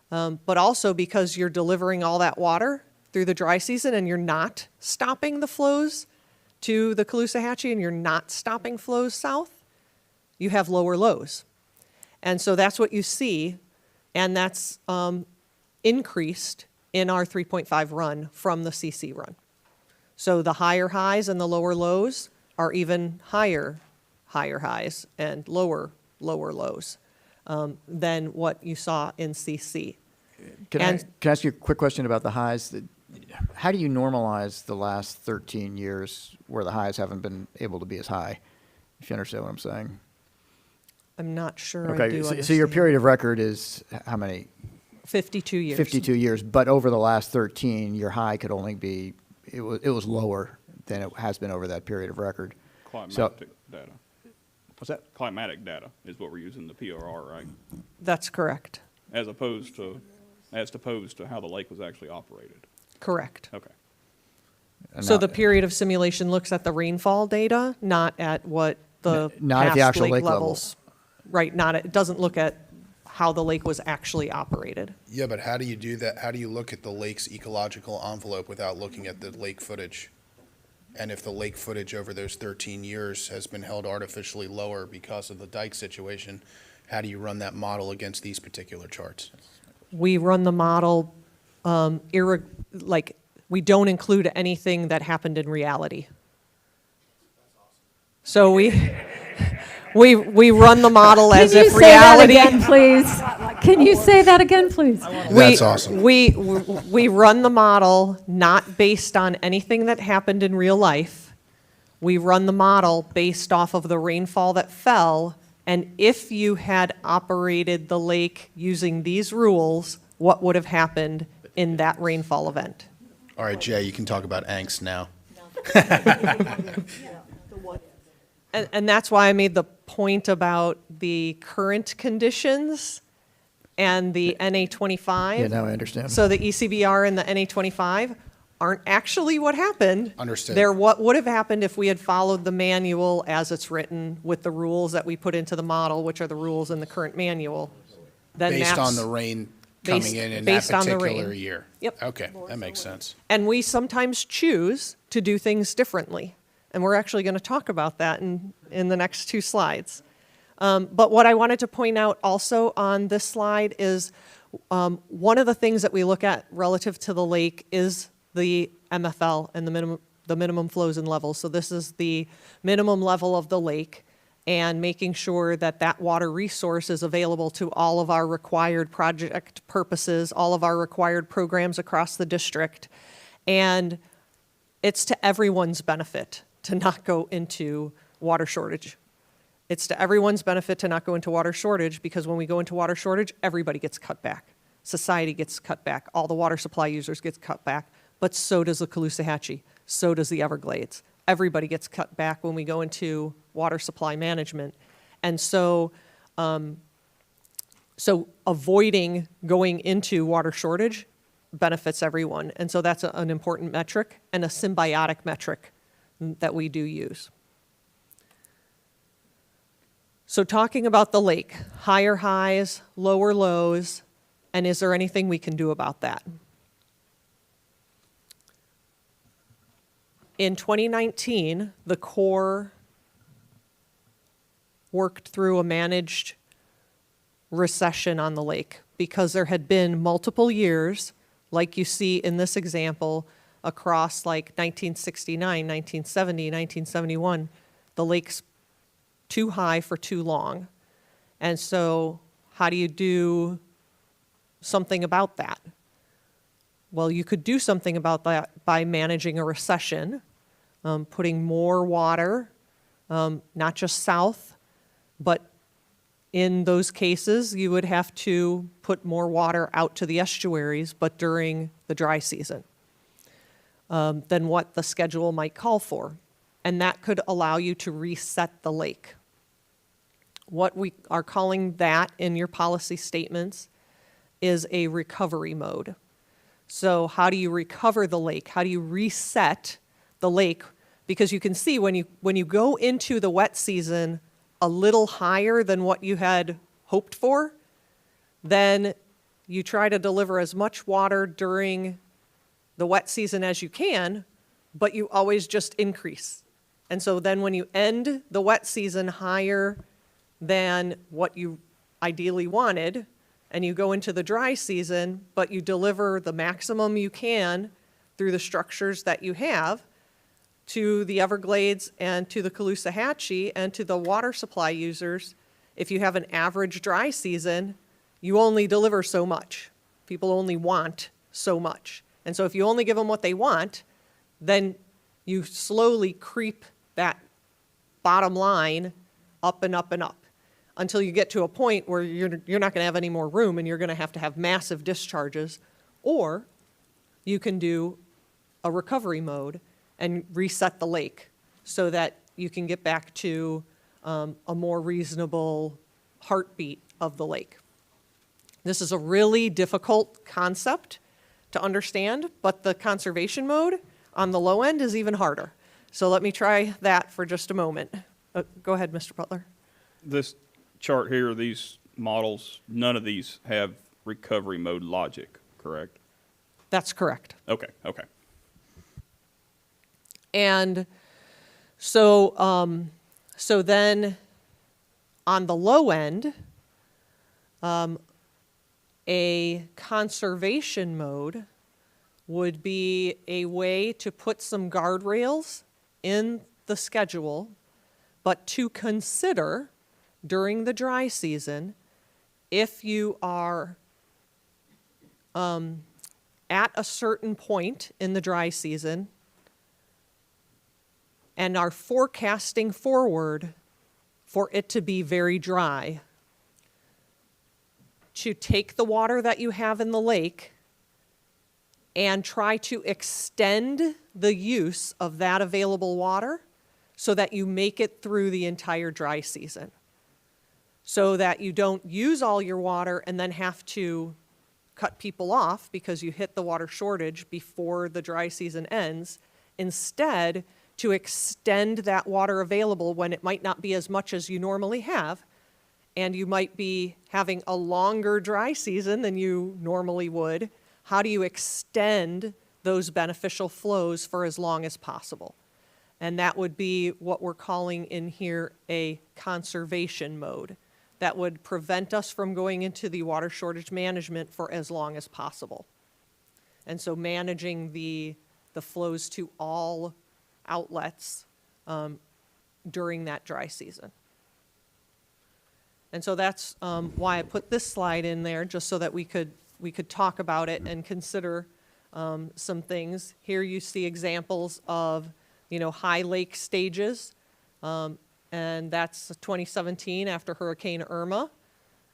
but also because you're delivering all that water through the dry season and you're not stopping the flows to the Caloosahatchee and you're not stopping flows south, you have lower lows. And so that's what you see, and that's increased in our 3.5 run from the CC run. So the higher highs and the lower lows are even higher highs and lower lows than what you saw in CC. Can I ask you a quick question about the highs? How do you normalize the last 13 years where the highs haven't been able to be as high, if you understand what I'm saying? I'm not sure I Okay, do so understand. your period of record is how many? 52 years. 52 years, but over the last 13, your high could only be, it was lower than it has been over that period of record. Climatic data. What's that? Climatic data is what we're using, the PRR, right? That's correct. As opposed to how the lake was actually operated. Correct. Okay. So the period of simulation looks at the rainfall data, not at what the Not at the past actual lake level. levels. Right, it doesn't look at how the lake was actually operated. Yeah, but how do you do that? How do you look at the lake's ecological envelope without looking at the lake footage? And if the lake footage over those 13 years has been held artificially lower because of the dike situation, how do you run that model against these particular charts? We run the model, we don't include anything that happened in reality. So we run the model as if reality. Can you say that again, please? Can you say that again, please? That's awesome. We run the model not based on anything that happened in real life. We run the model based off of the rainfall that fell, and if you had operated the lake using these rules, what would have happened in that rainfall event? All right, Jay, you can talk about angst now. And that's why I made the point about the current conditions and the NA25. Yeah, now I understand. So the ECBR and the NA25 aren't actually what happened. Understood. They're what would have happened if we had followed the manual as it's written with the rules that we put into the model, which are the rules in the current manual. Then Based that's on the rain coming based- in that based on the particular rain. year? Yep. Okay, that makes sense. And we sometimes choose to do things differently. And we're actually going to talk about that in the next two slides. But what I wanted to point out also on this slide is one of the things that we look at relative to the lake is the MFL and the minimum flows and levels. So this is the minimum level of the lake and making sure that that water resource is available to all of our required project purposes, all of our required programs across the district. And it's to everyone's benefit to not go into water shortage. It's to everyone's benefit to not go into water shortage because when we go into water shortage, everybody gets cut back. Society gets cut back. All the water supply users get cut back, but so does the Caloosahatchee. So does the Everglades. Everybody gets cut back when we go into water supply management. And so avoiding going into water shortage benefits everyone. And so that's an important metric and a symbiotic metric that we do use. So talking about the lake, higher highs, lower lows, and is there anything we can do about that? In 2019, the Corps worked through a managed recession on the lake because there had been multiple years, like you see in this example, across like 1969, 1970, 1971, the lake's too high for too long. And so how do you do something about that? Well, you could do something about that by managing a recession, putting more water, not just south, but in those cases, you would have to put more water out to the estuaries, but during the dry season, than what the schedule might call for. And that could allow you to reset the lake. What we are calling that in your policy statements is a recovery mode. So how do you recover the lake? How do you reset the lake? Because you can see when you go into the wet season a little higher than what you had hoped for, then you try to deliver as much water during the wet season as you can, but you always just increase. And so then when you end the wet season higher than what you ideally wanted, and you go into the dry season, but you deliver the maximum you can through the structures that you have to the Everglades and to the Caloosahatchee and to the water supply users, if you have an average dry season, you only deliver so much. People only want so much. And so if you only give them what they want, then you slowly creep that bottom line up and up and up until you get to a point where you're not going to have any more room and you're going to have massive discharges. Or you can do a recovery mode and reset the lake so that you can get back to a more reasonable heartbeat of the lake. This is a really difficult concept to understand, but the conservation mode on the low end is even harder. So let me try that for just a moment. Go ahead, Mr. Butler. This chart here, these models, none of these have recovery mode logic, correct? That's correct. Okay, okay. And so, so then on the low end, a conservation mode would be a way to put some guardrails in the schedule, but to consider during the dry season, if you are at a certain point in the dry season and are forecasting forward for it to be very dry, to take the water that you have in the lake and try to extend the use of that available water so that you make it through the entire dry season. So that you don't use all your water and then have to cut people off because you hit the water shortage before the dry season ends. Instead, to extend that water available when it might not be as much as you normally have, and you might be having a longer dry season than you normally would. How do you extend those beneficial flows for as long as possible? And that would be what we're calling in here a conservation mode. That would prevent us from going into the water shortage management for as long as possible. And so managing the flows to all outlets during that dry season. And so that's why I put this slide in there, just so that we could talk about it and consider some things. Here you see examples of, high lake stages, and that's 2017 after Hurricane Irma.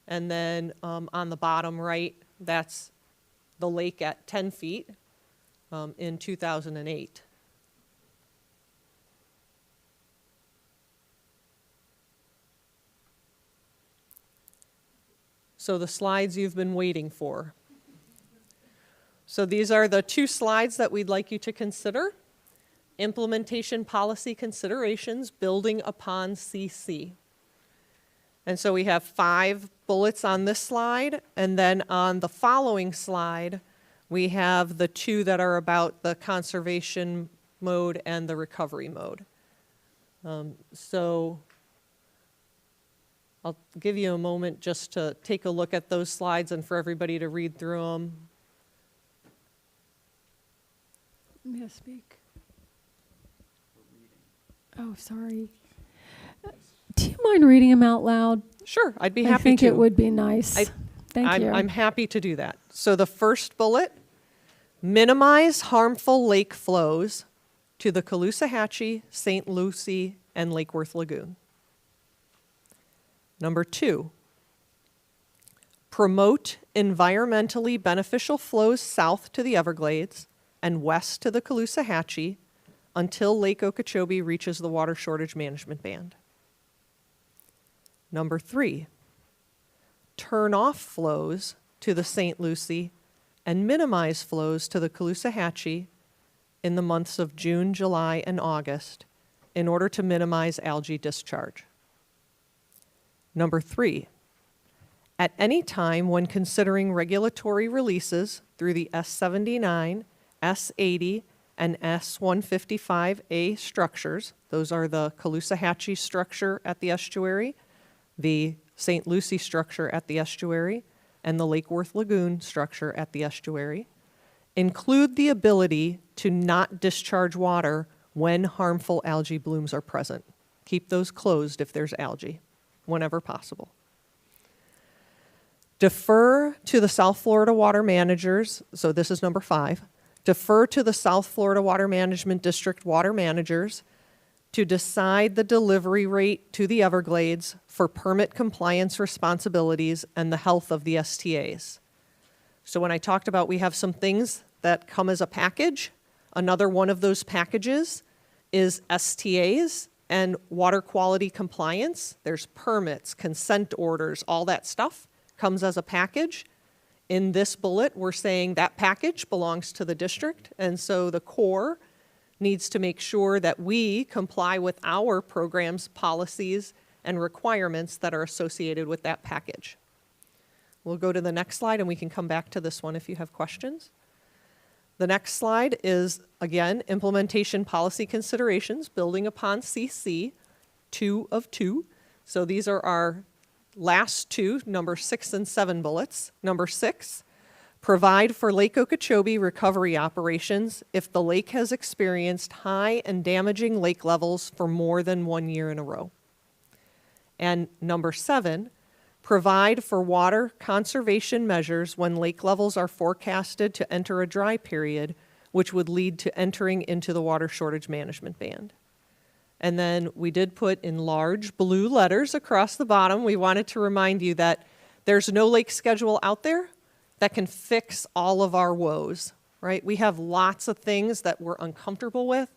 And then on the bottom right, that's the lake at 10 feet in 2008. So the slides you've been waiting for. So these are the two slides that we'd like you to consider. Implementation policy considerations, building upon CC. And so we have 5 bullets on this slide, and then on the following slide, we have the 2 that are about the conservation mode and the recovery mode. So I'll give you a moment just to take a look at those slides and for everybody to read through them. May I speak? Oh, sorry. Do you mind reading them out loud? Sure, I'd be happy to. I think it would be nice. Thank you. I'm happy to do that. So the first bullet, minimize harmful lake flows to the Caloosahatchee, St. Lucie, and Lake Worth Lagoon. Number 2, promote environmentally beneficial flows south to the Everglades and west to the Caloosahatchee until Lake Okeechobee reaches the water shortage management band. Number 3, turn off flows to the St. Lucie and minimize flows to the Caloosahatchee in the months of June, July, and August in order to minimize algae discharge. Number 3, at any time when considering regulatory releases through the S79, S80, and S155A structures, those are the Caloosahatchee structure at the estuary, the St. Lucie structure at the estuary, and the Lake Worth Lagoon structure at the estuary, include the ability to not discharge water when harmful algae blooms are present. Keep those closed if there's algae, whenever possible. Defer to the South Florida water managers, so this is number 5, defer to the South Florida Water Management District water managers to decide the delivery rate to the Everglades for permit compliance responsibilities and the health of the STAs. So when I talked about we have some things that come as a package, another one of those packages is STAs and water quality compliance. There's permits, consent orders, all that stuff comes as a package. In this bullet, we're saying that package belongs to the district, and so the Corps needs to make sure that we comply with our programs, policies, and requirements that are associated with that package. We'll go to the next slide, and we can come back to this one if you have questions. The next slide is, again, implementation policy considerations, building upon CC, 2 of 2. So these are our last two, number 6 and 7 bullets. Number 6, provide for Lake Okeechobee recovery operations if the lake has experienced high and damaging lake levels for more than 1 year in a row. And number 7, provide for water conservation measures when lake levels are forecasted to enter a dry period, which would lead to entering into the water shortage management band. And then we did put in large blue letters across the bottom, we wanted to remind you that there's no lake schedule out there that can fix all of our woes, right? We have lots of things that we're uncomfortable with,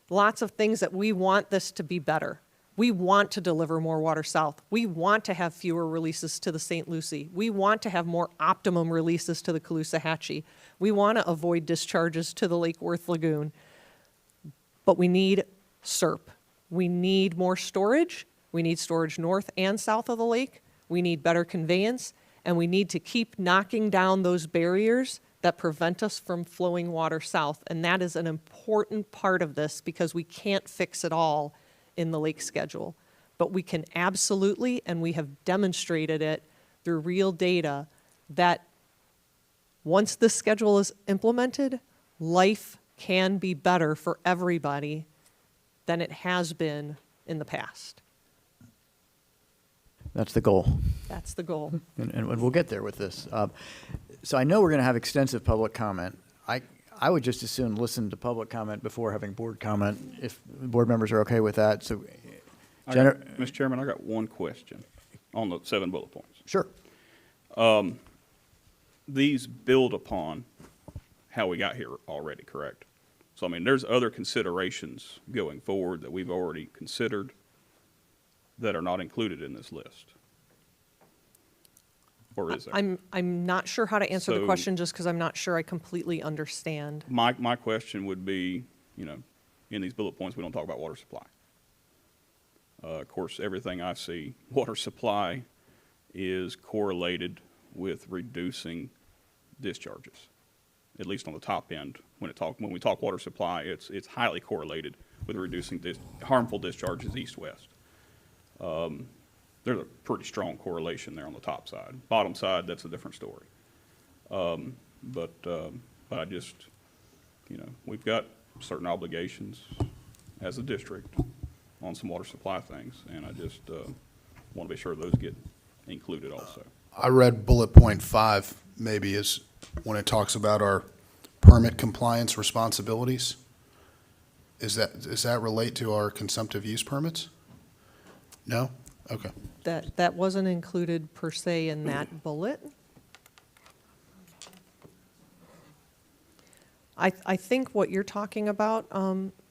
lots of things that we want this to be better. We want to deliver more water south. We want to have fewer releases to the St. Lucie. We want to have more optimum releases to the Caloosahatchee. We want to avoid discharges to the Lake Worth Lagoon. But we need SERP. We need more storage. We need storage north and south of the lake. We need better conveyance. And we need to keep knocking down those barriers that prevent us from flowing water south. And that is an important part of this because we can't fix it all in the lake schedule. But we can absolutely, and we have demonstrated it through real data, that once this schedule is implemented, life can be better for everybody than it has been in the past. That's the goal. That's the goal. And we'll get there with this. So I know we're going to have extensive public comment. I would just as soon listen to public comment before having board comment, if board members are okay with that. So, Mr. Chairman, I got one question on the 7 bullet points. Sure. These build upon how we got here already, correct? So, I mean, there's other considerations going forward that we've already considered that are not included in this list. Or is there? I'm not sure how to answer the So- question just because I'm not sure I completely understand. My question would be, you know, in these bullet points, we don't talk about water supply. Of course, everything I see, water supply is correlated with reducing discharges, at least on the top end. When we talk water supply, it's highly correlated with reducing harmful discharges east-west. There's a pretty strong correlation there on the top side. Bottom side, that's a different story. But I just, you know, we've got certain obligations as a district on some water supply things, and I just want to be sure those get included also. I read bullet point 5 maybe is when it talks about our permit compliance responsibilities. Does that relate to our consumptive use permits? No? Okay. That wasn't included per se in that bullet. I think what you're talking about,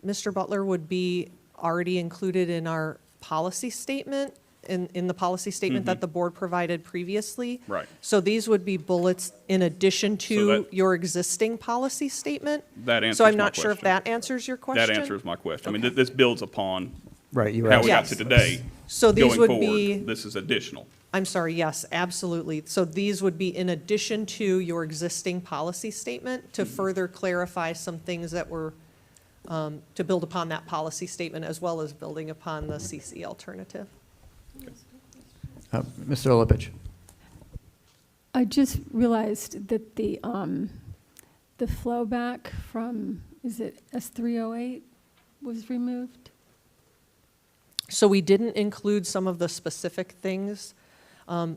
Mr. Butler, would be already included in our policy statement, in the policy statement that the board provided previously. Right. So these would be bullets in addition So to that- your existing policy statement? That answers So I'm my not sure if question. that answers your question? That answers my question. I mean, this builds upon Right, you were how we got Yes. to today. So these Going would forward, be- this is additional. I'm sorry, yes, absolutely. So these would be in addition to your existing policy statement to further clarify some things that were, to build upon that policy statement as well as building upon the CC alternative. Mr. Olepich. I just realized that the flow back from, is it S308 was removed? So we didn't include some of the specific things.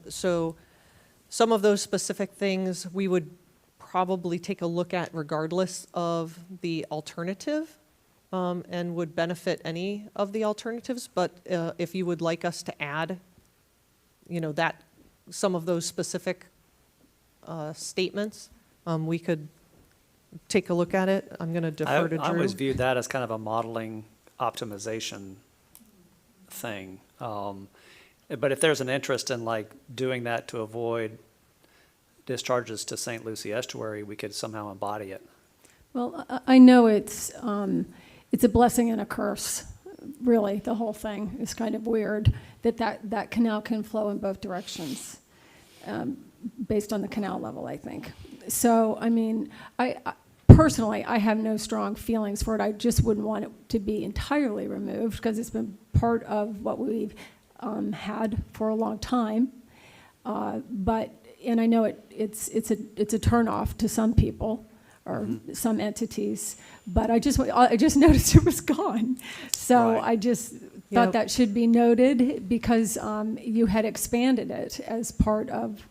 So some of those specific things we would probably take a look at regardless of the alternative, and would benefit any of the alternatives. But if you would like us to add, you know, that, some of those specific statements, we could take a look at it. I'm going to defer to Drew. I always viewed that as kind of a modeling optimization thing. But if there's an interest in like doing that to avoid discharges to St. Lucie Estuary, we could somehow embody it. Well, I know it's, it's a blessing and a curse, really. The whole thing is kind of weird that canal can flow in both directions, based on the canal level, I think. So, I mean, personally, I have no strong feelings for it. I just wouldn't want it to be entirely removed because it's been part of what we've had for a long time. And I know it's a turnoff to some people or some entities, but I just noticed it was gone. So Right. I just Yep. thought that should be noted because you had expanded it as part of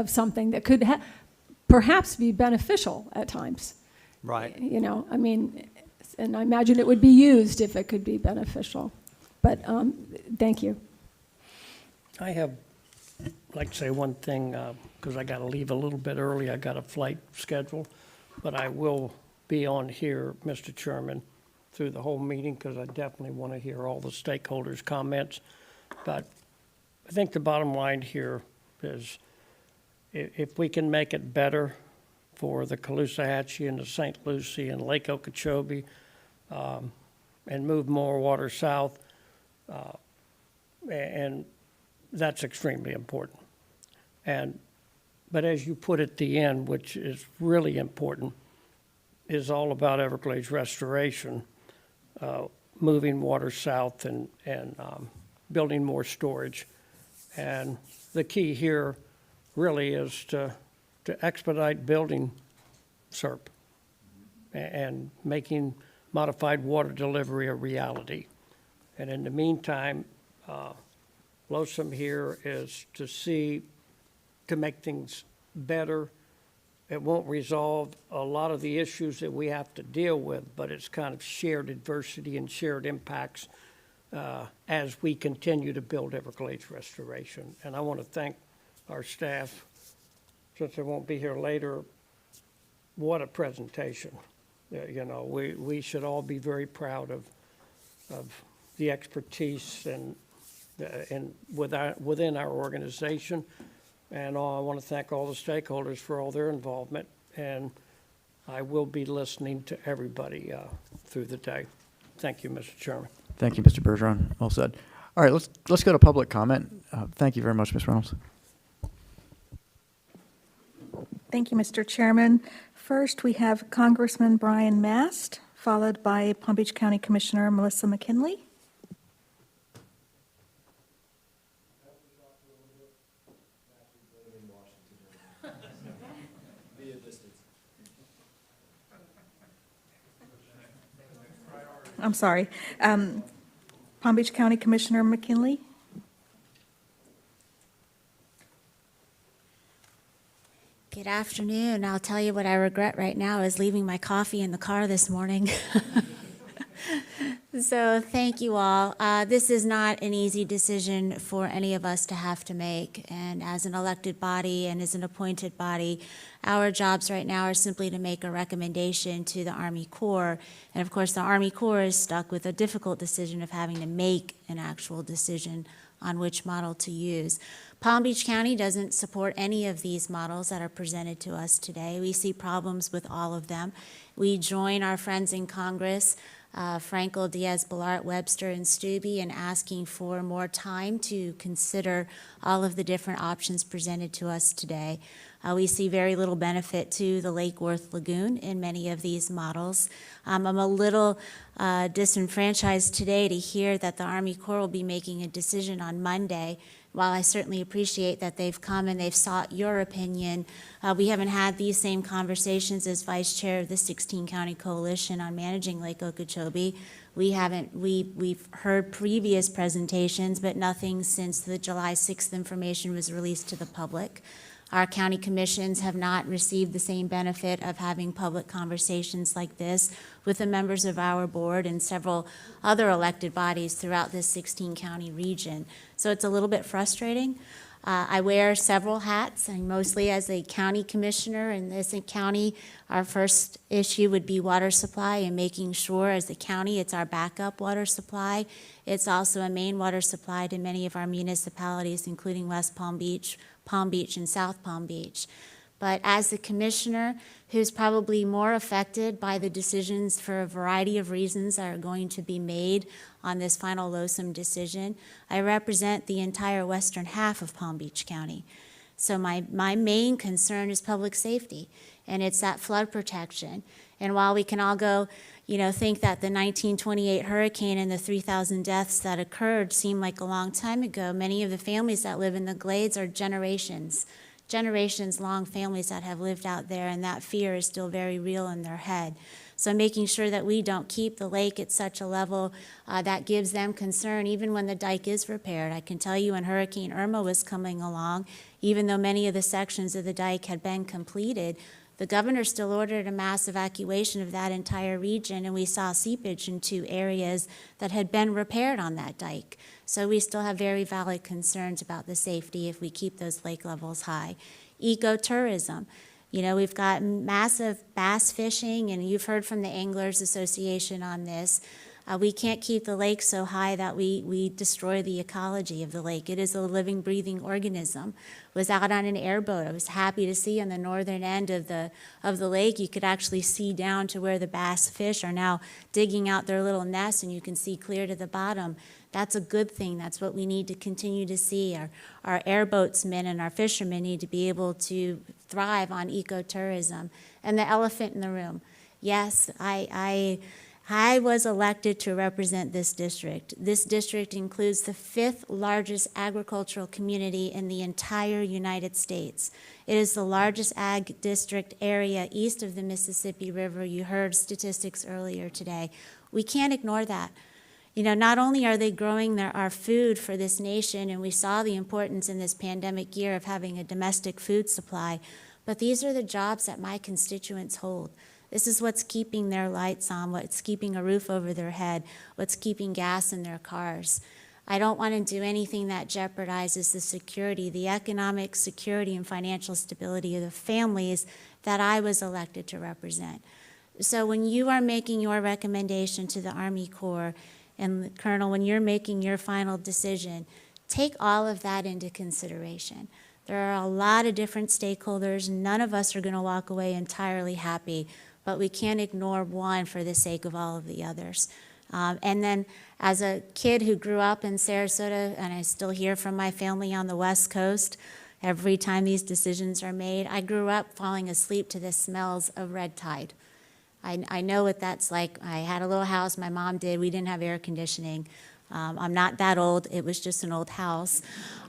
something that could perhaps be beneficial at times. Right. You know, I mean, and I imagine it would be used if it could be beneficial. But thank you. I have, like to say one thing, because I got to leave a little bit early. I got a flight scheduled, but I will be on here, Mr. Chairman, through the whole meeting because I definitely want to hear all the stakeholders' comments. But I think the bottom line here is if we can make it better for the Caloosahatchee and the St. Lucie and Lake Okeechobee and move more water south, and that's extremely important. But as you put at the end, which is really important, is all about Everglades restoration, moving water south and building more storage. And the key here really is to expedite building SERP and making modified water delivery a reality. And in the meantime, LOSUM here is to make things better. It won't resolve a lot of the issues that we have to deal with, but it's kind of shared adversity and shared impacts as we continue to build Everglades restoration. And I want to thank our staff, since they won't be here later. What a presentation. You know, we should all be very proud of the expertise and within our organization. And I want to thank all the stakeholders for all their involvement. And I will be listening to everybody through the day. Thank you, Mr. Chairman. Thank you, Mr. Bergeron. Well said. All right, let's go to public comment. Thank you very much, Ms. Reynolds. Thank you, Mr. Chairman. First, we have Congressman Brian Mast, followed by Palm Beach County Commissioner Melissa McKinley. I'm sorry. Palm Beach County Commissioner McKinley. Good afternoon. I'll tell you what I regret right now is leaving my coffee in the car this morning. So thank you all. This is not an easy decision for any of us to have to make. And as an elected body and as an appointed body, our jobs right now are simply to make a recommendation to the Army Corps. And of course, the Army Corps is stuck with a difficult decision of having to make an actual decision on which model to use. Palm Beach County doesn't support any of these models that are presented to us today. We see problems with all of them. We join our friends in Congress, Frankel, Diaz-Balart, Webster, and Stube, in asking for more time to consider all of the different options presented to us today. We see very little benefit to the Lake Worth Lagoon in many of these models. I'm a little disenfranchised today to hear that the Army Corps will be making a decision on Monday. While I certainly appreciate that they've come and they've sought your opinion, we haven't had these same conversations as Vice Chair of the 16 County Coalition on managing Lake Okeechobee. We've heard previous presentations, but nothing since the July 6th information was released to the public. Our county commissions have not received the same benefit of having public conversations like this with the members of our board and several other elected bodies throughout this 16-county region. So it's a little bit frustrating. I wear several hats, and mostly as a county commissioner in this county, our first issue would be water supply and making sure as the county it's our backup water supply. It's also a main water supply to many of our municipalities, including West Palm Beach, Palm Beach, and South Palm Beach. But as the commissioner, who's probably more affected by the decisions for a variety of reasons that are going to be made on this final LOSUM decision, I represent the entire western half of Palm Beach County. So my main concern is public safety, and it's that flood protection. And while we can all go, think that the 1928 hurricane and the 3,000 deaths that occurred seem like a long time ago, many of the families that live in the Glades are generations-long families that have lived out there, and that fear is still very real in their head. So making sure that we don't keep the lake at such a level that gives them concern, even when the dike is repaired. I can tell you when Hurricane Irma was coming along, even though many of the sections of the dike had been completed, the governor still ordered a mass evacuation of that entire region, and we saw seepage into areas that had been repaired on that dike. So we still have very valid concerns about the safety if we keep those lake levels high. Ecotourism. We've got massive bass fishing, and you've heard from the Anglers Association on this. We can't keep the lake so high that we destroy the ecology of the lake. It is a living, breathing organism. Was out on an airboat. I was happy to see on the northern end of the lake, you could actually see down to where the bass fish are now digging out their little nests, and you can see clear to the bottom. That's a good thing. That's what we need to continue to see. Our airboatsmen and our fishermen need to be able to thrive on ecotourism. And the elephant in the room. Yes, I was elected to represent this district. This district includes the 5th largest agricultural community in the entire United States. It is the largest ag district area east of the Mississippi River. You heard statistics earlier today. We can't ignore that. Not only are they growing our food for this nation, and we saw the importance in this pandemic year of having a domestic food supply, but these are the jobs that my constituents hold. This is what's keeping their lights on, what's keeping a roof over their head, what's keeping gas in their cars. I don't want to do anything that jeopardizes the security, the economic security and financial stability of the families that I was elected to represent. So when you are making your recommendation to the Army Corps, and Colonel, when you're making your final decision, take all of that into consideration. There are a lot of different stakeholders. None of us are going to walk away entirely happy, but we can't ignore one for the sake of all of the others. And then as a kid who grew up in Sarasota, and I still hear from my family on the West Coast, every time these decisions are made, I grew up falling asleep to the smells of red tide. I know what that's like. I had a little house, my mom did, we didn't have air conditioning. I'm not that old, it was just an old house.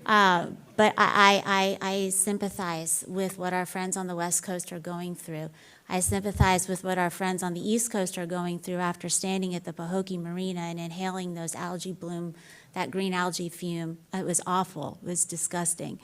But I sympathize with what our friends on the West Coast are going through. I sympathize with what our friends on the East Coast are going through after standing at the Pahokee Marina and inhaling those algae bloom, that green algae fume. It was awful, it was disgusting.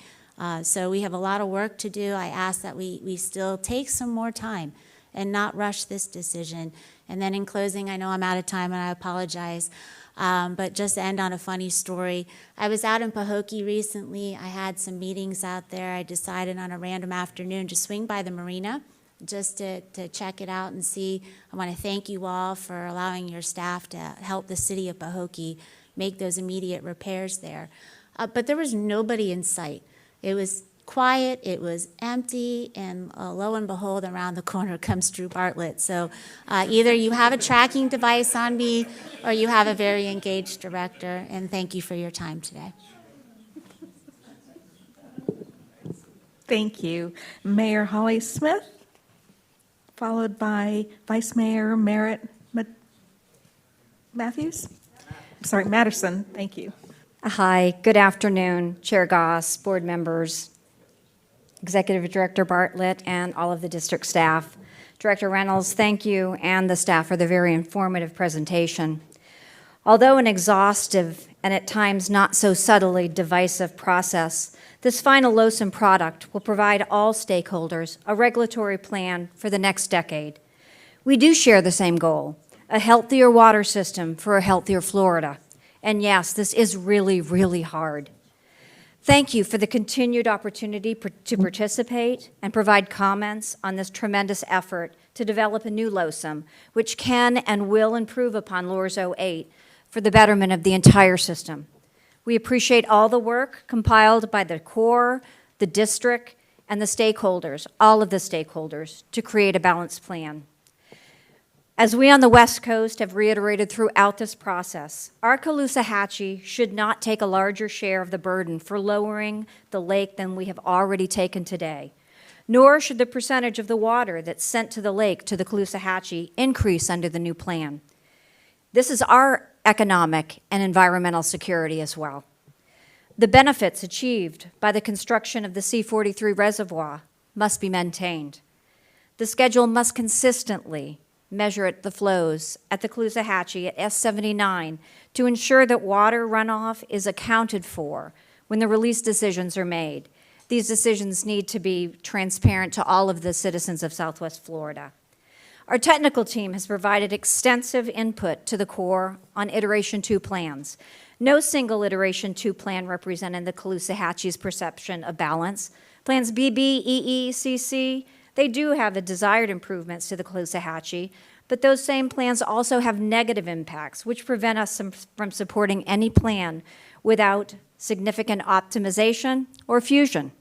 So we have a lot of work to do. I ask that we still take some more time and not rush this decision. And then in closing, I know I'm out of time and I apologize, but just to end on a funny story, I was out in Pahokee recently. I had some meetings out there. I decided on a random afternoon to swing by the marina just to check it out and see. I want to thank you all for allowing your staff to help the city of Pahokee make those immediate repairs there. But there was nobody in sight. It was quiet, it was empty, and lo and behold, around the corner comes Drew Bartlett. So either you have a tracking device on me or you have a very engaged director, and thank you for your time today. Thank you. Mayor Holly Smith, followed by Vice Mayor Merritt Matthews? Sorry, Matterson, thank you. Hi, good afternoon, Chair Goss, board members, Executive Director Bartlett, and all of the district staff. Director Reynolds, thank you, and the staff for the very informative presentation. Although an exhaustive and at times not so subtly divisive process, this final LOSUM product will provide all stakeholders a regulatory plan for the next decade. We do share the same goal, a healthier water system for a healthier Florida. And yes, this is really, really hard. Thank you for the continued opportunity to participate and provide comments on this tremendous effort to develop a new LOSUM, which can and will improve upon LORS 08 for the betterment of the entire system. We appreciate all the work compiled by the Corps, the district, and the stakeholders, all of the stakeholders, to create a balanced plan. As we on the West Coast have reiterated throughout this process, our Caloosahatchee should not take a larger share of the burden for lowering the lake than we have already taken today, nor should the percentage of the water that's sent to the lake to the Caloosahatchee increase under the new plan. This is our economic and environmental security as well. The benefits achieved by the construction of the C-43 reservoir must be maintained. The schedule must consistently measure the flows at the Caloosahatchee at S-79 to ensure that water runoff is accounted for when the release decisions are made. These decisions need to be transparent to all of the citizens of Southwest Florida. Our technical team has provided extensive input to the Corps on Iteration 2 plans. No single Iteration 2 plan represented the Caloosahatchee's perception of balance. Plans BB, EE, CC, they do have the desired improvements to the Caloosahatchee, but those same plans also have negative impacts, which prevent us from supporting any plan without significant optimization or fusion.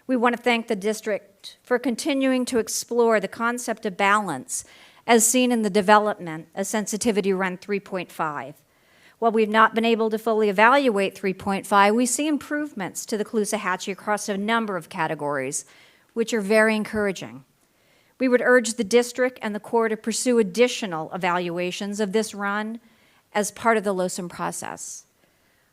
We want to thank the district for continuing to explore the concept of balance as seen in the development of Sensitivity Run 3.5. While we've not been able to fully evaluate 3.5, we see improvements to the Caloosahatchee across a number of categories, which are very encouraging. We would urge the district and the Corps to pursue additional evaluations of this run as part of the LOSUM process.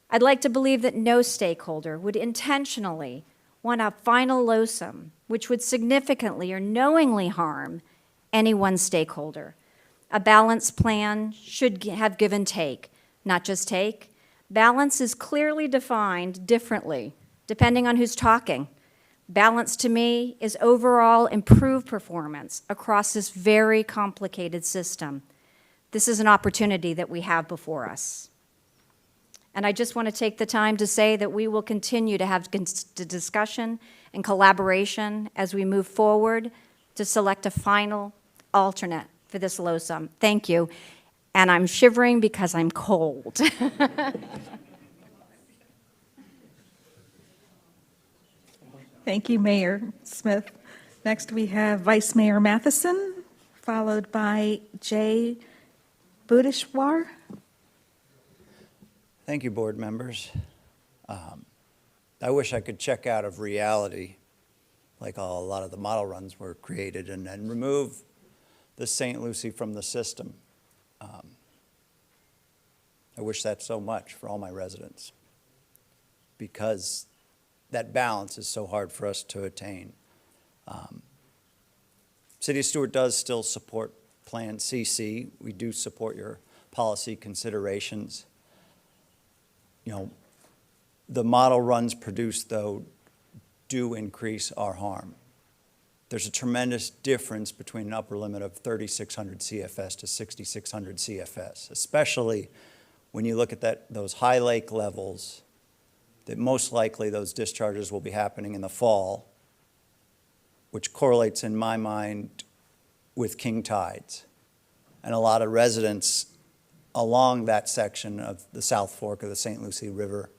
I'd like to believe that no stakeholder would intentionally want a final LOSUM which would significantly or knowingly harm any one stakeholder. A balanced plan should have give and take, not just take. Balance is clearly defined differently depending on who's talking. Balance to me is overall improved performance across this very complicated system. This is an opportunity that we have before us. And I just want to take the time to say that we will continue to have discussion and collaboration as we move forward to select a final alternate for this LOSUM. Thank you. And I'm shivering because I'm cold. Thank you, Mayor Smith. Next, we have Vice Mayor Matheson, followed by Jay Budishwar. Thank you, board members. I wish I could check out of reality, like a lot of the model runs were created, and remove the St. Lucie from the system. I wish that so much for all my residents, because that balance is so hard for us to attain. City of Stewart does still support Plan CC. We do support your policy considerations. You know, the model runs produced, though, do increase our harm. There's a tremendous difference between an upper limit of 3,600 CFS to 6,600 CFS, especially when you look at those high lake levels, that most likely those discharges will be happening in the fall, which correlates in my mind with king tides. And a lot of residents along that section of the South Fork of the St. Lucie River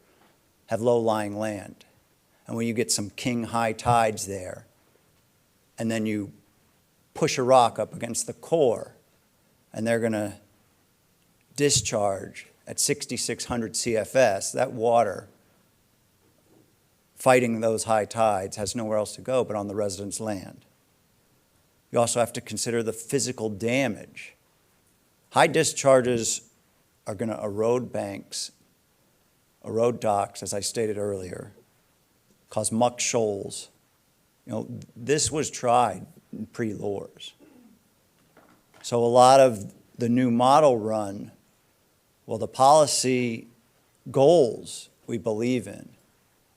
have low-lying land. And when you get some king high tides there, and then you push a rock up against the core, and they're gonna discharge at 6,600 CFS, that water fighting those high tides has nowhere else to go but on the residents' land. You also have to consider the physical damage. High discharges are going to erode banks, erode docks, as I stated earlier, cause muck shoals. You know, this was tried in pre-LORS. So a lot of the new model run, well, the policy goals we believe in,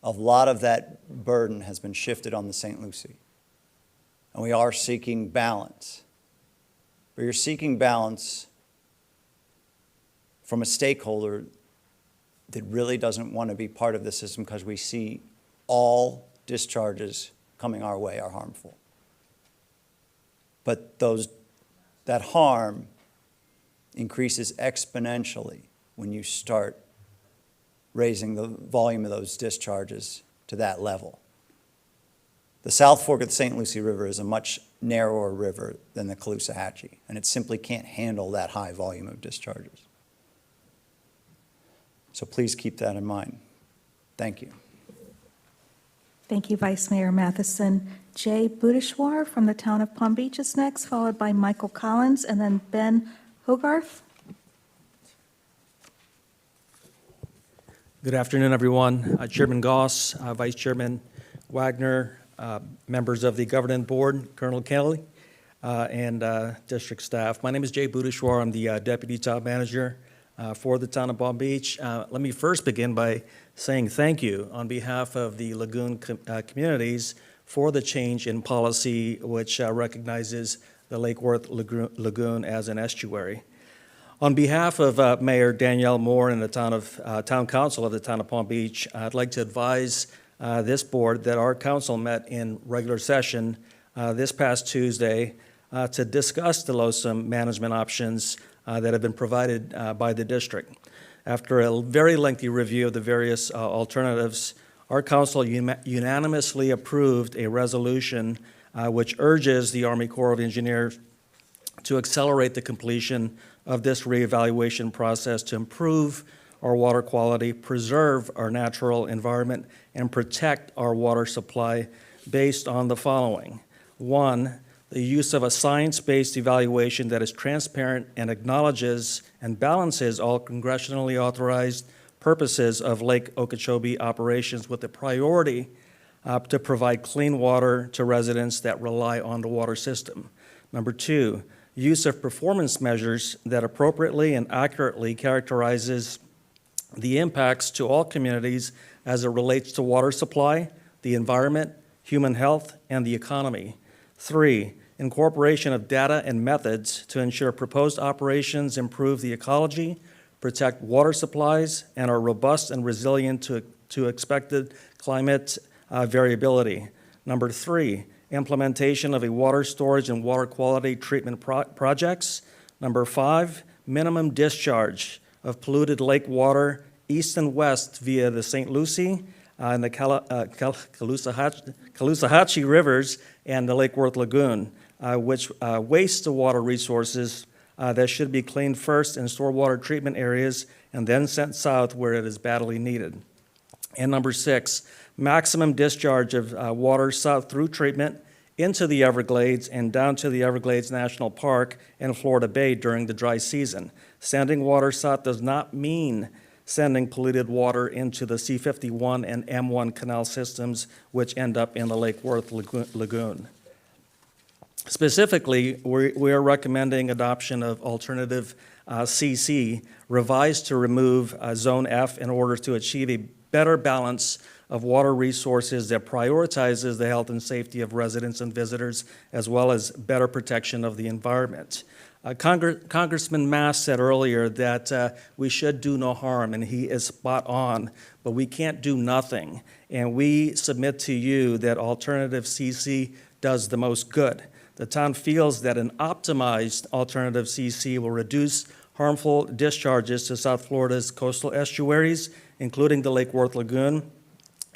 a lot of that burden has been shifted on the St. Lucie. And we are seeking balance. But you're seeking balance from a stakeholder that really doesn't want to be part of the system, because we see all discharges coming our way are harmful. But that harm increases exponentially when you start raising the volume of those discharges to that level. The South Fork of the St. Lucie River is a much narrower river than the Caloosahatchee, and it simply can't handle that high volume of discharges. So please keep that in mind. Thank you. Thank you, Vice Mayor Matheson. Jay Budishwar from the town of Palm Beach is next, followed by Michael Collins, and then Ben Hogarth. Good afternoon, everyone. Chairman Goss, Vice Chairman Wagner, members of the Governing Board, Colonel Kelly, and district staff. My name is Jay Budishwar. I'm the Deputy Top Manager for the town of Palm Beach. Let me first begin by saying thank you on behalf of the Lagoon communities for the change in policy which recognizes the Lake Worth Lagoon as an estuary. On behalf of Mayor Danielle Moore and the Town Council of the town of Palm Beach, I'd like to advise this board that our council met in regular session this past Tuesday to discuss the LOSUM management options that have been provided by the district. After a very lengthy review of the various alternatives, our council unanimously approved a resolution which urges the Army Corps of Engineers to accelerate the completion of this reevaluation process to improve our water quality, preserve our natural environment, and protect our water supply based on the following. One, the use of a science-based evaluation that is transparent and acknowledges and balances all congressionally authorized purposes of Lake Okeechobee operations with a priority to provide clean water to residents that rely on the water system. Number two, use of performance measures that appropriately and accurately characterizes the impacts to all communities as it relates to water supply, the environment, human health, and the economy. Three, incorporation of data and methods to ensure proposed operations improve the ecology, protect water supplies, and are robust and resilient to expected climate variability. Number three, implementation of a water storage and water quality treatment projects. Number five, minimum discharge of polluted lake water east and west via the St. Lucie and the Caloosahatchee rivers and the Lake Worth Lagoon, which waste the water resources that should be cleaned first in stormwater treatment areas and then sent south where it is badly needed. And number six, maximum discharge of water south through treatment into the Everglades and down to the Everglades National Park and Florida Bay during the dry season. Sending water south does not mean sending polluted water into the C51 and M1 canal systems, which end up in the Lake Worth Lagoon. Specifically, we are recommending adoption of alternative CC, revised to remove Zone F in order to achieve a better balance of water resources that prioritizes the health and safety of residents and visitors, as well as better protection of the environment. Congressman Mass said earlier that we should do no harm, and he is spot on, but we can't do nothing. And we submit to you that alternative CC does the most good. The town feels that an optimized alternative CC will reduce harmful discharges to South Florida's coastal estuaries, including the Lake Worth Lagoon,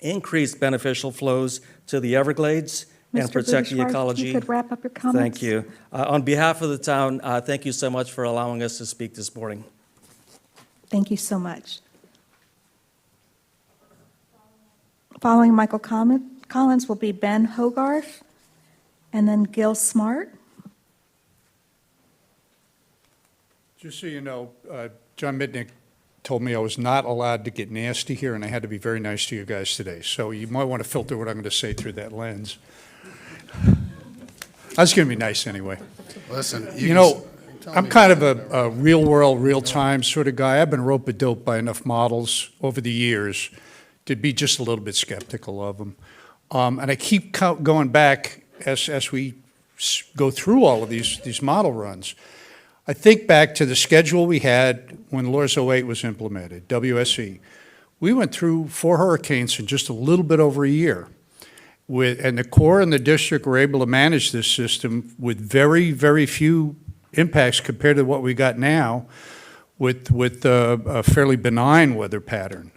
increase beneficial flows to the Everglades, and Mr. protect the Budishwar, ecology. you could wrap up your comments. Thank you. On behalf of the town, thank you so much for allowing us to speak this morning. Thank you so much. Following Michael Collins will be Ben Hogarth, and then Gil Smart. Just so you know, John Mitnick told me I was not allowed to get nasty here, and I had to be very nice to you guys today. So you might want to filter what I'm going to say through that lens. I was going to be nice anyway. Listen, You know, I'm kind of a real-world, real-time sort of guy. I've been rope-a-dope by enough models over the years to be just a little bit skeptical of them. And I keep going back as we go through all of these model runs. I think back to the schedule we had when LORS 08 was implemented, WSE. We went through 4 hurricanes in just a little bit over a year. And the Corps and the district were able to manage this system with very, very few impacts compared to what we got now with a fairly benign weather pattern.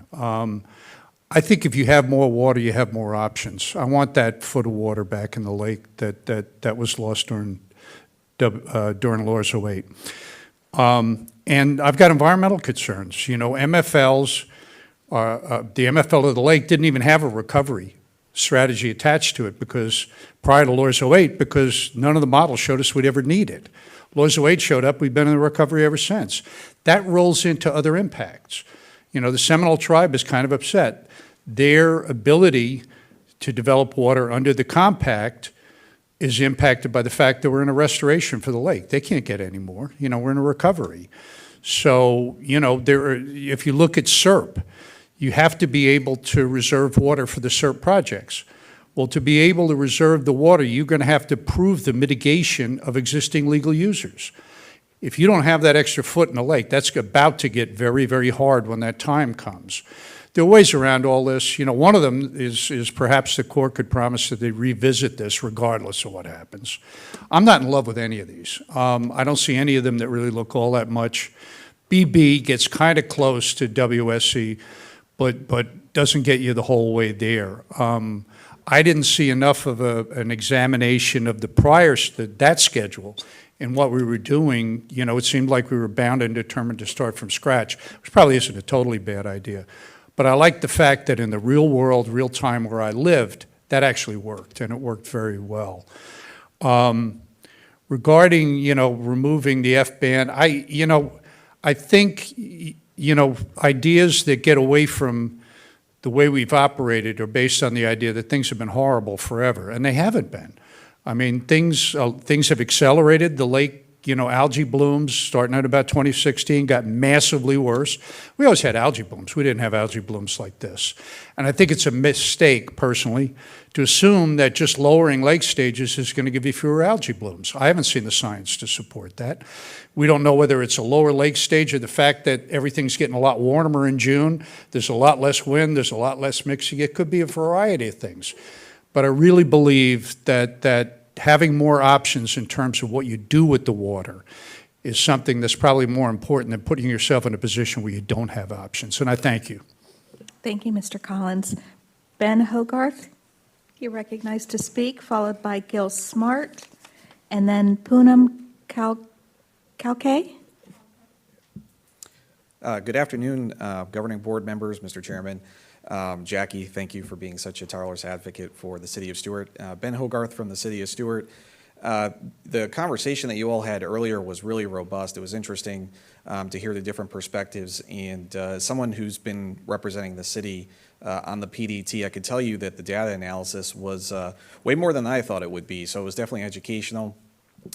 I think if you have more water, you have more options. I want that foot of water back in the lake that was lost during Laura's 08. And I've got environmental concerns. You know, MFLs, the MFL of the lake didn't even have a recovery strategy attached to it because prior to Laura's 08, because none of the models showed us we'd ever need it. Laura's 08 showed up, we've been in the recovery ever since. That rolls into other impacts. You know, the Seminole tribe is kind of upset. Their ability to develop water under the compact is impacted by the fact that we're in a restoration for the lake. They can't get any more. You know, we're in a recovery. So, you know, if you look at SERP, you have to be able to reserve water for the SERP projects. Well, to be able to reserve the water, you're going to have to prove the mitigation of existing legal users. If you don't have that extra foot in the lake, that's about to get very, very hard when that time comes. There are ways around all this. You know, one of them is perhaps the Corps could promise that they revisit this regardless of what happens. I'm not in love with any of these. I don't see any of them that really look all that much. BB gets kind of close to WSC, but doesn't get you the whole way there. I didn't see enough of an examination of that schedule and what we were doing. You know, it seemed like we were bound and determined to start from scratch, which probably isn't a totally bad idea. But I like the fact that in the real world, real time where I lived, that actually worked, and it worked very well. Regarding, you know, removing the F-band, I think, you know, ideas that get away from the way we've operated are based on the idea that things have been horrible forever, and they haven't been. I mean, things have accelerated. The lake, you know, algae blooms starting at about 2016 got massively worse. We always had algae blooms. We didn't have algae blooms like this. And I think it's a mistake, personally, to assume that just lowering lake stages is going to give you fewer algae blooms. I haven't seen the science to support that. We don't know whether it's a lower lake stage or the fact that everything's getting a lot warmer in June. There's a lot less wind. There's a lot less mixing. It could be a variety of things. But I really believe that having more options in terms of what you do with the water is something that's probably more important than putting yourself in a position where you don't have options. And I thank you. Thank you, Mr. Collins. Ben Hogarth, you're recognized to speak, followed by Gil Smart, and then Poonam Kalke. Good afternoon, governing board members, Mr. Chairman. Jackie, thank you for being such a tireless advocate for the City of Stuart. Ben Hogarth from the City of Stuart. The conversation that you all had earlier was really robust. It was interesting to hear the different perspectives. And someone who's been representing the city on the PDT, I could tell you that the data analysis was way more than I thought it would be. So it was definitely educational,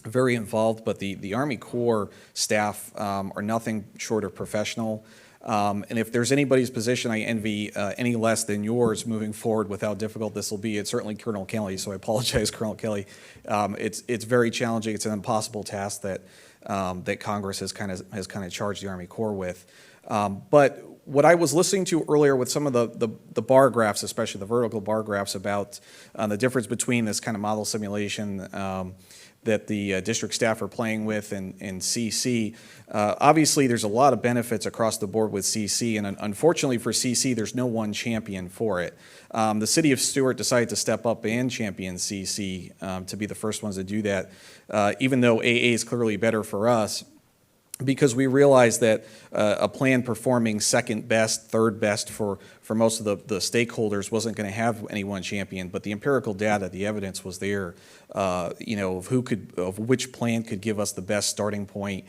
very involved. But the Army Corps staff are nothing short of professional. And if there's anybody's position I envy any less than yours moving forward with how difficult this will be, it's certainly Colonel Kelly. So I apologize, Colonel Kelly. It's very challenging. It's an impossible task that that Congress has kind of charged the Army Corps with. But what I was listening to earlier with some of the bar graphs, especially the vertical bar graphs about the difference between this kind of model simulation that the district staff are playing with and CC. Obviously, there's a lot of benefits across the board with CC, and unfortunately for CC, there's no one champion for it. The City of Stuart decided to step up and champion CC to be the first ones to do that, even though AA is clearly better for us, because we realized that a plan performing second best, third best for most of the stakeholders wasn't going to have any one champion, but the empirical data, the evidence was there, you know, of which plan could give us the best starting point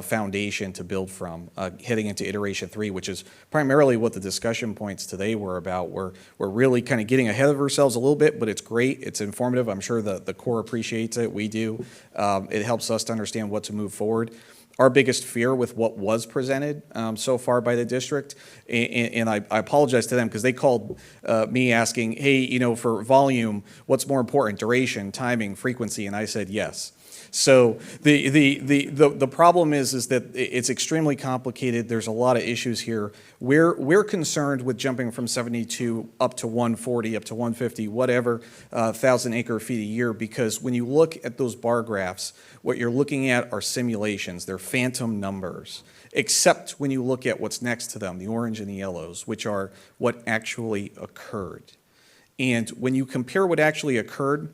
foundation to build from, heading into iteration 3, which is primarily what the discussion points today were about. We're really kind of getting ahead of ourselves a little bit, but it's great, it's informative. I'm sure the Corps appreciates it, we do. It helps us to understand what to move forward. Our biggest fear with what was presented so far by the district, and I apologize to them because they called me asking, hey, you know, for volume, what's more important, duration, timing, frequency, and I said yes. So the problem is that it's extremely complicated. There's a lot of issues here. We're concerned with jumping from 72 up to 140, up to 150, whatever, 1,000 acre feet a year, because when you look at those bar graphs, what you're looking at are simulations. They're phantom numbers, except when you look at what's next to them, the orange and the yellows, which are what actually occurred. And when you compare what actually occurred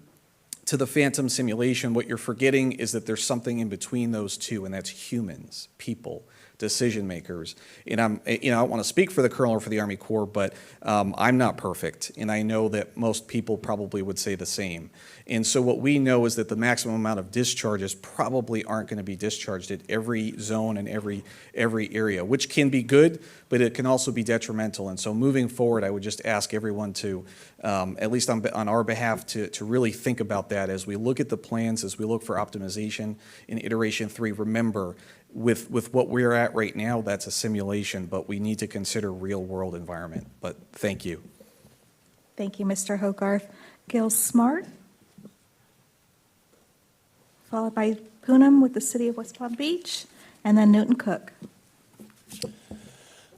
to the phantom simulation, what you're forgetting is that there's something in between those two, and that's humans, people, decision makers. And I don't want to speak for the Colonel or for the Army Corps, but I'm not perfect, and I know that most people probably would say the same. And so what we know is that the maximum amount of discharges probably aren't going to be discharged at every zone and every area, which can be good, but it can also be detrimental. And so moving forward, I would just ask everyone to, at least on our behalf, to really think about that as we look at the plans, as we look for optimization in iteration 3. Remember, with what we're at right now, that's a simulation, but we need to consider real-world environment. But thank you. Thank you, Mr. Hogarth. Gil Smart, followed by Poonam with the City of West Palm Beach, and then Newton Cook.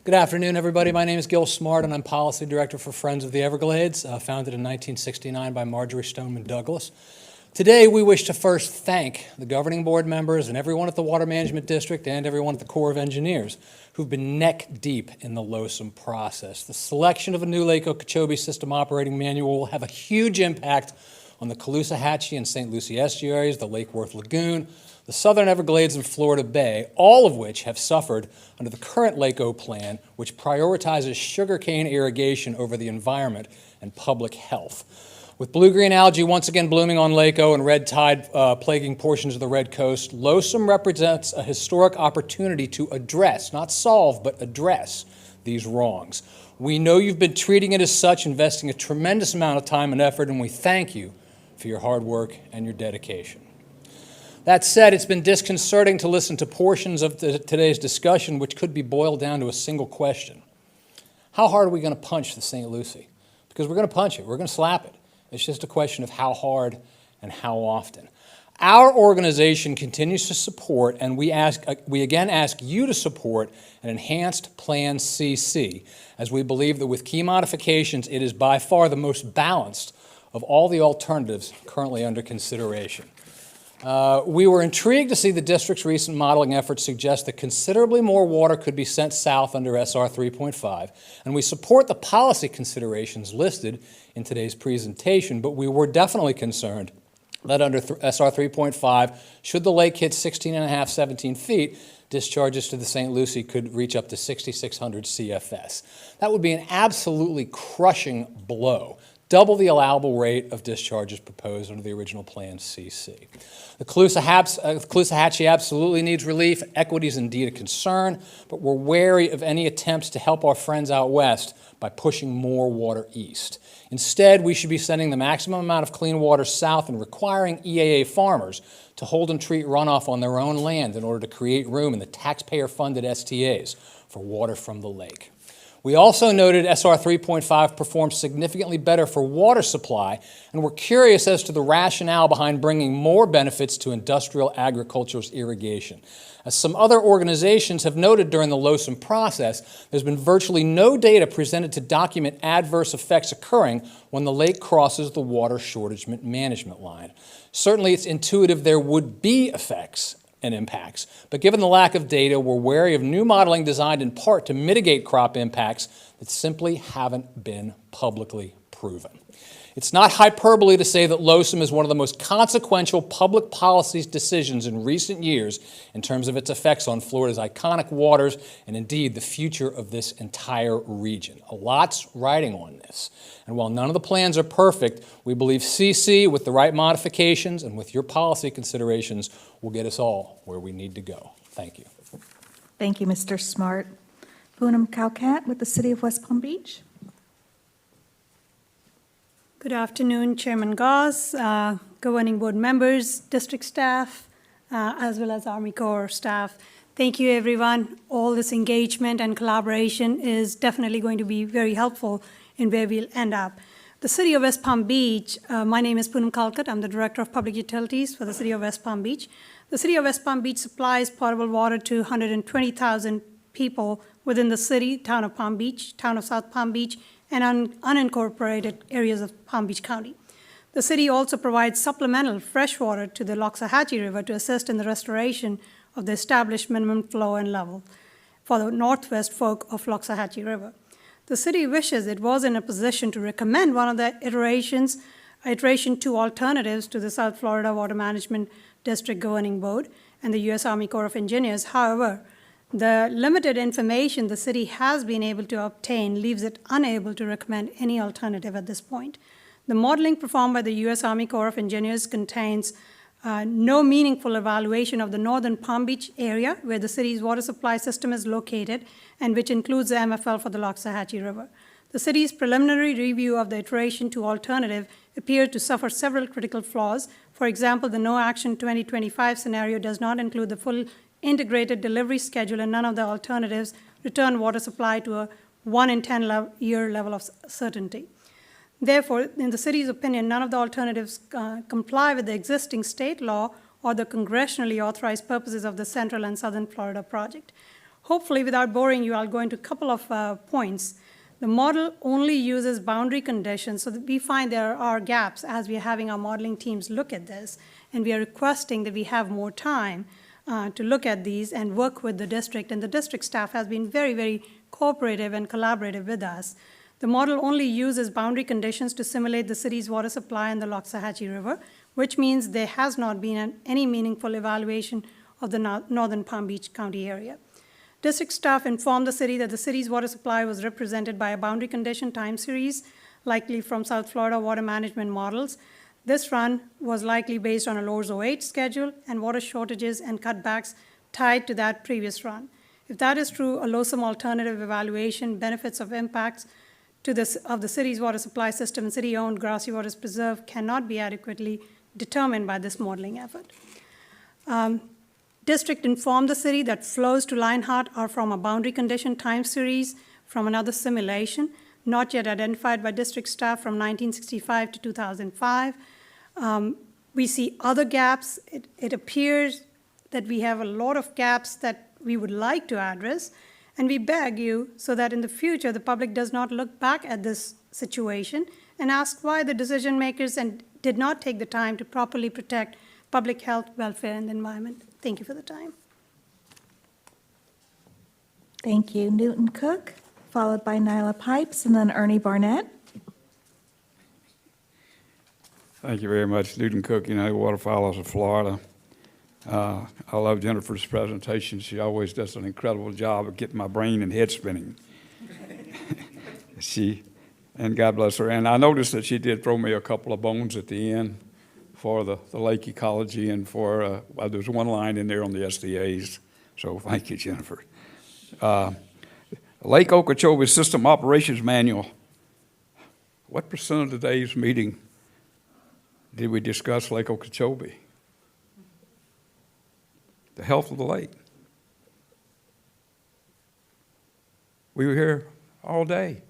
Good afternoon, everybody. My name is Gil Smart, and I'm Policy Director for Friends of the Everglades, founded in 1969 by Marjorie Stoneman Douglas. Today, we wish to first thank the governing board members and everyone at the Water Management District and everyone at the Corps of Engineers who've been neck deep in the LOSUM process. The selection of a new Lake Okeechobee System Operating Manual will have a huge impact on the Caloosahatchee and St. Lucie estuaries, the Lake Worth Lagoon, the Southern Everglades and Florida Bay, all of which have suffered under the current Lake O plan, which prioritizes sugarcane irrigation over the environment and public health. With blue-green algae once again blooming on Lake O and red tide plaguing portions of the Red Coast, LOSUM represents a historic opportunity to address, not solve, but address these wrongs. We know you've been treating it as such, investing a tremendous amount of time and effort, and we thank you for your hard work and your dedication. That said, it's been disconcerting to listen to portions of today's discussion which could be boiled down to a single question. How hard are we going to punch the St. Lucie? Because we're going to punch it. We're going to slap it. It's just a question of how hard and how often. Our organization continues to support, and we again ask you to support, an enhanced Plan CC, as we believe that with key modifications, it is by far the most balanced of all the alternatives currently under consideration. We were intrigued to see the district's recent modeling efforts suggest that considerably more water could be sent south under SR 3.5, and we support the policy considerations listed in today's presentation, but we were definitely concerned that under SR 3.5, should the lake hit 16.5, 17 feet, discharges to the St. Lucie could reach up to 6,600 CFS. That would be an absolutely crushing blow, double the allowable rate of discharges proposed under the original Plan CC. The Caloosahatchee absolutely needs relief. Equity is indeed a concern, but we're wary of any attempts to help our friends out west by pushing more water east. Instead, we should be sending the maximum amount of clean water south and requiring EAA farmers to hold and treat runoff on their own land in order to create room in the taxpayer-funded STAs for water from the lake. We also noted SR 3.5 performs significantly better for water supply, and we're curious as to the rationale behind bringing more benefits to industrial agriculture's irrigation. As some other organizations have noted during the LOSUM process, there's been virtually no data presented to document adverse effects occurring when the lake crosses the water shortage management line. Certainly, it's intuitive there would be effects and impacts. But given the lack of data, we're wary of new modeling designed in part to mitigate crop impacts that simply haven't been publicly proven. It's not hyperbole to say that LOSUM is one of the most consequential public policy decisions in recent years in terms of its effects on Florida's iconic waters and indeed the future of this entire region. A lot's riding on this. And while none of the plans are perfect, we believe CC, with the right modifications and with your policy considerations, will get us all where we need to go. Thank you. Thank you, Mr. Smart. Poonam Kalkat with the City of West Palm Beach. Good afternoon, Chairman Goss, governing board members, district staff, as well as Army Corps staff. Thank you, everyone. All this engagement and collaboration is definitely going to be very helpful in where we'll end up. The City of West Palm Beach, my name is Poonam Kalkat. I'm the Director of Public Utilities for the City of West Palm Beach. The City of West Palm Beach supplies potable water to 120,000 people within the city, town of Palm Beach, town of South Palm Beach, and unincorporated areas of Palm Beach County. The city also provides supplemental fresh water to the Loxahatchee River to assist in the restoration of the established minimum flow and level for the northwest fork of Loxahatchee River. The city wishes it was in a position to recommend one of the iteration 2 alternatives to the South Florida Water Management District Governing Board and the U.S. Army Corps of Engineers. However, the limited information the city has been able to obtain leaves it unable to recommend any alternative at this point. The modeling performed by the U.S. Army Corps of Engineers contains no meaningful evaluation of the northern Palm Beach area where the city's water supply system is located and which includes the MFL for the Loxahatchee River. The city's preliminary review of the iteration 2 alternative appeared to suffer several critical flaws. For example, the No Action 2025 scenario does not include the full integrated delivery schedule, and none of the alternatives return water supply to a 1 in 10 year level of certainty. Therefore, in the city's opinion, none of the alternatives comply with the existing state law or the congressionally authorized purposes of the Central and Southern Florida project. Hopefully, without boring you, I'll go into a couple of points. The model only uses boundary conditions, so that we find there are gaps as we are having our modeling teams look at this, and we are requesting that we have more time to look at these and work with the district, and the district staff has been very, very cooperative and collaborative with us. The model only uses boundary conditions to simulate the city's water supply in the Loxahatchee River, which means there has not been any meaningful evaluation of the northern Palm Beach County area. District staff informed the city that the city's water supply was represented by a boundary condition time series, likely from South Florida water management models. This run was likely based on a LORS 08 schedule and water shortages and cutbacks tied to that previous run. If that is true, a LOSUM alternative evaluation, benefits of impacts of the city's water supply system and city-owned grassy waters preserve cannot be adequately determined by this modeling effort. District informed the city that flows to Lionheart are from a boundary condition time series from another simulation, not yet identified by district staff from 1965 to 2005. We see other gaps. It appears that we have a lot of gaps that we would like to address, and we beg you so that in the future the public does not look back at this situation and ask why the decision makers did not take the time to properly protect public health, welfare, and the environment. Thank you for the time. Thank you. Newton Cook, followed by Nyla Pipes, and then Ernie Barnett. Thank you very much, Newton Cook, United Waterfowlers of Florida. I love Jennifer's presentation. She always does an incredible job of getting my brain and head spinning. And God bless her. And I noticed that she did throw me a couple of bones at the end for the lake ecology and for, there's one line in there on the SDAs. So thank you, Jennifer. Lake Okeechobee System Operations Manual. What % of today's meeting did we discuss Lake Okeechobee? The health of the lake. We were here all day,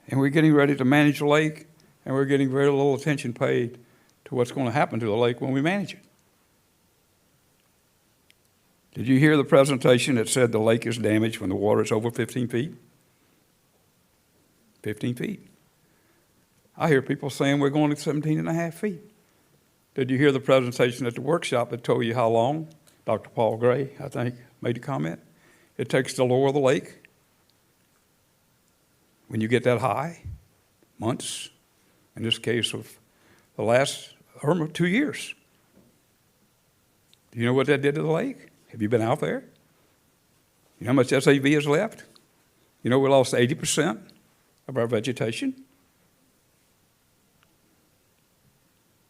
and we're getting ready to manage the lake, and we're getting very little attention paid to what's going to happen to the lake when we manage it. Did you hear the presentation that said the lake is damaged when the water is over 15 feet? 15 feet. I hear people saying we're going to 17 and a half feet. Did you hear the presentation at the workshop that told you how long? Dr. Paul Gray, I think, made a comment. It takes to lower the lake. When you get that high, months, in this case of the last 2 years. Do you know what that did to the lake? Have you been out there? You know how much SAV is left? You know we lost 80% of our vegetation?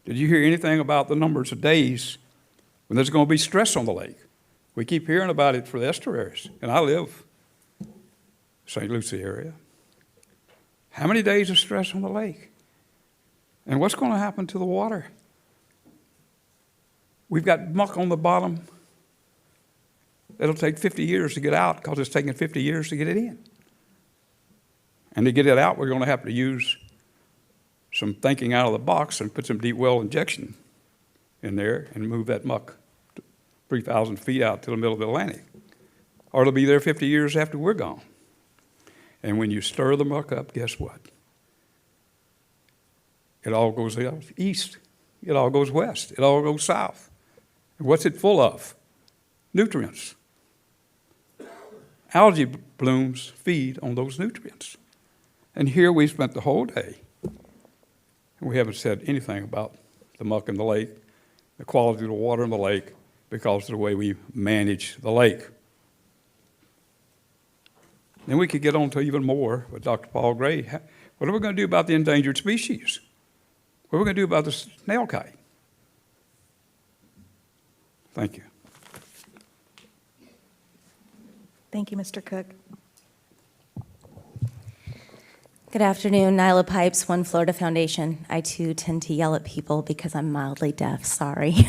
Did you hear anything about the numbers of days when there's going to be stress on the lake? We keep hearing about it for the estuaries, and I live St. Lucie area. How many days of stress on the lake? And what's going to happen to the water? We've got muck on the bottom. It'll take 50 years to get out because it's taking 50 years to get it in. And to get it out, we're going to have to use some thinking out of the box and put some deep well injection in there and move that muck 3,000 feet out to the middle of the Atlantic. Or it'll be there 50 years after we're gone. And when you stir the muck up, guess what? It all goes east. It all goes west. It all goes south. And what's it full of? Nutrients. Algae blooms feed on those nutrients. And here we spent the whole day, and we haven't said anything about the muck in the lake, the quality of the water in the lake, because of the way we manage the lake. Then we could get on to even more with Dr. Paul Gray. What are we going to do about the endangered species? What are we going to do about the snail kite? Thank you. Thank you, Mr. Cook. Good afternoon, Nyla Pipes, One Florida Foundation. I too tend to yell at people because I'm mildly deaf, sorry.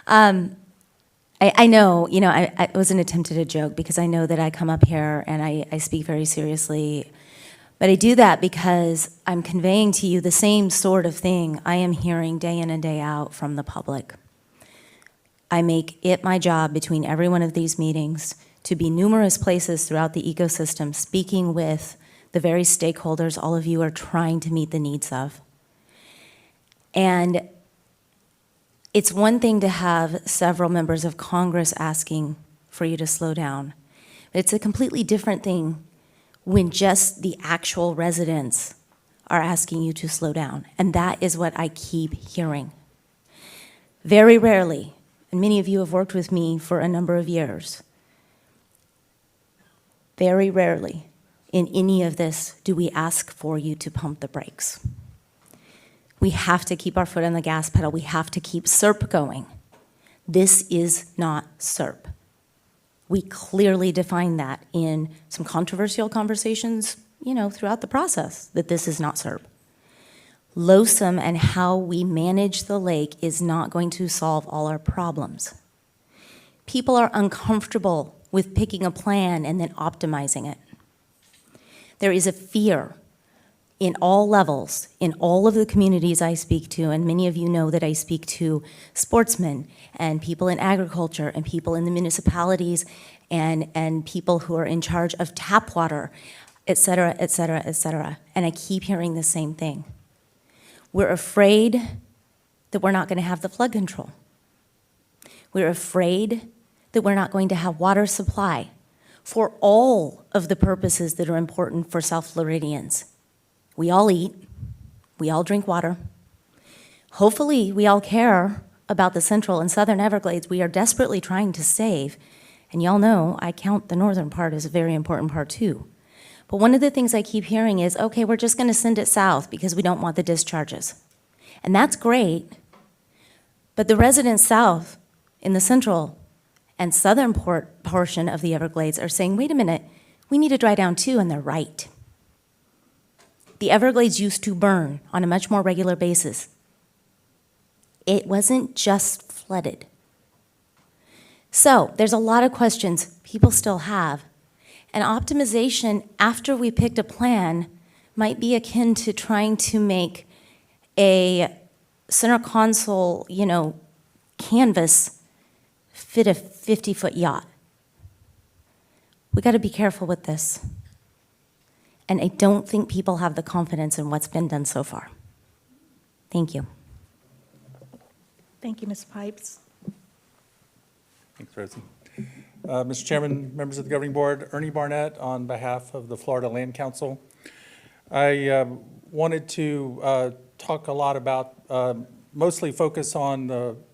I know, it was an attempt at a joke because I know that I come up here and I speak very seriously, but I do that because I'm conveying to you the same sort of thing I am hearing day in and day out from the public. I make it my job between every one of these meetings to be numerous places throughout the ecosystem, speaking with the very stakeholders all of you are trying to meet the needs of. And it's one thing to have several members of Congress asking for you to slow down. It's a completely different thing when just the actual residents are asking you to slow down. And that is what I keep hearing. Very rarely, and many of you have worked with me for a number of years, very rarely in any of this do we ask for you to pump the brakes. We have to keep our foot on the gas pedal. We have to keep SERP going. This is not SERP. We clearly define that in some controversial conversations, throughout the process, that this is not SERP. LOSUM and how we manage the lake is not going to solve all our problems. People are uncomfortable with picking a plan and then optimizing it. There is a fear in all levels, in all of the communities I speak to, and many of you know that I speak to sportsmen and people in agriculture and people in the municipalities and people who are in charge of tap water, et cetera, et cetera, et cetera. And I keep hearing the same thing. We're afraid that we're not going to have the flood control. We're afraid that we're not going to have water supply for all of the purposes that are important for South Floridians. We all eat, we all drink water. Hopefully, we all care about the Central and Southern Everglades we are desperately trying to save. And y'all know I count the northern part as a very important part too. But one of the things I keep hearing is, okay, we're just gonna send it south because we don't want the discharges. And that's great, but the residents south in the Central and Southern portion of the Everglades are saying, wait a minute, we need to dry down too, and they're right. The Everglades used to burn on a much more regular basis. It wasn't just flooded. So there's a lot of questions people still have. And optimization after we picked a plan might be akin to trying to make a center console, canvas fit a 50-foot yacht. We got to be careful with this. And I don't think people have the confidence in what's been done so far. Thank you. Thank you, Ms. Pipes. Thanks, Rosie. Mr. Chairman, members of the governing board, Ernie Barnett on behalf of the Florida Land Council. I wanted to talk a lot about, mostly focus on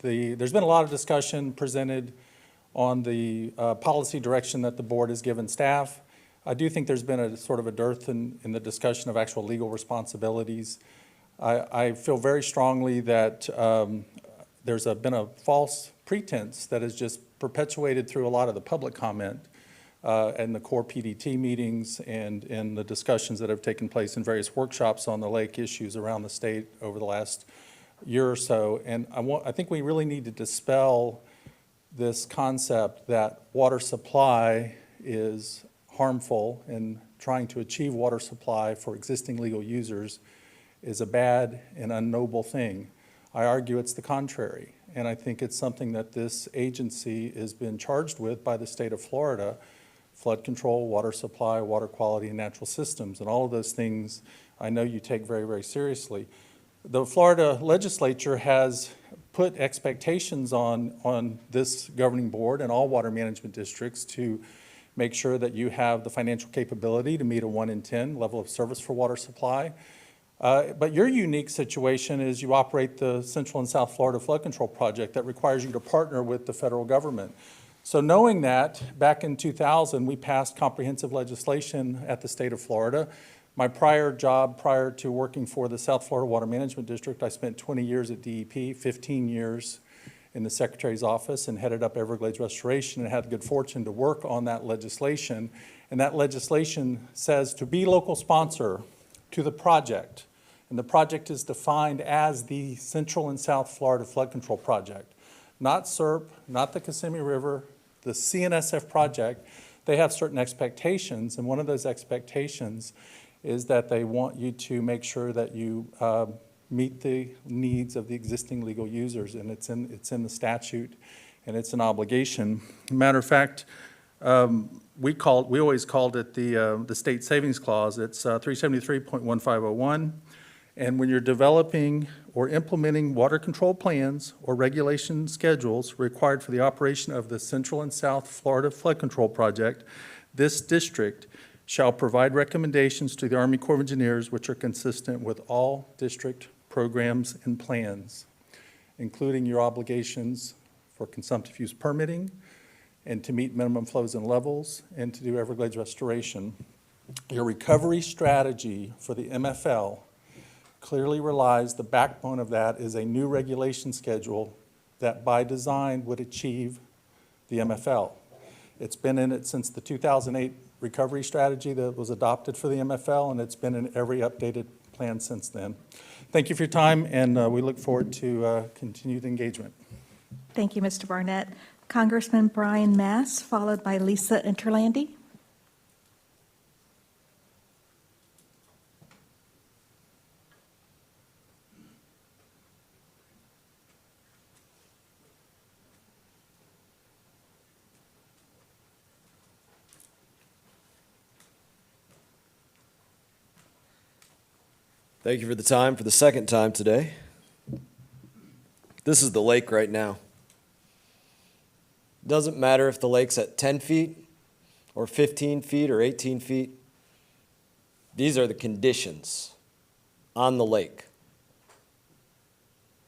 there's been a lot of discussion presented on the policy direction that the board has given staff. I do think there's been a sort of a dearth in the discussion of actual legal responsibilities. I feel very strongly that there's been a false pretense that has just perpetuated through a lot of the public comment and the core PDT meetings and in the discussions that have taken place in various workshops on the lake issues around the state over the last year or so. And I think we really need to dispel this concept that water supply is harmful and trying to achieve water supply for existing legal users is a bad and unnoble thing. I argue it's the contrary. And I think it's something that this agency has been charged with by the state of Florida flood control, water supply, water quality, and natural systems. And all of those things I know you take very, very seriously. The Florida legislature has put expectations on this governing board and all water management districts to make sure that you have the financial capability to meet a 1 in 10 level of service for water supply. But your unique situation is you operate the Central and South Florida Flood Control Project that requires you to partner with the federal government. So knowing that, back in 2000, we passed comprehensive legislation at the state of Florida. My prior job, prior to working for the South Florida Water Management District, I spent 20 years at DEP, 15 years in the Secretary's office, and headed up Everglades Restoration, and had the good fortune to work on that legislation. And that legislation says to be local sponsor to the project. And the project is defined as the Central and South Florida Flood Control Project. Not SERP, not the Kissimmee River, the CNSF project. They have certain expectations, and one of those expectations is that they want you to make sure that you meet the needs of the existing legal users, and it's in the statute, and it's an obligation. Matter of fact, we always called it the state savings clause. It's 373.1501. And when you're developing or implementing water control plans or regulation schedules required for the operation of the Central and South Florida Flood Control Project, this district shall provide recommendations to the Army Corps of Engineers which are consistent with all district programs and plans, including your obligations for consumptive use permitting and to meet minimum flows and levels and to do Everglades restoration. Your recovery strategy for the MFL clearly relies, the backbone of that is a new regulation schedule that by design would achieve the MFL. It's been in it since the 2008 recovery strategy that was adopted for the MFL, and it's been in every updated plan since then. Thank you for your time, and we look forward to continued engagement. Thank you, Mr. Barnett. Congressman Brian Mass, followed by Lisa Interlandi. Thank you for the time for the second time today. This is the lake right now. Doesn't matter if the lake's at 10 feet or 15 feet or 18 feet. These are the conditions on the lake.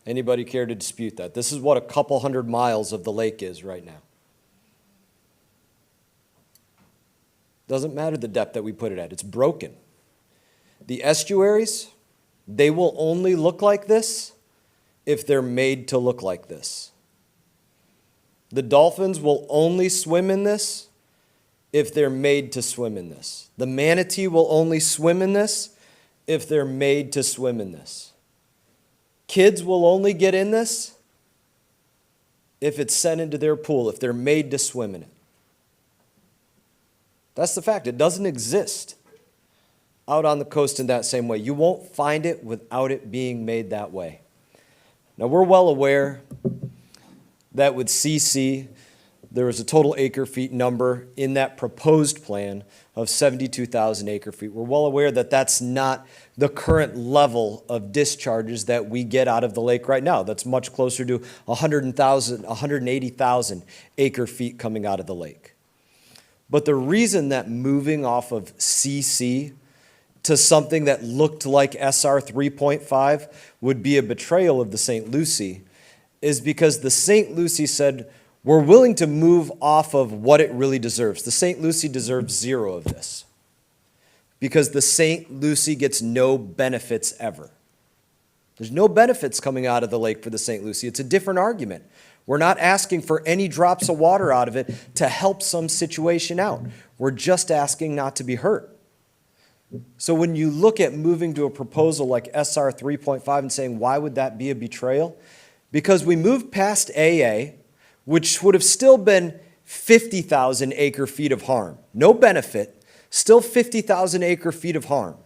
Anybody care to dispute that? This is what a couple hundred miles of the lake is right now. Doesn't matter the depth that we put it at. It's broken. The estuaries, they will only look like this if they're made to look like this. The dolphins will only swim in this if they're made to swim in this. The manatee will only swim in this if they're made to swim in this. Kids will only get in this if it's sent into their pool, if they're made to swim in it. That's the fact. It doesn't exist out on the coast in that same way. You won't find it without it being made that way. Now, we're well aware that with CC, there was a total acre feet number in that proposed plan of 72,000 acre feet. We're well aware that that's not the current level of discharges that we get out of the lake right now. That's much closer to 180,000 acre feet coming out of the lake. But the reason that moving off of CC to something that looked like SR 3.5 would be a betrayal of the St. Lucie is because the St. Lucie said, we're willing to move off of what it really deserves. The St. Lucie deserves zero of this because the St. Lucie gets no benefits ever. There's no benefits coming out of the lake for the St. Lucie. It's a different argument. We're not asking for any drops of water out of it to help some situation out. We're just asking not to be hurt. So when you look at moving to a proposal like SR 3.5 and saying, why would that be a betrayal? Because we moved past AA, which would have still been 50,000 acre feet of harm. No benefit, still 50,000 acre feet of harm.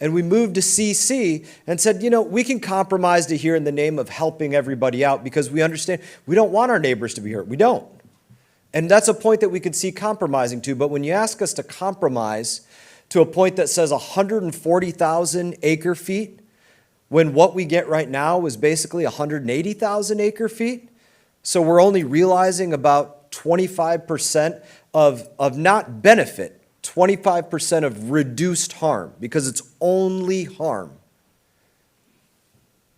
And we moved to CC and said, you know, we can compromise to here in the name of helping everybody out because we understand we don't want our neighbors to be hurt. We don't. And that's a point that we could see compromising to, but when you ask us to compromise to a point that says 140,000 acre feet, when what we get right now is basically 180,000 acre feet, so we're only realizing about 25% of not benefit, 25% of reduced harm, because it's only harm.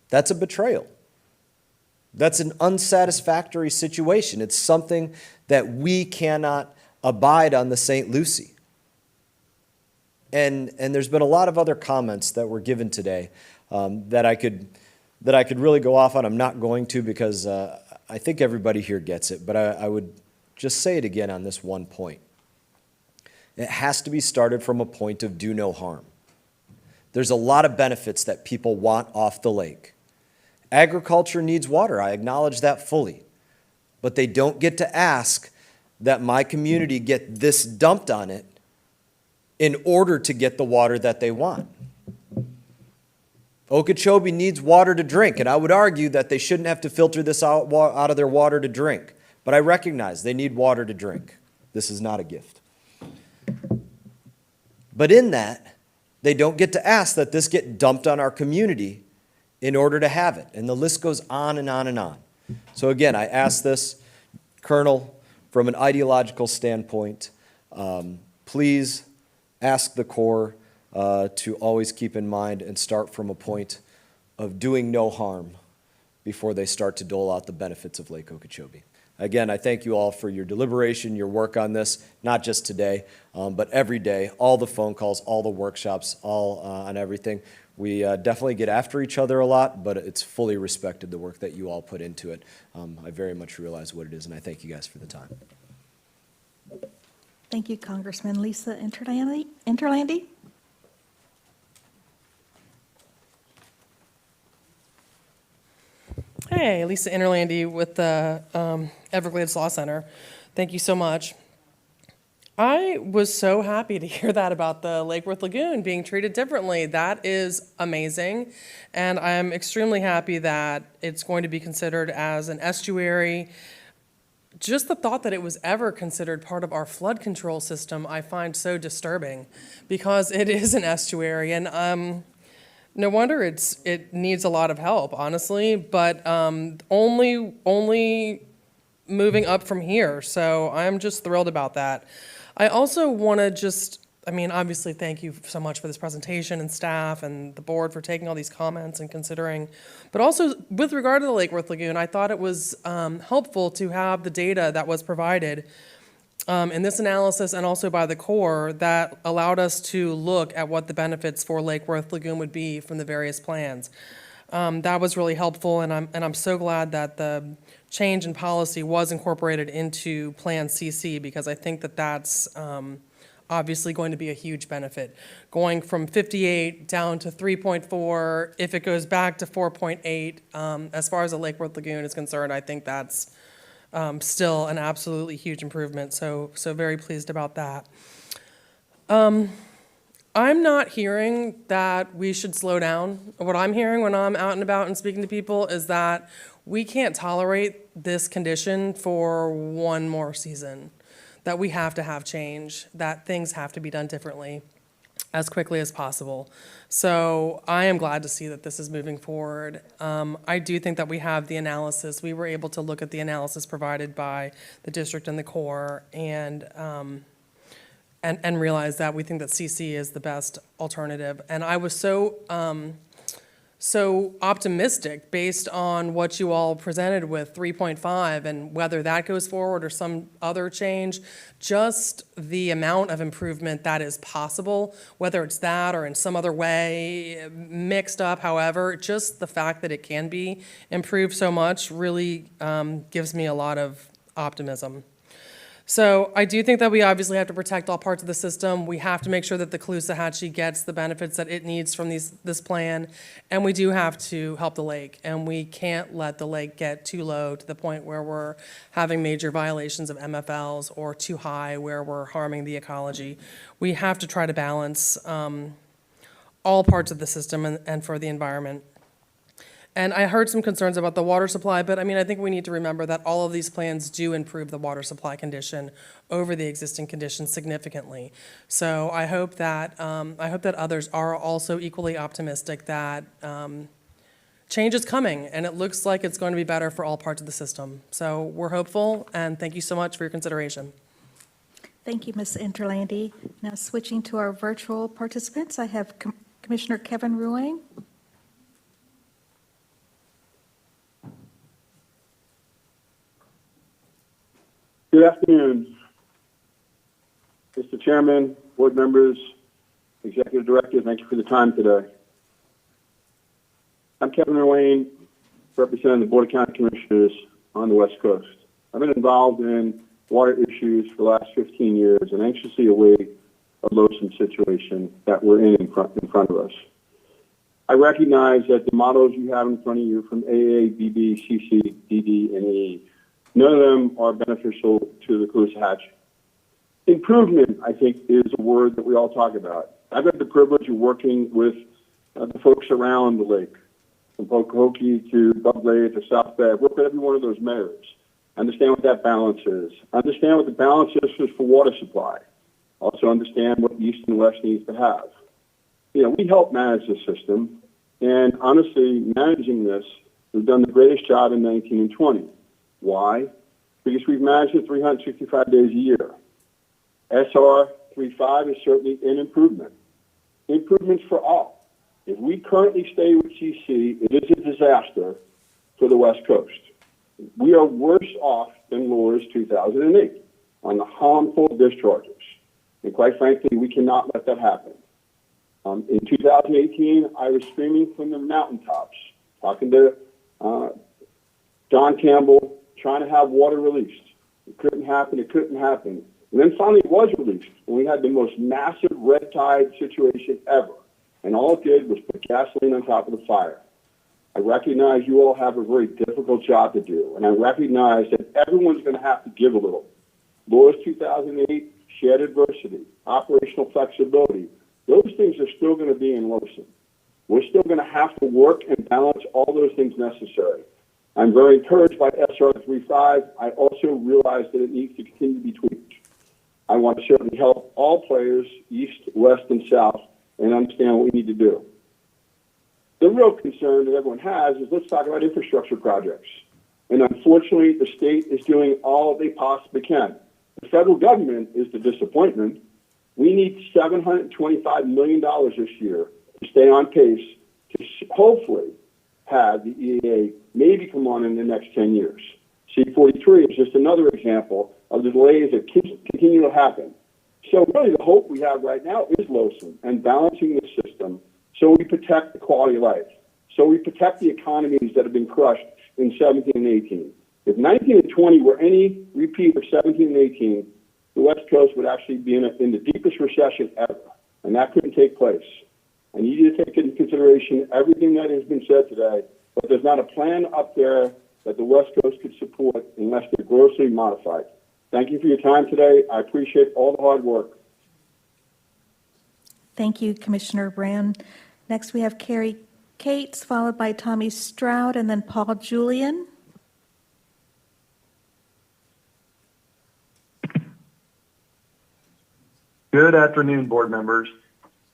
That's a betrayal. That's an unsatisfactory situation. It's something that we cannot abide on the St. Lucie. And there's been a lot of other comments that were given today that I could really go off on. I'm not going to, because I think everybody here gets it, but I would just say it again on this one point. It has to be started from a point of do no harm. There's a lot of benefits that people want off the lake. Agriculture needs water, I acknowledge that fully. But they don't get to ask that my community get this dumped on it in order to get the water that they want. Okeechobee needs water to drink, and I would argue that they shouldn't have to filter this out of their water to drink. But I recognize they need water to drink. This is not a gift. But in that, they don't get to ask that this get dumped on our community in order to have it. And the list goes on and on and on. So again, I ask this, Colonel, from an ideological standpoint, please ask the Corps to always keep in mind and start from a point of doing no harm before they start to dole out the benefits of Lake Okeechobee. Again, I thank you all for your deliberation, your work on this, not just today, but every day, all the phone calls, all the workshops, all on everything. We definitely get after each other a lot, but it's fully respected, the work that you all put into it. I very much realize what it is, and I thank you guys for the time. Thank you, Congressman. Lisa Interlandi? Hey, Lisa Interlandi with the Everglades Law Center. Thank you so much. I was so happy to hear that about the Lake Worth Lagoon being treated differently. That is amazing, and I'm extremely happy that it's going to be considered as an estuary. Just the thought that it was ever considered part of our flood control system I find so disturbing, because it is an estuary, and no wonder it needs a lot of help, honestly, but only moving up from here, so I'm just thrilled about that. I also want to obviously thank you so much for this presentation, and staff and the board for taking all these comments and considering. But also, with regard to the Lake Worth Lagoon, I thought it was helpful to have the data that was provided in this analysis and also by the Corps that allowed us to look at what the benefits for Lake Worth Lagoon would be from the various plans. That was really helpful, and I'm so glad that the change in policy was incorporated into Plan CC, because I think that that's obviously going to be a huge benefit. Going from 58 down to 3.4, if it goes back to 4.8, as far as the Lake Worth Lagoon is concerned, I think that's still an absolutely huge improvement, so very pleased about that. I'm not hearing that we should slow down. What I'm hearing when I'm out and about and speaking to people is that we can't tolerate this condition for one more season, that we have to have change, that things have to be done differently as quickly as possible. So I am glad to see that this is moving forward. I do think that we have the analysis. We were able to look at the analysis provided by the district and the Corps and realize that we think that CC is the best alternative. And I was so optimistic based on what you all presented with 3.5 and whether that goes forward or some other change, just the amount of improvement that is possible, whether it's that or in some other way, mixed up, however, just the fact that it can be improved so much really gives me a lot of optimism. So I do think that we obviously have to protect all parts of the system. We have to make sure that the Caloosahatchee gets the benefits that it needs from this plan, and we do have to help the lake, and we can't let the lake get too low to the point where we're having major violations of MFLs, or too high where we're harming the ecology. We have to try to balance all parts of the system and for the environment. And I heard some concerns about the water supply, but I mean, I think we need to remember that all of these plans do improve the water supply condition over the existing conditions significantly. So I hope that others are also equally optimistic that change is coming, and it looks like it's going to be better for all parts of the system. So we're hopeful, and thank you so much for your consideration. Thank you, Ms. Interlandi. Now switching to our virtual participants, I have Commissioner Kevin Ruane. Good afternoon, Mr. Chairman, board members, executive director. Thank you for the time today. I'm Kevin Ruane, representing the Board of County Commissioners on the West Coast. I've been involved in water issues for the last 15 years and anxiously await a Lotion situation that we're in front of us. I recognize that the models you have in front of you from AA, BB, CC, DD, and E, none of them are beneficial to the Caloosahatchee. Improvement, I think, is a word that we all talk about. I've had the privilege of working with the folks around the lake, from Pocahontas to Bug Lake to South Bay. I've worked with every one of those mayors. Understand what that balance is. Understand what the balance is for water supply. Also understand what East and West needs to have. You know, we help manage the system, and honestly, managing this, we've done the greatest job in 19 and 20. Why? Because we've managed it 365 days a year. SR 35 is certainly an improvement. Improvements for all. If we currently stay with CC, it is a disaster for the West Coast. We are worse off than Laura's 2008 on the harmful discharges. And quite frankly, we cannot let that happen. In 2018, I was screaming from the mountaintops, talking to John Campbell, trying to have water released. It couldn't happen. It couldn't happen. And then finally it was released. And we had the most massive red tide situation ever. And all it did was put gasoline on top of the fire. I recognize you all have a very difficult job to do. And I recognize that everyone's going to have to give a little. Laura's 2008, shared adversity, operational flexibility. Those things are still going to be in Lotion. We're still going to have to work and balance all those things necessary. I'm very encouraged by SR 35. I also realize that it needs to continue to be tweaked. I want to certainly help all players, East, West, and South, and understand what we need to do. The real concern that everyone has is let's talk about infrastructure projects. And unfortunately, the state is doing all they possibly can. The federal government is the disappointment. We need $725 million this year to stay on pace to hopefully have the EAA maybe come on in the next 10 years. C-43 is just another example of the delays that continue to happen. So really the hope we have right now is Lotion and balancing the system so we protect the quality of life, so we protect the economies that have been crushed in 17 and 18. If 19 and 20 were any repeat of 17 and 18, the West Coast would actually be in the deepest recession ever, and that couldn't take place. I need you to take into consideration everything that has been said today, but there's not a plan up there that the West Coast could support unless they're grossly modified. Thank you for your time today. I appreciate all the hard work. Thank you, Commissioner Brand. Next, we have Carrie Cates, followed by Tommy Stroud, and then Paul Julian. Good afternoon, board members.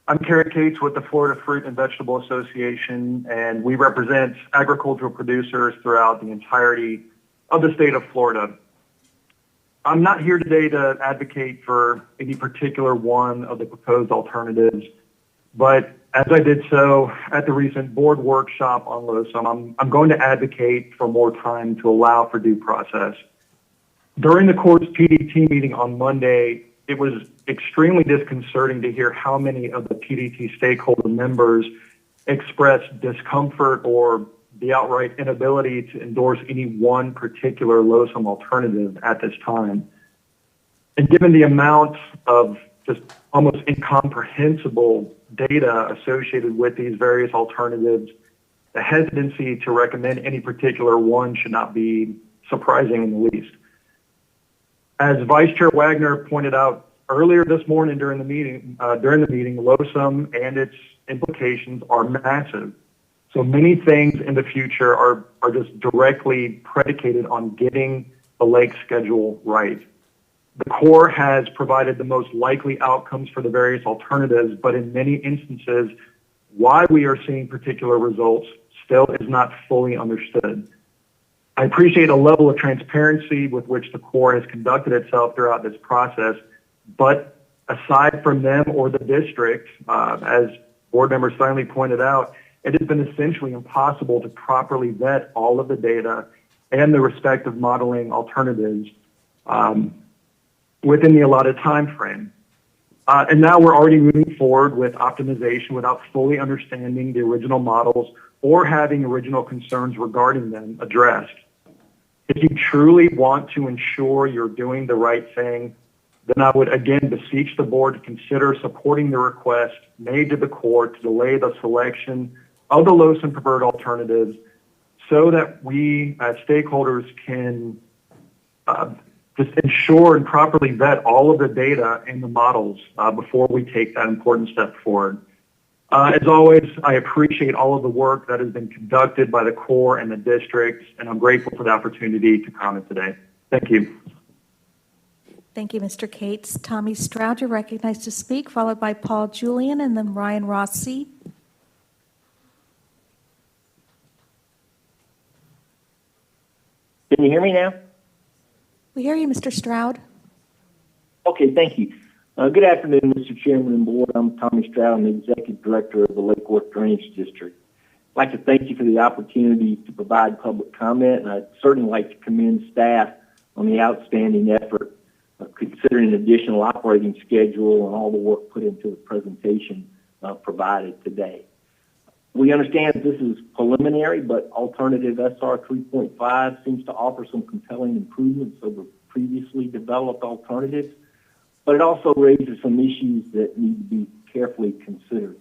I'm Carrie Cates with the Florida Fruit and Vegetable Association, and we represent agricultural producers throughout the entirety of the state of Florida. I'm not here today to advocate for any particular one of the proposed alternatives, but as I did so at the recent board workshop on Lotion, I'm going to advocate for more time to allow for due process. During the court's PDT meeting on Monday, it was extremely disconcerting to hear how many of the PDT stakeholder members expressed discomfort or the outright inability to endorse any one particular Lotion alternative at this time. And given the amount of just almost incomprehensible data associated with these various alternatives, the hesitancy to recommend any particular one should not be surprising in the least. As Vice Chair Wagner pointed out earlier this morning during the meeting, Lotion and its implications are massive. So many things in the future are just directly predicated on getting the lake schedule right. The Corps has provided the most likely outcomes for the various alternatives, but in many instances, why we are seeing particular results still is not fully understood. I appreciate a level of transparency with which the Corps has conducted itself throughout this process, but aside from them or the district, as board members finally pointed out, it has been essentially impossible to properly vet all of the data and the respective modeling alternatives within the allotted time frame. And now we're already moving forward with optimization without fully understanding the original models or having original concerns regarding them addressed. If you truly want to ensure you're doing the right thing, then I would again beseech the board to consider supporting the request made to the Corps to delay the selection of the lowest and preferred alternatives so that we as stakeholders can just ensure and properly vet all of the data and the models before we take that important step forward. As always, I appreciate all of the work that has been conducted by the Corps and the districts, and I'm grateful for the opportunity to comment today. Thank you. Thank you, Mr. Cates. Tommy Stroud, you're recognized to speak, followed by Paul Julian and then Ryan Rossi. Can you hear me now? We hear you, Mr. Stroud. Okay, thank you. Good afternoon, Mr. Chairman and Board. I'm Tommy Stroud. I'm the Executive Director of the Lake Worth Drainage District. I'd like to thank you for the opportunity to provide public comment, and I'd certainly like to commend staff on the outstanding effort of considering an additional operating schedule and all the work put into the presentation provided today. We understand that this is preliminary, but alternative SR 3.5 seems to offer some compelling improvements over previously developed alternatives, but it also raises some issues that need to be carefully considered.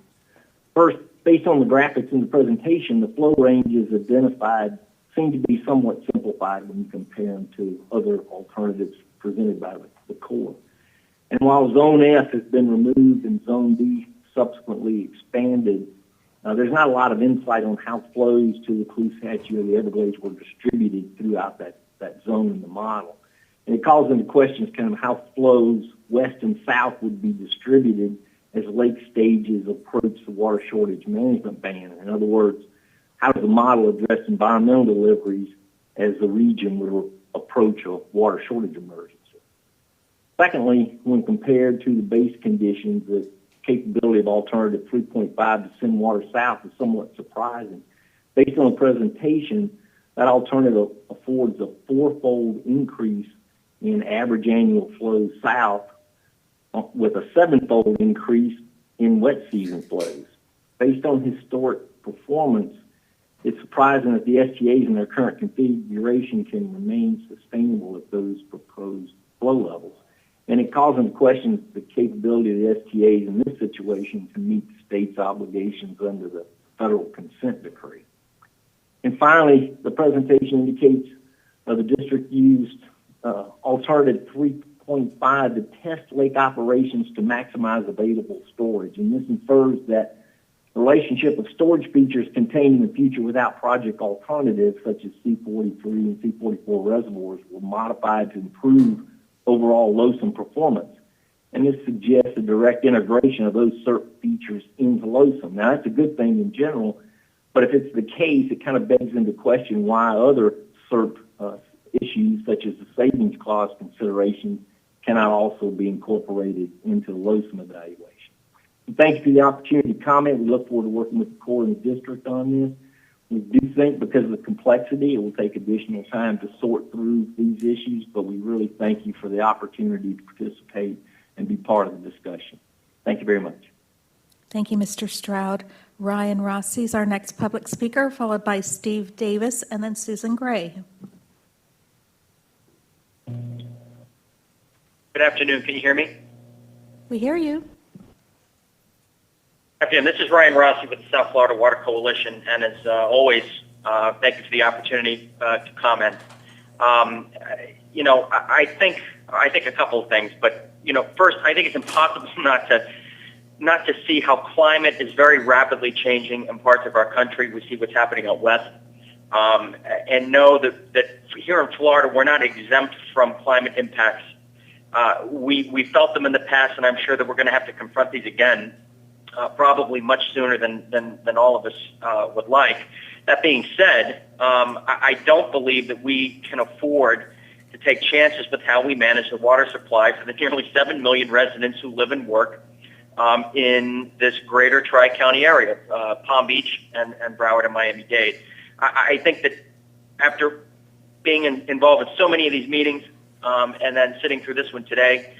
First, based on the graphics in the presentation, the flow ranges identified seem to be somewhat simplified when you compare them to other alternatives presented by the Corps. And while Zone F has been removed and Zone D subsequently expanded, there's not a lot of insight on how flows to the Caloosahatchee or the Everglades were distributed throughout that zone in the model. And it calls into questions kind of how flows west and south would be distributed as lake stages approach the water shortage management ban. In other words, how does the model address environmental deliveries as the region would approach a water shortage emergency? Secondly, when compared to the base conditions, the capability of alternative 3.5 to send water south is somewhat surprising. Based on the presentation, that alternative affords a four-fold increase in average annual flows south with a seven-fold increase in wet season flows. Based on historic performance, it's surprising that the STAs in their current configuration can remain sustainable at those proposed flow levels. And it calls into question the capability of the STAs in this situation to meet the state's obligations under the federal consent decree. And finally, the presentation indicates the district used alternative 3.5 to test lake operations to maximize available storage. And this infers that the relationship of storage features contained in the future without project alternatives such as C43 and C44 reservoirs were modified to improve overall LOSM performance. And this suggests a direct integration of those SERP features into LOSM. Now, that's a good thing in general, but if it's the case, it kind of begs into question why other SERP issues, such as the savings clause considerations, cannot also be incorporated into the LOSM evaluation. And thank you for the opportunity to comment. We look forward to working with the Corps and the district on this. We do think because of the complexity, it will take additional time to sort through these issues, but we really thank you for the opportunity to participate and be part of the discussion. Thank you very much. Thank you, Mr. Stroud. Ryan Rossi is our next public speaker, followed by Steve Davis and then Susan Gray. Good afternoon. Can you hear me? We hear you. Again, this is Ryan Rossi with the South Florida Water Coalition, and as always, thank you for the opportunity to comment. I think a couple of things, but first, I think it's impossible not to not to see how climate is very rapidly changing in parts of our country. We see what's happening out west. And know that here in Florida, we're not exempt from climate impacts. We felt them in the past, and I'm sure that we're going to have to confront these again, probably much sooner than all of us would like. That being said, I don't believe that we can afford to take chances with how we manage the water supply for the nearly 7 million residents who live and work in this greater Tri-County area, Palm Beach and Broward and Miami-Dade. I think that after being involved in so many of these meetings and then sitting through this one today,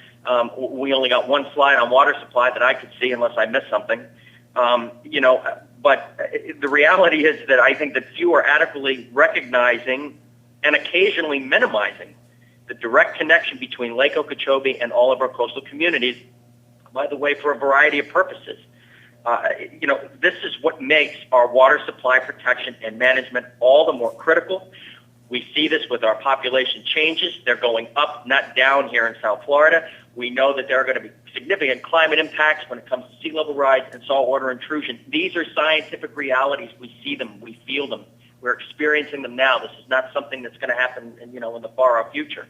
we only got one slide on water supply that I could see unless I missed something. But the reality is that I think that few are adequately recognizing and occasionally minimizing the direct connection between Lake Okeechobee and all of our coastal communities, by the way, for a variety of purposes. This is what makes our water supply protection and management all the more critical. We see this with our population changes. They're going up, not down here in South Florida. We know that there are going to be significant climate impacts when it comes to sea level rise and saltwater intrusion. These are scientific realities. We see them. We feel them. We're experiencing them now. This is not something that's going to happen in the far off future.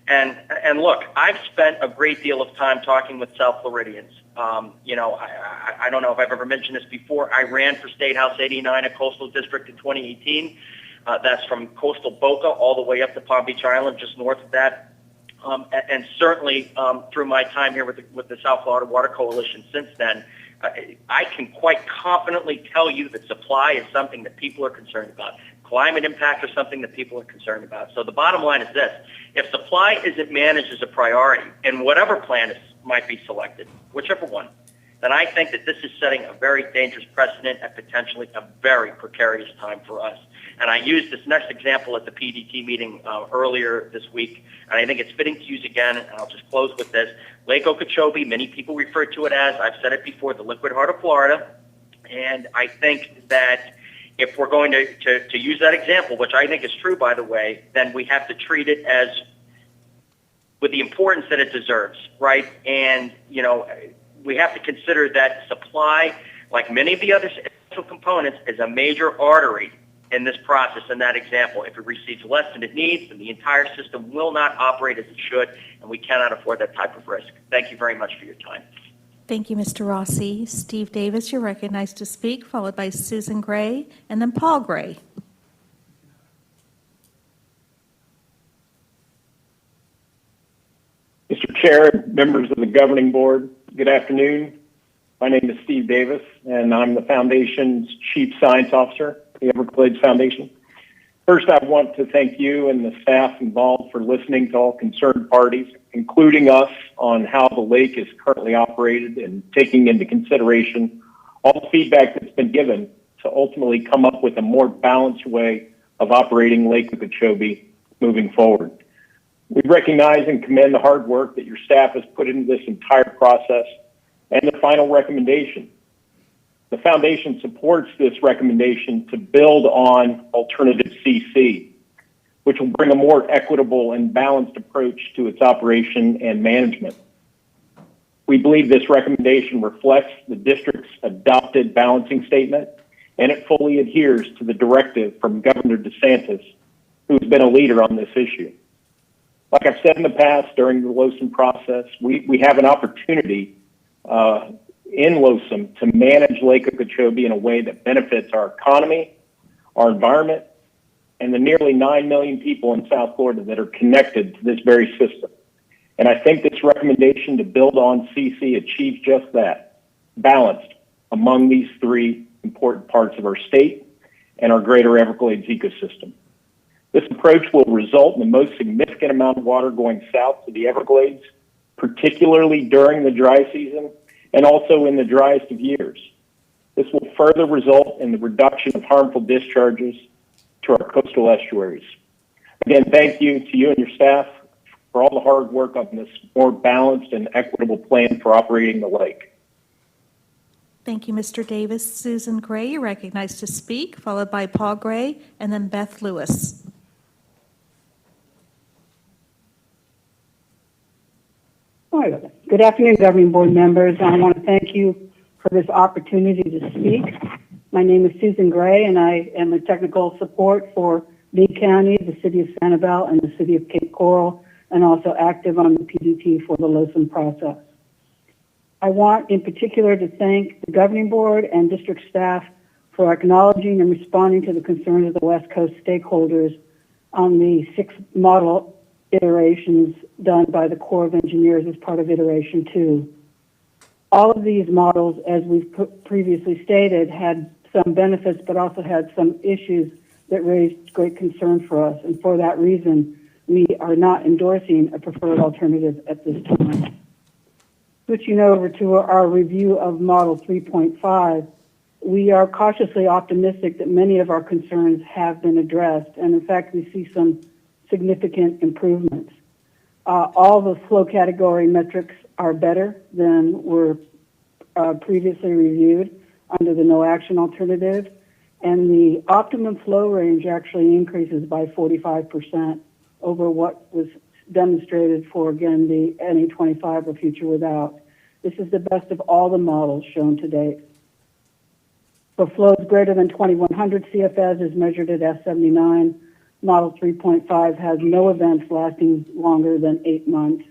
And look, I've spent a great deal of time talking with South Floridians. I don't know if I've ever mentioned this before. I ran for State House 89, a coastal district in 2018. That's from coastal Boca all the way up to Palm Beach Island, just north of that. And certainly through my time here with the South Florida Water Coalition since then, I can quite confidently tell you that supply is something that people are concerned about. Climate impact is something that people are concerned about. So the bottom line is this: if supply isn't managed as a priority, and whatever plan might be selected, whichever one, then I think that this is setting a very dangerous precedent and potentially a very precarious time for us. And I used this next example at the PDT meeting earlier this week, and I think it's fitting to use again, and I'll just close with this. Lake Okeechobee, many people refer to it as, I've said it before, the liquid heart of Florida. And I think that if we're going to use that example, which I think is true, by the way, then we have to treat it as with the importance that it deserves, right? And, we have to consider that supply, like many of the other essential components, is a major artery in this process. In that example, if it receives less than it needs, then the entire system will not operate as it should, and we cannot afford that type of risk. Thank you very much for your time. Thank you, Mr. Rossi. Steve Davis, you're recognized to speak, followed by Susan Gray, and then Paul Gray. Mr. Chair, members of the governing board, good afternoon. My name is Steve Davis, and I'm the Foundation's Chief Science Officer, the Everglades Foundation. First, I want to thank you and the staff involved for listening to all concerned parties, including us, on how the lake is currently operated and taking into consideration all the feedback that's been given to ultimately come up with a more balanced way of operating Lake Okeechobee moving forward. We recognize and commend the hard work that your staff has put into this entire process and the final recommendation. The Foundation supports this recommendation to build on alternative CC, which will bring a more equitable and balanced approach to its operation and management. We believe this recommendation reflects the district's adopted balancing statement, and it fully adheres to the directive from Governor DeSantis, who's been a leader on this issue. Like I've said in the past during the LOSUM process, we have an opportunity in LOSUM to manage Lake Okeechobee in a way that benefits our economy, our environment, and the nearly 9 million people in South Florida that are connected to this very system. And I think this recommendation to build on CC achieves just that, balanced among these three important parts of our state and our greater Everglades ecosystem. This approach will result in the most significant amount of water going south to the Everglades, particularly during the dry season and also in the driest of years. This will further result in the reduction of harmful discharges to our coastal estuaries. Again, thank you to you and your staff for all the hard work on this more balanced and equitable plan for operating the lake. Thank you, Mr. Davis. Susan Gray, you're recognized to speak, followed by Paul Gray, and then Beth Lewis. Hi, Good afternoon, governing board members. I want to thank you for this opportunity to speak. My name is Susan Gray, and I am a technical support for Lee County, the City of Sanibel, and the City of Cape Coral, and also active on the PDT for the LOSUM process. I want in particular to thank the governing board and district staff for acknowledging and responding to the concerns of the West Coast stakeholders on the 6 model iterations done by the Corps of Engineers as part of iteration 2. All of these models, as we've previously stated, had some benefits but also had some issues that raised great concern for us. And for that reason, we are not endorsing a preferred alternative at this time. Switching over to our review of Model 3.5, we are cautiously optimistic that many of our concerns have been addressed. And in fact, we see some significant improvements. All the flow category metrics are better than were previously reviewed under the no action alternative. And the optimum flow range actually increases by 45% over what was demonstrated for, again, the NE25 or Future Without. This is the best of all the models shown to date. For flows greater than 2100 CFS is measured at S79. Model 3.5 has no events lasting longer than 8 months.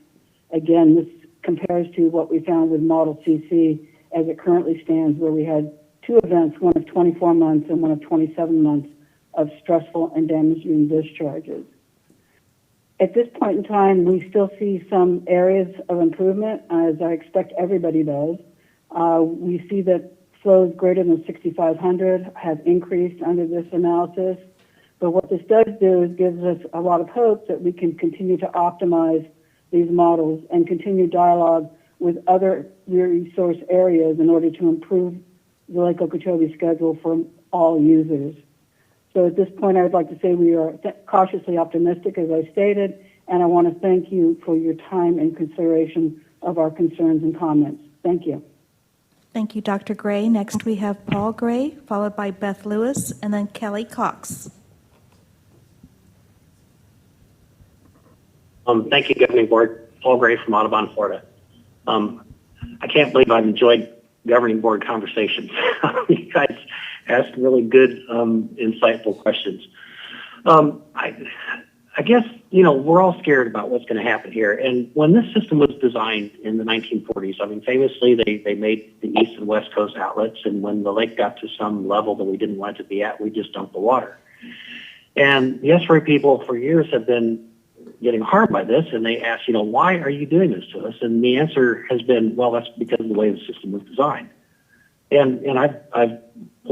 Again, this compares to what we found with Model CC as it currently stands, where we had 2 events, one of 24 months and one of 27 months of stressful and damaging discharges. At this point in time, we still see some areas of improvement, as I expect everybody does. We see that flows greater than 6,500 have increased under this analysis. But what this does do is gives us a lot of hope that we can continue to optimize these models and continue dialogue with other resource areas in order to improve the Lake Okeechobee schedule for all users. So at this point, I would like to say we are cautiously optimistic, as I stated, and I want to thank you for your time and consideration of our concerns and comments. Thank you. Thank you, Dr. Gray. Next, we have Paul Gray, followed by Beth Lewis, and then Kelly Cox. Thank you, Governing Board. Paul Gray from Audubon, Florida. I can't believe I've enjoyed Governing Board conversations. You guys asked really good, insightful questions. I guess, we're all scared about what's going to happen here. And when this system was designed in the 1940s, famously, they made the East and West Coast outlets. And when the lake got to some level that we didn't want it to be at, we just dumped the water. And the estuary people for years have been getting harmed by this, and they ask, why are you doing this to us? And the answer has been, well, that's because of the way the system was designed. And I've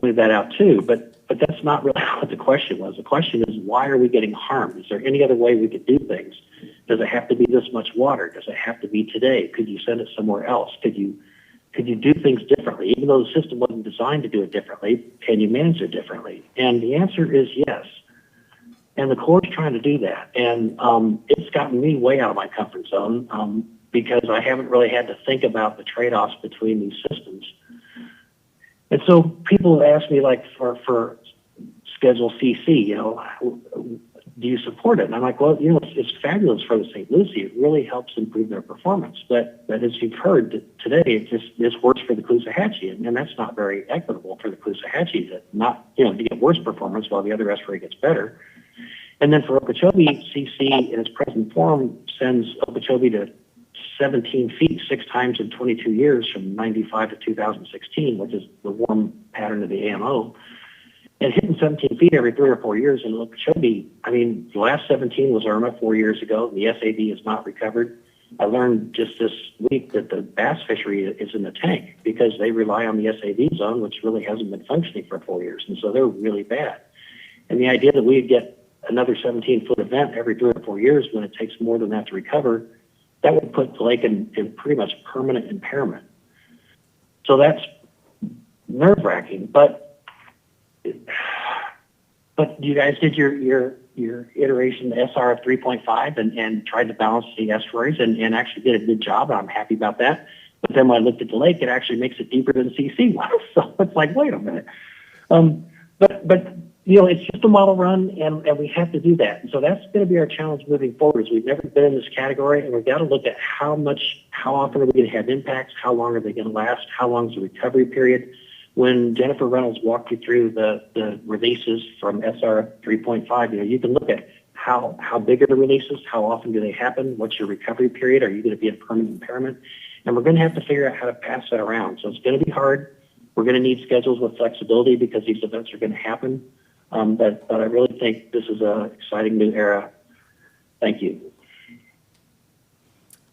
pointed that out too, but that's not really what the question was. The question is, why are we getting harmed? Is there any other way we could do things? Does it have to be this much water? Does it have to be today? Could you send it somewhere else? Could you do things differently? Even though the system wasn't designed to do it differently, can you manage it differently? And the answer is yes. And the Corps is trying to do that. And it's gotten me way out of my comfort zone because I haven't really had to think about the trade-offs between these systems. And so people ask me, like, for Schedule CC, do you support it? And I'm like, well, it's fabulous for the St. Lucie. It really helps improve their performance. But as you've heard today, it's worse for the Caloosahatchee, and that's not very equitable for the Caloosahatchee to get worse performance while the other estuary gets better. And then for Okeechobee, CC in its present form sends Okeechobee to 17 feet 6 times in 22 years from 95 to 2016, which is the warm pattern of the AMO. And hitting 17 feet every 3 or 4 years in Okeechobee, the last 17 was Irma 4 years ago. The SAB is not recovered. I learned just this week that the bass fishery is in the tank because they rely on the SAB zone, which really hasn't been functioning for 4 years. And so they're really bad. And the idea that we'd get another 17-foot event every 3 or 4 years when it takes more than that to recover, that would put the lake in pretty much permanent impairment. So that's nerve-wracking. But you guys did your iteration, the SR of 3.5, and tried to balance the estuaries and actually did a good job, and I'm happy about that. But then when I looked at the lake, it actually makes it deeper than CC was. So it's like, wait a minute. But it's just a model run, and we have to do that. And so that's going to be our challenge moving forward. Is we've never been in this category, and we've got to look at how often are we going to have impacts, how long are they going to last, how long is the recovery period. When Jennifer Reynolds walked you through the releases from SR 3.5, you can look at how big are the releases, how often do they happen, what's your recovery period, are you going to be in permanent impairment, and we're going to have to figure out how to pass that around. So it's going to be hard. We're going to need schedules with flexibility because these events are going to happen. But I really think this is an exciting new era. Thank you.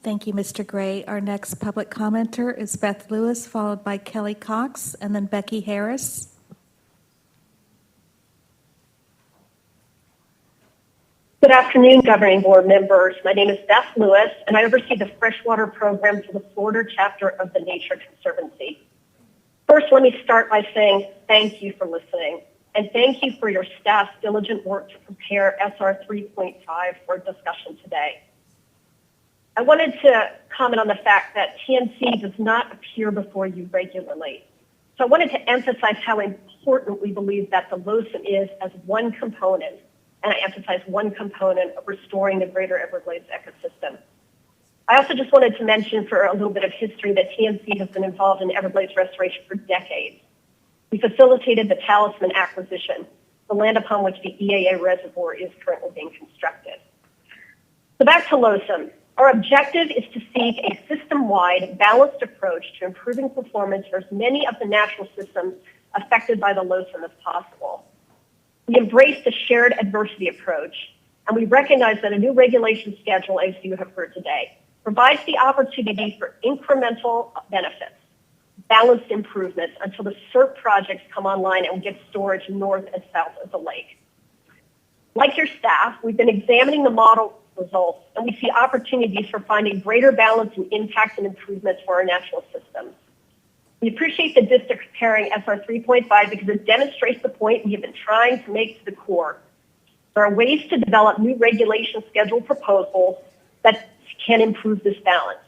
Thank you, Mr. Gray. Our next public commenter is Beth Lewis, followed by Kelly Cox, and then Becky Harris. Good afternoon, Governing Board members. My name is Beth Lewis, and I oversee the freshwater program for the Florida chapter of the Nature Conservancy. First, let me start by saying thank you for listening, and thank you for your staff's diligent work to prepare SR 3.5 for discussion today. I wanted to comment on the fact that TNC does not appear before you regularly. So I wanted to emphasize how important we believe that the LOSM is as one component, and I emphasize one component of restoring the greater Everglades ecosystem. I also just wanted to mention for a little bit of history that TNC has been involved in Everglades restoration for decades. We facilitated the Talisman acquisition, the land upon which the EAA reservoir is currently being constructed. So back to LOSM. Our objective is to seek a system-wide, balanced approach to improving performance for as many of the natural systems affected by the LOSM as possible. We embrace the shared adversity approach, and we recognize that a new regulation schedule, as you have heard today, provides the opportunity for incremental benefits, balanced improvements until the SERP projects come online and we get storage north and south of the lake. Like your staff, we've been examining the model results, and we see opportunities for finding greater balance and impacts and improvements for our natural systems. We appreciate the district preparing SR 3.5 because it demonstrates the point we have been trying to make to the core. There are ways to develop new regulation schedule proposals that can improve this balance.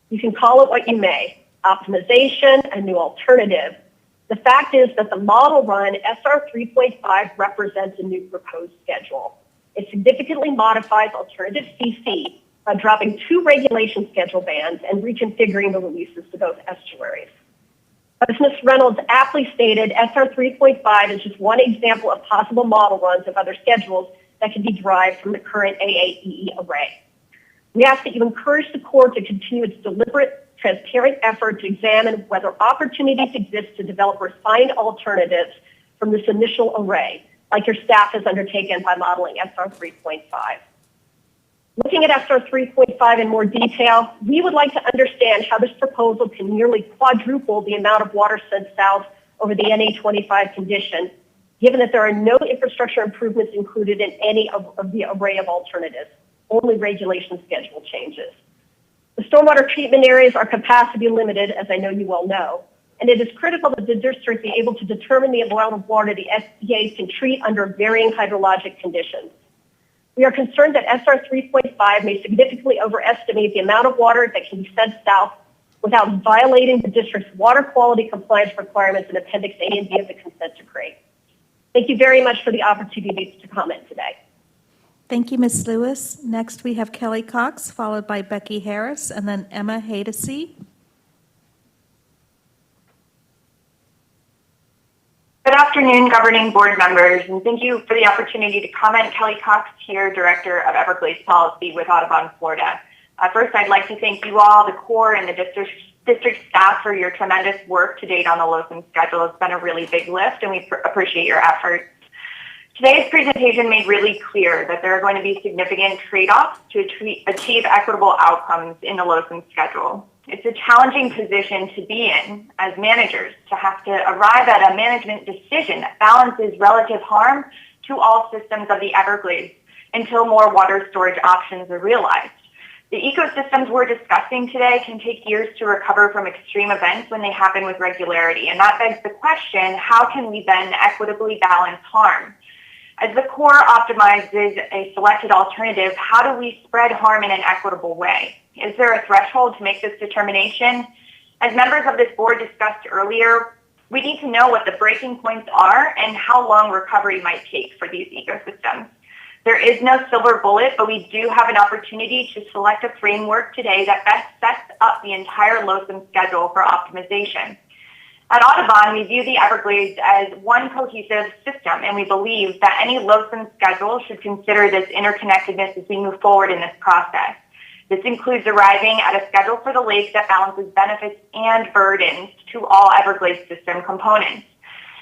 You can call it what you may, optimization, a new alternative. The fact is that the model run SR 3.5 represents a new proposed schedule. It significantly modifies alternative CC by dropping 2 regulation schedule bands and reconfiguring the releases to both estuaries. As Ms. Reynolds aptly stated, SR 3.5 is just one example of possible model runs of other schedules that can be derived from the current AAEE array. We ask that you encourage the Corps to continue its deliberate, transparent effort to examine whether opportunities exist to develop refined alternatives from this initial array, like your staff has undertaken by modeling SR 3.5. Looking at SR 3.5 in more detail, we would like to understand how this proposal can nearly quadruple the amount of water sent south over the NA25 condition, given that there are no infrastructure improvements included in any of the array of alternatives, only regulation schedule changes. The stormwater treatment areas are capacity limited, as I know you all know, and it is critical that the district be able to determine the amount of water the SDAs can treat under varying hydrologic conditions. We are concerned that SR 3.5 may significantly overestimate the amount of water that can be sent south without violating the district's water quality compliance requirements in Appendix A and B of the consent decree. Thank you very much for the opportunity to comment today. Thank you, Ms. Lewis. Next, we have Kelly Cox, followed by Becky Harris, and then Emma Hadesy. Good afternoon, Governing Board members, and thank you for the opportunity to comment. Kelly Cox here, Director of Everglades Policy with Audubon, Florida. First, I'd like to thank you all, the Corps and the district staff for your tremendous work to date on the LOSM schedule. It's been a really big lift, and we appreciate your efforts. Today's presentation made really clear that there are going to be significant trade-offs to achieve equitable outcomes in the LOSM schedule. It's a challenging position to be in as managers, to have to arrive at a management decision that balances relative harm to all systems of the Everglades until more water storage options are realized. The ecosystems we're discussing today can take years to recover from extreme events when they happen with regularity, and that begs the question, how can we then equitably balance harm? As the Corps optimizes a selected alternative, how do we spread harm in an equitable way? Is there a threshold to make this determination? As members of this board discussed earlier, We need to know what the breaking points are and how long recovery might take for these ecosystems. There is no silver bullet, but we do have an opportunity to select a framework today that best sets up the entire LOSUM schedule for optimization. At Audubon, we view the Everglades as one cohesive system, and we believe that any LOSUM schedule should consider this interconnectedness as we move forward in this process. This includes arriving at a schedule for the lake that balances benefits and burdens to all Everglades system components.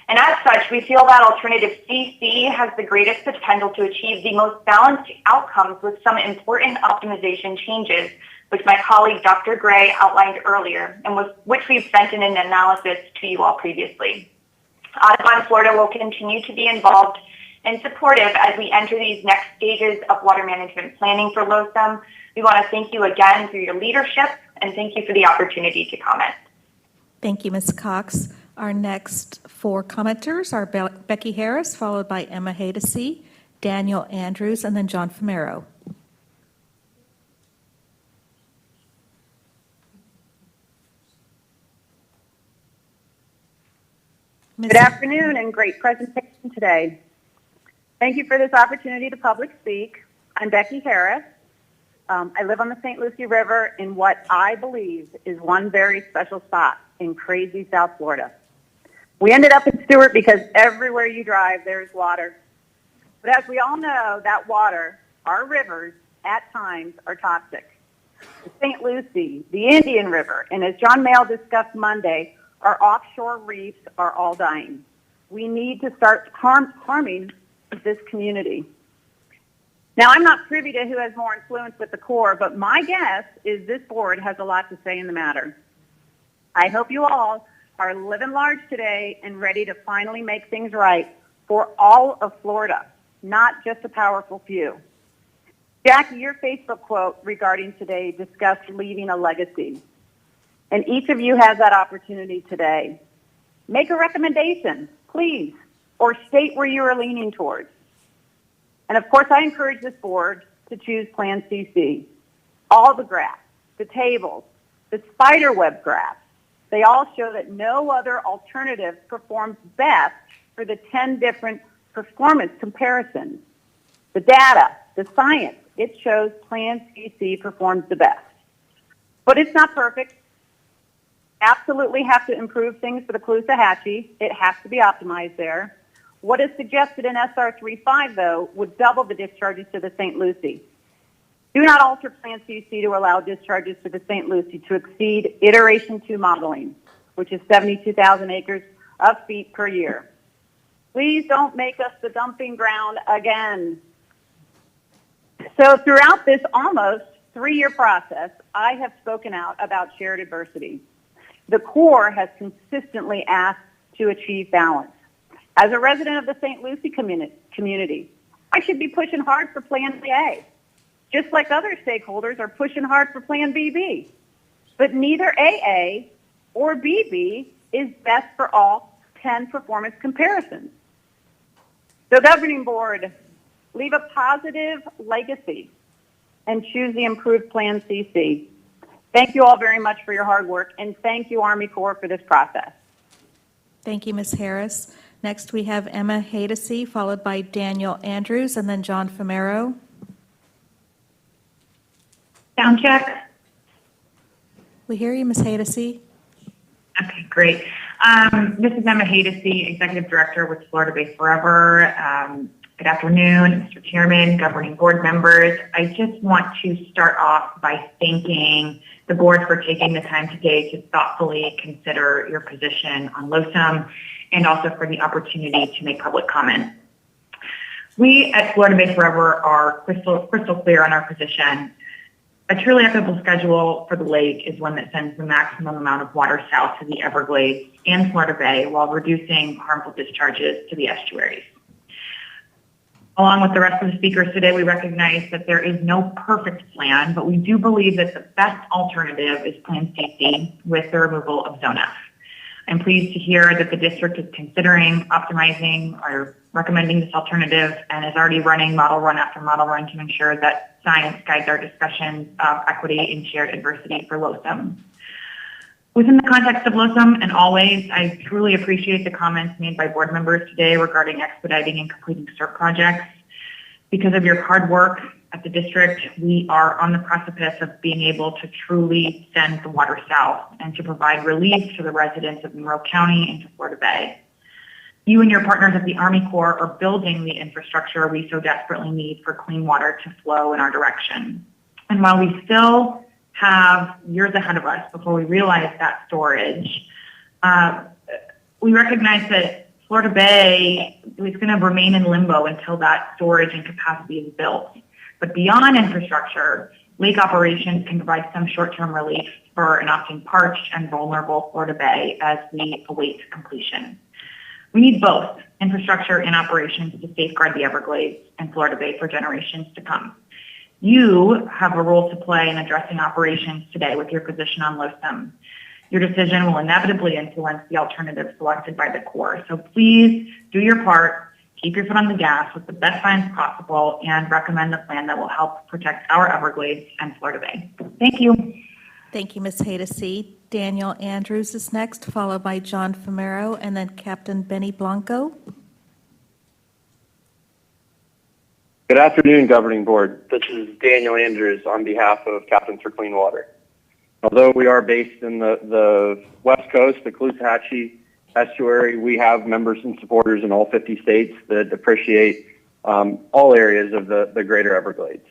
And as such, we feel that alternative CC has the greatest potential to achieve the most balanced outcomes with some important optimization changes, which my colleague Dr. Gray outlined earlier, and which we've sent in an analysis to you all previously. Audubon, Florida will continue to be involved and supportive as we enter these next stages of water management planning for LOSUM. We want to thank you again for your leadership, and thank you for the opportunity to comment. Thank you, Ms. Cox. Our next 4 commenters are Becky Harris, followed by Emma Hadesy, Daniel Andrews, and then John Famero. Good afternoon and great presentation today. Thank you for this opportunity to public speak. I'm Becky Harris. I live on the St. Lucie River in what I believe is one very special spot in crazy South Florida. We ended up in Stuart because everywhere you drive, there's water. But as we all know, that water, our rivers, at times are toxic. The St. Lucie, the Indian River, and as John Mayle discussed Monday, our offshore reefs are all dying. We need to start harming this community. Now, I'm not privy to who has more influence with the Corps, but my guess is this board has a lot to say in the matter. I hope you all are living large today and ready to finally make things right for all of Florida, not just a powerful few. Jackie, your Facebook quote regarding today discussed leaving a legacy. And each of you has that opportunity today. Make a recommendation, please, or state where you are leaning towards. And of course, I encourage this board to choose Plan CC. All the graphs, the tables, the spider web graphs, they all show that no other alternative performs best for the 10 different performance comparisons. The data, the science, it shows Plan CC performs the best. But it's not perfect. Absolutely have to improve things for the Caloosahatchee. It has to be optimized there. What is suggested in SR 3.5, though, would double the discharges to the St. Lucie. Do not alter Plan CC to allow discharges to the St. Lucie to exceed Iteration 2 modeling, which is 72,000 acres of feet per year. Please don't make us the dumping ground again. So throughout this almost 3-year process, I have spoken out about shared adversity. The Corps has consistently asked to achieve balance. As a resident of the St. Lucie community, I should be pushing hard for Plan A, just like other stakeholders are pushing hard for Plan BB. But neither AA or BB is best for all 10 performance comparisons. So Governing Board, leave a positive legacy and choose the improved Plan CC. Thank you all very much for your hard work, and thank you, Army Corps, for this process. Thank you, Ms. Harris. Next, we have Emma Hadesy, followed by Daniel Andrews, and then John Famero. Sound check. We hear you, Ms. Hadesy. Okay, great. This is Emma Hadesy, Executive Director with Florida Bay Forever. Good afternoon, Mr. Chairman, governing board members. I just want to start off by thanking the board for taking the time today to thoughtfully consider your position on LOSUM and also for the opportunity to make public comment. We at Florida Bay Forever are crystal clear on our position. A truly equitable schedule for the lake is one that sends the maximum amount of water south to the Everglades and Florida Bay while reducing harmful discharges to the estuaries. Along with the rest of the speakers today, we recognize that there is no perfect plan, but we do believe that the best alternative is Plan CC with the removal of Zone F. I'm pleased to hear that the district is considering optimizing or recommending this alternative and is already running model run after model run to ensure that science guides our discussions of equity and shared adversity for LOSUM. Within the context of LOSUM, and always, I truly appreciate the comments made by board members today regarding expediting and completing CERT projects. Because of your hard work at the district, we are on the precipice of being able to truly send the water south and to provide relief to the residents of Monroe County and to Florida Bay. You and your partners at the Army Corps are building the infrastructure we so desperately need for clean water to flow in our direction. And while we still have years ahead of us before we realize that storage, we recognize that Florida Bay is going to remain in limbo until that storage and capacity is built. But beyond infrastructure, lake operations can provide some short-term relief for an often parched and vulnerable Florida Bay as we await completion. We need both infrastructure and operations to safeguard the Everglades and Florida Bay for generations to come. You have a role to play in addressing operations today with your position on LOSUM. Your decision will inevitably influence the alternative selected by the Corps. So please do your part, keep your foot on the gas with the best science possible, and recommend a plan that will help protect our Everglades and Florida Bay. Thank you. Thank you, Ms. Haydacy. Daniel Andrews is next, followed by John Famero, and then Captain Benny Blanco. Good afternoon, Governing Board. This is Daniel Andrews on behalf of Captains for Clean Water. Although we are based in the West Coast, the Caloosahatchee Estuary, we have members and supporters in all 50 states that appreciate all areas of the greater Everglades.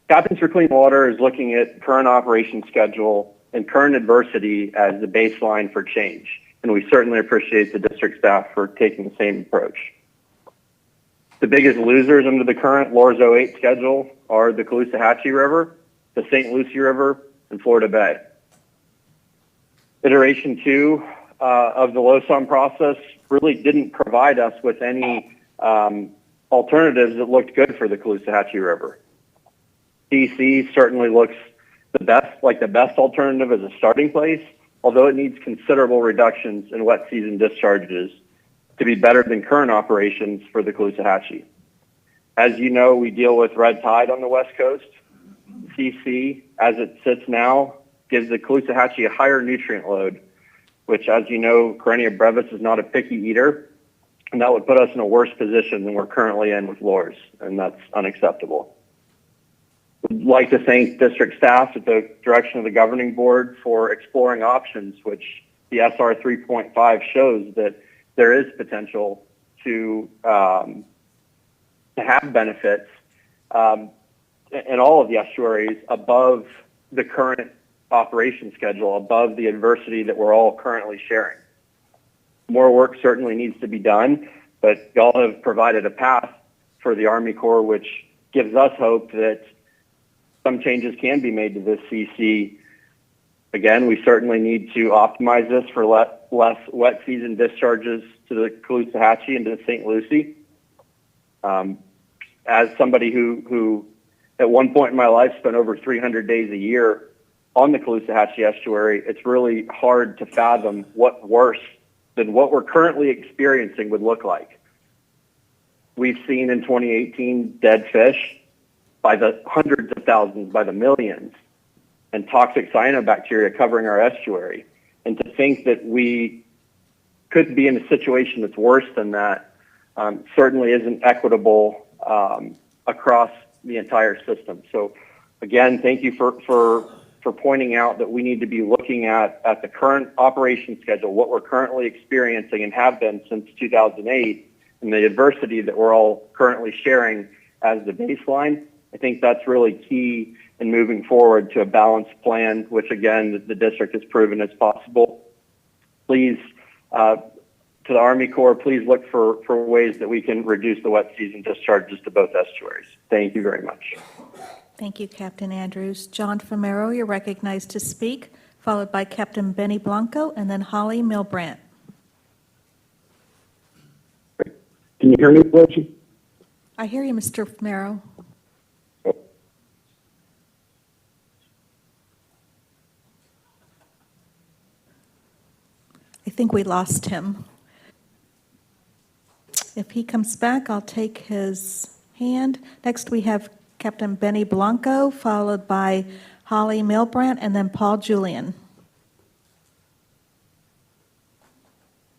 Captains for Clean Water is looking at current operation schedule and current adversity as the baseline for change, and we certainly appreciate the district staff for taking the same approach. The biggest losers under the current LORS 08 schedule are the Caloosahatchee River, the St. Lucie River, and Florida Bay. Iteration 2 of the LOSUM process really didn't provide us with any alternatives that looked good for the Caloosahatchee River. DC certainly looks the best alternative as a starting place, although it needs considerable reductions in wet season discharges to be better than current operations for the Caloosahatchee. As you know, we deal with red tide on the West Coast. CC, as it sits now, gives the Caloosahatchee a higher nutrient load, which, as you know, Karenia brevis is not a picky eater, and that would put us in a worse position than we're currently in with LORS, and that's unacceptable. We'd like to thank district staff at the direction of the Governing Board for exploring options, which the SR 3.5 shows that there is potential to have benefits in all of the estuaries above the current operation schedule, above the adversity that we're all currently sharing. More work certainly needs to be done, but y'all have provided a path for the Army Corps, which gives us hope that some changes can be made to this CC. Again, we certainly need to optimize this for less wet season discharges to the Caloosahatchee and to the St. Lucie. As somebody who at one point in my life spent over 300 days a year on the Caloosahatchee Estuary, it's really hard to fathom what worse than what we're currently experiencing would look like. We've seen in 2018 dead fish by the hundreds of thousands, by the millions, and toxic cyanobacteria covering our estuary. And to think that we could be in a situation that's worse than that certainly isn't equitable across the entire system. So again, thank you for pointing out that we need to be looking at the current operation schedule, what we're currently experiencing and have been since 2008, and the adversity that we're all currently sharing as the baseline. I think that's really key in moving forward to a balanced plan, which again, the district has proven is possible. Please, to the Army Corps, please look for ways that we can reduce the wet season discharges to both estuaries. Thank you very much. Thank you, Captain Andrews. John Famero, you're recognized to speak, followed by Captain Benny Blanco, and then Holly Milbrandt. Can you hear me, Blanche? I hear you, Mr. Famero. I think we lost him. If he comes back, I'll take his hand. Next, we have Captain Benny Blanco, followed by Holly Milbrandt, and then Paul Julian.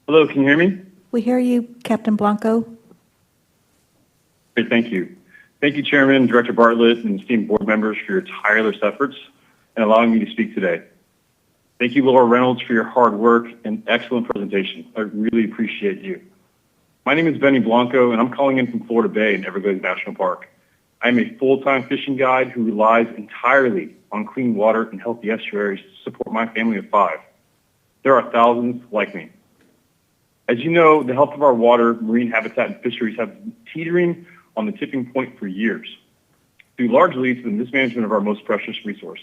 Hello, can you hear me? We hear you, Captain Blanco. Great, thank you. Thank you, Chairman, Director Bartlett, and esteemed board members for your tireless efforts and allowing me to speak today. Thank you, Laura Reynolds, for your hard work and excellent presentation. I really appreciate you. My name is Benny Blanco, and I'm calling in from Florida Bay in Everglades National Park. I am a full-time fishing guide who relies entirely on clean water and healthy estuaries to support my family of 5. There are thousands like me. As you know, the health of our water, marine habitat, and fisheries have been teetering on the tipping point for years, due largely to the mismanagement of our most precious resource.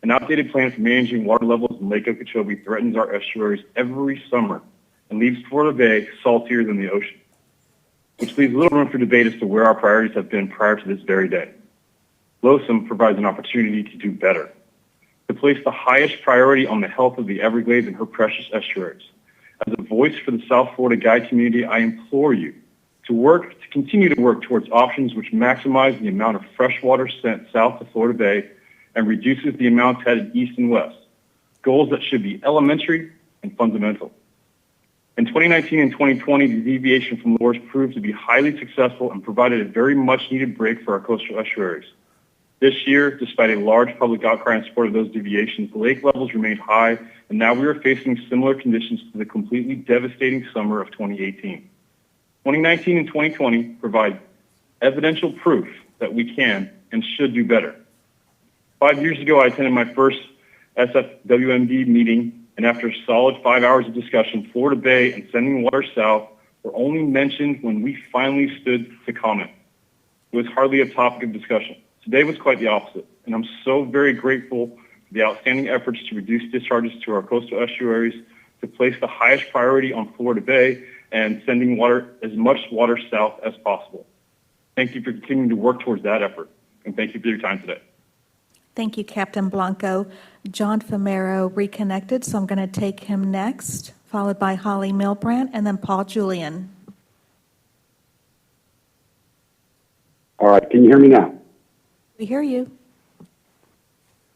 An outdated plan for managing water levels in Lake Okeechobee threatens our estuaries every summer and leaves Florida Bay saltier than the ocean, which leaves little room for debate as to where our priorities have been prior to this very day. LOSUM provides an opportunity to do better, to place the highest priority on the health of the Everglades and her precious estuaries. As a voice for the South Florida guide community, I implore you to continue to work towards options which maximize the amount of fresh water sent south to Florida Bay and reduces the amount headed east and west, goals that should be elementary and fundamental. In 2019 and 2020, the deviation from LORS proved to be highly successful and provided a very much needed break for our coastal estuaries. This year, despite a large public outcry in support of those deviations, the lake levels remained high, and now we are facing similar conditions to the completely devastating summer of 2018. 2019 and 2020 provide evidential proof that we can and should do better. 5 years ago, I attended my first SFWMD meeting, and after a solid 5 hours of discussion, Florida Bay and sending water south were only mentioned when we finally stood to comment. It was hardly a topic of discussion. Today was quite the opposite, and I'm so very grateful for the outstanding efforts to reduce discharges to our coastal estuaries, to place the highest priority on Florida Bay, and sending as much water south as possible. Thank you for continuing to work towards that effort, and thank you for your time today. Thank you, Captain Blanco. John Famero reconnected, so I'm going to take him next, followed by Holly Milbrandt, and then Paul Julian. All right, can you hear me now? We hear you.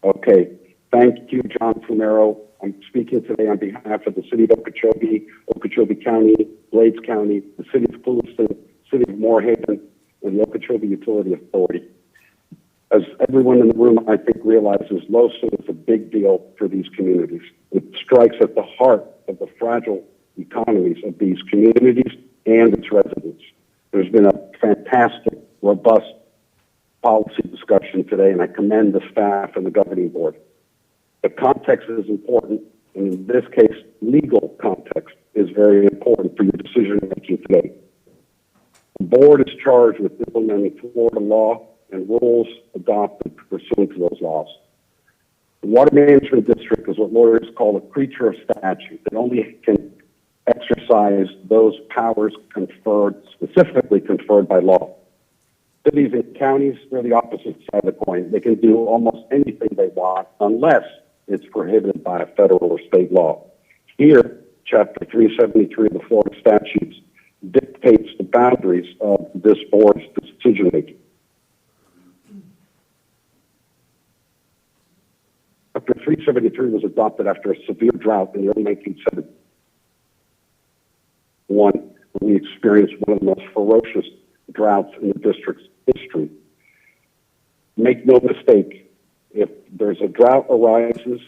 Okay, thank you, John Famero. I'm speaking today on behalf of the City of Okeechobee, Okeechobee County, Glades County, the City of Clewiston, City of Moorhaven, and the Okeechobee Utility Authority. As everyone in the room, I think, realizes, LOSUM is a big deal for these communities. It strikes at the heart of the fragile economies of these communities and its residents. There's been a fantastic, robust policy discussion today, and I commend the staff and the governing board. The context is important, and in this case, legal context is very important for your decision-making today. The board is charged with implementing Florida law and rules adopted pursuant to those laws. The Water Management District is what lawyers call a creature of statute that only can exercise those powers specifically conferred by law. Cities and counties are the opposite side of the coin. They can do almost anything they want unless it's prohibited by a federal or state law. Here, Chapter 373 of the Florida statutes dictates the boundaries of this board's decision-making. Chapter 373 was adopted after a severe drought in the early 1970s. We experienced one of the most ferocious droughts in the district's history. Make no mistake, if there's a drought arises,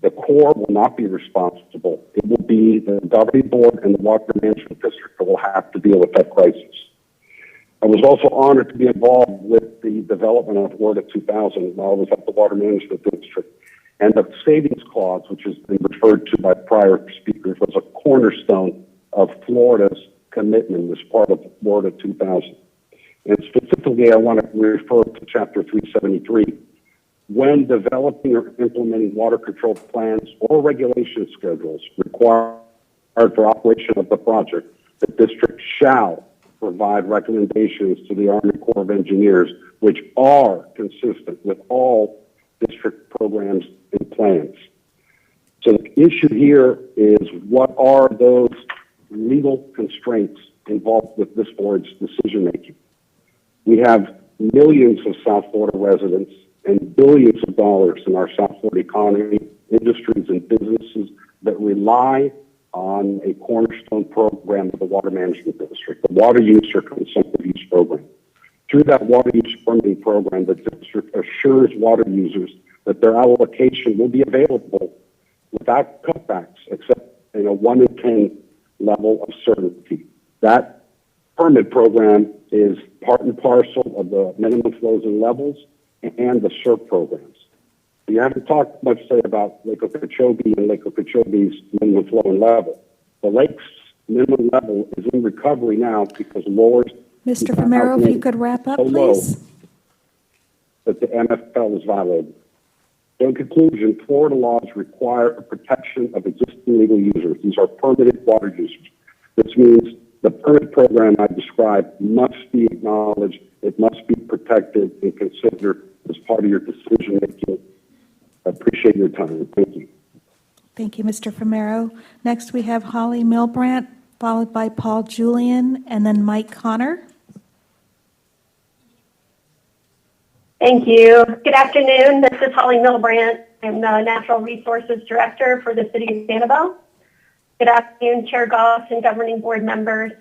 the Corps will not be responsible. It will be the governing board and the Water Management District that will have to deal with that crisis. I was also honored to be involved with the development of WRDA 2000 while I was at the Water Management District. And the savings clause, which has been referred to by prior speakers, was a cornerstone of Florida's commitment as part of WRDA 2000. And specifically, I want to refer to Chapter 373. When developing or implementing water control plans or regulation schedules required for operation of the project, the district shall provide recommendations to the Army Corps of Engineers, which are consistent with all district programs and plans. So the issue here is, what are those legal constraints involved with this board's decision-making? We have millions of South Florida residents and billions of dollars in our South Florida economy, industries, and businesses that rely on a cornerstone program of the Water Management District, the Water Use Circle Incentive Use Program. Through that water use permitting program, the district assures water users that their allocation will be available without cutbacks, except in a 1 in 10 level of certainty. That permit program is part and parcel of the minimum flows and levels and the SERP programs. You haven't talked much today about Lake Okeechobee and Lake Okeechobee's minimum flow and level. The lake's minimum level is in recovery now because lowers. Mr. Romero, if you could wrap up, so low please. that the MFL is violated. So in conclusion, Florida laws require a protection of existing legal users. These are permitted water users. This means the permit program I described must be acknowledged. It must be protected and considered as part of your decision making. I appreciate your time. Thank you. Thank you, Mr. Romero. Next, we have Holly Milbrandt, followed by Paul Julian, and then Mike Connor. Thank you. Good afternoon. This is Holly Milbrandt. I'm the Natural Resources Director for the City of Sanibel. Good afternoon, Chair Goss and governing board members.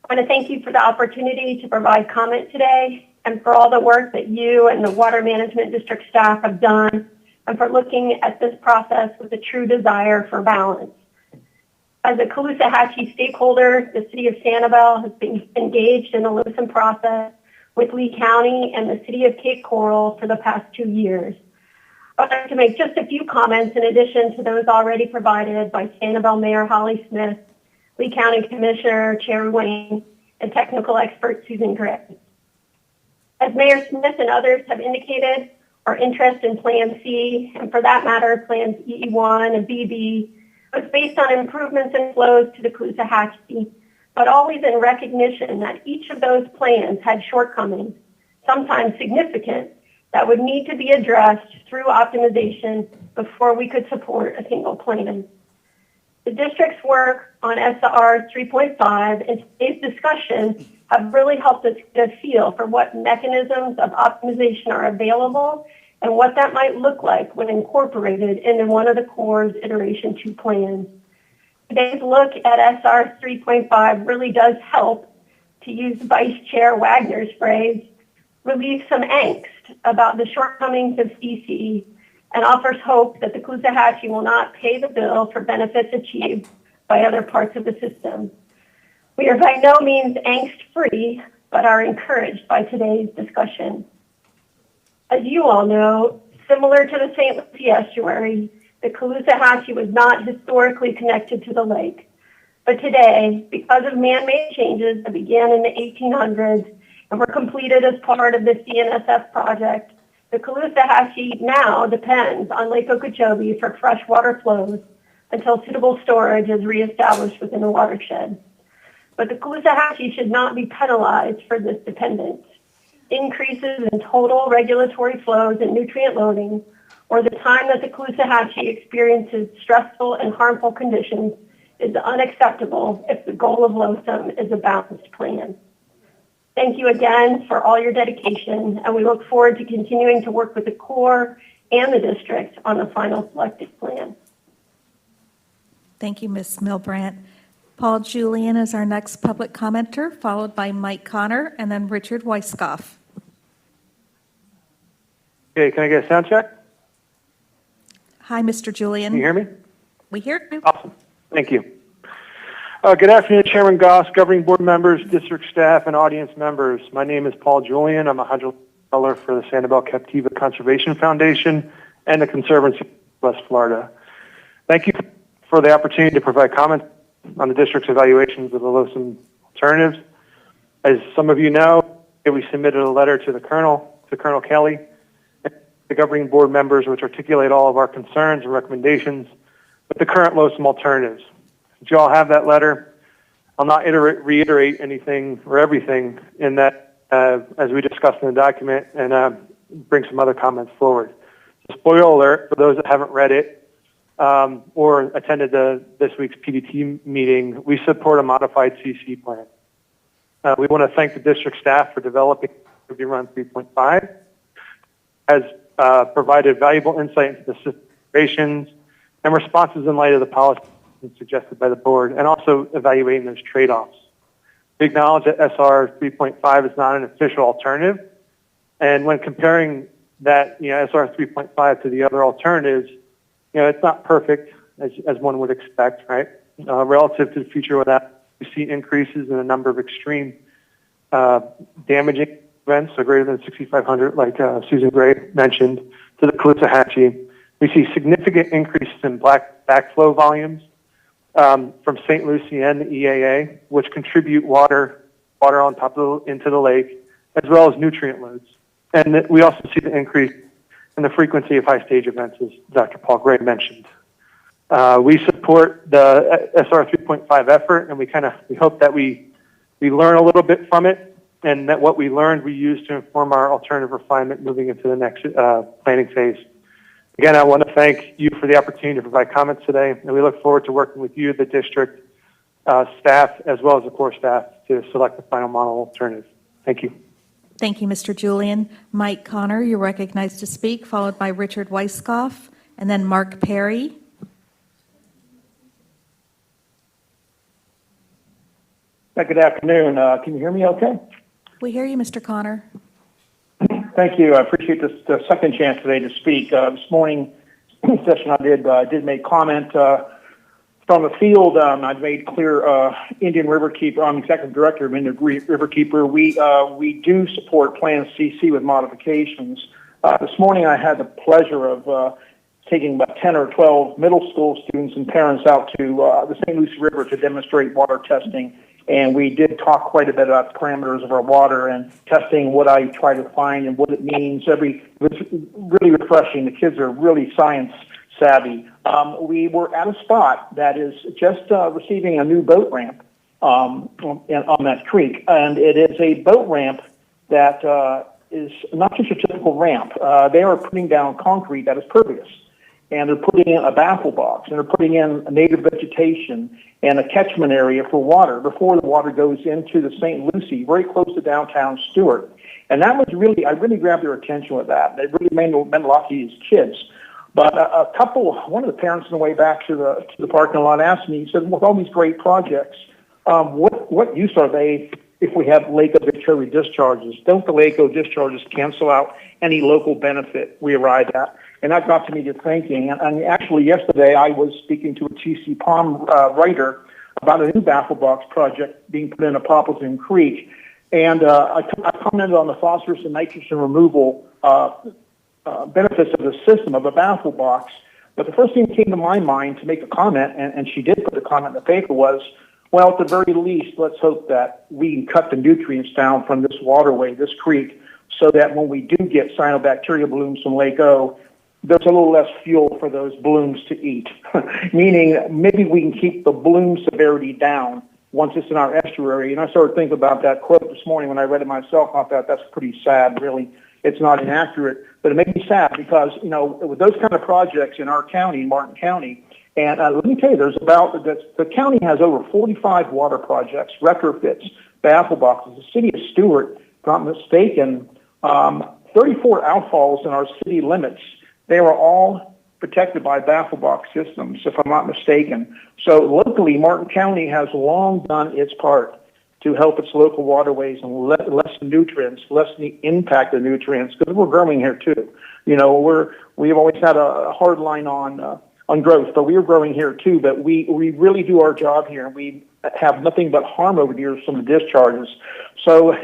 I want to thank you for the opportunity to provide comment today and for all the work that you and the Water Management District staff have done and for looking at this process with a true desire for balance. As a Caloosahatchee stakeholder, the City of Sanibel has been engaged in the LOSIM process with Lee County and the City of Cape Coral for the past 2 years. I'd like to make just a few comments in addition to those already provided by Sanibel Mayor Holly Smith, Lee County Commissioner Chair Wayne, and technical expert Susan Gray. As Mayor Smith and others have indicated, our interest in Plan C, and for that matter, Plans EE1 and BB, was based on improvements in flows to the Caloosahatchee, but always in recognition that each of those plans had shortcomings, sometimes significant, that would need to be addressed through optimization before we could support a single plan. The district's work on SR 3.5 and today's discussion have really helped us get a feel for what mechanisms of optimization are available and what that might look like when incorporated into one of the Corps' Iteration 2 plans. Today's look at SR 3.5 really does help, to use Vice Chair Wagner's phrase, relieve some angst about the shortcomings of CC and offers hope that the Caloosahatchee will not pay the bill for benefits achieved by other parts of the system. We are by no means angst-free, but are encouraged by today's discussion. As you all know, similar to the St. Lucie estuary, the Caloosahatchee was not historically connected to the lake. But today, because of man-made changes that began in the 1800s and were completed as part of the CNSF project, the Caloosahatchee now depends on Lake Okeechobee for freshwater flows until suitable storage is reestablished within the watershed. But the Caloosahatchee should not be penalized for this dependence. Increases in total regulatory flows and nutrient loading, or the time that the Caloosahatchee experiences stressful and harmful conditions, is unacceptable if the goal of LOSIM is a balanced plan. Thank you again for all your dedication, and we look forward to continuing to work with the Corps and the district on the final selected plan. Thank you, Ms. Milbrandt. Paul Julian is our next public commenter, followed by Mike Connor and then Richard Weisskopf. Okay, can I get a sound check? Hi, Mr. Julian. Can you hear me? We hear you. Awesome. Thank you. Good afternoon, Chairman Goss, governing board members, district staff, and audience members. My name is Paul Julian. I'm a hydrocolor for the Sanibel Captiva Conservation Foundation and the Conservancy of West Florida. Thank you for the opportunity to provide comments on the district's evaluations of the LOSIM alternatives. As some of you know, we submitted a letter to Colonel Kelly, and the governing board members, which articulate all of our concerns and recommendations with the current LOSIM alternatives. Did you all have that letter? I'll not reiterate anything or everything in that as we discussed in the document and bring some other comments forward. So spoiler alert for those that haven't read it or attended this week's PDT meeting, we support a modified CC plan. We want to thank the district staff for developing Run 3.5, has provided valuable insight into the situations and responses in light of the policy been suggested by the board, and also evaluating those trade-offs. We acknowledge that SR 3.5 is not an official alternative, and when comparing that, SR 3.5 to the other alternatives, it's not perfect, as one would expect, right? Relative to the future of that, we see increases in a number of extreme damaging events, so greater than 6,500, like Susan Gray mentioned, to the Caloosahatchee. We see significant increases in backflow volumes from St. Lucie and the EAA, which contribute water on top into the lake, as well as nutrient loads. And we also see the increase in the frequency of high stage events, as Dr. Paul Gray mentioned. We support the SR 3.5 effort, and we hope that we learn a little bit from it, and that what we learned we use to inform our alternative refinement moving into the next planning phase. Again, I want to thank you for the opportunity to provide comments today, and we look forward to working with you, the district staff, as well as the core staff to select the final model alternative. Thank you. Thank you, Mr. Julian. Mike Connor, you're recognized to speak, followed by Richard Weisskopf, and then Mark Perry. Good afternoon. Can you hear me okay? We hear you, Mr. Connor. Thank you. I appreciate the second chance today to speak. This morning session I did make comment from the field. I've made clear Indian Riverkeeper. I'm executive director of Indian Riverkeeper. We do support Plan CC with modifications. This morning I had the pleasure of taking about 10 or 12 middle school students and parents out to the St. Lucie River to demonstrate water testing. And we did talk quite a bit about the parameters of our water and testing what I try to find and what it means. It was really refreshing. The kids are really science savvy. We were at a spot that is just receiving a new boat ramp on that creek. And it is a boat ramp that is not just a typical ramp. They are putting down concrete that is pervious. And they're putting in a baffle box, and they're putting in native vegetation and a catchment area for water before the water goes into the St. Lucie, very close to downtown Stewart. And that was I really grabbed their attention with that. It really meant a lot to these kids. But one of the parents on the way back to the parking lot asked me, he said, with all these great projects, what use are they if we have Lake Okeechobee discharges? Don't the Lake O discharges cancel out any local benefit we arrive at? And that got to me to thinking. And actually, yesterday I was speaking to a TC Palm writer about a new baffle box project being put in a Poppleton Creek. And I commented on the phosphorus and nitrogen removal benefits of the system of a baffle box. But the first thing that came to my mind to make a comment, and she did put the comment in the paper, was, well, at the very least, let's hope that we can cut the nutrients down from this waterway, this creek, so that when we do get cyanobacteria blooms from Lake O, there's a little less fuel for those blooms to eat. Meaning maybe we can keep the bloom severity down once it's in our estuary. And I started thinking about that quote this morning when I read it myself. I thought that's pretty sad, really. It's not inaccurate, but it made me sad because, with those kind of projects in our county, Martin County, and let me tell you, the county has over 45 water projects, retrofits, baffle boxes. The city of Stewart, if I'm not mistaken, 34 outfalls in our city limits. They were all protected by baffle box systems, if I'm not mistaken. So locally, Martin County has long done its part to help its local waterways and lessen nutrients, lessen the impact of nutrients, because we're growing here too. We've always had a hard line on growth, but we are growing here too. But we really do our job here. We have nothing but harm over the years from the discharges. So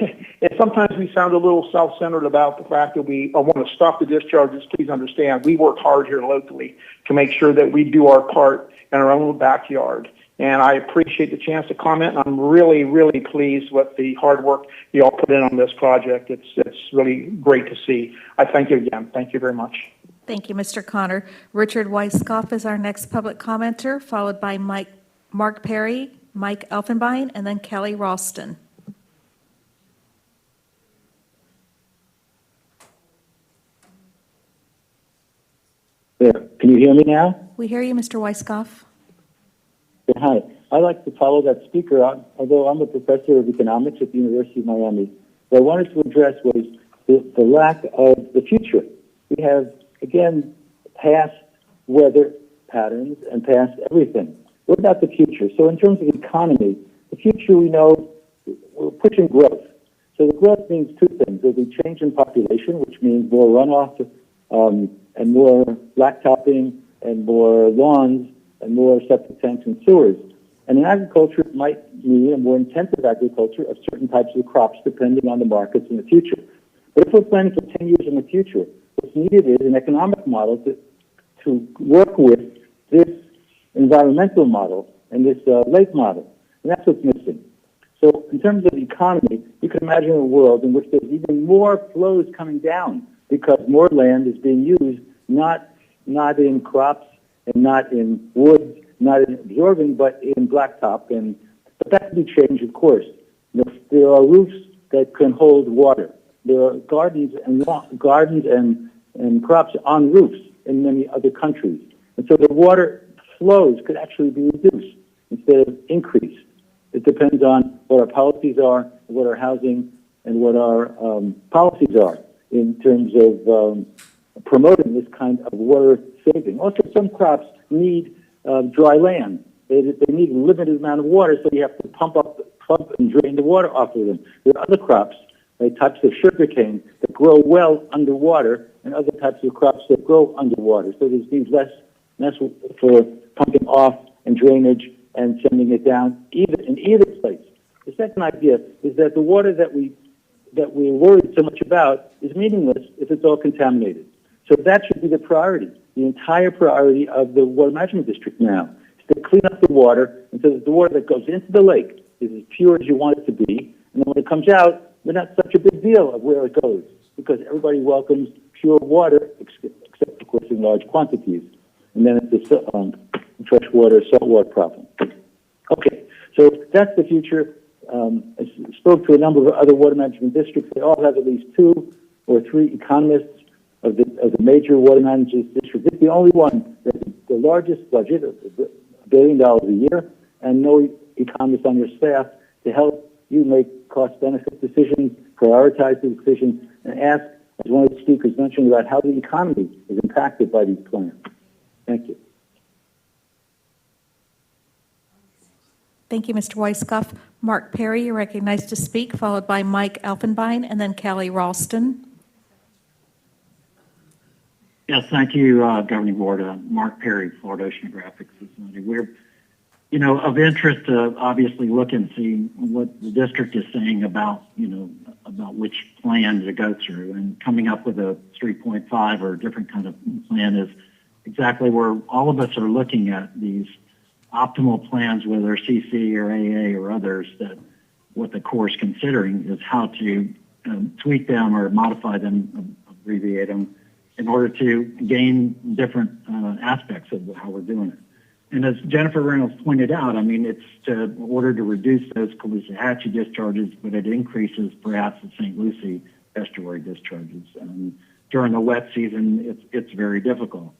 sometimes we sound a little self-centered about the fact that I want to stop the discharges. Please understand, we work hard here locally to make sure that we do our part in our own backyard. And I appreciate the chance to comment. I'm really, really pleased with the hard work you all put in on this project. It's really great to see. I thank you again. Thank you very much. Thank you, Mr. Connor. Richard Weisskopf is our next public commenter, followed by Mark Perry, Mike Elfenbein, and then Kelly Ralston. There. Can you hear me now? We hear you, Mr. Weisskopf. Hi. I'd like to follow that speaker, although I'm a professor of economics at the University of Miami. What I wanted to address was the lack of the future. We have, again, past weather patterns and past everything. What about the future? So in terms of economy, the future we know we're pushing growth. So the growth means two things. There'll be change in population, which means more runoff and more blacktopping and more lawns and more septic tanks and sewers. And in agriculture, it might mean a more intensive agriculture of certain types of crops depending on the markets in the future. But if we're planning for 10 years in the future, what's needed is an economic model to work with this environmental model and this lake model. And that's what's missing. So in terms of the economy, you can imagine a world in which there's even more flows coming down because more land is being used, not in crops and not in woods, not in absorbing, but in blacktop. But that can be changed, of course. There are roofs that can hold water. There are gardens and crops on roofs in many other countries. And so the water flows could actually be reduced instead of increased. It depends on what our policies are, what our housing and what our policies are in terms of promoting this kind of water saving. Also, some crops need dry land. They need a limited amount of water, so you have to pump and drain the water off of them. There are other crops, like types of sugarcane, that grow well underwater, and other types of crops that grow underwater. So there's needs less for pumping off and drainage and sending it down in either place. The second idea is that the water that we're worried so much about is meaningless if it's all contaminated. So that should be the priority, the entire priority of the water management district now, is to clean up the water and so that the water that goes into the lake is as pure as you want it to be. And then when it comes out, there's not such a big deal of where it goes because everybody welcomes pure water, except of course in large quantities. And then it's a freshwater, saltwater problem. Okay, so that's the future. I spoke to a number of other water management districts. They all have at least 2 or 3 economists of the major water management districts. It's the only one that has the largest budget, $1 billion a year, and no economist on your staff to help you make cost-benefit decisions, prioritize the decisions, and ask, as one of the speakers mentioned, about how the economy is impacted by these plans. Thank you. Thank you, Mr. Weisskopf. Mark Perry, you're recognized to speak, followed by Mike Elfenbein and then Kelly Ralston. Yes, thank you, Governing Board. Mark Perry, Florida Oceanographic Society. We're, of interest to obviously look and see what the district is saying about, about which plan to go through. And coming up with a 3.5 or a different kind of plan is exactly where all of us are looking at these optimal plans, whether CC or AA or others, that what the Corps is considering is how to tweak them or modify them, abbreviate them, in order to gain different aspects of how we're doing it. And as Jennifer Reynolds pointed out, I mean, it's in order to reduce those Caloosahatchee discharges, but it increases perhaps the St. Lucie estuary discharges. During the wet season, it's very difficult.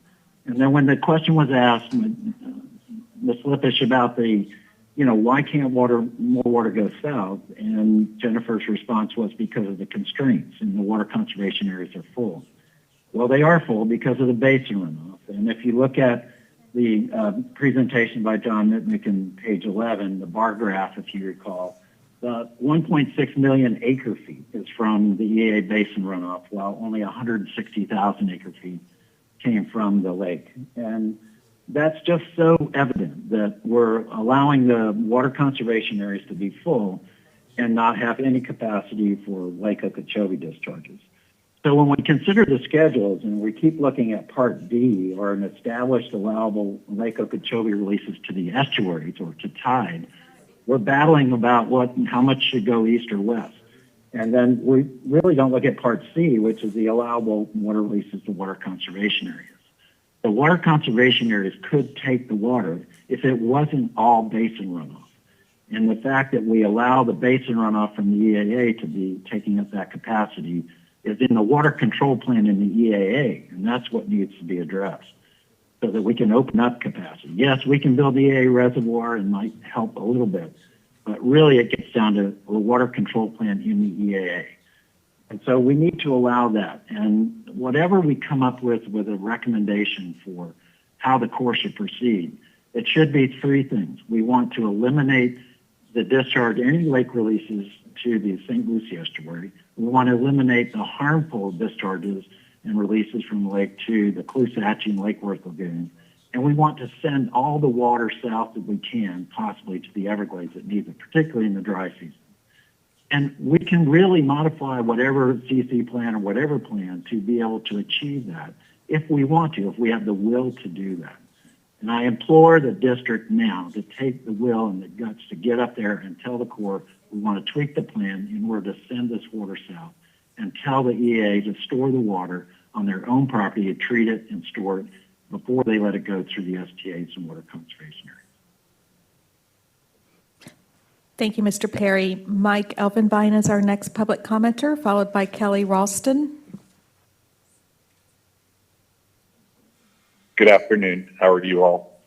And then when the question was asked, Ms. Lippisch, about why can't more water go south? And Jennifer's response was because of the constraints, and the water conservation areas are full. Well, they are full because of the basin runoff. And if you look at the presentation by John Mitnick in page 11, the bar graph, if you recall, the 1.6 million acre feet is from the EAA basin runoff, while only 160,000 acre feet came from the lake. And that's just so evident that we're allowing the water conservation areas to be full and not have any capacity for Lake Okeechobee discharges. So when we consider the schedules and we keep looking at Part D, or an established allowable Lake Okeechobee releases to the estuaries or to tide, we're battling about how much should go east or west. And then we really don't look at Part C, which is the allowable water releases to water conservation areas. The water conservation areas could take the water if it wasn't all basin runoff. And the fact that we allow the basin runoff from the EAA to be taking up that capacity is in the water control plan in the EAA, and that's what needs to be addressed so that we can open up capacity. Yes, we can build the EAA reservoir and might help a little bit, but really it gets down to a water control plan in the EAA. And so we need to allow that. And whatever we come up with a recommendation for how the Corps should proceed, it should be three things. We want to eliminate the discharge, any lake releases to the St. Lucie estuary. We want to eliminate the harmful discharges and releases from the lake to the Caloosahatchee and Lake Worth lagoons. And we want to send all the water south that we can, possibly to the Everglades that needs it, particularly in the dry season. And we can really modify whatever CC plan or whatever plan to be able to achieve that if we want to, if we have the will to do that. And I implore the district now to take the will and the guts to get up there and tell the Corps we want to tweak the plan in order to send this water south and tell the EA to store the water on their own property and treat it and store it before they let it go through the STAs and water conservation areas. Thank you, Mr. Perry. Mike Elfenbein is our next public commenter, followed by Kelly Ralston. Good afternoon. How are you all?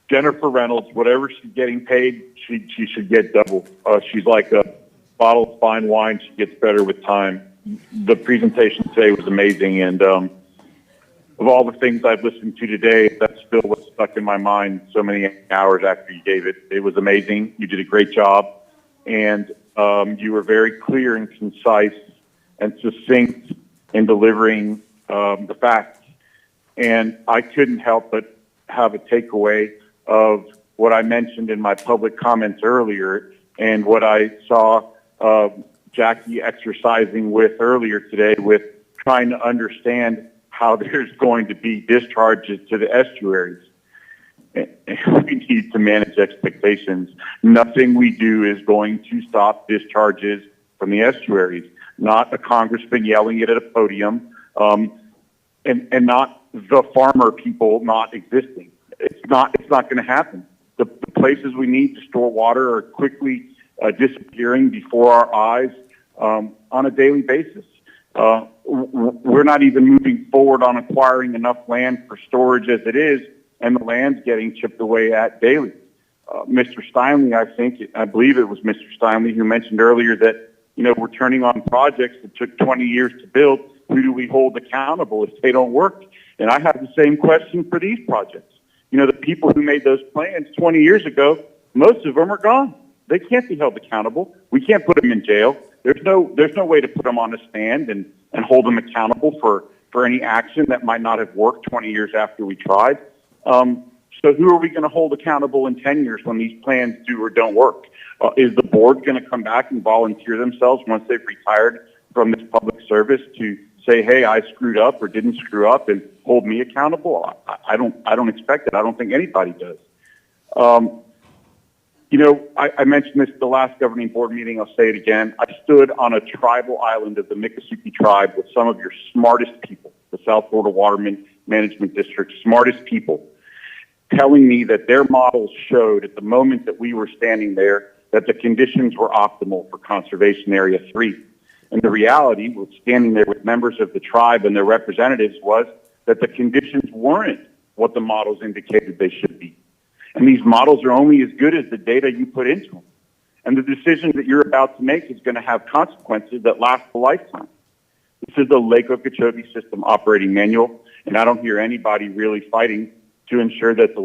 Jennifer Reynolds, whatever she's getting paid, she should get double. She's like a bottle of fine wine. She gets better with time. The presentation today was amazing, and of all the things I've listened to today, that's still what's stuck in my mind so many hours after you gave it. It was amazing. You did a great job, and you were very clear and concise and succinct in delivering the facts. And I couldn't help but have a takeaway of what I mentioned in my public comments earlier and what I saw Jackie exercising with earlier today with trying to understand how there's going to be discharges to the estuaries. We need to manage expectations. Nothing we do is going to stop discharges from the estuaries. Not a congressman yelling it at a podium, and not the farmer people not existing. It's not going to happen. The places we need to store water are quickly disappearing before our eyes on a daily basis. We're not even moving forward on acquiring enough land for storage as it is, and the land's getting chipped away at daily. Mr. Steinle, I believe it was Mr. Steinle who mentioned earlier that, we're turning on projects that took 20 years to build. Who do we hold accountable if they don't work? And I have the same question for these projects. The people who made those plans 20 years ago, most of them are gone. They can't be held accountable. We can't put them in jail. There's no way to put them on a stand and hold them accountable for any action that might not have worked 20 years after we tried. So who are we going to hold accountable in 10 years when these plans do or don't work? Is the board going to come back and volunteer themselves once they've retired from this public service to say, hey, I screwed up or didn't screw up and hold me accountable? I don't expect it. I don't think anybody does. I mentioned this at the last governing board meeting. I'll say it again. I stood on a tribal island of the Miccosukee tribe with some of your smartest people, the South Florida Water Management District, smartest people, telling me that their models showed at the moment that we were standing there that the conditions were optimal for Conservation Area 3. And the reality, with standing there with members of the tribe and their representatives, was that the conditions weren't what the models indicated they should be. And these models are only as good as the data you put into them. And the decision that you're about to make is going to have consequences that last a lifetime. This is the Lake Okeechobee System Operating Manual, and I don't hear anybody really fighting to ensure that the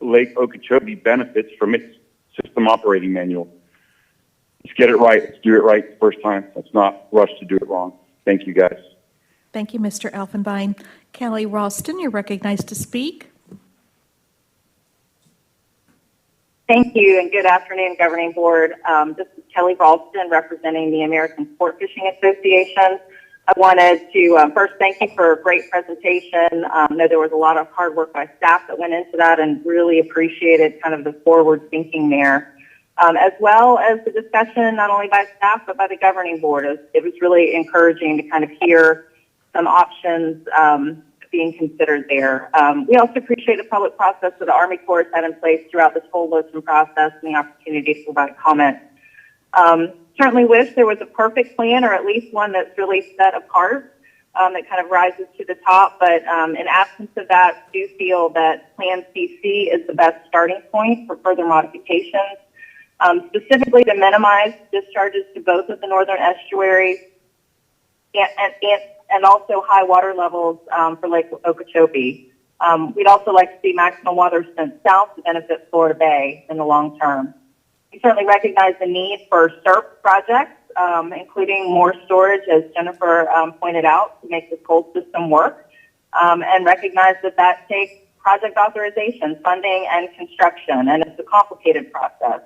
Lake Okeechobee benefits from its system operating manual. Let's get it right. Let's do it right the first time. Let's not rush to do it wrong. Thank you, guys. Thank you, Mr. Elfenbein. Kelly Ralston, you're recognized to speak. Thank you, and good afternoon, Governing Board. This is Kelly Ralston, representing the American Sport Fishing Association. I wanted to first thank you for a great presentation. I know there was a lot of hard work by staff that went into that, and really appreciated kind of the forward thinking there, as well as the discussion not only by staff but by the Governing Board. It was really encouraging to kind of hear some options being considered there. We also appreciate the public process that the Army Corps has had in place throughout this whole LOSM process and the opportunity to provide comment. Certainly wish there was a perfect plan, or at least one that's really set apart, that kind of rises to the top. But in absence of that, do feel that Plan CC is the best starting point for further modifications, specifically to minimize discharges to both of the northern estuaries and also high water levels for Lake Okeechobee. We'd also like to see maximum water sent south to benefit Florida Bay in the long term. We certainly recognize the need for SERP projects, including more storage, as Jennifer pointed out, to make this whole system work, and recognize that takes project authorization, funding, and construction, and it's a complicated process.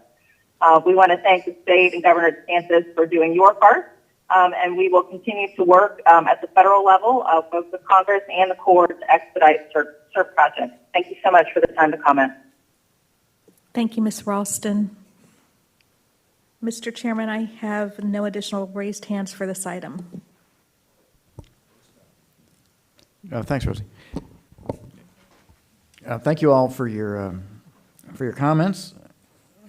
We want to thank the state and Governor DeSantis for doing your part, and we will continue to work at the federal level, both with Congress and the Corps, to expedite SERP projects. Thank you so much for the time to comment. Thank you, Ms. Ralston. Mr. Chairman, I have no additional raised hands for this item. Thanks, Rosie. Thank you all for your comments.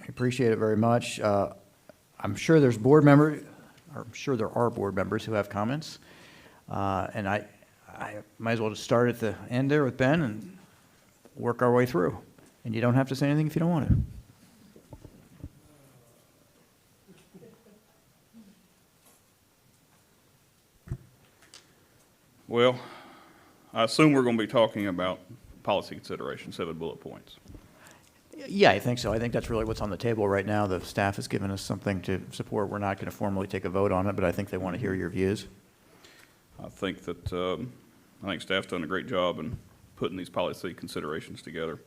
I appreciate it very much. I'm sure there's board members, or I'm sure there are board members who have comments, and I might as well just start at the end there with Ben and work our way through. And you don't have to say anything if you don't want to. Well, I assume we're going to be talking about policy considerations, 7 bullet points. Yeah, I think so. I think that's really what's on the table right now. The staff has given us something to support. We're not going to formally take a vote on it, but I think they want to hear your views. I think that I think staff's done a great job in putting these policy considerations together.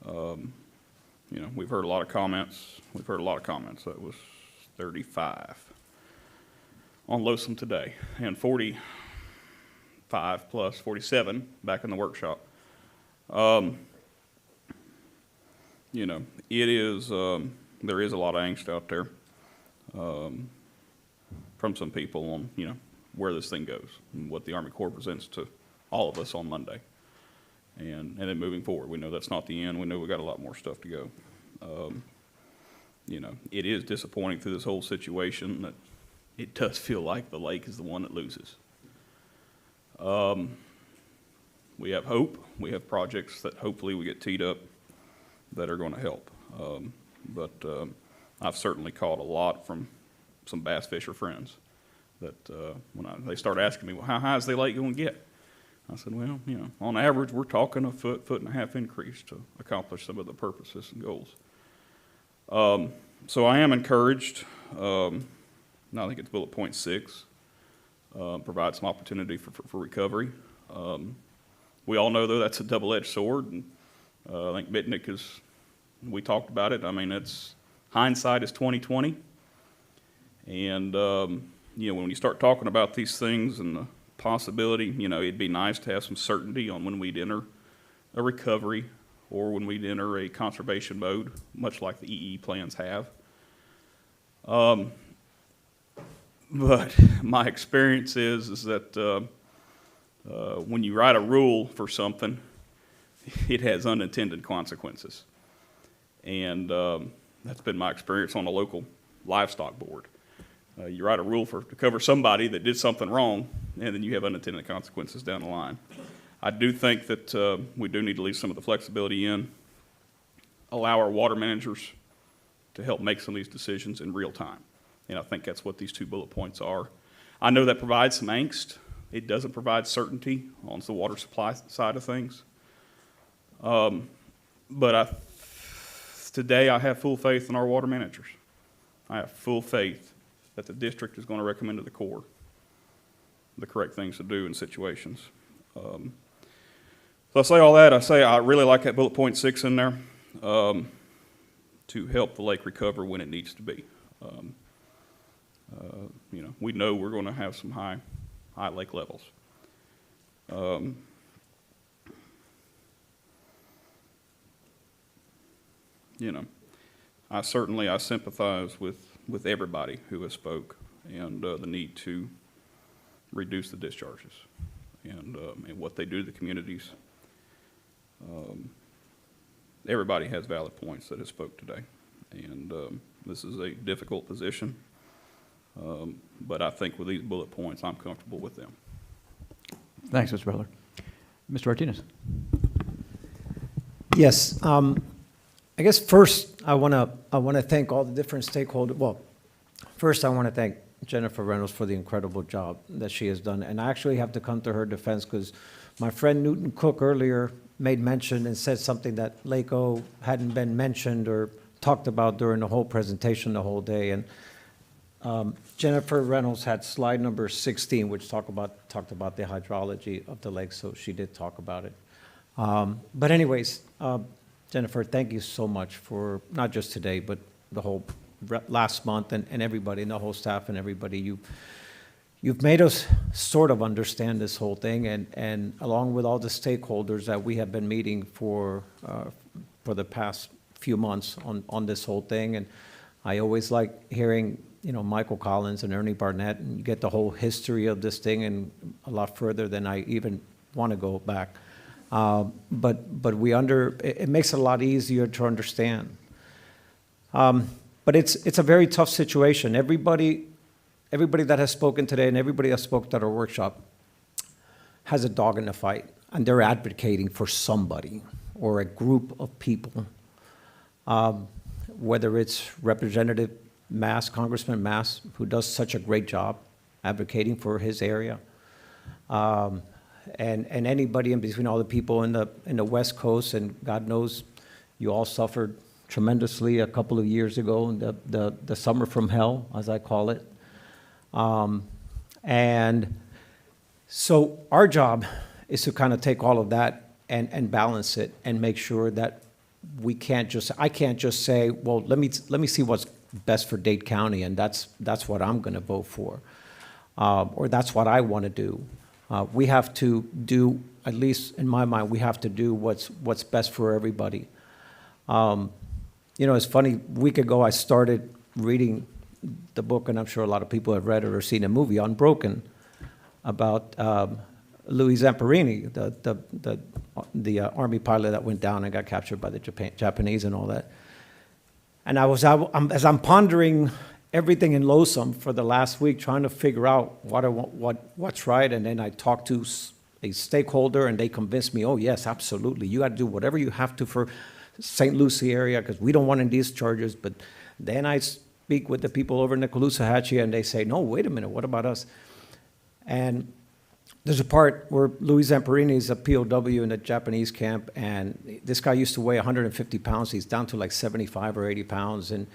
You know, we've heard a lot of comments. That was 35 on Loathsome today, and 45 plus 47 back in the workshop. You know, it is, there is a lot of angst out there from some people on, you know, where this thing goes and what the Army Corps presents to all of us on Monday. And then moving forward, we know that's not the end. We know we got a lot more stuff to go. You know, it is disappointing through this whole situation that it does feel like the lake is the one that loses. We have hope. We have projects that hopefully we get teed up that are going to help. But I've certainly caught a lot from some bass fisher friends that when they start asking me, well, how high is the lake going to get? I said, well, you know, on average, we're talking a foot and a half increase to accomplish some of the purposes and goals. So I am encouraged. I think it's bullet point 6, provide some opportunity for recovery. We all know, though, that's a double-edged sword. And I think Mitnick we talked about it. I mean, it's hindsight is 20/20. And, you know, when you start talking about these things and the possibility, you know, it'd be nice to have some certainty on when we'd enter a recovery or when we'd enter a conservation mode, much like the EE plans have. But my experience is that when you write a rule for something, it has unintended consequences. And that's been my experience on a local livestock board. You write a rule to cover somebody that did something wrong, and then you have unintended consequences down the line. I do think that we do need to leave some of the flexibility in, allow our water managers to help make some of these decisions in real time. And I think that's what these 2 bullet points are. I know that provides some angst. It doesn't provide certainty on the water supply side of things. But today I have full faith in our water managers. I have full faith that the district is going to recommend to the Corps the correct things to do in situations. So I say all that. I really like that bullet point 6 in there to help the lake recover when it needs to be. You know, we know we're going to have some high lake levels. You know, I sympathize with everybody who has spoke and the need to reduce the discharges and what they do to the communities. Everybody has valid points that have spoke today, and this is a difficult position. But I think with these bullet points, I'm comfortable with them. Thanks, Mr. Butler. Mr. Martinez. Yes. I guess first I want to thank all the different stakeholders. Well, first I want to thank Jennifer Reynolds for the incredible job that she has done. And I actually have to come to her defense because My friend Newton Cook earlier made mention and said something that Lake O hadn't been mentioned or talked about during the whole presentation the whole day. And Jennifer Reynolds had slide number 16, which talked about the hydrology of the lake, so she did talk about it. But anyways, Jennifer, thank you so much for not just today, but the whole last month and everybody and the whole staff and everybody. You've made us sort of understand this whole thing, and along with all the stakeholders that we have been meeting for the past few months on this whole thing. And I always like hearing, Michael Collins and Ernie Barnett, and you get the whole history of this thing and a lot further than I even want to go back. But it makes it a lot easier to understand. But it's a very tough situation. Everybody that has spoken today and everybody that spoke at our workshop has a dog in the fight, and they're advocating for somebody or a group of people, whether it's Representative Mass, Congressman Mass, who does such a great job advocating for his area, and anybody in between, all the people in the West Coast, and God knows you all suffered tremendously a couple of years ago, the summer from hell, as I call it. And so our job is to kind of take all of that and balance it and make sure that I can't just say, well, let me see what's best for Dade County, and that's what I'm going to vote for, or that's what I want to do. We have to do, at least in my mind, we have to do what's best for everybody. It's funny, a week ago I started reading the book, and I'm sure a lot of people have read it or seen a movie, Unbroken, about Louis Zamperini, the Army pilot that went down and got captured by the Japanese and all that. And as I'm pondering everything in Lonesome for the last week, trying to figure out what's right, and then I talked to a stakeholder, and they convinced me, oh yes, absolutely, you got to do whatever you have to for St. Lucie area, because we don't want any discharges. But then I speak with the people over in the Caloosahatchee, and they say, no, wait a minute, what about us? And there's a part where Louis Zamperini is a POW in a Japanese camp, and this guy used to weigh 150 pounds. He's down to like 75 or 80 pounds, and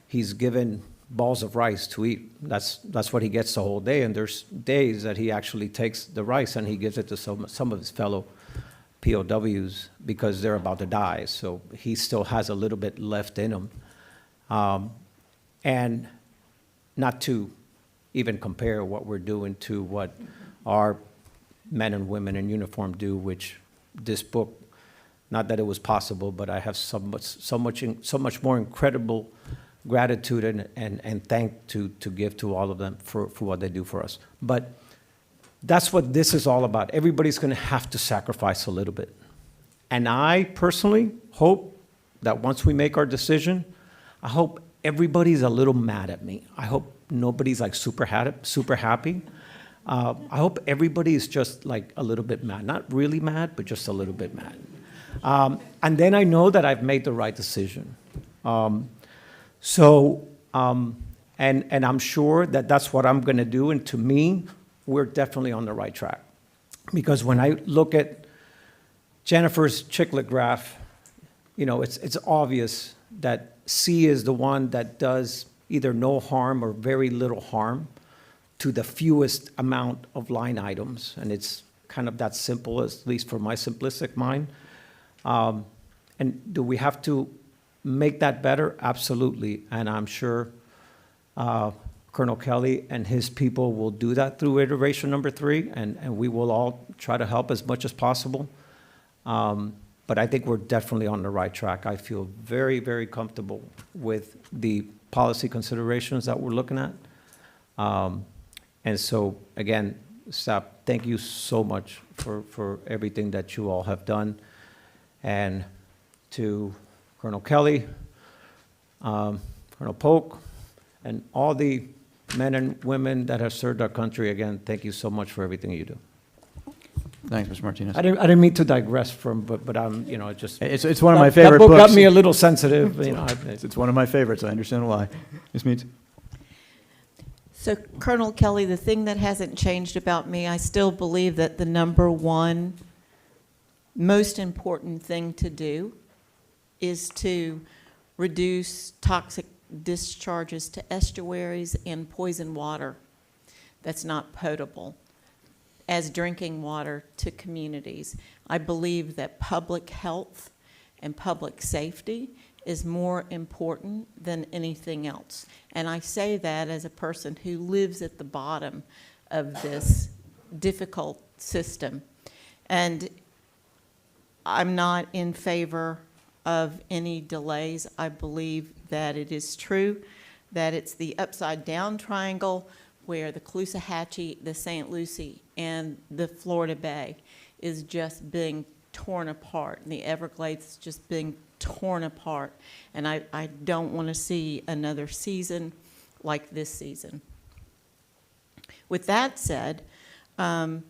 he's given balls of rice to eat. That's what he gets the whole day, and there's days that he actually takes the rice and he gives it to some of his fellow POWs because they're about to die, so he still has a little bit left in him. And not to even compare what we're doing to what our men and women in uniform do, which this book, not that it was possible, but I have so much more incredible gratitude and thank to give to all of them for what they do for us. But that's what this is all about. Everybody's going to have to sacrifice a little bit. And I personally hope that once we make our decision, I hope everybody's a little mad at me. I hope nobody's like super happy. I hope everybody is just like a little bit mad. Not really mad, but just a little bit mad. And then I know that I've made the right decision. And I'm sure that that's what I'm going to do. And to me, we're definitely on the right track. Because when I look at Jennifer's chiclet graph, it's obvious that C is the one that does either no harm or very little harm to the fewest amount of line items. And it's kind of that simple, at least for my simplistic mind. And do we have to make that better? Absolutely. And I'm sure Colonel Kelly and his people will do that through iteration number 3, and we will all try to help as much as possible. But I think we're definitely on the right track. I feel very, very comfortable with the policy considerations that we're looking at. And so, again, staff, thank you so much for everything that you all have done. And to Colonel Kelly, Colonel Polk, and all the men and women that have served our country, again, thank you so much for everything you do. Thanks, Mr. Martinez. I didn't mean to digress but I'm, just... It's one of my favorite books. That book books. got me a little sensitive, It's one of my favorites. I understand why. Ms. Meads. So, Colonel Kelly, the thing that hasn't changed about me, I still believe that the number one most important thing to do is to reduce toxic discharges to estuaries and poison water that's not potable as drinking water to communities. I believe that public health and public safety is more important than anything else. And I say that as a person who lives at the bottom of this difficult system. And I'm not in favor of any delays. I believe that it is true that it's the upside down triangle where the Caloosahatchee, the St. Lucie, and the Florida Bay is just being torn apart, and the Everglades is just being torn apart. And I don't want to see another season like this season. With that said, November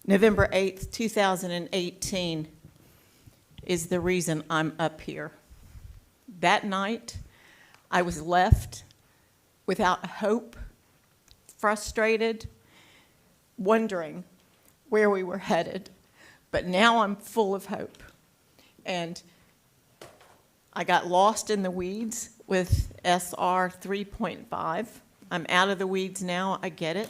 8th, 2018 is the reason I'm up here. That night, I was left without hope, frustrated, wondering where we were headed. But now I'm full of hope. And I got lost in the weeds with SR 3.5. I'm out of the weeds now, I get it.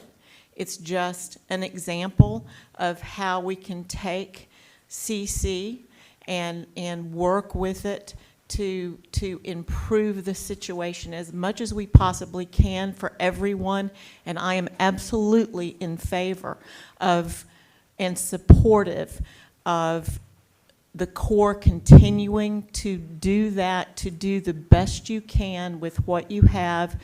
It's just an example of how we can take CC and work with it to improve the situation as much as we possibly can for everyone. And I am absolutely in favor of and supportive of the Corps continuing to do that, to do the best you can with what you have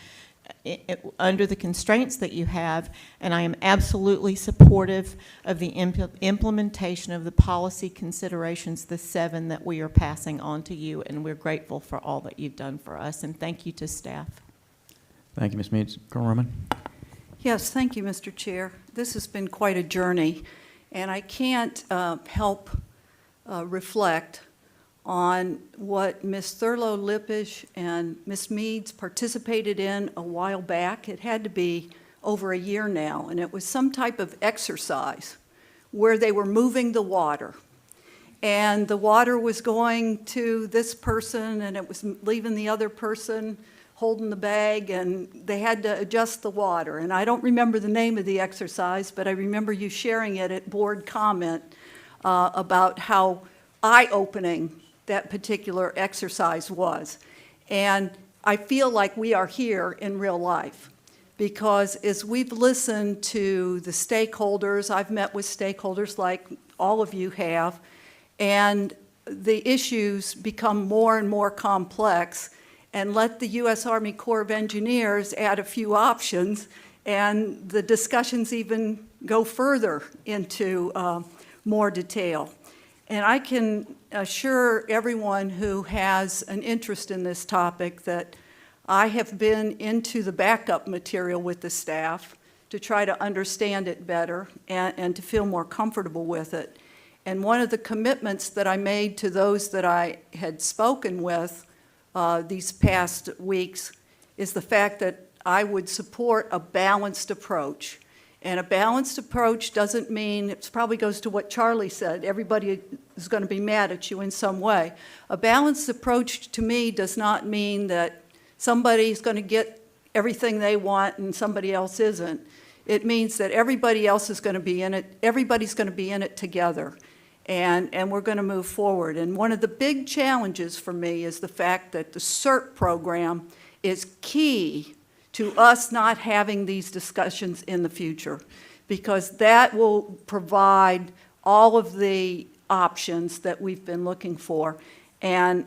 under the constraints that you have. And I am absolutely supportive of the implementation of the policy considerations, the 7 that we are passing on to you, and we're grateful for all that you've done for us. And thank you to staff. Thank you, Ms. Meads. Colonel Roman. Yes, thank you, Mr. Chair. This has been quite a journey, and I can't help reflect on what Ms. Thurlow-Lippisch and Ms. Meads participated in a while back. It had to be over a year now, and it was some type of exercise where they were moving the water. And the water was going to this person, and it was leaving the other person holding the bag, and they had to adjust the water. And I don't remember the name of the exercise, but I remember you sharing it at board comment about how eye-opening that particular exercise was. And I feel like we are here in real life, because as we've listened to the stakeholders, I've met with stakeholders like all of you have, and the issues become more and more complex, and let the U.S. Army Corps of Engineers add a few options, and the discussions even go further into more detail. And I can assure everyone who has an interest in this topic that I have been into the backup material with the staff to try to understand it better and to feel more comfortable with it. And one of the commitments that I made to those that I had spoken with these past weeks is the fact that I would support a balanced approach. And a balanced approach doesn't mean, it probably goes to what Charlie said, everybody is going to be mad at you in some way. A balanced approach to me does not mean that somebody's going to get everything they want and somebody else isn't. It means that everybody else is going to be in it, everybody's going to be in it together. And we're going to move forward. And one of the big challenges for me is the fact that the CERT program is key to us not having these discussions in the future, because that will provide all of the options that we've been looking for. And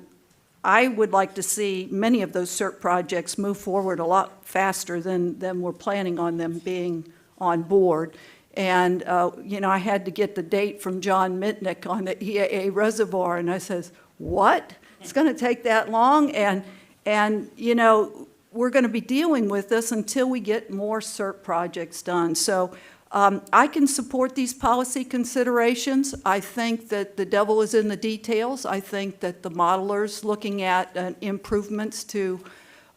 I would like to see many of those CERT projects move forward a lot faster than we're planning on them being on board. And, you know, I had to get the date from John Mitnick on the EAA reservoir, and I says, what? It's going to take that long? And you know, we're going to be dealing with this until we get more CERT projects done. So I can support these policy considerations. I think that the devil is in the details. I think that the modelers looking at improvements to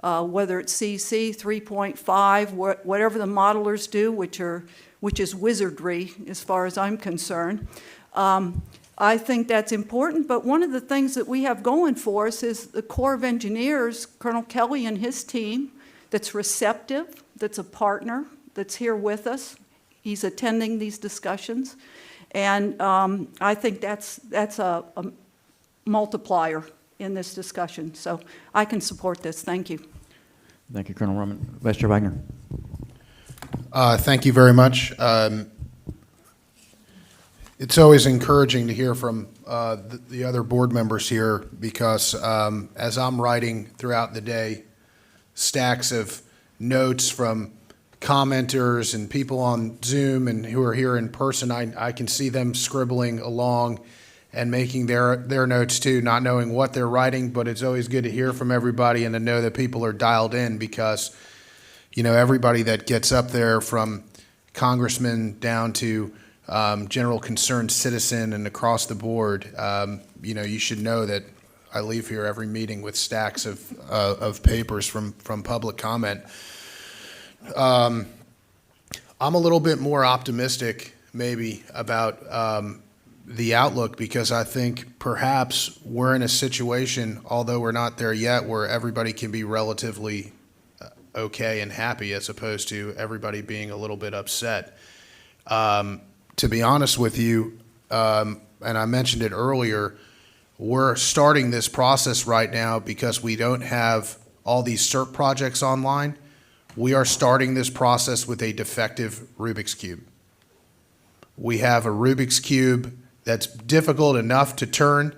whether it's CC 3.5, whatever the modelers do, which is wizardry as far as I'm concerned. I think that's important, but one of the things that we have going for us is the Corps of Engineers, Colonel Kelly and his team, that's receptive, that's a partner, that's here with us. He's attending these discussions, and I think that's a multiplier in this discussion. So I can support this. Thank you. Thank you, Colonel Roman. Vice Chair Wagner. Thank you very much. It's always encouraging to hear from the other board members here because as I'm writing throughout the day, stacks of notes from commenters and people on Zoom and who are here in person, I can see them scribbling along and making their notes too, not knowing what they're writing, but it's always good to hear from everybody and to know that people are dialed in because, you know, everybody that gets up there from congressman down to general concerned citizen and across the board, you know, you should know that I leave here every meeting with stacks of papers from public comment. I'm a little bit more optimistic maybe about the outlook because I think perhaps we're in a situation, although we're not there yet, where everybody can be relatively okay and happy as opposed to everybody being a little bit upset. To be honest with you, and I mentioned it earlier, we're starting this process right now because we don't have all these CERP projects online. We are starting this process with a defective Rubik's Cube. We have a Rubik's Cube that's difficult enough to turn,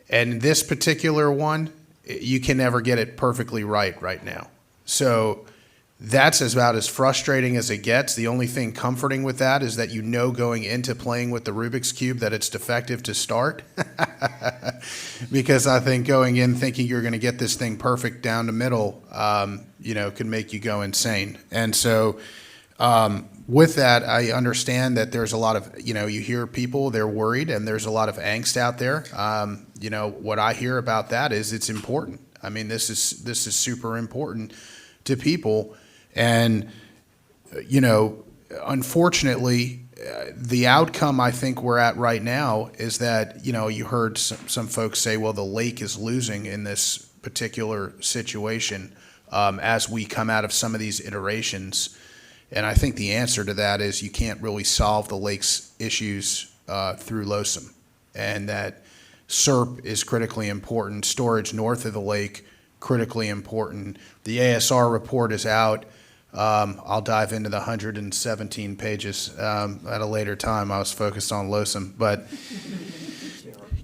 and this particular one, you can never get it perfectly right now. So that's about as frustrating as it gets. The only thing comforting with that is that you know going into playing with the Rubik's Cube that it's defective to start. Because I think going in thinking you're going to get this thing perfect down the middle, you know, can make you go insane. And so with that, I understand that there's a lot of, you know, you hear people, they're worried, and there's a lot of angst out there. You know, what I hear about that is it's important. I mean, this is super important to people. And, you know, unfortunately, the outcome I think we're at right now is that, you know, you heard some folks say, well, the lake is losing in this particular situation as we come out of some of these iterations. And I think the answer to that is you can't really solve the lake's issues through LOSM, and that SERP is critically important, storage north of the lake, critically important. The ASR report is out. I'll dive into the 117 pages at a later time. I was focused on LOSM, but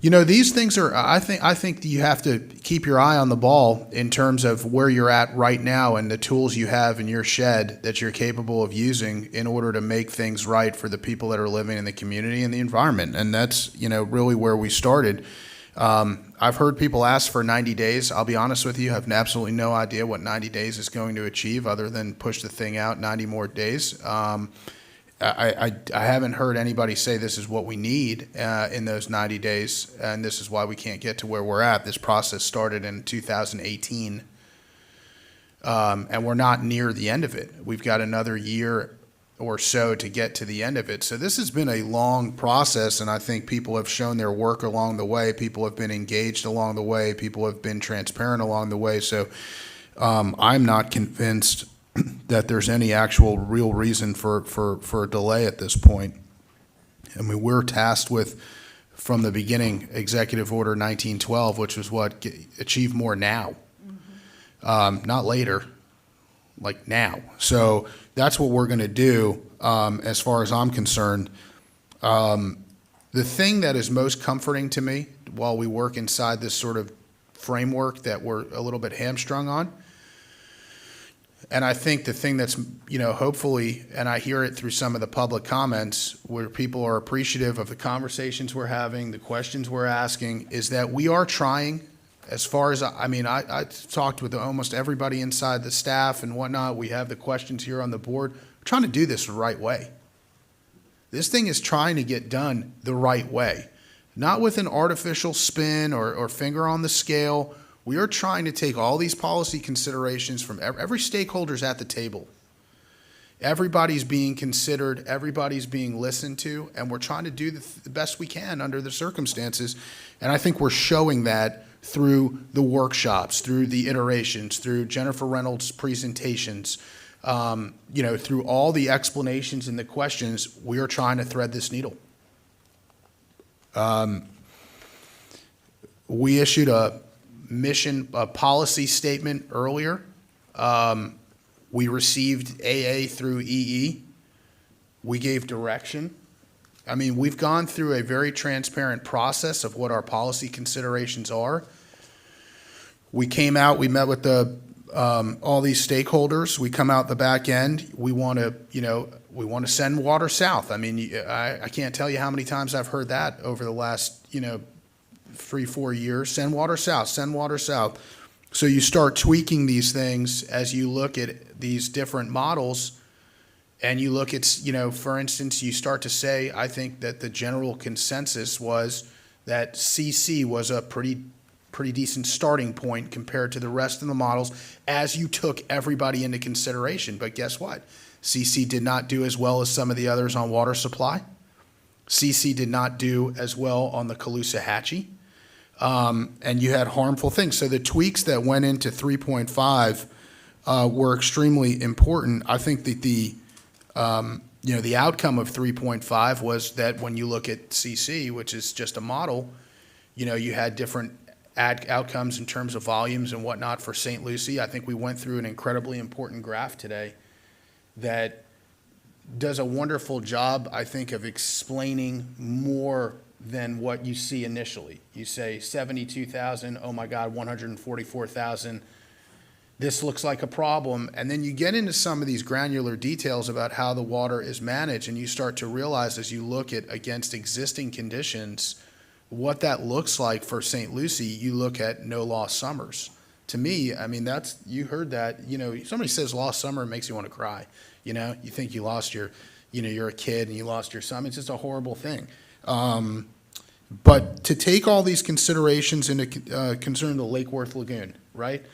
you know, these things are, I think you have to keep your eye on the ball in terms of where you're at right now and the tools you have in your shed that you're capable of using in order to make things right for the people that are living in the community and the environment. And that's, you know, really where we started. I've heard people ask for 90 days. I'll be honest with you, I have absolutely no idea what 90 days is going to achieve other than push the thing out 90 more days. I haven't heard anybody say this is what we need in those 90 days, and this is why we can't get to where we're at. This process started in 2018, and we're not near the end of it. We've got another year or so to get to the end of it. So this has been a long process, and I think people have shown their work along the way. People have been engaged along the way. People have been transparent along the way. So I'm not convinced that there's any actual real reason for a delay at this point. I mean, we're tasked with, from the beginning, Executive Order 1912, which was what, achieve more now, not later, like now. So that's what we're going to do as far as I'm concerned. The thing that is most comforting to me while we work inside this sort of framework that we're a little bit hamstrung on, and I think the thing that's, you know, hopefully, and I hear it through some of the public comments where people are appreciative of the conversations we're having, the questions we're asking, is that we are trying, as far as, I mean, I talked with almost everybody inside the staff and whatnot. We have the questions here on the board. We're trying to do this the right way. This thing is trying to get done the right way, not with an artificial spin or finger on the scale. We are trying to take all these policy considerations from every stakeholder's at the table. Everybody's being considered, everybody's being listened to, and we're trying to do the best we can under the circumstances. And I think we're showing that through the workshops, through the iterations, through Jennifer Reynolds' presentations, through all the explanations and the questions. We are trying to thread this needle. We issued a policy statement earlier. We received AA through EE. We gave direction. I mean, we've gone through a very transparent process of what our policy considerations are. We came out, we met with all these stakeholders. We come out the back end. We want to send water south. I mean, I can't tell you how many times I've heard that over the last, 3-4 years. Send water south, send water south. So you start tweaking these things as you look at these different models, and you look at, for instance, you start to say, I think that the general consensus was that CC was a pretty decent starting point compared to the rest of the models as you took everybody into consideration. But guess what? CC did not do as well as some of the others on water supply. CC did not do as well on the Caloosahatchee. And you had harmful things. So the tweaks that went into 3.5 were extremely important. I think that the outcome of 3.5 was that when you look at CC, which is just a model, you had different outcomes in terms of volumes and whatnot for St. Lucie. I think we went through an incredibly important graph today that does a wonderful job, I think, of explaining more than what you see initially. You say 72,000, oh my God, 144,000. This looks like a problem. And then you get into some of these granular details about how the water is managed, and you start to realize as you look at against existing conditions, what that looks like for St. Lucie. You look at no lost summers. To me, I mean, you heard that, somebody says lost summer, it makes you want to cry. You think you lost you're a kid and you lost your son. It's just a horrible thing. But to take all these considerations into concern the Lake Worth Lagoon, right?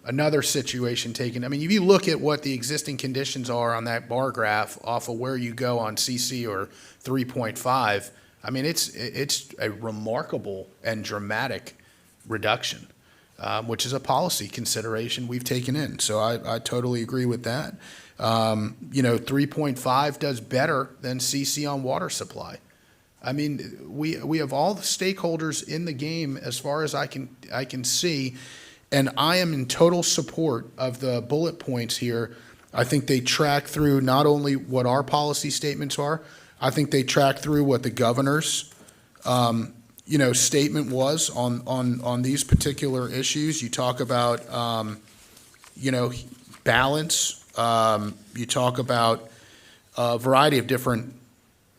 Another situation taken. I mean, if you look at what the existing conditions are on that bar graph off of where you go on CC or 3.5, I mean, it's a remarkable and dramatic reduction, which is a policy consideration we've taken in. So I totally agree with that. 3.5 does better than CC on water supply. I mean, we have all the stakeholders in the game as far as I can see, and I am in total support of the bullet points here. I think they track through not only what our policy statements are, I think they track through what the governor's statement was on these particular issues. You talk about balance. You talk about a variety of different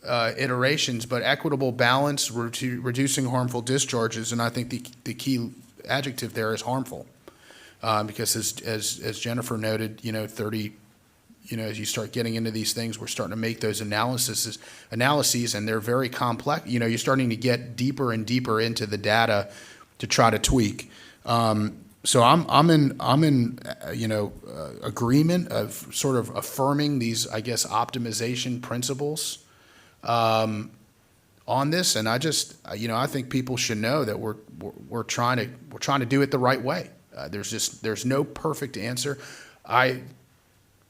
iterations, but equitable balance, reducing harmful discharges, and I think the key adjective there is harmful, because as Jennifer noted, 30, as you start getting into these things, we're starting to make those analyses, and they're very complex. You're starting to get deeper and deeper into the data to try to tweak. So I'm in agreement of sort of affirming these, I guess, optimization principles on this, and I think people should know that we're trying to do it the right way. There's no perfect answer. I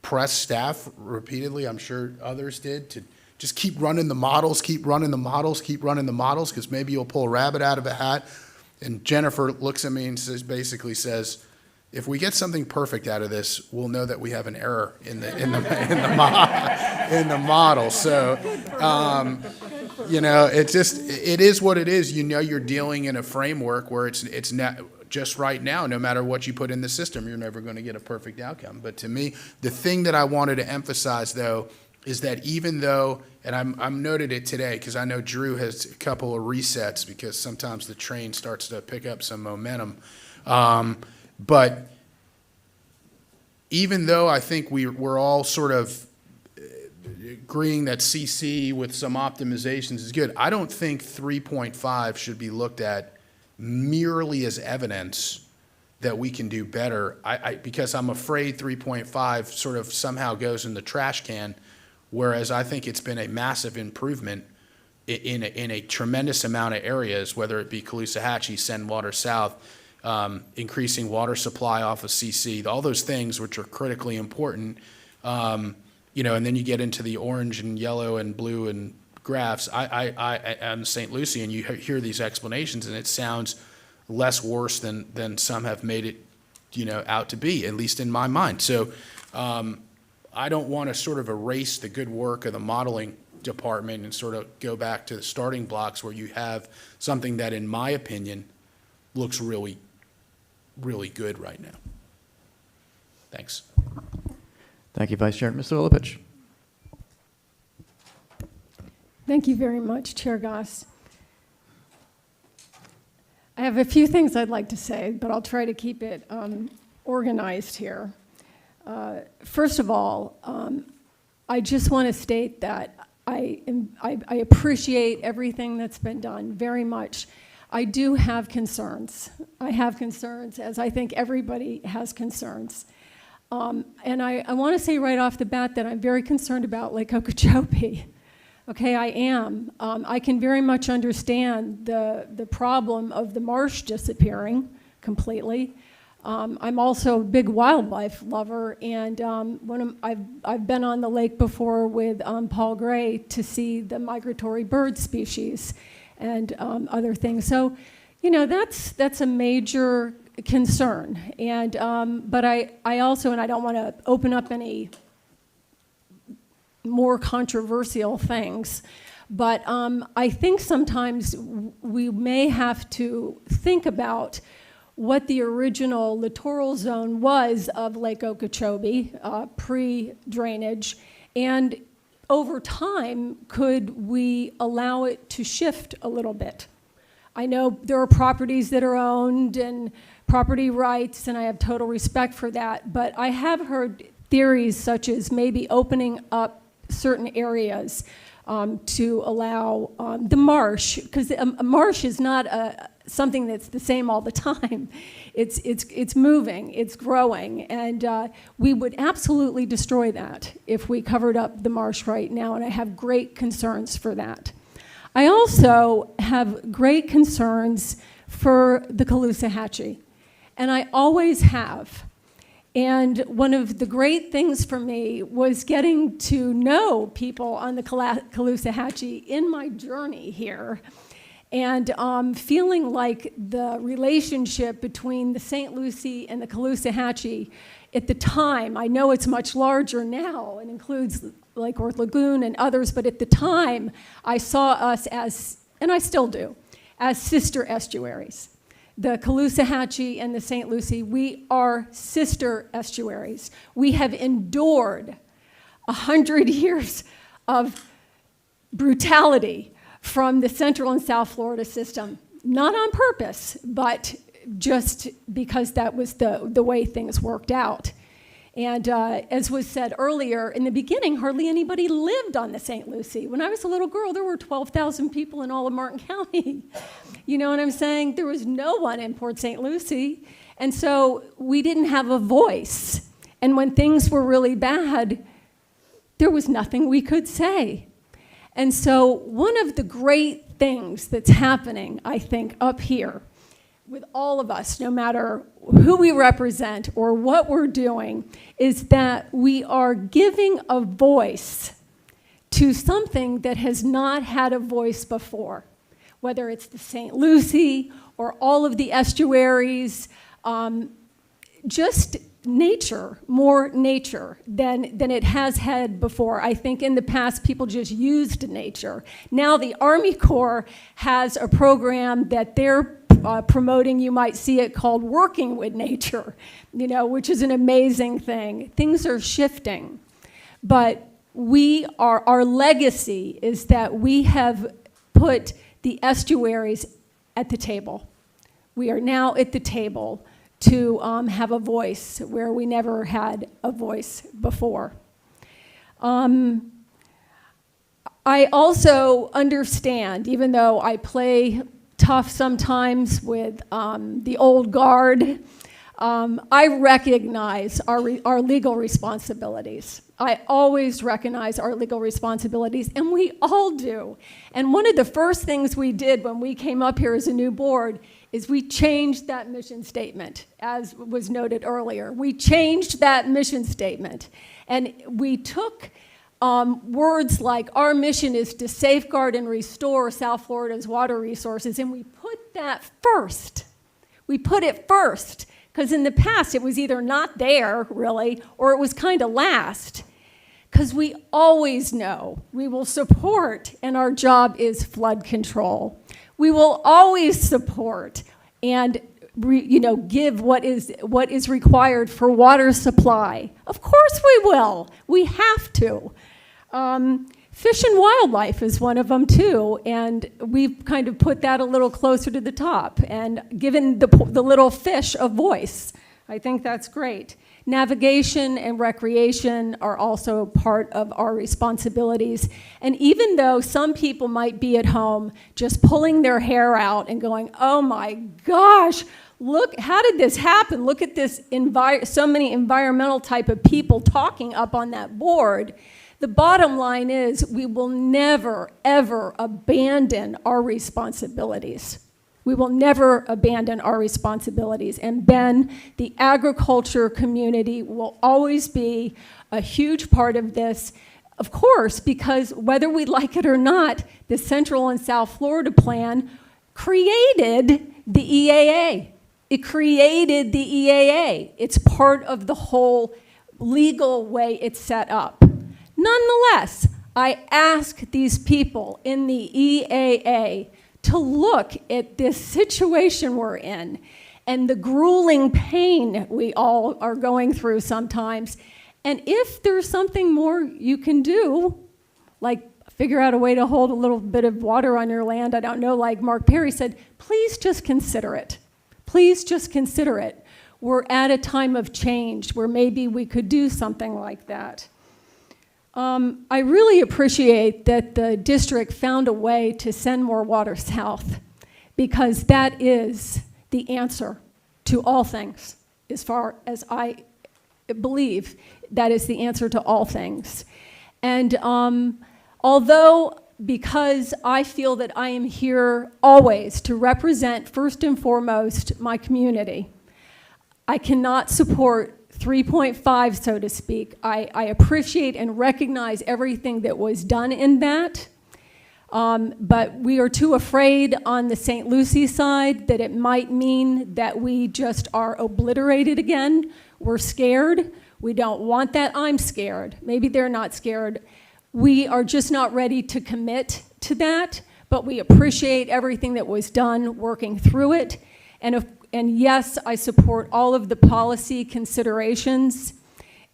pressed staff repeatedly, I'm sure others did, to just keep running the models, because maybe you'll pull a rabbit out of a hat. And Jennifer looks at me and basically says, if we get something perfect out of this, we'll know that we have an error in the model. So, it is what it is. You're dealing in a framework where it's not just right now. No matter what you put in the system, you're never going to get a perfect outcome. But to me, the thing that I wanted to emphasize, though, is that even though, and I'm noted it today because I know Drew has a couple of resets because sometimes the train starts to pick up some momentum. But even though I think we're all sort of agreeing that CC with some optimizations is good, I don't think 3.5 should be looked at merely as evidence that we can do better. Because I'm afraid 3.5 sort of somehow goes in the trash can, whereas I think it's been a massive improvement in a tremendous amount of areas, whether it be Caloosahatchee, Send Water South, increasing water supply off of CC, all those things which are critically important. And then you get into the orange and yellow and blue and graphs. I'm St. Lucie, and you hear these explanations, and it sounds less worse than some have made it, out to be, at least in my mind. So I don't want to sort of erase the good work of the modeling department and sort of go back to the starting blocks where you have something that, in my opinion, looks really, really good right now. Thanks. Thank you, Vice Chair. Mr. Lipich. Thank you very much, Chair Goss. I have a few things I'd like to say, but I'll try to keep it organized here. First of all, I just want to state that I appreciate everything that's been done very much. I do have concerns. I have concerns, as I think everybody has concerns. And I want to say right off the bat that I'm very concerned about Lake Okeechobee. Okay, I am. I can very much understand the problem of the marsh disappearing completely. I'm also a big wildlife lover, and I've been on the lake before with Paul Gray to see the migratory bird species and other things. So, that's a major concern. And but I also, and I don't want to open up any more controversial things, but I think sometimes we may have to think about what the original littoral zone was of Lake Okeechobee, pre-drainage, and over time, could we allow it to shift a little bit? I know there are properties that are owned and property rights, and I have total respect for that, but I have heard theories such as maybe opening up certain areas to allow the marsh, because a marsh is not something that's the same all the time. It's moving, it's growing, and we would absolutely destroy that if we covered up the marsh right now, and I have great concerns for that. I also have great concerns for the Caloosahatchee, and I always have. And one of the great things for me was getting to know people on the Caloosahatchee in my journey here, and feeling like the relationship between the St. Lucie and the Caloosahatchee at the time, I know it's much larger now and includes Lake Worth Lagoon and others, but at the time I saw us as, and I still do, as sister estuaries. The Caloosahatchee and the St. Lucie, we are sister estuaries. We have endured 100 years of brutality from the Central and South Florida system, not on purpose, but just because that was the way things worked out. And as was said earlier, in the beginning, hardly anybody lived on the St. Lucie. When I was a little girl, there were 12,000 people in all of Martin County. You know what I'm saying? There was no one in Port St. Lucie. And so we didn't have a voice. And when things were really bad, there was nothing we could say. And so one of the great things that's happening, I think, up here with all of us, no matter who we represent or what we're doing, is that we are giving a voice to something that has not had a voice before, whether it's the St. Lucie or all of the estuaries, just nature, more nature than it has had before. I think in the past people just used nature. Now the Army Corps has a program that they're promoting, you might see it called Working with Nature, which is an amazing thing. Things are shifting, but our legacy is that we have put the estuaries at the table. We are now at the table to have a voice where we never had a voice before. I also understand, even though I play tough sometimes with the old guard, I recognize our legal responsibilities. I always recognize our legal responsibilities, and we all do. And one of the first things we did when we came up here as a new board is we changed that mission statement, as was noted earlier. We changed that mission statement, and we took words like our mission is to safeguard and restore South Florida's water resources, and we put that first. We put it first, because in the past it was either not there, really, or it was kind of last. Because we always know we will support, and our job is flood control. We will always support and give what is required for water supply. Of course we will. We have to. Fish and wildlife is one of them too, and we've kind of put that a little closer to the top and given the little fish a voice. I think that's great. Navigation and recreation are also part of our responsibilities. And even though some people might be at home just pulling their hair out and going, oh my gosh, look, how did this happen? Look at this, so many environmental type of people talking up on that board. The bottom line is we will never, ever abandon our responsibilities. We will never abandon our responsibilities. And Ben, the agriculture community will always be a huge part of this, of course, because whether we like it or not, the Central and South Florida Plan created the EAA. It created the EAA. It's part of the whole legal way it's set up. Nonetheless, I ask these people in the EAA to look at this situation we're in and the grueling pain we all are going through sometimes. And if there's something more you can do, like figure out a way to hold a little bit of water on your land, I don't know, like Mark Perry said, please just consider it. Please just consider it. We're at a time of change where maybe we could do something like that. I really appreciate that the district found a way to send more water south, because that is the answer to all things, as far as I believe that is the answer to all things. And although, because I feel that I am here always to represent first and foremost my community, I cannot support 3.5, so to speak. I appreciate and recognize everything that was done in that, but we are too afraid on the St. Lucie side that it might mean that we just are obliterated again. We're scared. We don't want that. I'm scared. Maybe they're not scared. We are just not ready to commit to that, but we appreciate everything that was done working through it. And yes, I support all of the policy considerations.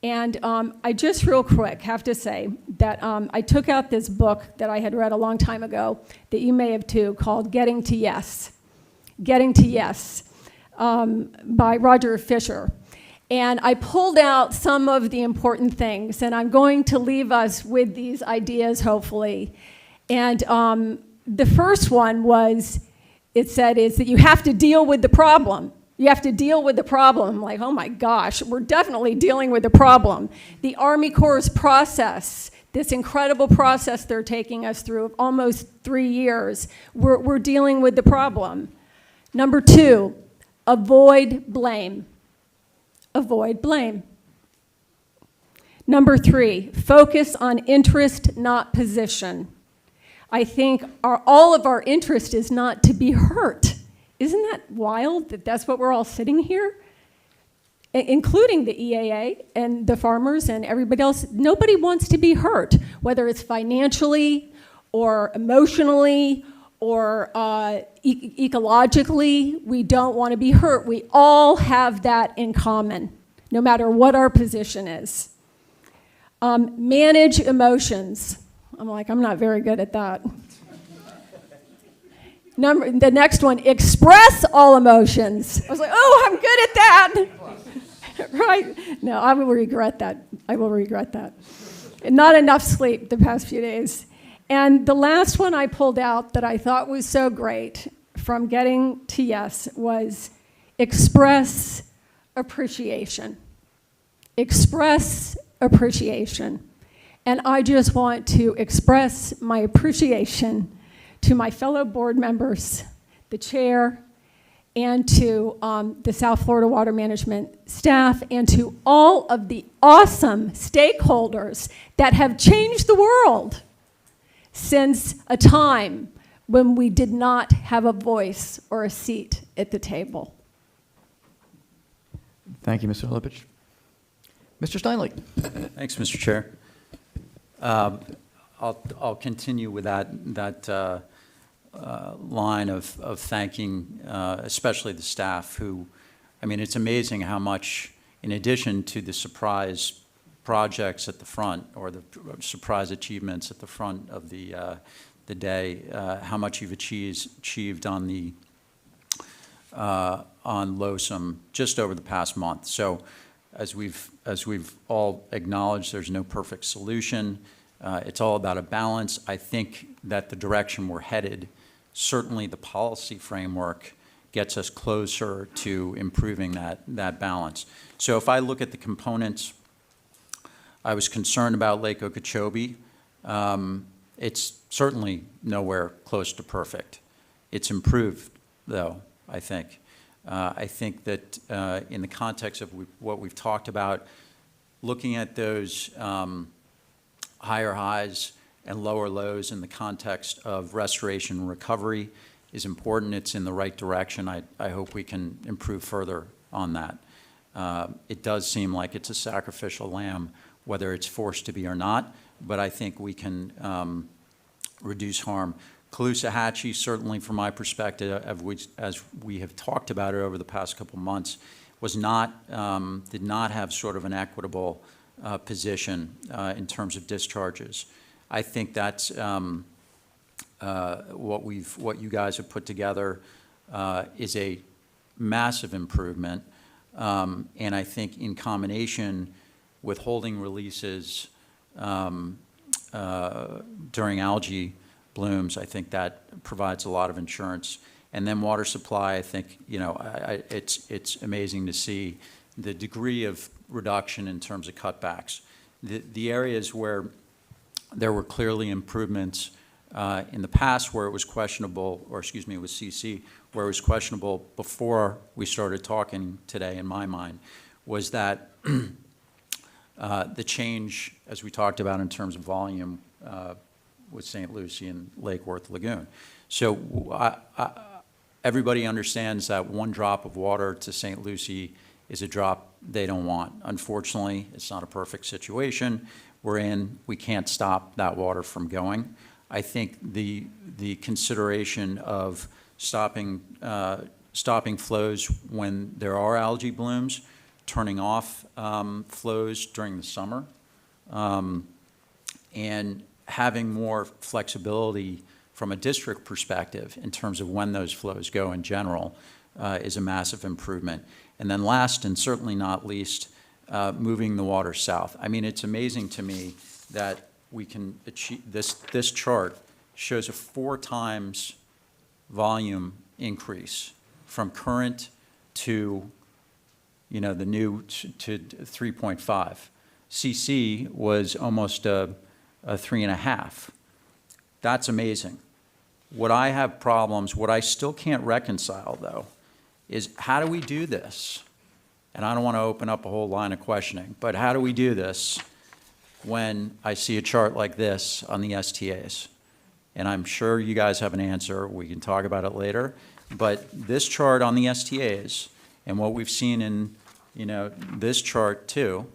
And I just real quick have to say that I took out this book that I had read a long time ago that you may have too, called Getting to Yes. Getting to Yes by Roger Fisher. And I pulled out some of the important things, and I'm going to leave us with these ideas, hopefully. And the first one was, it said, is that you have to deal with the problem. You have to deal with the problem. Like, oh my gosh, we're definitely dealing with the problem. The Army Corps' process, this incredible process they're taking us through of almost 3 years, we're dealing with the problem. Number 2, avoid blame. Avoid blame. Number 3, focus on interest, not position. I think all of our interest is not to be hurt. Isn't that wild that that's what we're all sitting here? Including the EAA and the farmers and everybody else. Nobody wants to be hurt, whether it's financially or emotionally or ecologically. We don't want to be hurt. We all have that in common, no matter what our position is. Manage emotions. I'm like, I'm not very good at that. The next one, express all emotions. I was like, oh, I'm good at that. Right? No, I will regret that. I will regret that. Not enough sleep the past few days. And the last one I pulled out that I thought was so great from Getting to Yes was express appreciation. Express appreciation. And I just want to express my appreciation to my fellow board members, the chair, and to the South Florida Water Management staff, and to all of the awesome stakeholders that have changed the world since a time when we did not have a voice or a seat at the table. Thank you, Mr. Lipich. Mr. Steinle. Thanks, Mr. Chair. I'll continue with that line of thanking, especially the staff who, I mean, it's amazing how much, in addition to the surprise projects at the front or the surprise achievements at the front of the day, how much you've achieved on the on LOSUM just over the past month. So as we've all acknowledged, there's no perfect solution. It's all about a balance. I think that the direction we're headed, certainly the policy framework, gets us closer to improving that balance. So if I look at the components, I was concerned about Lake Okeechobee. It's certainly nowhere close to perfect. It's improved, though, I think. I think that in the context of what we've talked about, looking at those higher highs and lower lows in the context of restoration and recovery is important. It's in the right direction. I hope we can improve further on that. It does seem like it's a sacrificial lamb, whether it's forced to be or not, but I think we can reduce harm. Caloosahatchee, certainly from my perspective, as we have talked about it over the past couple months, was not, did not have sort of an equitable position in terms of discharges. I think that's what you guys have put together is a massive improvement, and I think in combination with holding releases during algae blooms, I think that provides a lot of insurance. And then water supply, I think, you know, it's amazing to see the degree of reduction in terms of cutbacks. The areas where there were clearly improvements in the past where it was questionable, or excuse me, with CC, where it was questionable before we started talking today, in my mind, was that the change, as we talked about in terms of volume, with St. Lucie and Lake Worth Lagoon. So everybody understands that one drop of water to St. Lucie is a drop they don't want. Unfortunately, it's not a perfect situation we're in. We can't stop that water from going. I think the consideration of stopping flows when there are algae blooms, turning off flows during the summer, and having more flexibility from a district perspective in terms of when those flows go in general is a massive improvement. And then last and certainly not least, moving the water south. I mean, it's amazing to me that we can achieve this chart shows a 4 times volume increase from current to, you know, the new to 3.5. CC was almost a 3.5. That's amazing. What I have problems, what I still can't reconcile though, is how do we do this? And I don't want to open up a whole line of questioning, but how do we do this when I see a chart like this on the STAs? And I'm sure you guys have an answer. We can talk about it later. But this chart on the STAs and what we've seen in, you know, this chart too,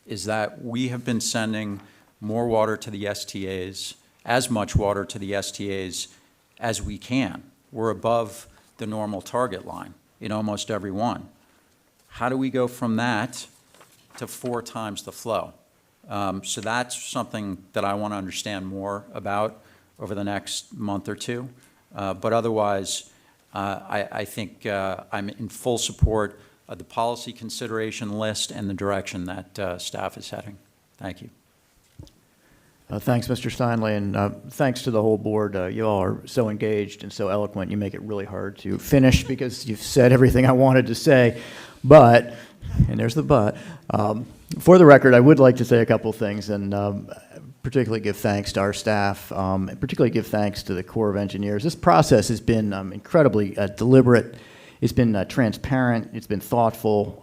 is that we have been sending more water to the STAs, as much water to the STAs as we can. We're above the normal target line in almost every one. How do we go from that to 4 times the flow? So that's something that I want to understand more about over the next month or two. But otherwise, I think I'm in full support of the policy consideration list and the direction that staff is heading. Thank you. Thanks, Mr. Steinley, and thanks to the whole board. You all are so engaged and so eloquent. You make it really hard to finish because you've said everything I wanted to say. But, and there's the but, for the record, I would like to say a couple things, and particularly give thanks to our staff, and particularly give thanks to the Corps of Engineers. This process has been incredibly deliberate. It's been transparent. It's been thoughtful.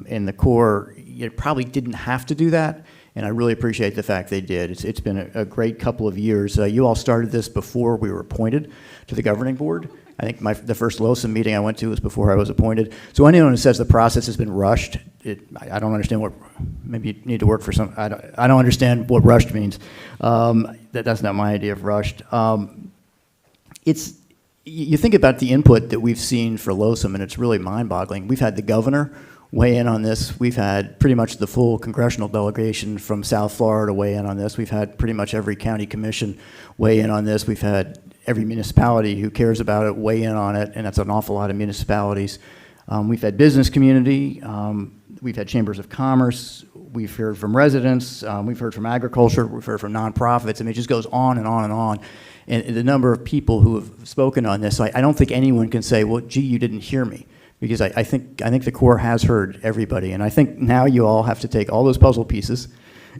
And the Corps probably didn't have to do that. And I really appreciate the fact they did. It's been a great couple of years. You all started this before we were appointed to the governing board. I think the first LOSUM meeting I went to was before I was appointed. So anyone who says the process has been rushed, I don't understand what, maybe you need to work for some, I don't understand what rushed means. That's not my idea of rushed. You think about the input that we've seen for LOSUM, and it's really mind-boggling. We've had the governor weigh in on this. We've had pretty much the full congressional delegation from South Florida weigh in on this. We've had pretty much every county commission weigh in on this. We've had every municipality who cares about it weigh in on it, and that's an awful lot of municipalities. We've had business community. We've had chambers of commerce. We've heard from residents. We've heard from agriculture. We've heard from nonprofits. I mean, it just goes on and on and on. And the number of people who have spoken on this, I don't think anyone can say, well, gee, you didn't hear me. Because I think the Corps has heard everybody, and I think now you all have to take all those puzzle pieces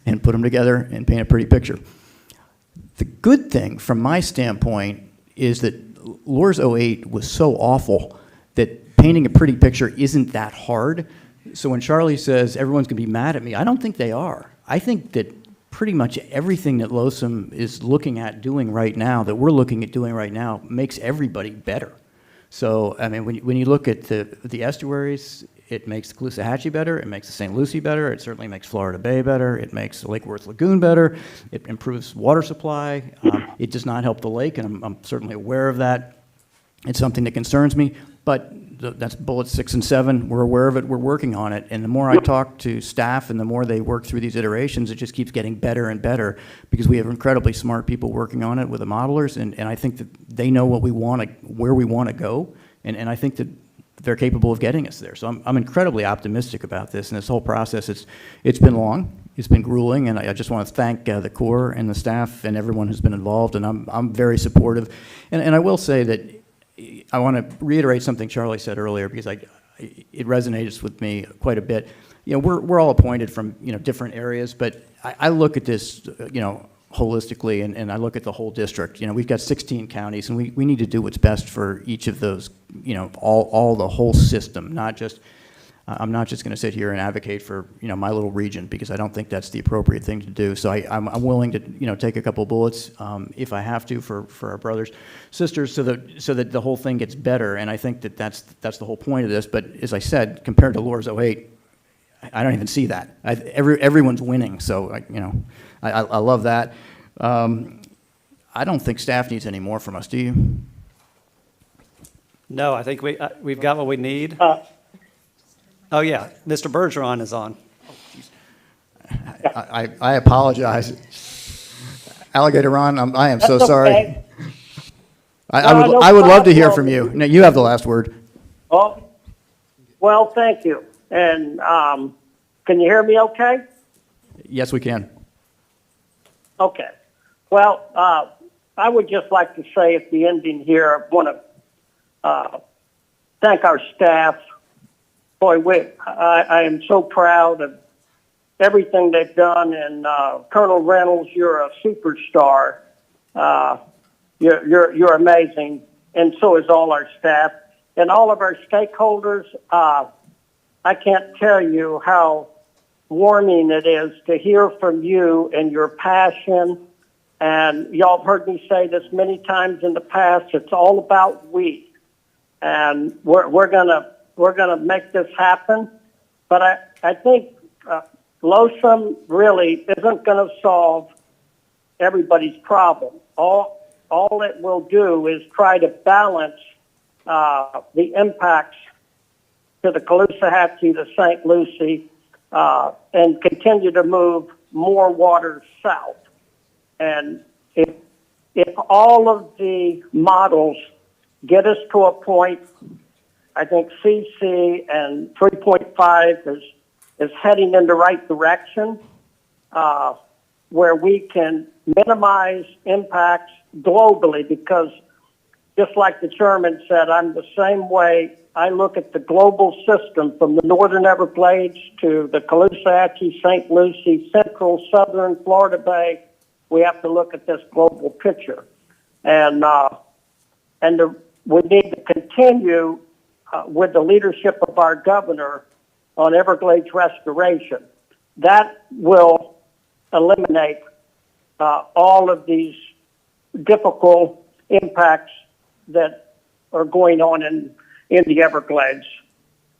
and put them together and paint a pretty picture. The good thing, from my standpoint, is that LORS 08 was so awful that painting a pretty picture isn't that hard. So when Charlie says everyone's going to be mad at me, I don't think they are. I think that pretty much everything that LOSUM is looking at doing right now, that we're looking at doing right now, makes everybody better. So, I mean, when you look at the estuaries, it makes the Caloosahatchee better, it makes the St. Lucie better, it certainly makes Florida Bay better, it makes Lake Worth Lagoon better, it improves water supply, it does not help the lake, and I'm certainly aware of that. It's something that concerns me, but that's bullets 6 and 7. We're aware of it, we're working on it, and the more I talk to staff and the more they work through these iterations, it just keeps getting better and better because we have incredibly smart people working on it with the modelers, and I think that they know what we want to, where we want to go, and I think that they're capable of getting us there. So I'm incredibly optimistic about this, and this whole process, it's been long, it's been grueling, and I just want to thank the Corps and the staff and everyone who's been involved, and I'm very supportive. And I will say that I want to reiterate something Charlie said earlier because it resonates with me quite a bit. You know, we're all appointed from, you know, different areas, but I look at this, you know, holistically, and I look at the whole district. You know, we've got 16 counties, and we need to do what's best for each of those, you know, all the whole system, not just, I'm not just going to sit here and advocate for, you know, my little region because I don't think that's the appropriate thing to do. So I'm willing to, you know, take a couple bullets if I have to for our brothers, sisters, so that the whole thing gets better. And I think that that's the whole point of this. But as I said, compared to LORS 08, I don't even see that. Everyone's winning. So I love that. I don't think staff needs any more from us. Do you? No, I think we've got what we need. Oh, yeah, Mr. Bergeron is on. I apologize. Alligator Ron, I am so sorry. Okay. I would love to hear from you. No, you have the last word. Oh, well, thank you. And can you hear me okay? Yes, we can. Okay. Well, I would just like to say at the ending here, I want to thank our staff. Boy, I am so proud of everything they've done, and Colonel Reynolds, you're a superstar. You're amazing, and so is all our staff and all of our stakeholders. I can't tell you how warming it is to hear from you and your passion. And y'all have heard me say this many times in the past. It's all about we, and we're gonna make this happen. But I think LOSUM really isn't going to solve everybody's problem. All it will do is try to balance the impacts to the Caloosahatchee, the St. Lucie, and continue to move more water south. And if all of the models get us to a point, I think CC and 3.5 is heading in the right direction. where we can minimize impacts globally, because just like the chairman said, I'm the same way. I look at the global system from the northern Everglades to the Caloosahatchee, St. Lucie, central, southern Florida Bay. We have to look at this global picture. And we need to continue with the leadership of our governor on Everglades restoration. That will eliminate all of these difficult impacts that are going on in the Everglades.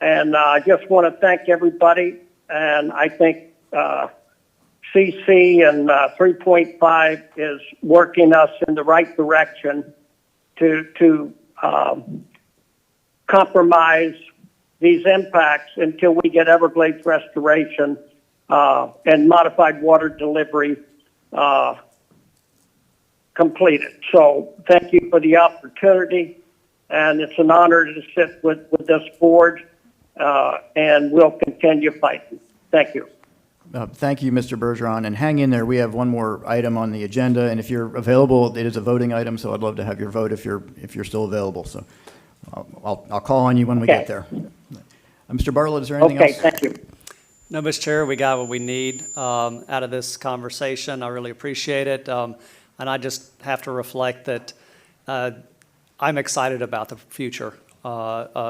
And I just want to thank everybody. And I think CC and 3.5 is working us in the right direction to compromise these impacts until we get Everglades restoration and modified water delivery completed. So thank you for the opportunity, and it's an honor to sit with this board, and we'll continue fighting. Thank you. Thank you, Mr. Bergeron, and hang in there. We have one more item on the agenda, and if you're available, it is a voting item, so I'd love to have your vote if you're still available. So I'll call on you when we get there. Mr. Bartlett, is there anything else? Okay, thank you. No, Mr. Chair, we got what we need out of this conversation. I really appreciate it. And I just have to reflect that I'm excited about the future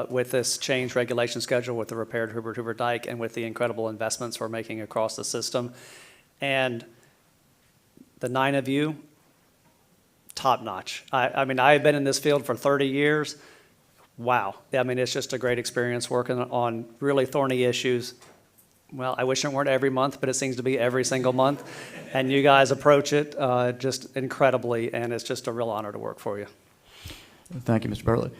with this change regulation schedule, with the repaired Hubert Hoover Dike, and with the incredible investments we're making across the system. And the 9 of you, top notch. I mean, I've been in this field for 30 years. Wow. I mean, it's just a great experience working on really thorny issues. Well, I wish it weren't every month, but it seems to be every single month. And you guys approach it just incredibly, and it's just a real honor to work for you. Thank you, Mr. Bartlett.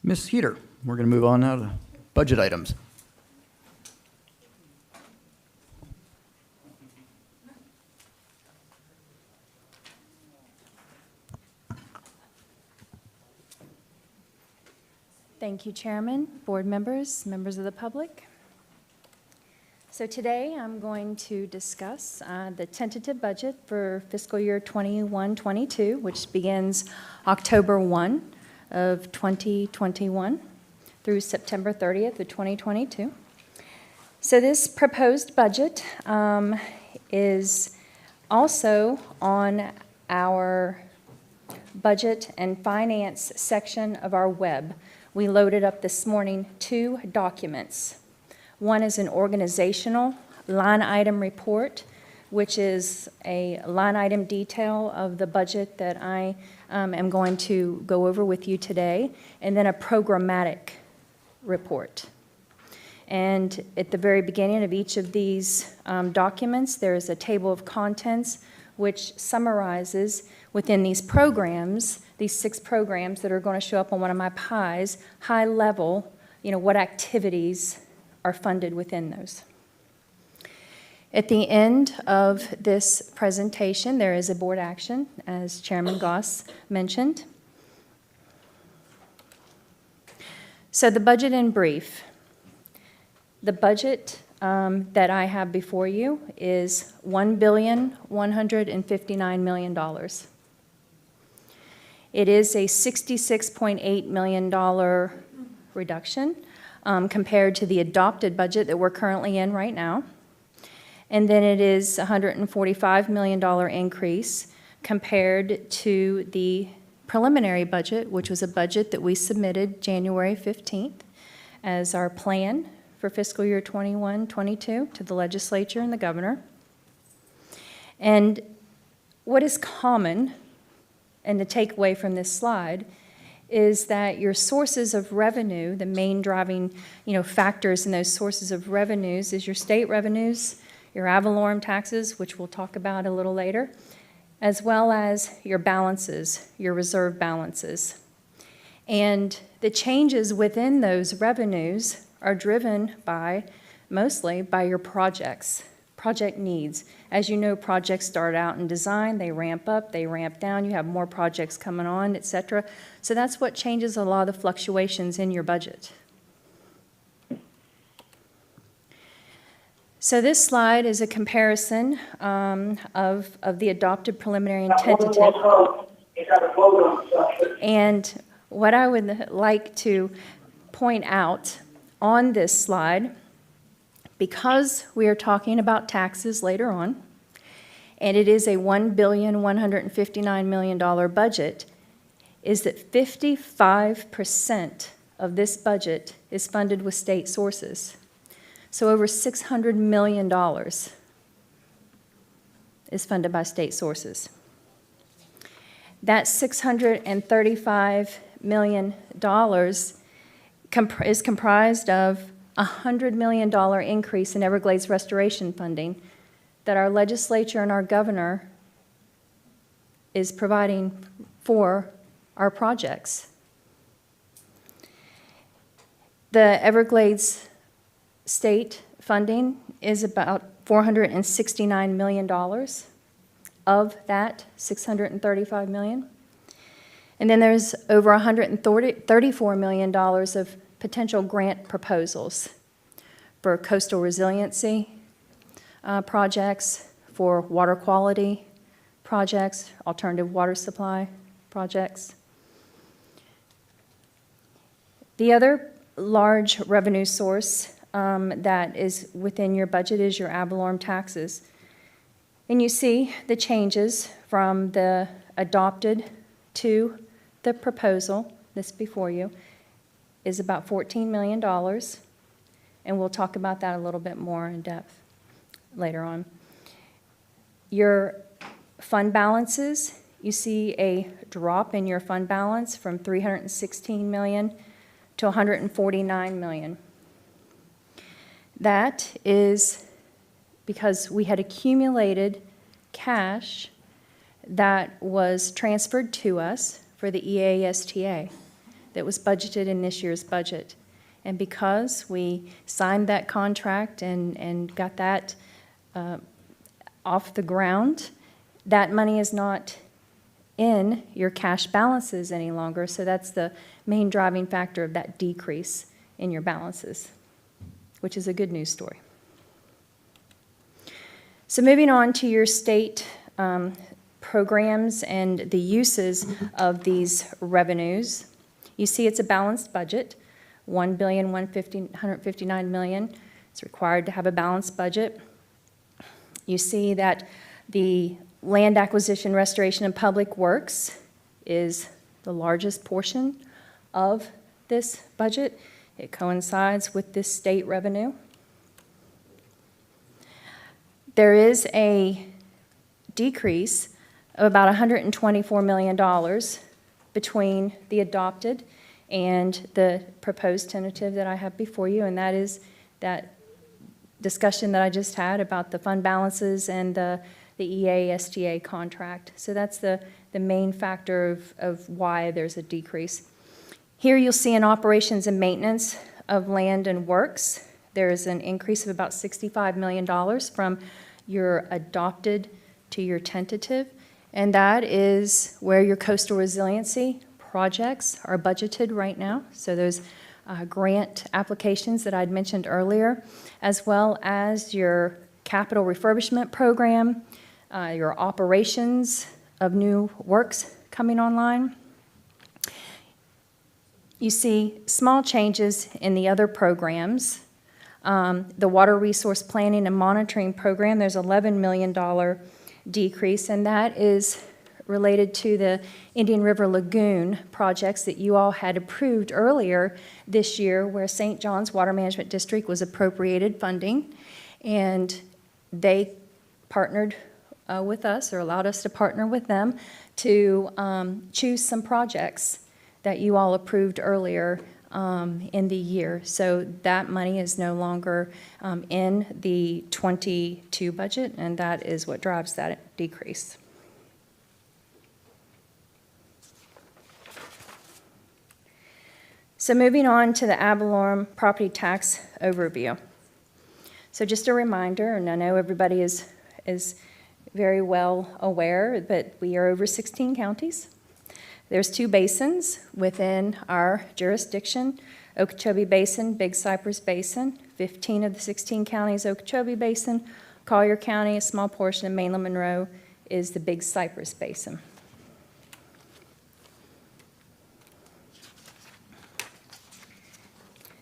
Ms. Heater, we're going to move on now to budget items. Thank you, Chairman, board members, members of the public. So today I'm going to discuss the tentative budget for fiscal year 21-22, which begins October 1 of 2021 through September 30th of 2022. So this proposed budget is also on our budget and finance section of our web. We loaded up this morning 2 documents. One is an organizational line item report, which is a line item detail of the budget that I am going to go over with you today, and then a programmatic report. And at the very beginning of each of these documents, there is a table of contents which summarizes within these programs, these 6 programs that are going to show up on one of my pies, high level, what activities are funded within those. At the end of this presentation, there is a board action, as Chairman Goss mentioned. So the budget in brief. The budget that I have before you is $1,159 million. It is a $66.8 million reduction compared to the adopted budget that we're currently in right now. And then it is a $145 million increase compared to the preliminary budget, which was a budget that we submitted January 15th as our plan for fiscal year 21-22 to the legislature and the governor. And what is common, and the takeaway from this slide, is that your sources of revenue, the main driving factors in those sources of revenues, is your state revenues, your ad valorem taxes, which we'll talk about a little later, as well as your balances, your reserve balances. And the changes within those revenues are driven mostly by your projects, project needs. As you know, projects start out in design, they ramp up, they ramp down, you have more projects coming on, et cetera. So that's what changes a lot of the fluctuations in your budget. So this slide is a comparison of the adopted preliminary and tentative. And what I would like to point out on this slide, because we are talking about taxes later on, and it is a $1.159 billion budget, is that 55% of this budget is funded with state sources. So over $600 million is funded by state sources. That $635 million is comprised of a $100 million increase in Everglades restoration funding that our legislature and our governor is providing for our projects. The Everglades state funding is about $469 million of that $635 million. And then there's over $134 million of potential grant proposals for coastal resiliency projects, for water quality projects, alternative water supply projects. The other large revenue source that is within your budget is your ad valorem taxes. And you see the changes from the adopted to the proposal, this before you, is about $14 million. And we'll talk about that a little bit more in depth later on. Your fund balances, you see a drop in your fund balance from $316 million to $149 million. That is because we had accumulated cash that was transferred to us for the EASTA that was budgeted in this year's budget. And because we signed that contract and got that off the ground, that money is not in your cash balances any longer. So that's the main driving factor of that decrease in your balances, which is a good news story. So moving on to your state programs and the uses of these revenues, you see it's a balanced budget, $1.159 billion. It's required to have a balanced budget. You see that the land acquisition, restoration, and public works is the largest portion of this budget. It coincides with this state revenue. There is a decrease of about $124 million between the adopted and the proposed tentative that I have before you, and that is that discussion that I just had about the fund balances and the EASTA contract. So that's the main factor of why there's a decrease. Here you'll see in operations and maintenance of land and works, there is an increase of about $65 million from your adopted to your tentative, and that is where your coastal resiliency projects are budgeted right now. So those grant applications that I'd mentioned earlier, as well as your capital refurbishment program, your operations of new works coming online. You see small changes in the other programs. The water resource planning and monitoring program, there's $11 million decrease, and that is related to the Indian River Lagoon projects that you all had approved earlier this year, where St. John's Water Management District was appropriated funding, and they partnered with us, or allowed us to partner with them, to choose some projects that you all approved earlier in the year. So that money is no longer in the 22 budget, and that is what drives that decrease. So moving on to the ad valorem property tax overview. So just a reminder, and I know everybody is very well aware, but we are over 16 counties. There's 2 basins within our jurisdiction. Okeechobee Basin, Big Cypress Basin, 15 of the 16 counties, Okeechobee Basin. Collier County, a small portion of mainland Monroe, is the Big Cypress Basin.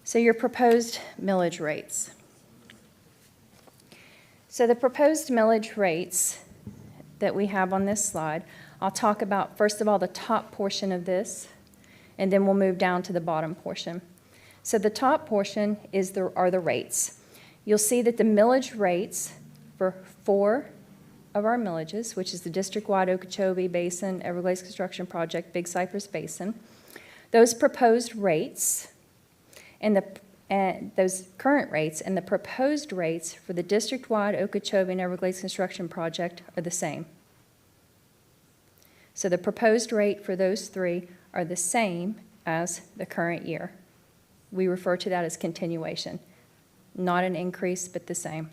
So your proposed millage rates. So the proposed millage rates that we have on this slide, I'll talk about, first of all, the top portion of this, and then we'll move down to the bottom portion. So the top portion are the rates. You'll see that the millage rates for 4 of our millages, which is the district-wide Okeechobee Basin, Everglades Construction Project, Big Cypress Basin, those proposed rates and those current rates and the proposed rates for the district-wide Okeechobee and Everglades Construction Project are the same. So the proposed rate for those 3 are the same as the current year. We refer to that as continuation. Not an increase, but the same.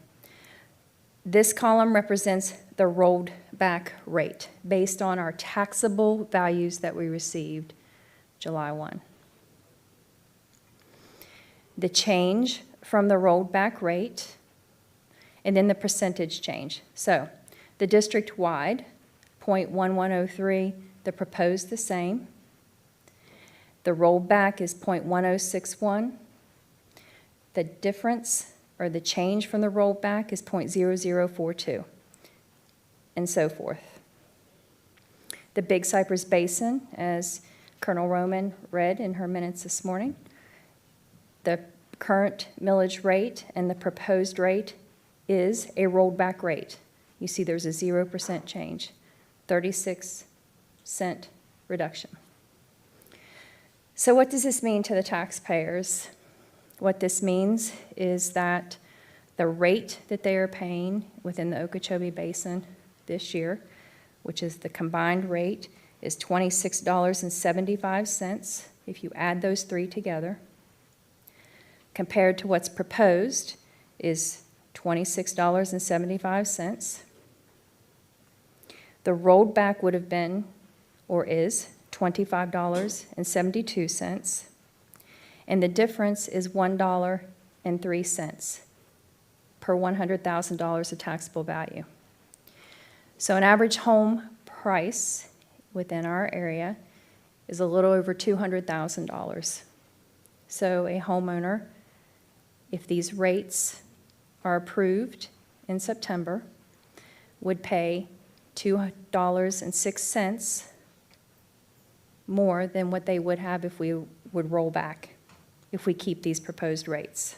This column represents the rolled back rate based on our taxable values that we received July 1. The change from the rolled back rate, and then the percentage change. So the district-wide, 0.1103, the proposed the same. The rolled back is 0.1061. The difference, or the change from the rolled back, is 0.0042, and so forth. The Big Cypress Basin, as Colonel Roman read in her minutes this morning, the current millage rate and the proposed rate is a rolled back rate. You see there's a 0% change, 36-cent reduction. So what does this mean to the taxpayers? What this means is that the rate that they are paying within the Okeechobee Basin this year, which is the combined rate, is $26.75 if you add those 3 together, compared to what's proposed is $26.75. The rolled back would have been, or is, $25.72, and the difference is $1.03 per $100,000 of taxable value. So an average home price within our area is a little over $200,000. So a homeowner, if these rates are approved in September, would pay $2.06 more than what they would have if we would roll back, if we keep these proposed rates.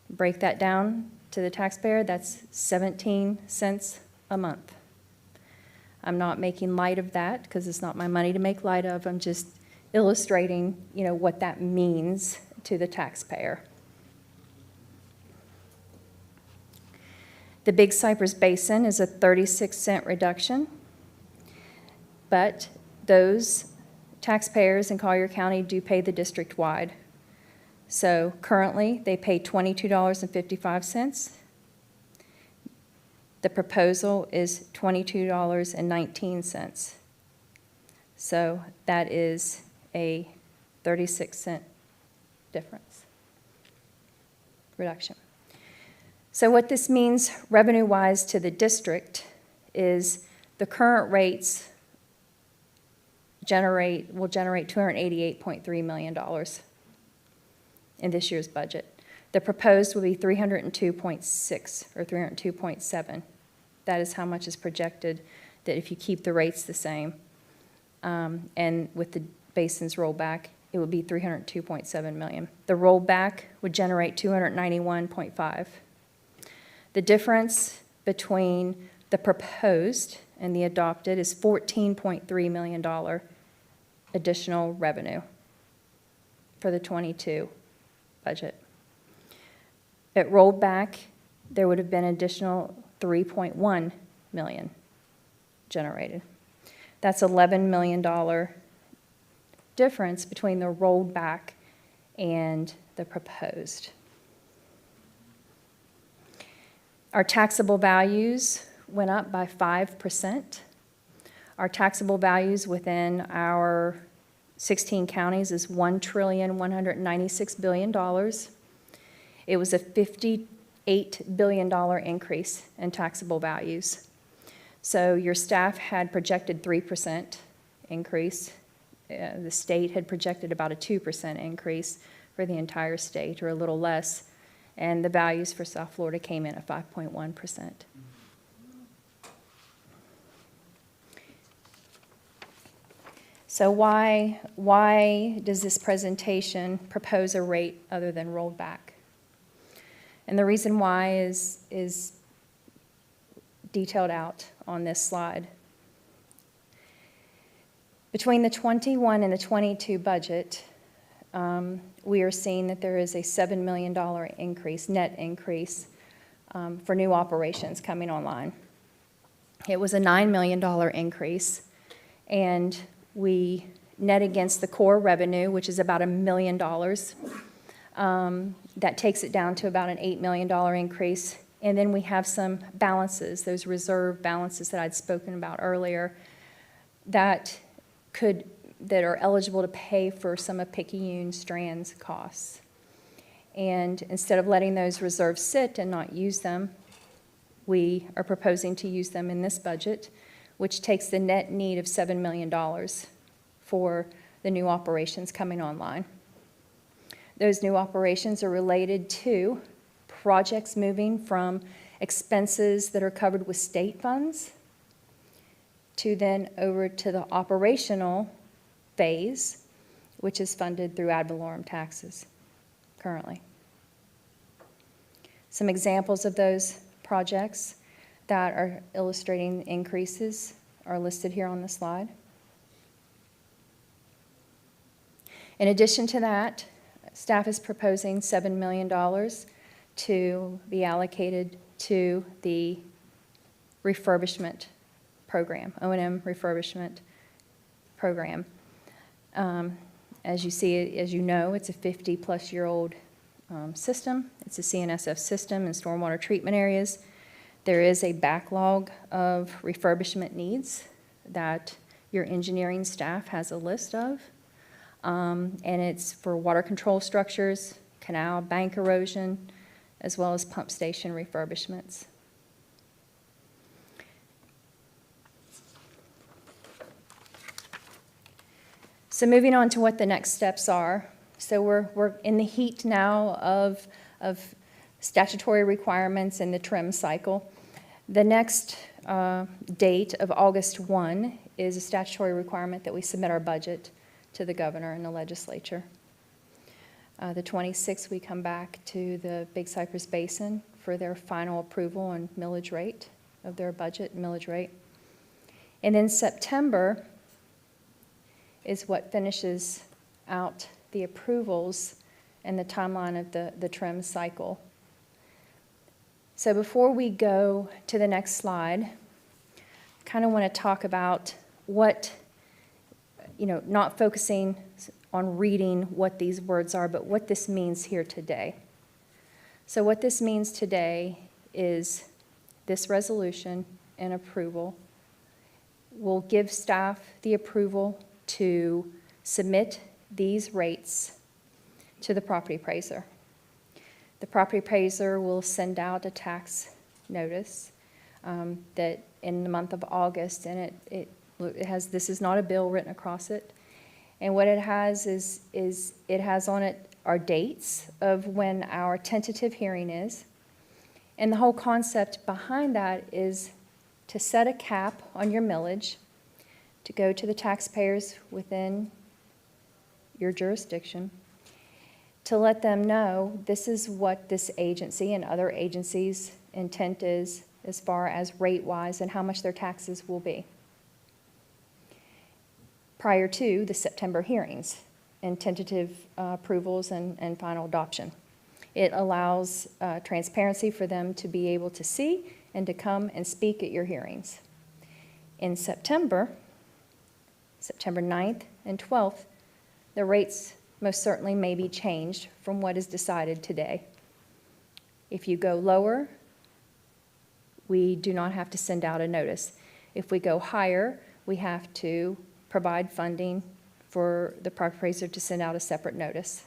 Break that down to the taxpayer, that's 17 cents a month. I'm not making light of that because it's not my money to make light of. I'm just illustrating, what that means to the taxpayer. The Big Cypress Basin is a 36-cent reduction, but those taxpayers in Collier County do pay the district-wide. So currently, they pay $22.55. The proposal is $22.19. So that is a 36-cent difference, reduction. So what this means revenue-wise to the district is the current rates will generate $288.3 million in this year's budget. The proposed will be 302.6 or 302.7. That is how much is projected that if you keep the rates the same, and with the basin's rollback, it would be 302.7 million. The rollback would generate 291.5. The difference between the proposed and the adopted is $14.3 million additional revenue for the 22 budget. At rollback, there would have been additional 3.1 million generated. That's $11 million difference between the rolled back and the proposed. Our taxable values went up by 5%. Our taxable values within our 16 counties is $1,196 billion. It was a $58 billion increase in taxable values. So your staff had projected 3% increase. The state had projected about a 2% increase for the entire state, or a little less. And the values for South Florida came in at 5.1%. So why does this presentation propose a rate other than rolled back? And the reason why is detailed out on this slide. Between the 21 and the 22 budget, we are seeing that there is a $7 million increase, net increase, for new operations coming online. It was a $9 million increase, and we net against the core revenue, which is about $1 million. That takes it down to about an $8 million increase. And then we have some balances, those reserve balances that I'd spoken about earlier, that are eligible to pay for some of Picayune Strand's costs. And instead of letting those reserves sit and not use them, we are proposing to use them in this budget, which takes the net need of $7 million for the new operations coming online. Those new operations are related to projects moving from expenses that are covered with state funds to then over to the operational phase, which is funded through ad valorem taxes currently. Some examples of those projects that are illustrating increases are listed here on the slide. In addition to that, staff is proposing $7 million to be allocated to the refurbishment program, O&M refurbishment program. As you know, it's a 50-plus-year-old system. It's a CNSF system in stormwater treatment areas. There is a backlog of refurbishment needs that your engineering staff has a list of. And it's for water control structures, canal, bank erosion, as well as pump station refurbishments. So moving on to what the next steps are. So we're in the heat now of statutory requirements in the TRIM cycle. The next date of August 1 is a statutory requirement that we submit our budget to the governor and the legislature. The 26th, we come back to the Big Cypress Basin for their final approval on millage rate of their budget, millage rate. And then September is what finishes out the approvals and the timeline of the TRIM cycle. So before we go to the next slide, I kind of want to talk about what, not focusing on reading what these words are, but what this means here today. So what this means today is this resolution and approval will give staff the approval to submit these rates to the property appraiser. The property appraiser will send out a tax notice that in the month of August, and it has, this is not a bill written across it. And what it has is it has on it our dates of when our tentative hearing is. And the whole concept behind that is to set a cap on your millage, to go to the taxpayers within your jurisdiction, to let them know this is what this agency and other agencies' intent is as far as rate-wise and how much their taxes will be prior to the September hearings and tentative approvals and final adoption. It allows transparency for them to be able to see and to come and speak at your hearings. In September 9th and 12th, the rates most certainly may be changed from what is decided today. If you go lower, we do not have to send out a notice. If we go higher, we have to provide funding for the park appraiser to send out a separate notice,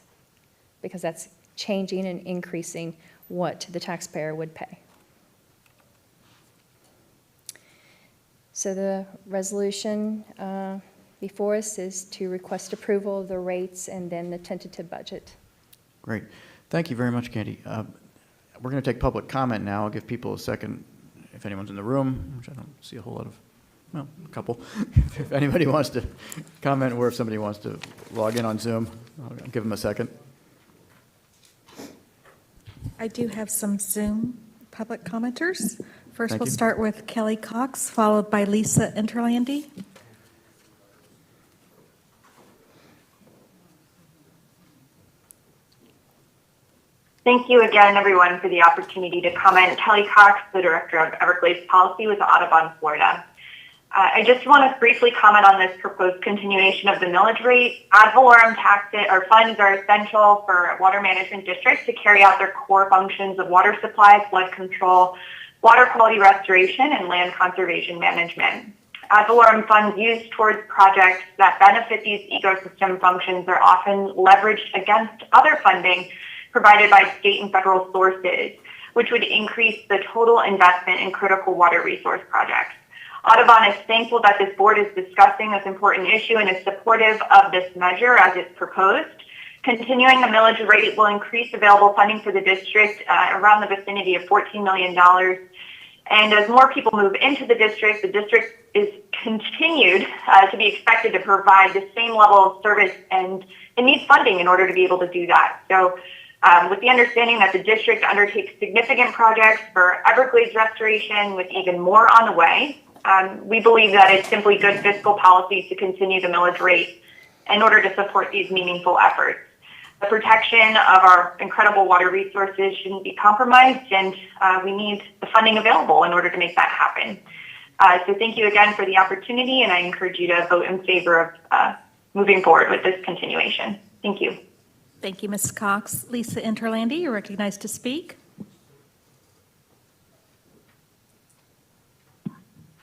because that's changing and increasing what the taxpayer would pay. So the resolution before us is to request approval of the rates and then the tentative budget. Great. Thank you very much, Candy. We're going to take public comment now. I'll give people a second if anyone's in the room, which I don't see a whole lot of, well, a couple. If anybody wants to comment or if somebody wants to log in on Zoom, I'll give them a second. I do have some Zoom public commenters. First, Thank we'll you. start with Kelly Cox, followed by Lisa Interlandi. Thank you again, everyone, for the opportunity to comment. Kelly Cox, the Director of Everglades Policy with Audubon, Florida. I just want to briefly comment on this proposed continuation of the millage rate. Ad valorem taxes or funds are essential for water management districts to carry out their core functions of water supply, flood control, water quality restoration, and land conservation management. Ad valorem funds used towards projects that benefit these ecosystem functions are often leveraged against other funding provided by state and federal sources, which would increase the total investment in critical water resource projects. Audubon is thankful that this board is discussing this important issue and is supportive of this measure as it's proposed. Continuing the millage rate will increase available funding for the district around the vicinity of $14 million. And as more people move into the district is continued to be expected to provide the same level of service, and it needs funding in order to be able to do that. So with the understanding that the district undertakes significant projects for Everglades restoration with even more on the way, we believe that it's simply good fiscal policy to continue the millage rate in order to support these meaningful efforts. The protection of our incredible water resources shouldn't be compromised, and we need the funding available in order to make that happen. So thank you again for the opportunity, and I encourage you to vote in favor of moving forward with this continuation. Thank you. Thank you, Ms. Cox. Lisa Interlandi, you're recognized to speak.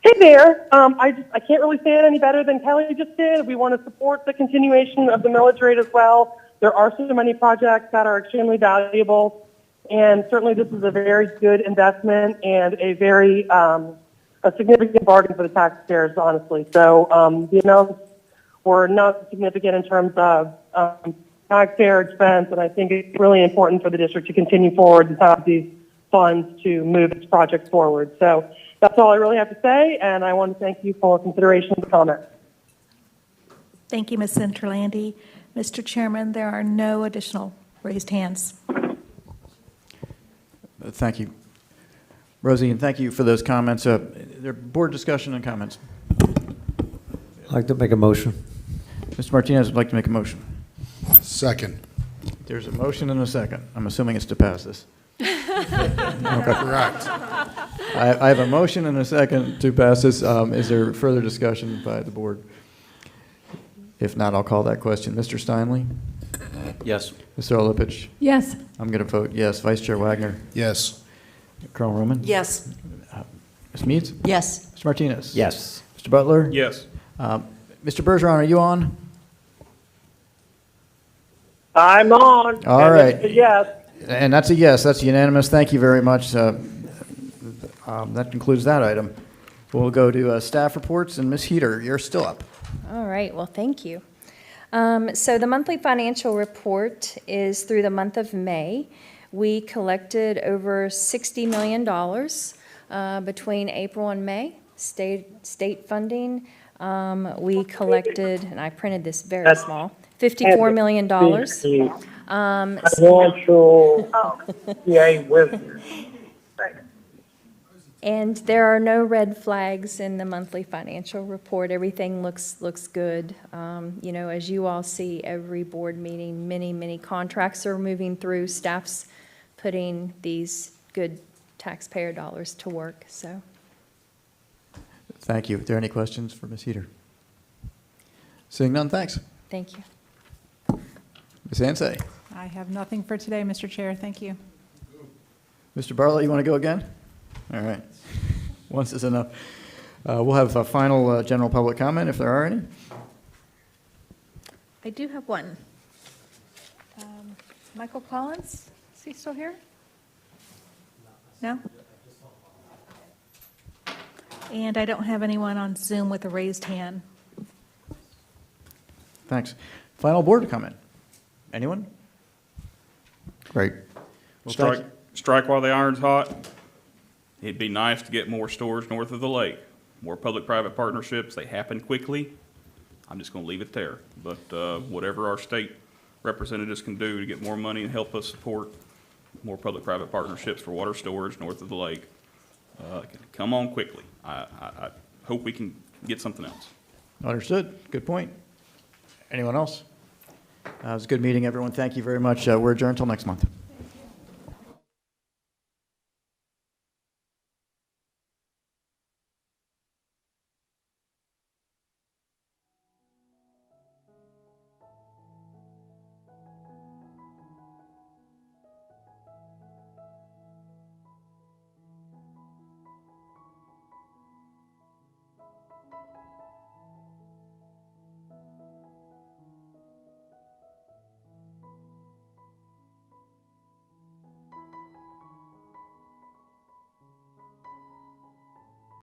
Hey there. I can't really say it any better than Kelly just did. We want to support the continuation of the millage rate as well. There are so many projects that are extremely valuable, and certainly this is a very good investment and a very a significant bargain for the taxpayers, honestly. So the amounts were not significant in terms of taxpayer expense, and I think it's really important for the district to continue forward and have these funds to move its project forward. So that's all I really have to say, and I want to thank you for consideration of the comment. Thank you, Ms. Interlandi. Mr. Chairman, there are no additional raised hands. Thank you. Rosie, and thank you for those comments. There board discussion and comments. I'd like to make a motion. Mr. Martinez would like to make a motion. Second. There's a motion and a second. I'm assuming it's to pass this. Okay. Correct. I have a motion and a second to pass this. Is there further discussion by the board? If not, I'll call that question. Mr. Steinley? Yes. Mr. Olepich? Yes. I'm going to vote yes. Vice Chair Wagner? Yes. Colonel Roman? Yes. Ms. Meads? Yes. Mr. Martinez? Yes. Mr. Butler? Yes. Mr. Bergeron, are you on? I'm on. All and right. it's a yes. And that's a yes. That's unanimous. Thank you very much. That concludes that item. We'll go to staff reports, and Ms. Heater, you're still up. All right, well, thank you. So the monthly financial report is through the month of May. We collected over $60 million between April and May, state funding. We collected, and I printed this very small, $54 million. Financial PA wizard. And there are no red flags in the monthly financial report. Everything looks good. You know, as you all see, every board meeting, many contracts are moving through. Staff's putting these good taxpayer dollars to work, so. Thank you. Are there any questions for Ms. Heater? Seeing none, thanks. Thank you. Ms. Ansay? I have nothing for today, Mr. Chair. Thank you. Mr. Bartlett, you want to go again? All right. Once is enough. We'll have a final general public comment if there are any. I do have one. Michael Collins, is he still here? No? And I don't have anyone on Zoom with a raised hand. Thanks. Final board comment? Anyone? Great. Well, thank you. Strike while the iron's hot. It'd be nice to get more stores north of the lake, more public-private partnerships. They happen quickly. I'm just going to leave it there. But whatever our state representatives can do to get more money and help us support more public-private partnerships for water storage north of the lake, come on quickly. I hope we can get something else. Understood. Good point. Anyone else? It was a good meeting, everyone. Thank you very much. We're adjourned until next month.